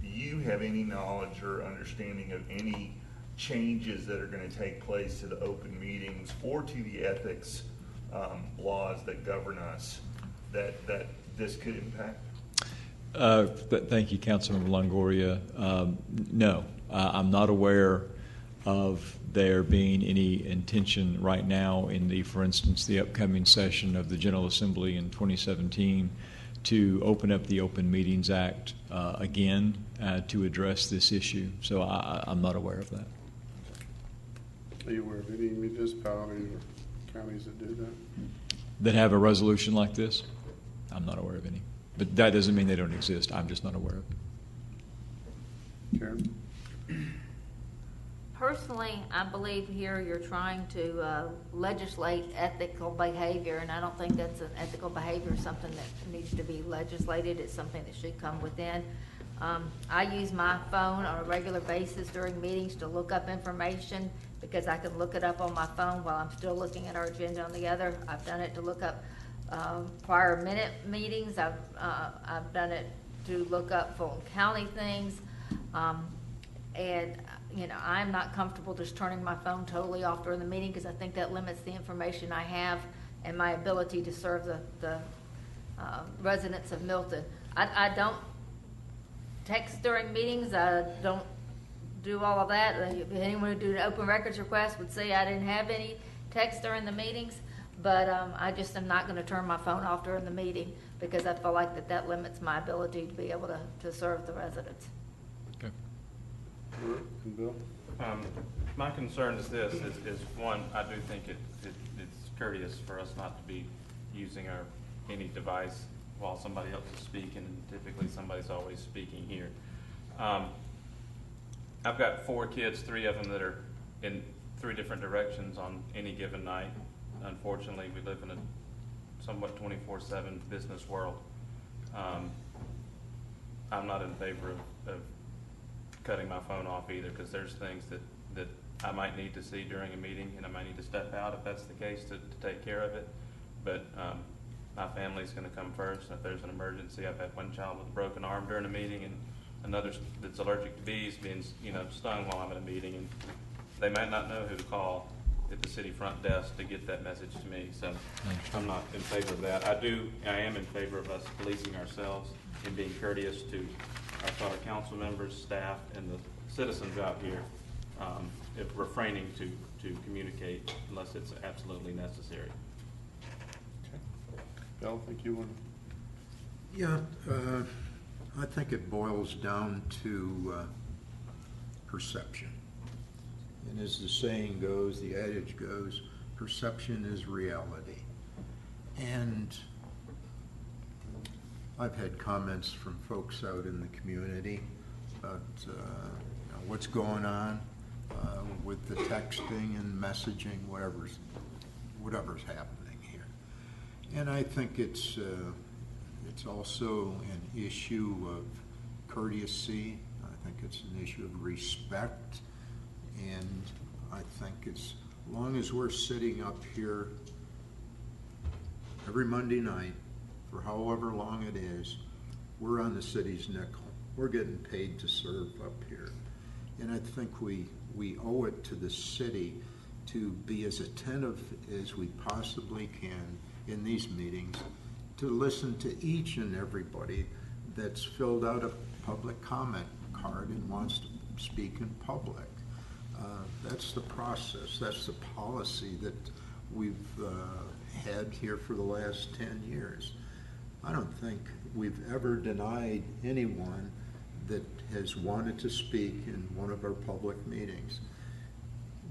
Do you have any knowledge or understanding of any changes that are going to take place to the open meetings or to the ethics laws that govern us that this could impact? Thank you, Councilmember Longoria. No, I'm not aware of there being any intention right now for instance, the upcoming session of the General Assembly in 2017 to open up the Open Meetings Act again to address this issue. So I'm not aware of that. Are you aware of any municipalities or counties that do that? That have a resolution like this? I'm not aware of any. But that doesn't mean they don't exist. I'm just not aware of it. Karen? Personally, I believe here you're trying to legislate ethical behavior, and I don't think that's an ethical behavior, something that needs to be legislated. It's something that should come within. I use my phone on a regular basis during meetings to look up information because I can look it up on my phone while I'm still looking at our agenda on the other. I've done it to look up prior minute meetings. I've done it to look up Fulton County things. And I'm not comfortable just turning my phone totally off during the meeting because I think that limits the information I have and my ability to serve the residents of Milton. I don't text during meetings. I don't do all of that. Anyone who do an open records request would say I didn't have any text during the meetings, but I just am not going to turn my phone off during the meeting because I feel like that limits my ability to be able to serve the residents. Okay. And Bill? My concern is this, is one, I do think it's courteous for us not to be using any device while somebody else is speaking, and typically somebody's always speaking here. I've got 4 kids, 3 of them that are in 3 different directions on any given night. Unfortunately, we live in a somewhat 24/7 business world. I'm not in favor of cutting my phone off either, because there's things that I might need to see during a meeting, and I might need to step out if that's the case to take care of it. But my family's going to come first, and if there's an emergency, I've had one child with a broken arm during a meeting, and another that's allergic to bees being stung while I'm at a meeting, and they might not know who to call at the city front desk to get that message to me. So I'm not in favor of that. I am in favor of us policing ourselves and being courteous to our council members, staff, and the citizens out here, refraining to communicate unless it's absolutely necessary. Okay. Bill, I think you want to. Yeah, I think it boils down to perception. And as the saying goes, the adage goes, perception is reality. And I've had comments from folks out in the community about what's going on with the texting and messaging, whatever's happening here. And I think it's It's also an issue of courtesy. I think it's an issue of respect. And I think as long as we're sitting up here every Monday night, for however long it is, we're on the city's nickel. We're getting paid to serve up here. And I think we owe it to the city to be as attentive as we possibly can in these meetings, to listen to each and everybody that's filled out a public comment card and wants to speak in public. That's the process. That's the policy that we've had here for the last 10 years. I don't think we've ever denied anyone that has wanted to speak in one of our public meetings.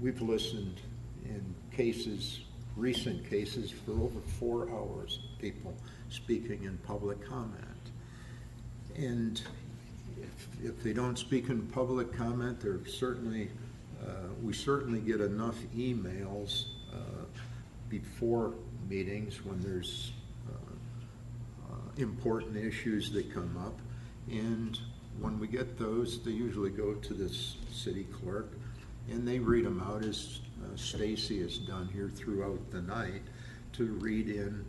We've listened in cases, recent cases, for over 4 hours, people speaking in public comment. And if they don't speak in public comment, they're certainly, we certainly get enough emails before meetings when there's important issues that come up. And when we get those, they usually go to the city clerk, and they read them out, as Stacy has done here throughout the night, to read in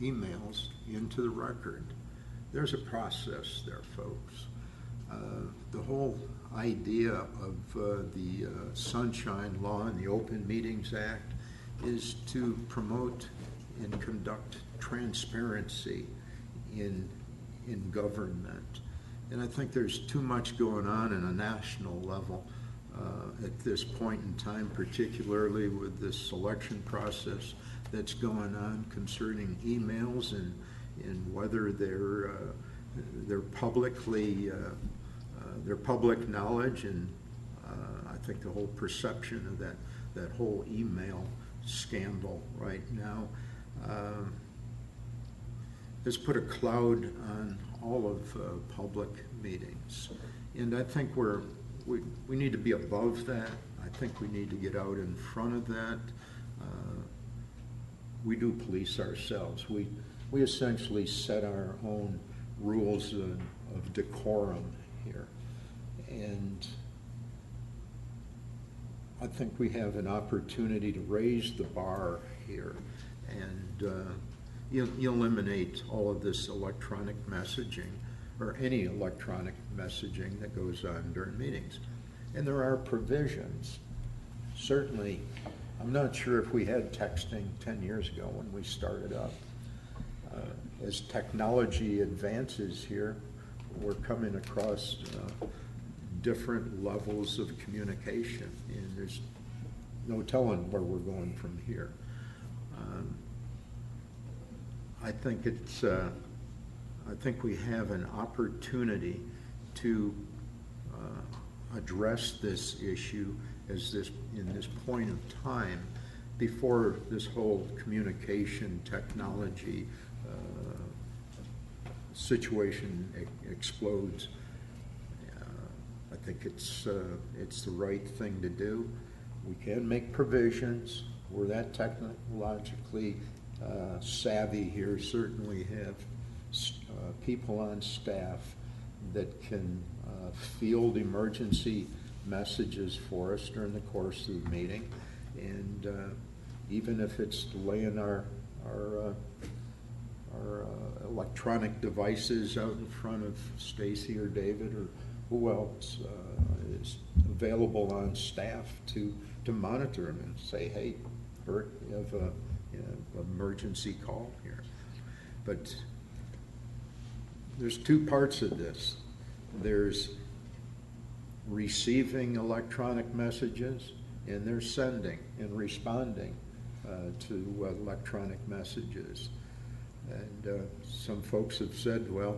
emails into the record. There's a process there, folks. The whole idea of the Sunshine Law and the Open Meetings Act is to promote and conduct transparency in government. And I think there's too much going on a national level at this point in time, particularly with this selection process that's going on concerning emails and whether they're publicly they're public knowledge. And I think the whole perception of that whole email scandal right now has put a cloud on all of public meetings. And I think we need to be above that. I think we need to get out in front of that. We do police ourselves. We essentially set our own rules of decorum here. And I think we have an opportunity to raise the bar here and eliminate all of this electronic messaging, or any electronic messaging that goes on during meetings. And there are provisions. Certainly, I'm not sure if we had texting 10 years ago when we started up. As technology advances here, we're coming across different levels of communication, and there's no telling where we're going from here. I think it's. I think we have an opportunity to address this issue in this point of time before this whole communication technology situation explodes. I think it's the right thing to do. We can make provisions. We're that technologically savvy here. Certainly have people on staff that can field emergency messages for us during the course of the meeting, and even if it's delaying our electronic devices out in front of Stacy or David or who else is available on staff to monitor them and say, hey, Bert, you have an emergency call here. But there's two parts of this. There's receiving electronic messages, and there's sending and responding to electronic messages. And some folks have said, well,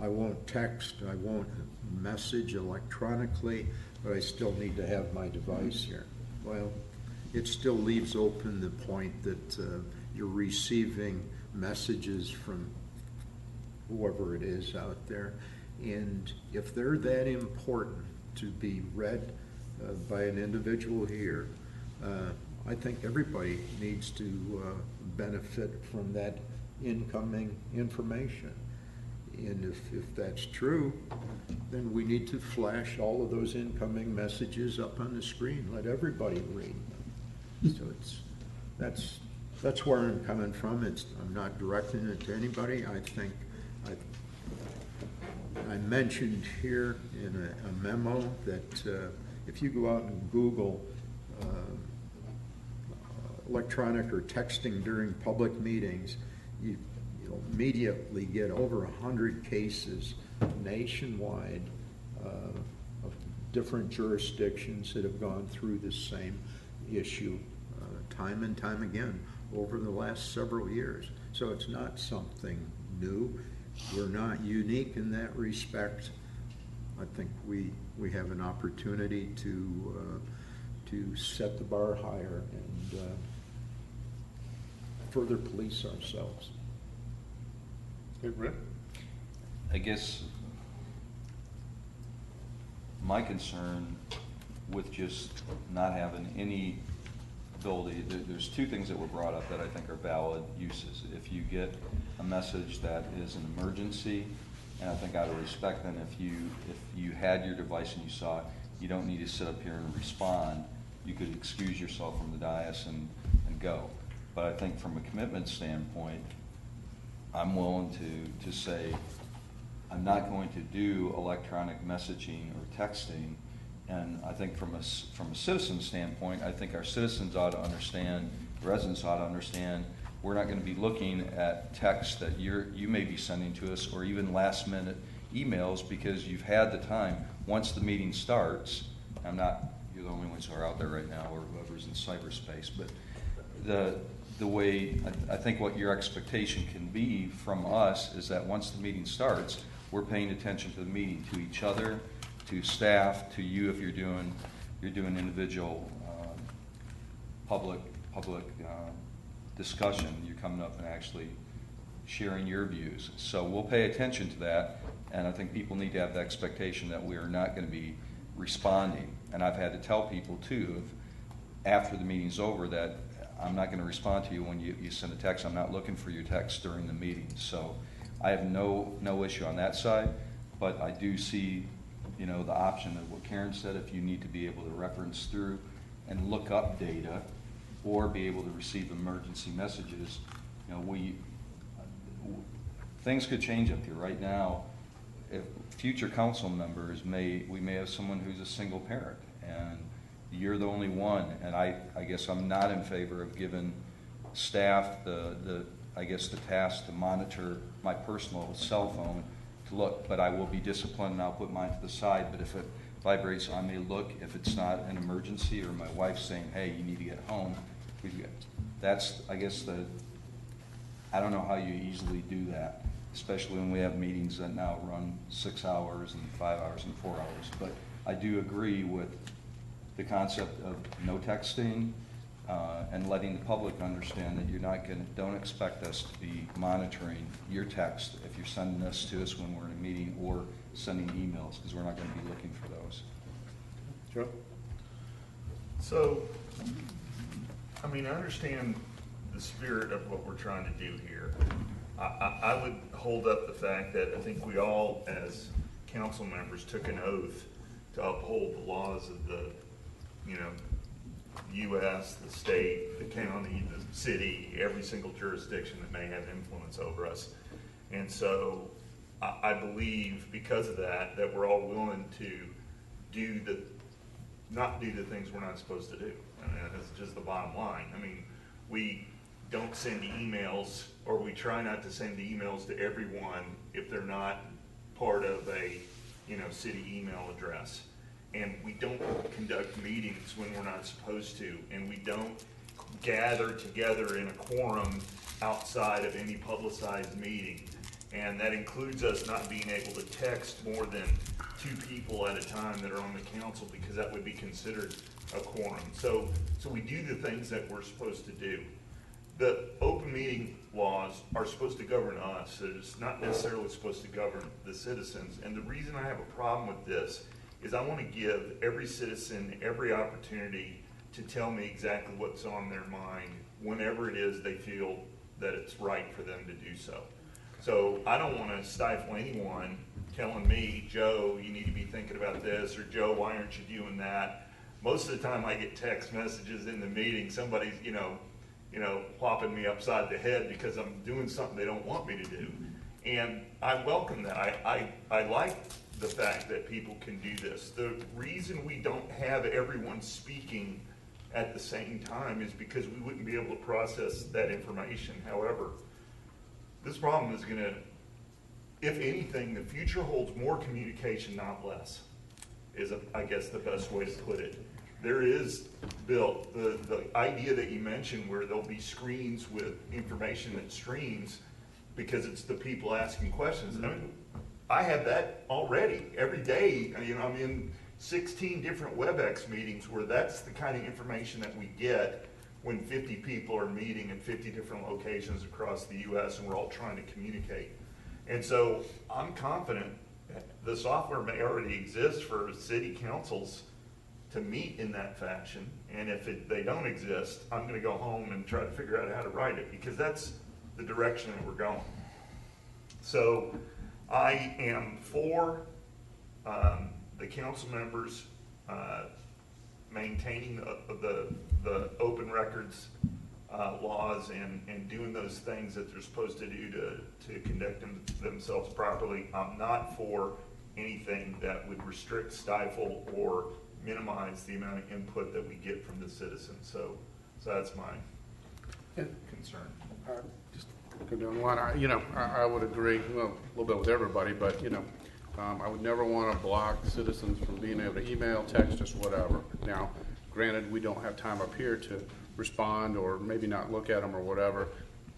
I won't text, I won't message electronically, but I still need to have my device here. Well, it still leaves open the point that you're receiving messages from whoever it is out there. And if they're that important to be read by an individual here, I think everybody needs to benefit from that incoming information. And if that's true, then we need to flash all of those incoming messages up on the screen, let everybody read. So that's where I'm coming from. I'm not directing it to anybody. I think I mentioned here in a memo that if you go out and Google electronic or texting during public meetings, you'll immediately get over 100 cases nationwide of different jurisdictions that have gone through this same issue time and time again over the last several years. So it's not something new. We're not unique in that respect. I think we have an opportunity to set the bar higher and further police ourselves. Hey, Brent? I guess my concern with just not having any ability, there's two things that were brought up that I think are valid uses. If you get a message that is an emergency, and I think out of respect, then if you had your device and you saw it, you don't need to sit up here and respond. You could excuse yourself from the dais and go. But I think from a commitment standpoint, I'm willing to say I'm not going to do electronic messaging or texting. And I think from a citizen standpoint, I think our citizens ought to understand, residents ought to understand, we're not going to be looking at texts that you may be sending to us or even last minute emails because you've had the time. Once the meeting starts, you're the only ones who are out there right now or whoever's in cyberspace, but the way, I think what your expectation can be from us is that once the meeting starts, we're paying attention to the meeting, to each other, to staff, to you if you're doing individual public discussion. You're coming up and actually sharing your views. So we'll pay attention to that, and I think people need to have the expectation that we are not going to be responding. And I've had to tell people too, after the meeting's over, that I'm not going to respond to you when you send a text. I'm not looking for your text during the meeting. So I have no issue on that side, but I do see, the option of what Karen said, if you need to be able to reference through and look up data or be able to receive emergency messages, things could change up here. Right now, if future council members we may have someone who's a single parent and you're the only one, and I guess I'm not in favor of giving staff the task to monitor my personal cell phone to look, but I will be disciplined and I'll put mine to the side. But if it vibrates, I may look. If it's not an emergency or my wife's saying, hey, you need to get home, that's, I guess, I don't know how you easily do that, especially when we have meetings that now run 6 hours and 5 hours and 4 hours. But I do agree with the concept of no texting and letting the public understand that don't expect us to be monitoring your text if you're sending this to us when we're in a meeting or sending emails, because we're not going to be looking for those. Joe? So, I understand the spirit of what we're trying to do here. I would hold up the fact that I think we all, as council members, took an oath to uphold the laws of the U.S., the state, the county, the city, every single jurisdiction that may have influence over us. And so I believe because of that we're all willing to not do the things we're not supposed to do. That's just the bottom line. We don't send emails, or we try not to send emails to everyone if they're not part of a city email address. And we don't conduct meetings when we're not supposed to, and we don't gather together in a quorum outside of any publicized meeting. And that includes us not being able to text more than 2 people at a time that are on the council, because that would be considered a quorum. So we do the things that we're supposed to do. The open meeting laws are supposed to govern us. It's not necessarily supposed to govern the citizens. And the reason I have a problem with this is I want to give every citizen every opportunity to tell me exactly what's on their mind whenever it is they feel that it's right for them to do so. So I don't want to stifle anyone telling me, Joe, you need to be thinking about this, or Joe, why aren't you doing that? Most of the time I get text messages in the meeting, somebody's, whopping me upside the head because I'm doing something they don't want me to do. And I welcome that. I like the fact that people can do this. The reason we don't have everyone speaking at the same time is because we wouldn't be able to process that information. However, this problem is going to, if anything, the future holds more communication, not less, is, I guess, the best way to put it. There is built, the idea that you mentioned where there'll be screens with information that streams because it's the people asking questions. I mean, I have that already every day. I'm in 16 different WebEx meetings where that's the kind of information that we get when 50 people are meeting in 50 different locations across the U.S. and we're all trying to communicate. And so I'm confident the software may already exist for city councils to meet in that fashion. And if they don't exist, I'm going to go home and try to figure out how to write it, because that's the direction that we're going. So I am for the council members maintaining the open records laws and doing those things that they're supposed to do to conduct themselves properly. I'm not for anything that would restrict, stifle, or minimize the amount of input that we get from the citizens. So that's my concern. Just go down the line. I would agree, well, a little bit with everybody, but, I would never want to block citizens from being able to email, text us, whatever. Now, granted, we don't have time up here to respond or maybe not look at them or whatever,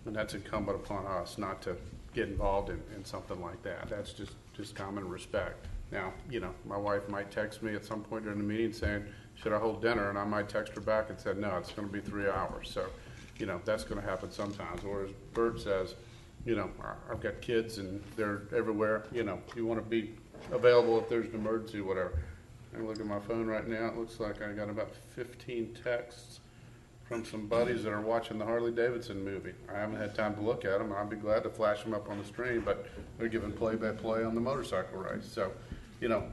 and that's incumbent upon us not to get involved in something like that. That's just common respect. Now, my wife might text me at some point during the meeting saying, should I hold dinner? And I might text her back and say, no, it's going to be 3 hours. So, that's going to happen sometimes. Or as Bert says, I've got kids and they're everywhere. You want to be available if there's an emergency, whatever. I look at my phone right now. It looks like I got about 15 texts from some buddies that are watching the Harley-Davidson movie. I haven't had time to look at them. I'd be glad to flash them up on the screen, but they're giving play-by-play on the motorcycle race. So,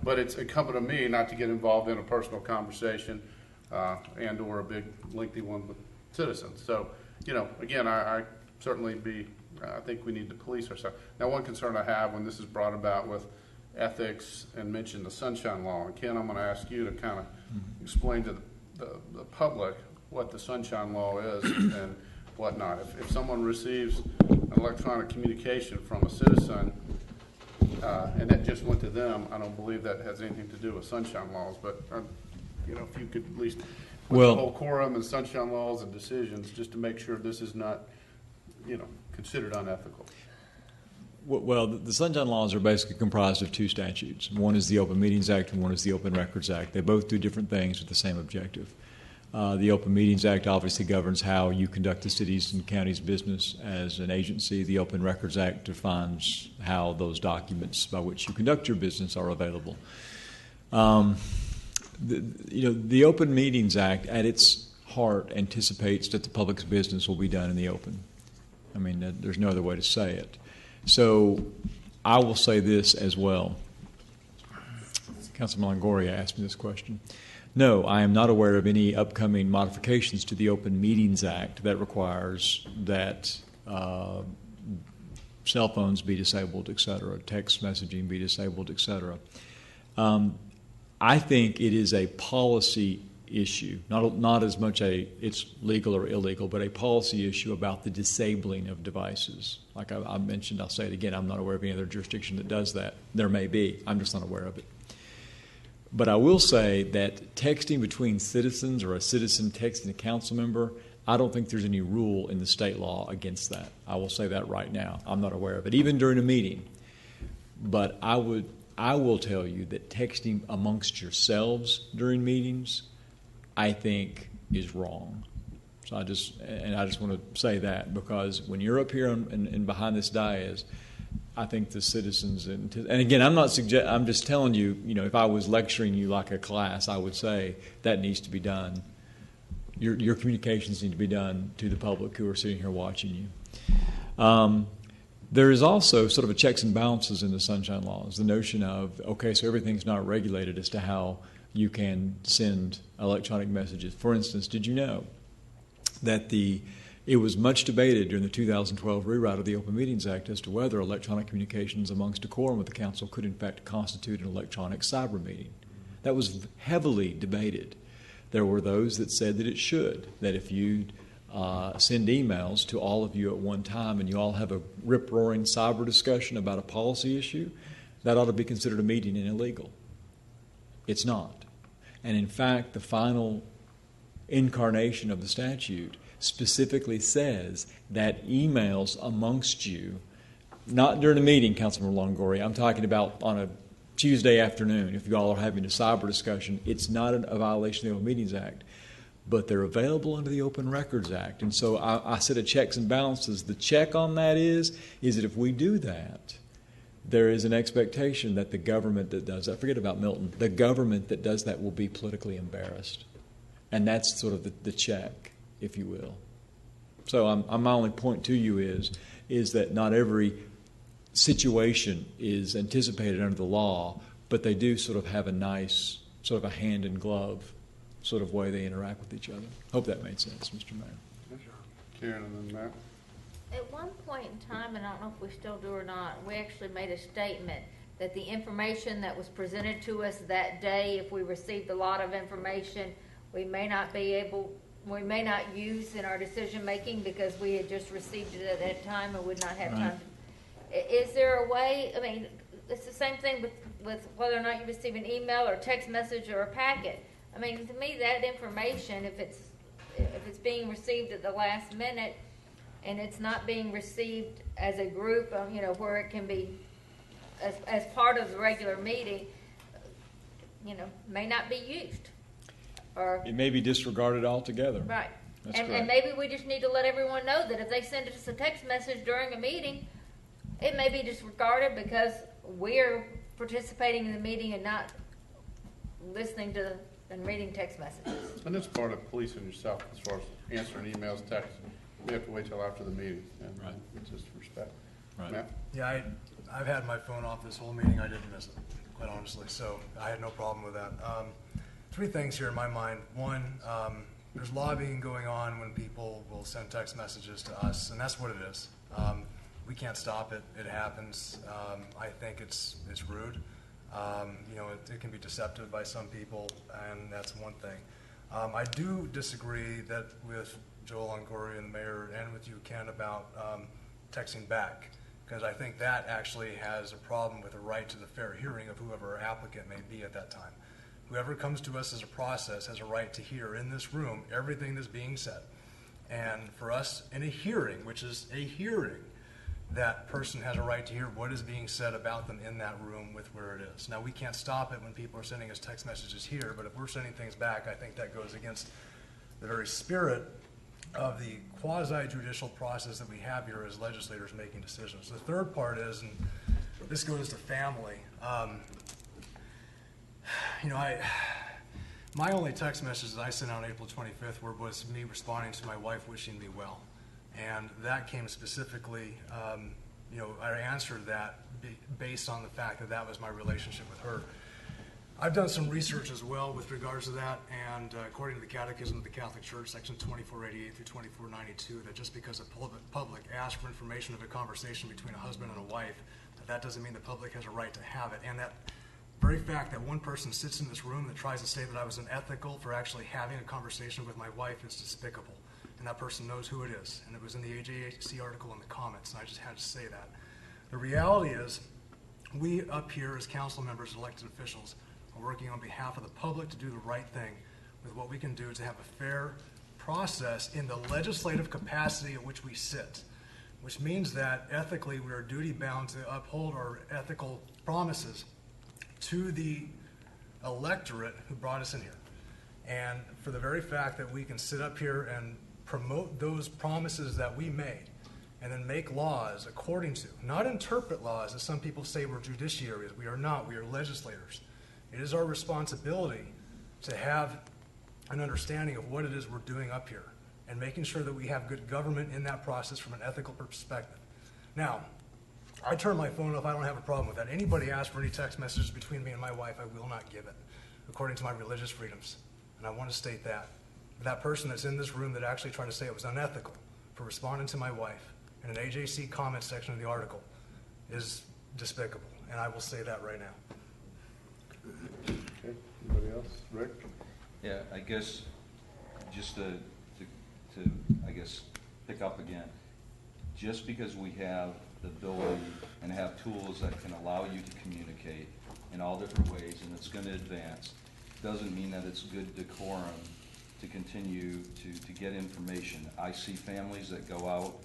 but it's incumbent on me not to get involved in a personal conversation and or a big, lengthy one with citizens. So, again, I certainly I think we need to police ourselves. Now, one concern I have when this is brought about with ethics and mention the Sunshine Law, and Ken, I'm going to ask you to kind of explain to the public what the Sunshine Law is and whatnot. If someone receives an electronic communication from a citizen and that just went to them, I don't believe that has anything to do with Sunshine Laws. But if you could at least put the whole quorum and Sunshine Laws and decisions just to make sure this is not, considered unethical. Well, the Sunshine Laws are basically comprised of 2 statutes. One is the Open Meetings Act and one is the Open Records Act. They both do different things with the same objective. The Open Meetings Act obviously governs how you conduct the city's and county's business as an agency. The Open Records Act defines how those documents by which you conduct your business are available. The Open Meetings Act, at its heart, anticipates that the public's business will be done in the open. I mean, there's no other way to say it. So I will say this as well. Councilman Longoria asked me this question. No, I am not aware of any upcoming modifications to the Open Meetings Act that requires that cell phones be disabled, et cetera, text messaging be disabled, et cetera. I think it is a policy issue, not as much it's legal or illegal, but a policy issue about the disabling of devices. Like I mentioned, I'll say it again, I'm not aware of any other jurisdiction that does that. There may be, I'm just not aware of it. But I will say that texting between citizens or a citizen texting a council member, I don't think there's any rule in the state law against that. I will say that right now. I'm not aware of it, even during a meeting. But I will tell you that texting amongst yourselves during meetings, I think, is wrong. So I just want to say that, because when you're up here and behind this dais, I think the citizens, and again, I'm just telling you, if I was lecturing you like a class, I would say that needs to be done. Your communications need to be done to the public who are sitting here watching you. There is also sort of a checks and balances in the Sunshine Laws, the notion of, okay, so everything's not regulated as to how you can send electronic messages. For instance, did you know that it was much debated during the 2012 rewrite of the Open Meetings Act as to whether electronic communications amongst a quorum of the council could in fact constitute an electronic cyber meeting? That was heavily debated. There were those that said that it should, that if you send emails to all of you at one time and you all have a rip-roaring cyber discussion about a policy issue, that ought to be considered a meeting and illegal. It's not. And in fact, the final incarnation of the statute specifically says that emails amongst you, not during a meeting, Councilman Longoria, I'm talking about on a Tuesday afternoon, if you all are having a cyber discussion, it's not a violation of the Open Meetings Act, but they're available under the Open Records Act. And so I said a checks and balances. The check on that is that if we do that, there is an expectation that the government that does that, forget about Milton, the government that does that will be politically embarrassed. And that's sort of the check, if you will. So my only point to you is that not every situation is anticipated under the law, but they do sort of have a nice, sort of a hand-in-glove sort of way they interact with each other. Hope that made sense, Mr. Mayor. Karen and then Matt. At one point in time, and I don't know if we still do or not, we actually made a statement that the information that was presented to us that day, if we received a lot of information, we may not use in our decision making because we had just received it at that time and would not have time. Is there a way, I mean, it's the same thing with whether or not you receive an email or text message or a packet. I mean, to me, that information, if it's being received at the last minute and it's not being received as a group, where it can be as part of the regular meeting, may not be used. Or it may be disregarded altogether. Right. That's and maybe we just need to let everyone know that if they send us a text message during a meeting, it may be disregarded because we're participating in the meeting and not listening to and reading text messages. And it's part of policing yourself as far as answering emails, texts. We have to wait till after the meeting. And right. It's just respect. Right. Matt? Yeah, I've had my phone off this whole meeting. I didn't miss it, quite honestly. So I had no problem with that. Three things here in my mind. One, there's lobbying going on when people will send text messages to us, and that's what it is. We can't stop it. It happens. I think it's rude. It can be deceptive by some people, and that's one thing. I do disagree that with Joel Longoria and the mayor and with you, Ken, about texting back, because I think that actually has a problem with the right to the fair hearing of whoever our applicant may be at that time. Whoever comes to us as a process has a right to hear in this room everything that's being said. And for us in a hearing, which is a hearing, that person has a right to hear what is being said about them in that room with where it is. Now, we can't stop it when people are sending us text messages here, but if we're sending things back, I think that goes against the very spirit of the quasi-judicial process that we have here as legislators making decisions. The third part is, and this goes to family, my only text message that I sent out on April 25th was me responding to my wife wishing me well. And that came specifically, I answered that based on the fact that that was my relationship with her. I've done some research as well with regards to that, and according to the Catechism of the Catholic Church, section 2488 through 2492, that just because a public asks for information of a conversation between a husband and a wife, that doesn't mean the public has a right to have it. And that very fact that one person sits in this room that tries to say that I was unethical for actually having a conversation with my wife is despicable. And that person knows who it is. And it was in the AJC article in the comments, and I just had to say that. The reality is, we up here as council members, elected officials, are working on behalf of the public to do the right thing with what we can do to have a fair process in the legislative capacity at which we sit, which means that ethically we are duty-bound to uphold our ethical promises to the electorate who brought us in here. And for the very fact that we can sit up here and promote those promises that we made and then make laws according to, not interpret laws as some people say we're judiciaries. We are not. We are legislators. It is our responsibility to have an understanding of what it is we're doing up here and making sure that we have good government in that process from an ethical perspective. Now, I turn my phone off. I don't have a problem with that. Anybody asks for any text messages between me and my wife, I will not give it, according to my religious freedoms. And I want to state that. That person that's in this room that actually tried to say it was unethical for responding to my wife in an AJC comment section of the article is despicable, and I will say that right now. Okay, anybody else? Rick? Yeah, I guess just to I guess pick up again, just because we have the ability and have tools that can allow you to communicate in all different ways and it's going to advance, doesn't mean that it's good decorum to continue to get information. I see families that go out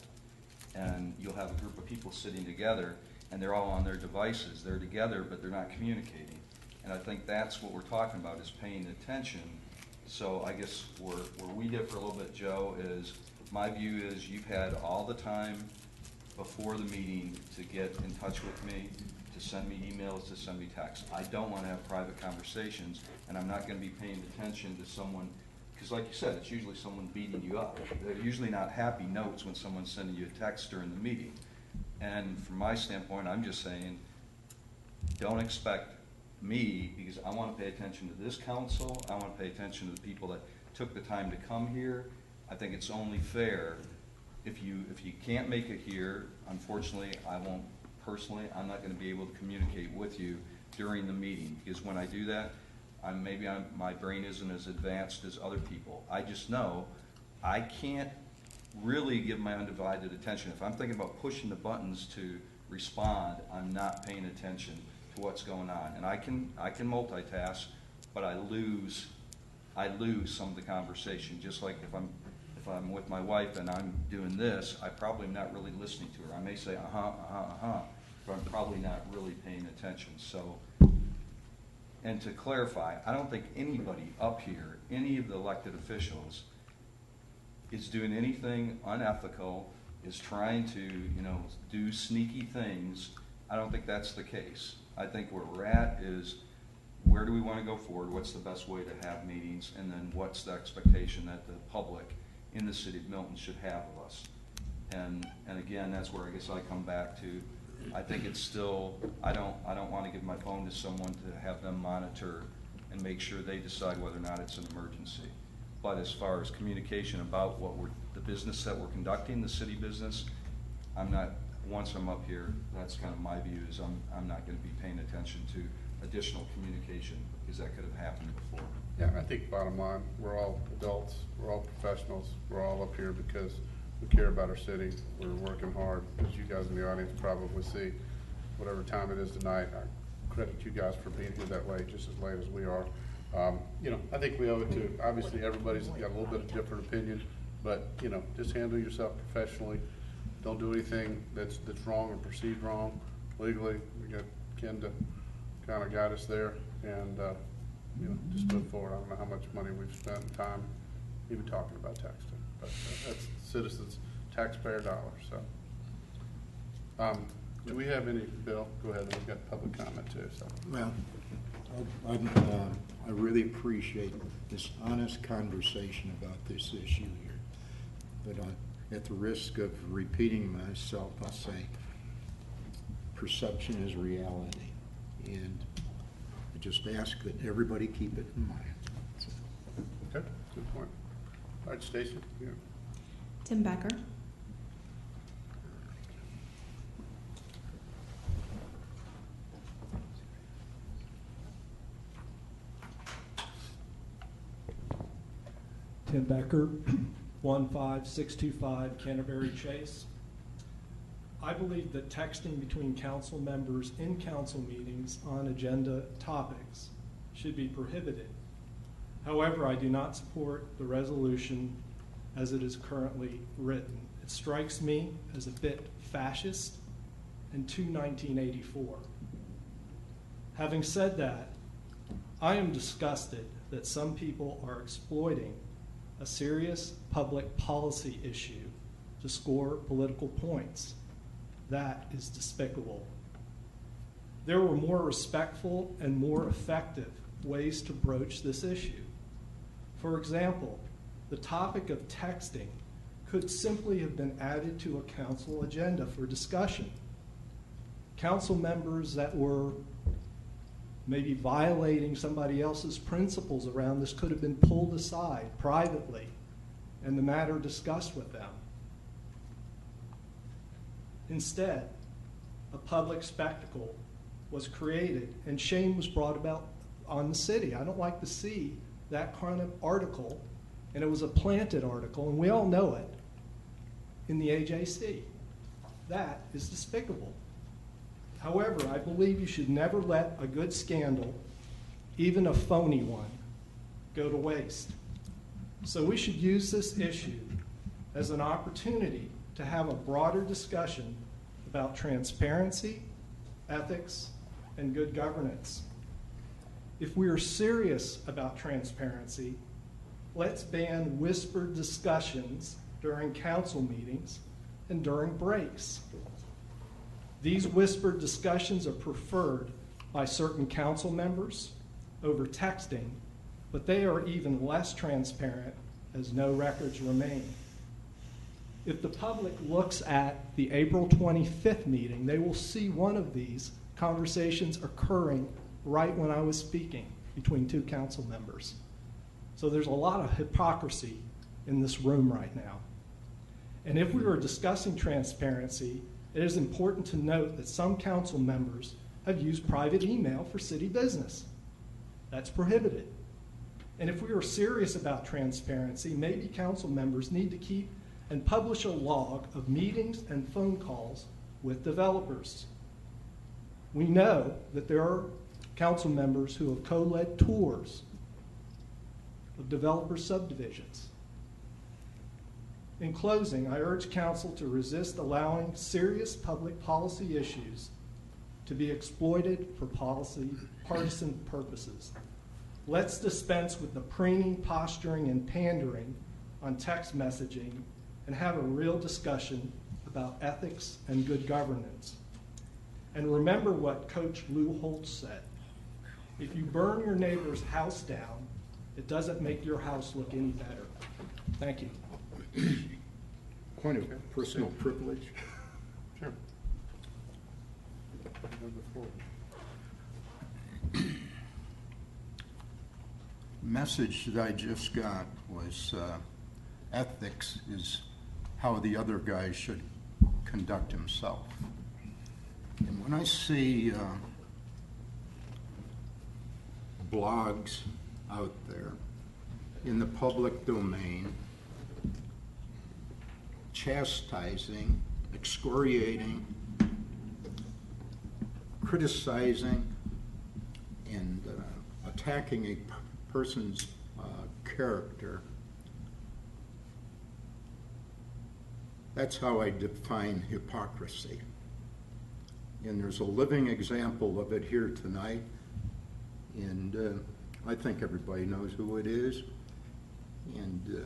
and you'll have a group of people sitting together and they're all on their devices. They're together, but they're not communicating. And I think that's what we're talking about, is paying attention. So I guess where we differ a little bit, Joe, is my view is you've had all the time before the meeting to get in touch with me, to send me emails, to send me texts. I don't want to have private conversations, and I'm not going to be paying attention to someone, because like you said, it's usually someone beating you up. They're usually not happy notes when someone's sending you a text during the meeting. And from my standpoint, I'm just saying, don't expect me, because I want to pay attention to this council. I want to pay attention to the people that took the time to come here. I think it's only fair if you can't make it here. Unfortunately, I'm not going to be able to communicate with you during the meeting, because when I do that, my brain isn't as advanced as other people. I just know I can't really give my undivided attention. If I'm thinking about pushing the buttons to respond, I'm not paying attention to what's going on. And I can multitask, but I lose some of the conversation. Just like if I'm with my wife and I'm doing this, I probably am not really listening to her. I may say but I'm probably not really paying attention. So, and to clarify, I don't think anybody up here, any of the elected officials, is doing anything unethical, is trying to, do sneaky things. I don't think that's the case. I think where we're at is, where do we want to go forward? What's the best way to have meetings? And then what's the expectation that the public in the city of Milton should have of us? And again, that's where I guess I come back to, I think it's still, I don't want to give my phone to someone to have them monitor and make sure they decide whether or not it's an emergency. But as far as communication about the business that we're conducting, the city business, once I'm up here, that's kind of my view, is I'm not going to be paying attention to additional communication, because that could have happened before. Yeah, I think bottom line, we're all adults, we're all professionals, we're all up here because we care about our city. We're working hard, as you guys in the audience probably see. Whatever time it is tonight, I credit you guys for being here that late, just as late as we are. I think we owe it to, obviously everybody's got a little bit of different opinion, but, just handle yourself professionally. Don't do anything that's wrong or perceived wrong legally. We got Ken to kind of guide us there, and, just move forward. I don't know how much money we've spent and time even talking about texting, but that's citizens' taxpayer dollars, so. Do we have any, Bill? Go ahead, and we've got public comment too, so. Well, I really appreciate this honest conversation about this issue here. But at the risk of repeating myself, I'll say perception is reality. And I just ask that everybody keep it in mind. So. Okay, good point. All right, Stacy. Yeah. Tim Becker. Tim Becker, 15625 Canterbury Chase. I believe that texting between council members in council meetings on agenda topics should be prohibited. However, I do not support the resolution as it is currently written. It strikes me as a bit fascist and too 1984. Having said that, I am disgusted that some people are exploiting a serious public policy issue to score political points. That is despicable. There were more respectful and more effective ways to broach this issue. For example, the topic of texting could simply have been added to a council agenda for discussion. council members that were maybe violating somebody else's principles around this could have been pulled aside privately and the matter discussed with them. Instead, a public spectacle was created and shame was brought about on the city. I don't like to see that kind of article, and it was a planted article, and we all know it, in the AJC. That is despicable. However, I believe you should never let a good scandal, even a phony one, go to waste. So we should use this issue as an opportunity to have a broader discussion about transparency, ethics, and good governance. If we are serious about transparency, let's ban whispered discussions during council meetings and during breaks. These whispered discussions are preferred by certain council members over texting, but they are even less transparent as no records remain. If the public looks at the April 25th meeting, they will see one of these conversations occurring right when I was speaking between two council members. So there's a lot of hypocrisy in this room right now. And if we were discussing transparency, it is important to note that some council members have used private email for city business. That's prohibited. And if we are serious about transparency, maybe council members need to keep and publish a log of meetings and phone calls with developers. We know that there are council members who have co-led tours of developer subdivisions. In closing, I urge council to resist allowing serious public policy issues to be exploited for partisan purposes. Let's dispense with the preening, posturing, and pandering on text messaging and have a real discussion about ethics and good governance. And remember what Coach Lou Holtz said. If you burn your neighbor's house down, it doesn't make your house look any better. Thank you. Point of personal privilege. Sure. Message that I just got was ethics is how the other guy should conduct himself. And when I see blogs out there in the public domain chastising, excoriating, criticizing, and attacking a person's character, that's how I define hypocrisy. And there's a living example of it here tonight, and I think everybody knows who it is, and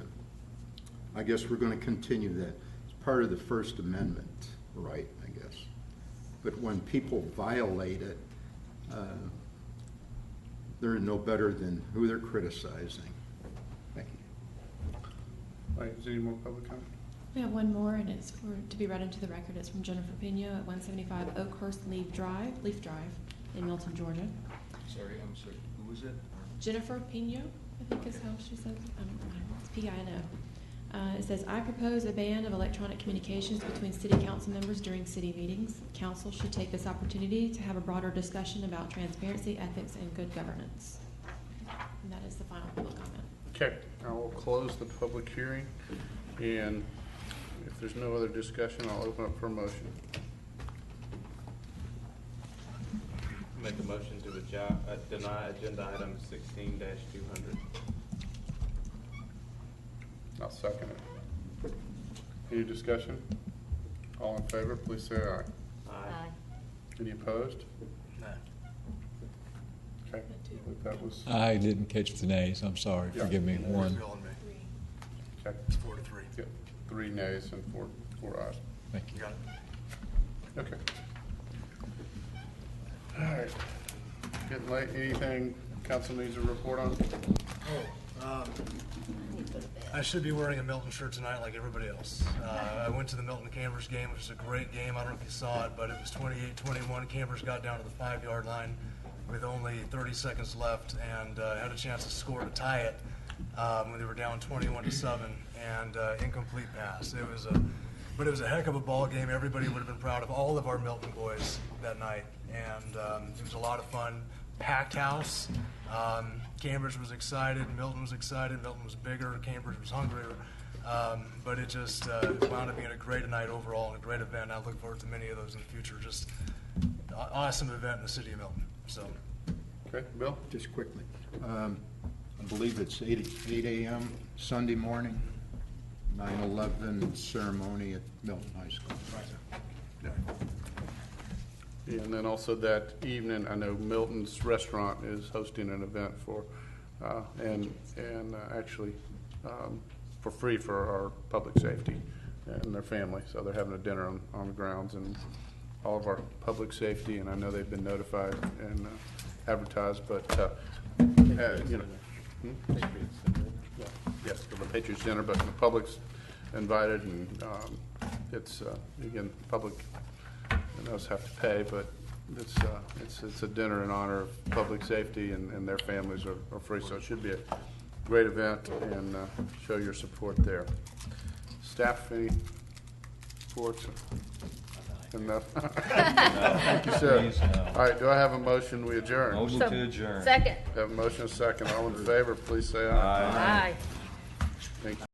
I guess we're going to continue that. It's part of the First Amendment right, I guess. But when people violate it, they're no better than who they're criticizing. Thank you. All right, is there any more public comment? We have one more, and it's to be read into the record. It's from Jennifer Pino at 175 Oakhurst Leaf Drive in Milton, Georgia. Sorry, I'm sorry. Who was it? Jennifer Pino, I think is how she says it. It's P-I-N-O. It says, I propose a ban of electronic communications between city council members during city meetings. Council should take this opportunity to have a broader discussion about transparency, ethics, and good governance. And that is the final public comment. Okay, I will close the public hearing, and if there's no other discussion, I'll open up for a motion. Make a motion to deny agenda item 16-200. I'll second it. Any discussion? All in favor, please say aye. Aye. Any opposed? No. Okay, that was. I didn't catch the nays. I'm sorry. Yeah. Forgive me. One. Okay. It's 4-3. Yep. 3 nays and four ayes. Thank you. You got it? Okay. All right. Getting late. Anything council needs a report on? Oh, I should be wearing a Milton shirt tonight like everybody else. I went to the Milton Cambridge game, which was a great game. I don't know if you saw it, but it was 28-21. Cambridge got down to the 5-yard line with only 30 seconds left and had a chance to score to tie it when they were down 21-7 and incomplete pass. But it was a heck of a ball game. Everybody would have been proud of all of our Milton boys that night, and it was a lot of fun. Packed house. Cambridge was excited. Milton was excited. Milton was bigger. Cambridge was hungrier. But it just wound up being a great night overall and a great event. I look forward to many of those in the future. Just awesome event in the city of Milton. So, Okay, Bill? Just quickly. I believe it's 8 a.m. Sunday morning, 9/11 ceremony at Milton High School. Yeah. And then also that evening, I know Milton's Restaurant is hosting an event for, actually for free for our public safety and their family. So they're having a dinner on the grounds, and all of our public safety, and I know they've been notified and advertised, but, you know. Yes, for the Patriots Dinner, but the public's invited, and it's, again, public knows have to pay, but it's a dinner in honor of public safety, and their families are free, so it should be a great event, and show your support there. Staff, any reports? Enough? Thank you, sir. Please, no. All right, do I have a motion? We adjourn. Motion to adjourn. Second. Have a motion, a second. All in favor, please say aye. Aye. Thank you.